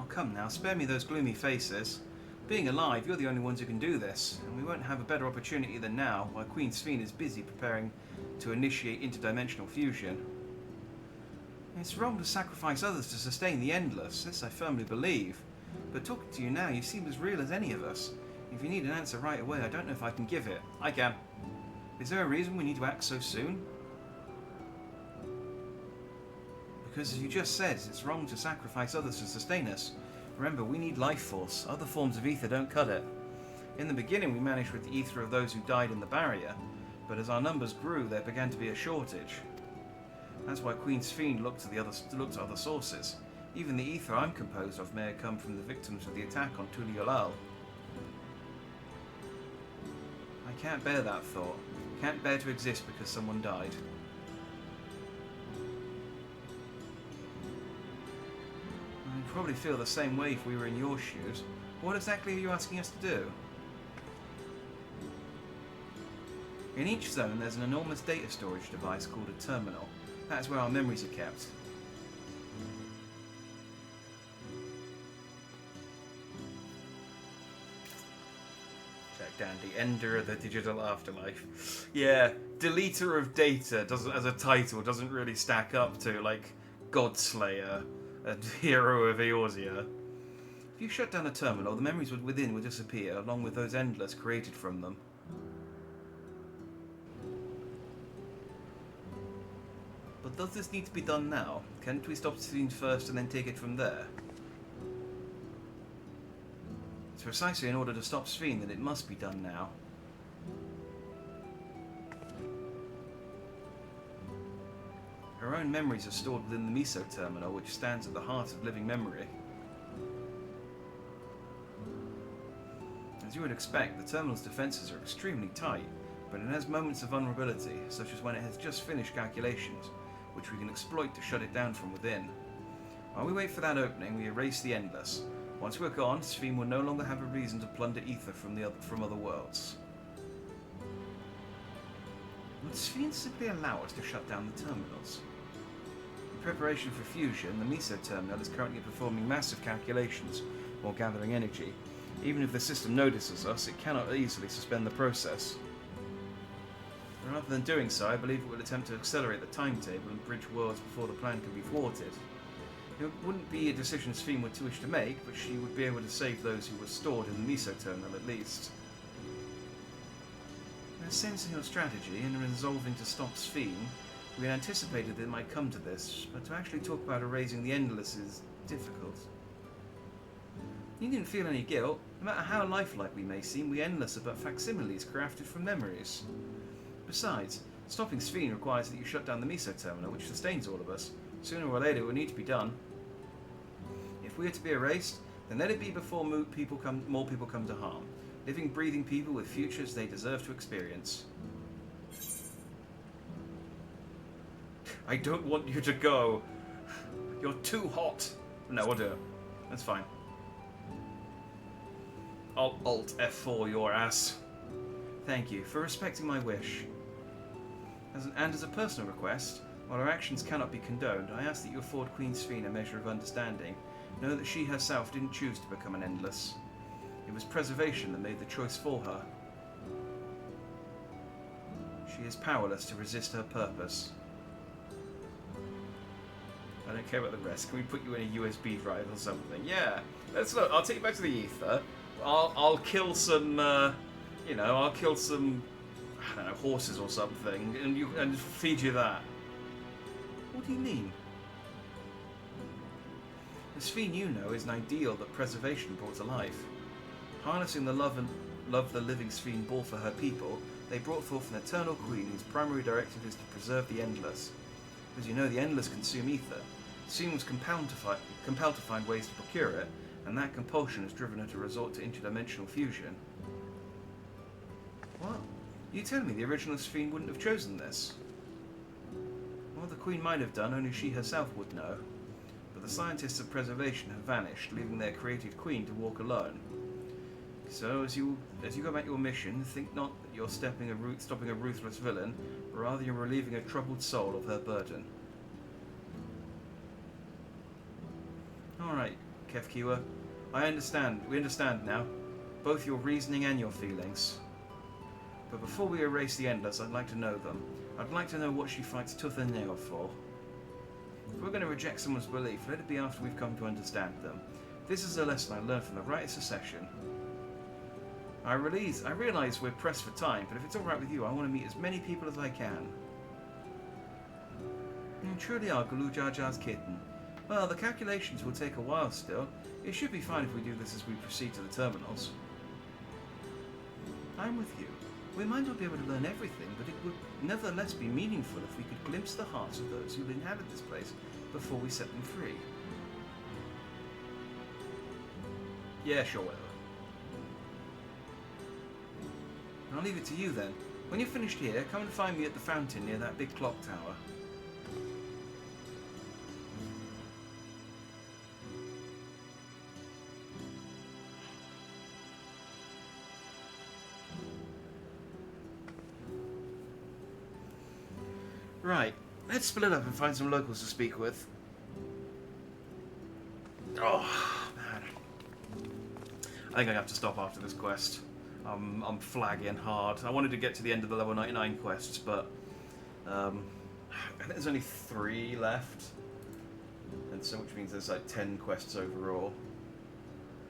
Come now, spare me those gloomy faces. Being alive, you're the only ones who can do this, and we won't have a better opportunity than now, while Queen Sphene is busy preparing to initiate interdimensional fusion. It's wrong to sacrifice others to sustain the Endless, this I firmly believe. But talking to you now, you seem as real as any of us. If you need an answer right away, I don't know if I can give it. I can. Is there a reason we need to act so soon? Because as you just said, it's wrong to sacrifice others to sustain us. Remember, we need life force. Other forms of ether don't cut it. In the beginning, we managed with the ether of those who died in the barrier, but as our numbers grew, there began to be a shortage. That's why Queen Sphene looked to other sources. Even the ether I'm composed of may have come from the victims of the attack on Tuliolal. I can't bear that thought. Can't bear to exist because someone died. I'd probably feel the same way if we were in your shoes. What exactly are you asking us to do? In each zone, there's an enormous data storage device called a terminal. That's where our memories are kept. Jack Dandy, Ender of the Digital Afterlife. Yeah, deleter of data doesn't, as a title, doesn't really stack up to like Godslayer, a hero of Eorzea. If you shut down a terminal, the memories within would disappear, along with those endless created from them. But does this need to be done now? Can't we stop Sphene first and then take it from there? It's precisely in order to stop Sphene that it must be done now. Her own memories are stored within the Meso terminal, which stands at the heart of living memory. As you would expect, the terminal's defences are extremely tight, but it has moments of vulnerability, such as when it has just finished calculations, which we can exploit to shut it down from within. While we wait for that opening, we erase the Endless. Once we're gone, Sphene will no longer have a reason to plunder ether from other worlds. Would Sphene simply allow us to shut down the terminals? In preparation for fusion, the Meso terminal is currently performing massive calculations while gathering energy. Even if the system notices us, it cannot easily suspend the process. Rather than doing so, I believe it will attempt to accelerate the timetable and bridge worlds before the plan can be thwarted. It wouldn't be a decision Sphene would wish to make, but she would be able to save those who were stored in the Meso terminal at least. In sensing your strategy and resolving to stop Sphene, we had anticipated that it might come to this, but to actually talk about erasing the Endless is difficult. You didn't feel any guilt. No matter how lifelike we may seem, we Endless are but facsimiles crafted from memories. Besides, stopping Sphene requires that you shut down the Meso terminal, which sustains all of us. Sooner or later it will need to be done. If we are to be erased, then let it be before more people come to harm. Living, breathing people with futures they deserve to experience. I don't want you to go. You're too hot. No, I'll do it. That's fine. I'll Alt F4 your ass. Thank you for respecting my wish. As a personal request, while our actions cannot be condoned, I ask that you afford Queen Sphene a measure of understanding. Know that she herself didn't choose to become an Endless. It was preservation that made the choice for her. She is powerless to resist her purpose. I don't care about the rest. Can we put you in a USB drive or something? Yeah. Let's look. I'll take you back to the ether. I'll kill some, I'll kill some, I don't know, horses or something, and feed you that. What do you mean? The Sphene you know is an ideal that preservation brought to life. Harnessing the love the living Sphene bore for her people, they brought forth an eternal queen whose primary directive is to preserve the Endless. As you know, the Endless consume ether. Sphene was compelled to find ways to procure it, and that compulsion has driven her to resort to interdimensional fusion. What? You tell me the original Sphene wouldn't have chosen this? Well, the Queen might have done, only she herself would know. But the scientists of preservation have vanished, leaving their created Queen to walk alone. So, as you go about your mission, think not that you're stopping a ruthless villain, but rather you're relieving a troubled soul of her burden. Alright, Kefkiwa. I understand. We understand now. Both your reasoning and your feelings. But before we erase the Endless, I'd like to know them. I'd like to know what she fights tooth and nail for. If we're going to reject someone's belief, let it be after we've come to understand them. This is a lesson I learned from the Rite of Secession. I realise we're pressed for time, but if it's alright with you, I want to meet as many people as I can. You truly are Gulu Jar Jar's kitten. Well, the calculations will take a while still. It should be fine if we do this as we proceed to the terminals. I'm with you. We might not be able to learn everything, but it would nevertheless be meaningful if we could glimpse the hearts of those who inhabit this place before we set them free. Yeah, sure, whatever. I'll leave it to you then. When you're finished here, come and find me at the fountain near that big clock tower. Right, let's split up and find some locals to speak with. Oh, man. I think I have to stop after this quest. I'm flagging hard. I wanted to get to the end of the level 99 quests, but I think there's only 3 left. And so which means there's like 10 quests overall.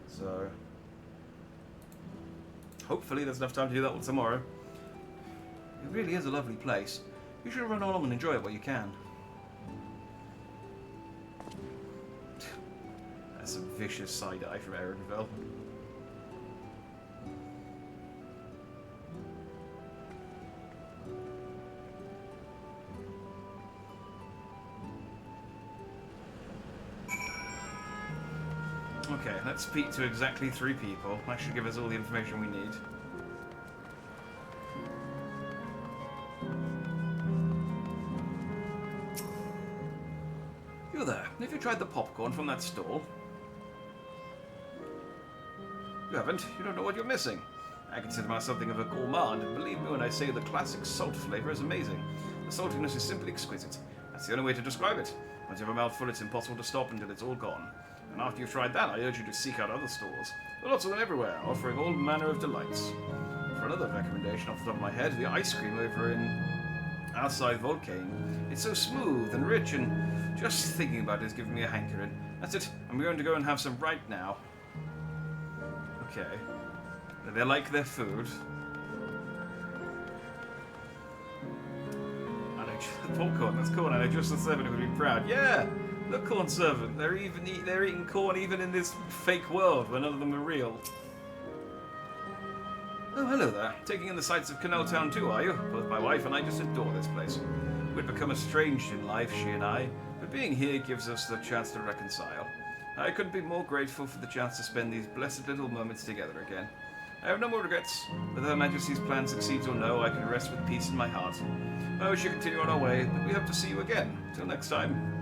So hopefully there's enough time to do that one tomorrow. It really is a lovely place. You should run along and enjoy it while you can. That's a vicious side-eye from Erenville. Okay, let's speak to exactly 3 people. That should give us all the information we need. You there. Have you tried the popcorn from that stall? You haven't? You don't know what you're missing. I consider myself something of a gourmand, and believe me when I say the classic salt flavor is amazing. The saltiness is simply exquisite. That's the only way to describe it. Once you have a mouthful, it's impossible to stop until it's all gone. And after you've tried that, I urge you to seek out other stores. There are lots of them everywhere, offering all manner of delights. For another recommendation off the top of my head, the ice cream over in outside Volcane. It's so smooth and rich, and just thinking about it is giving me a hankering. That's it. I'm going to go and have some right now. Okay. They like their food. And the popcorn, that's cool. And I just the servant would be proud. Yeah! The corn servant. They're eating corn even in this fake world where none of them are real. Oh, hello there. Taking in the sights of Canal Town too, are you? Both my wife and I just adore this place. We'd become estranged in life, she and I, but being here gives us the chance to reconcile. I couldn't be more grateful for the chance to spend these blessed little moments together again. I have no more regrets. Whether Her Majesty's plan succeeds or no, I can rest with peace in my heart. I wish you continue on our way, but we hope to see you again. Till next time.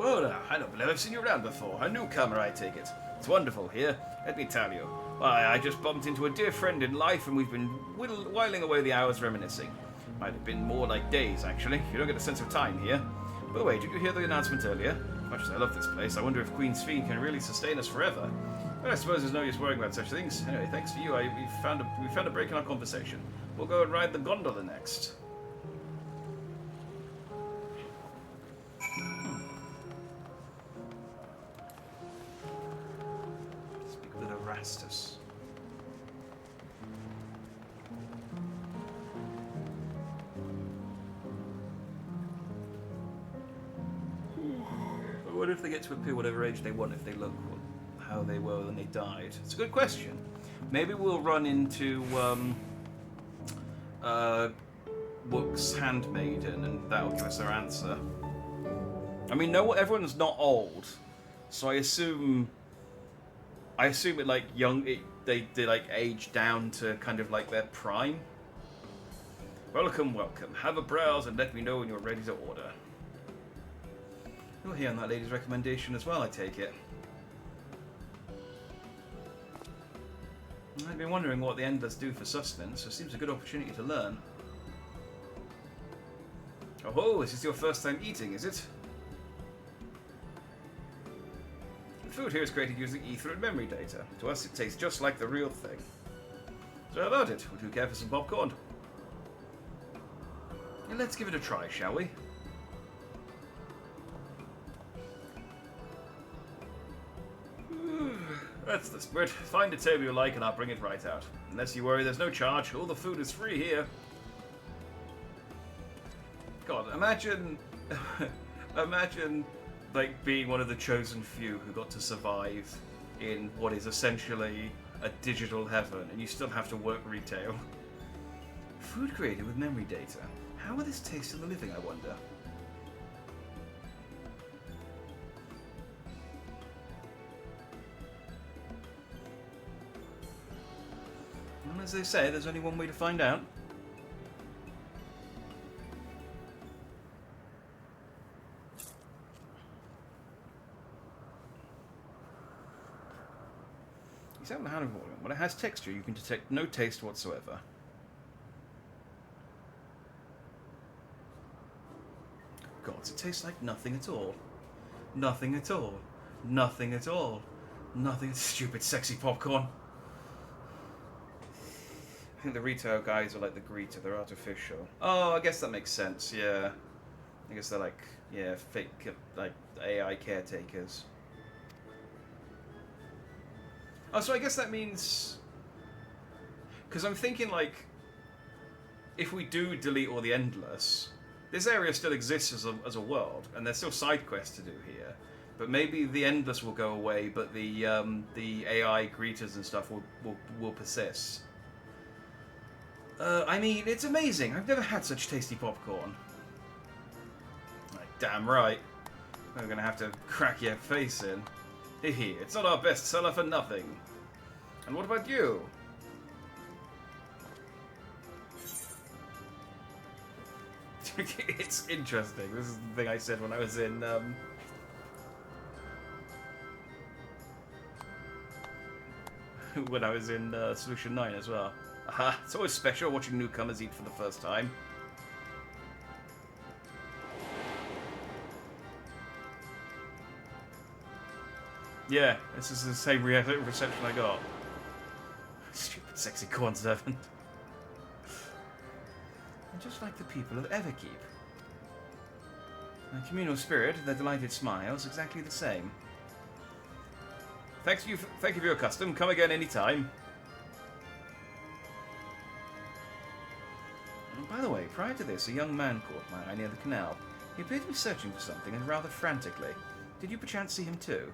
Oh, no, I don't believe I've seen you around before. A newcomer, I take it. It's wonderful here. Let me tell you. Why, I just bumped into a dear friend in life, and we've been whiling away the hours reminiscing. Might have been more like days, actually. You don't get a sense of time here. By the way, did you hear the announcement earlier? Much as I love this place, I wonder if Queen's Fiend can really sustain us forever. But I suppose there's no use worrying about such things. Anyway, thanks to you, we found a break in our conversation. We'll go and ride the gondola next. Speak with Erastus. I wonder if they get to appear whatever age they want if they look how they were when they died. It's a good question. Maybe we'll run into Wook's handmaiden and that'll give us our answer. I mean, no, everyone's not old, so I assume it like they like age down to kind of like their prime. Welcome, welcome. Have a browse and let me know when you're ready to order. You're here on that lady's recommendation as well, I take it. I've been wondering what the Endless do for sustenance, so it seems a good opportunity to learn. Oh, this is your first time eating, is it? The food here is created using ether and memory data. To us, it tastes just like the real thing. So how about it? Would you care for some popcorn? Let's give it a try, shall we? That's the spirit. Find a table you like and I'll bring it right out. Unless you worry, there's no charge. All the food is free here. God, imagine... imagine, like, being one of the chosen few who got to survive in what is essentially a digital heaven, and you still have to work retail. Food created with memory data. How will this taste to the living, I wonder? And as they say, there's only one way to find out. Examine the hand of volume. When it has texture, you can detect no taste whatsoever. Gods, it tastes like nothing at all. Nothing at all. Nothing at all. Nothing. Stupid, sexy popcorn. I think the retail guys are like the greeter. They're artificial. Oh, I guess that makes sense. Yeah. I guess they're like, yeah, fake, like AI caretakers. Oh, so I guess that means... Because I'm thinking, like, if we do delete all the Endless, this area still exists as a world, and there's still side quests to do here. But maybe the Endless will go away, but the AI greeters and stuff will persist. I mean, it's amazing. I've never had such tasty popcorn. Like, damn right. We're going to have to crack your face in. Hehe, it's not our best seller for nothing. And what about you? It's interesting. This is the thing I said when I was in, when I was in Solution 9 as well. Aha, it's always special watching newcomers eat for the first time. Yeah, this is the same reception I got. Stupid sexy corn servant. And just like the people of Everkeep. Their communal spirit, their delighted smiles, exactly the same. Thank you for your custom. Come again anytime. And by the way, prior to this, a young man caught my eye near the canal. He appeared to be searching for something, and rather frantically. Did you perchance see him too?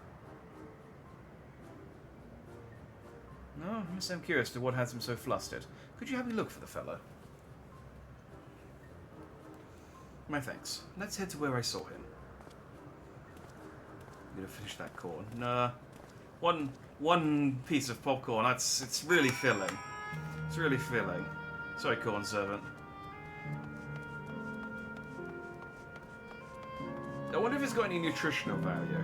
No, I'm curious to what has him so flustered. Could you have me look for the fellow? My thanks. Let's head to where I saw him. I'm gonna finish that corn. Nah. One piece of popcorn. It's really filling. It's really filling. Sorry, corn servant. I wonder if it's got any nutritional value.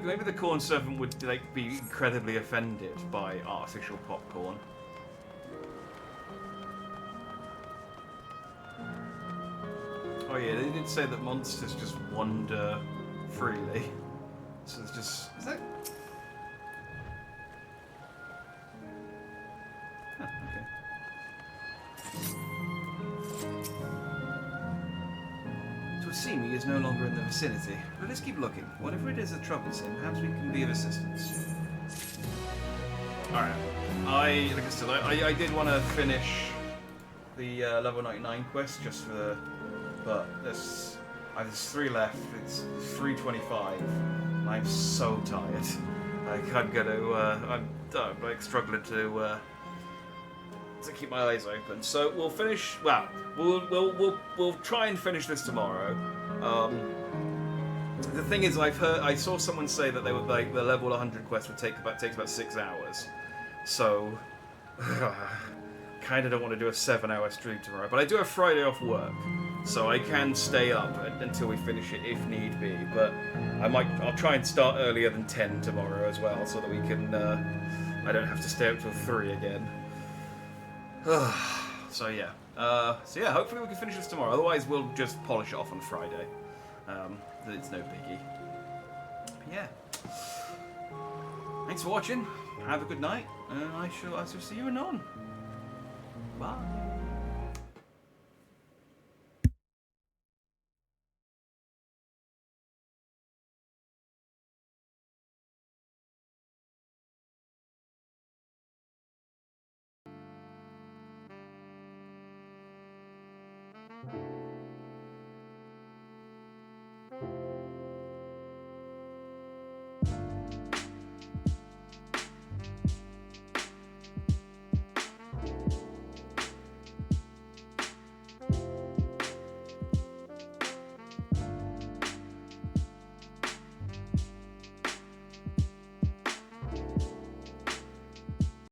Maybe the corn servant would like be incredibly offended by artificial popcorn. Oh yeah, they did say that monsters just wander freely. So it's just... Is that... Huh, okay. It would seem he is no longer in the vicinity, but let's keep looking. Whatever it is that troubles him, perhaps we can be of assistance. Alright. Like I said, I did want to finish the level 99 quest just for the... But there's 3 left. It's 3:25. And I'm so tired. Like I'm gonna. I'm like struggling to keep my eyes open. So we'll finish. Well, we'll try and finish this tomorrow. The thing is, I saw someone say that they would like the level 100 quest would takes about 6 hours. So kind of don't want to do a 7-hour stream tomorrow. But I do have Friday off work. So I can stay up until we finish it if need be, but I'll try and start earlier than 10 tomorrow as well, so that we can, I don't have to stay up till 3 again. So yeah, hopefully we can finish this tomorrow, otherwise we'll just polish it off on Friday. It's no biggie. But yeah. Thanks for watching, have a good night, and I shall see you anon. Bye.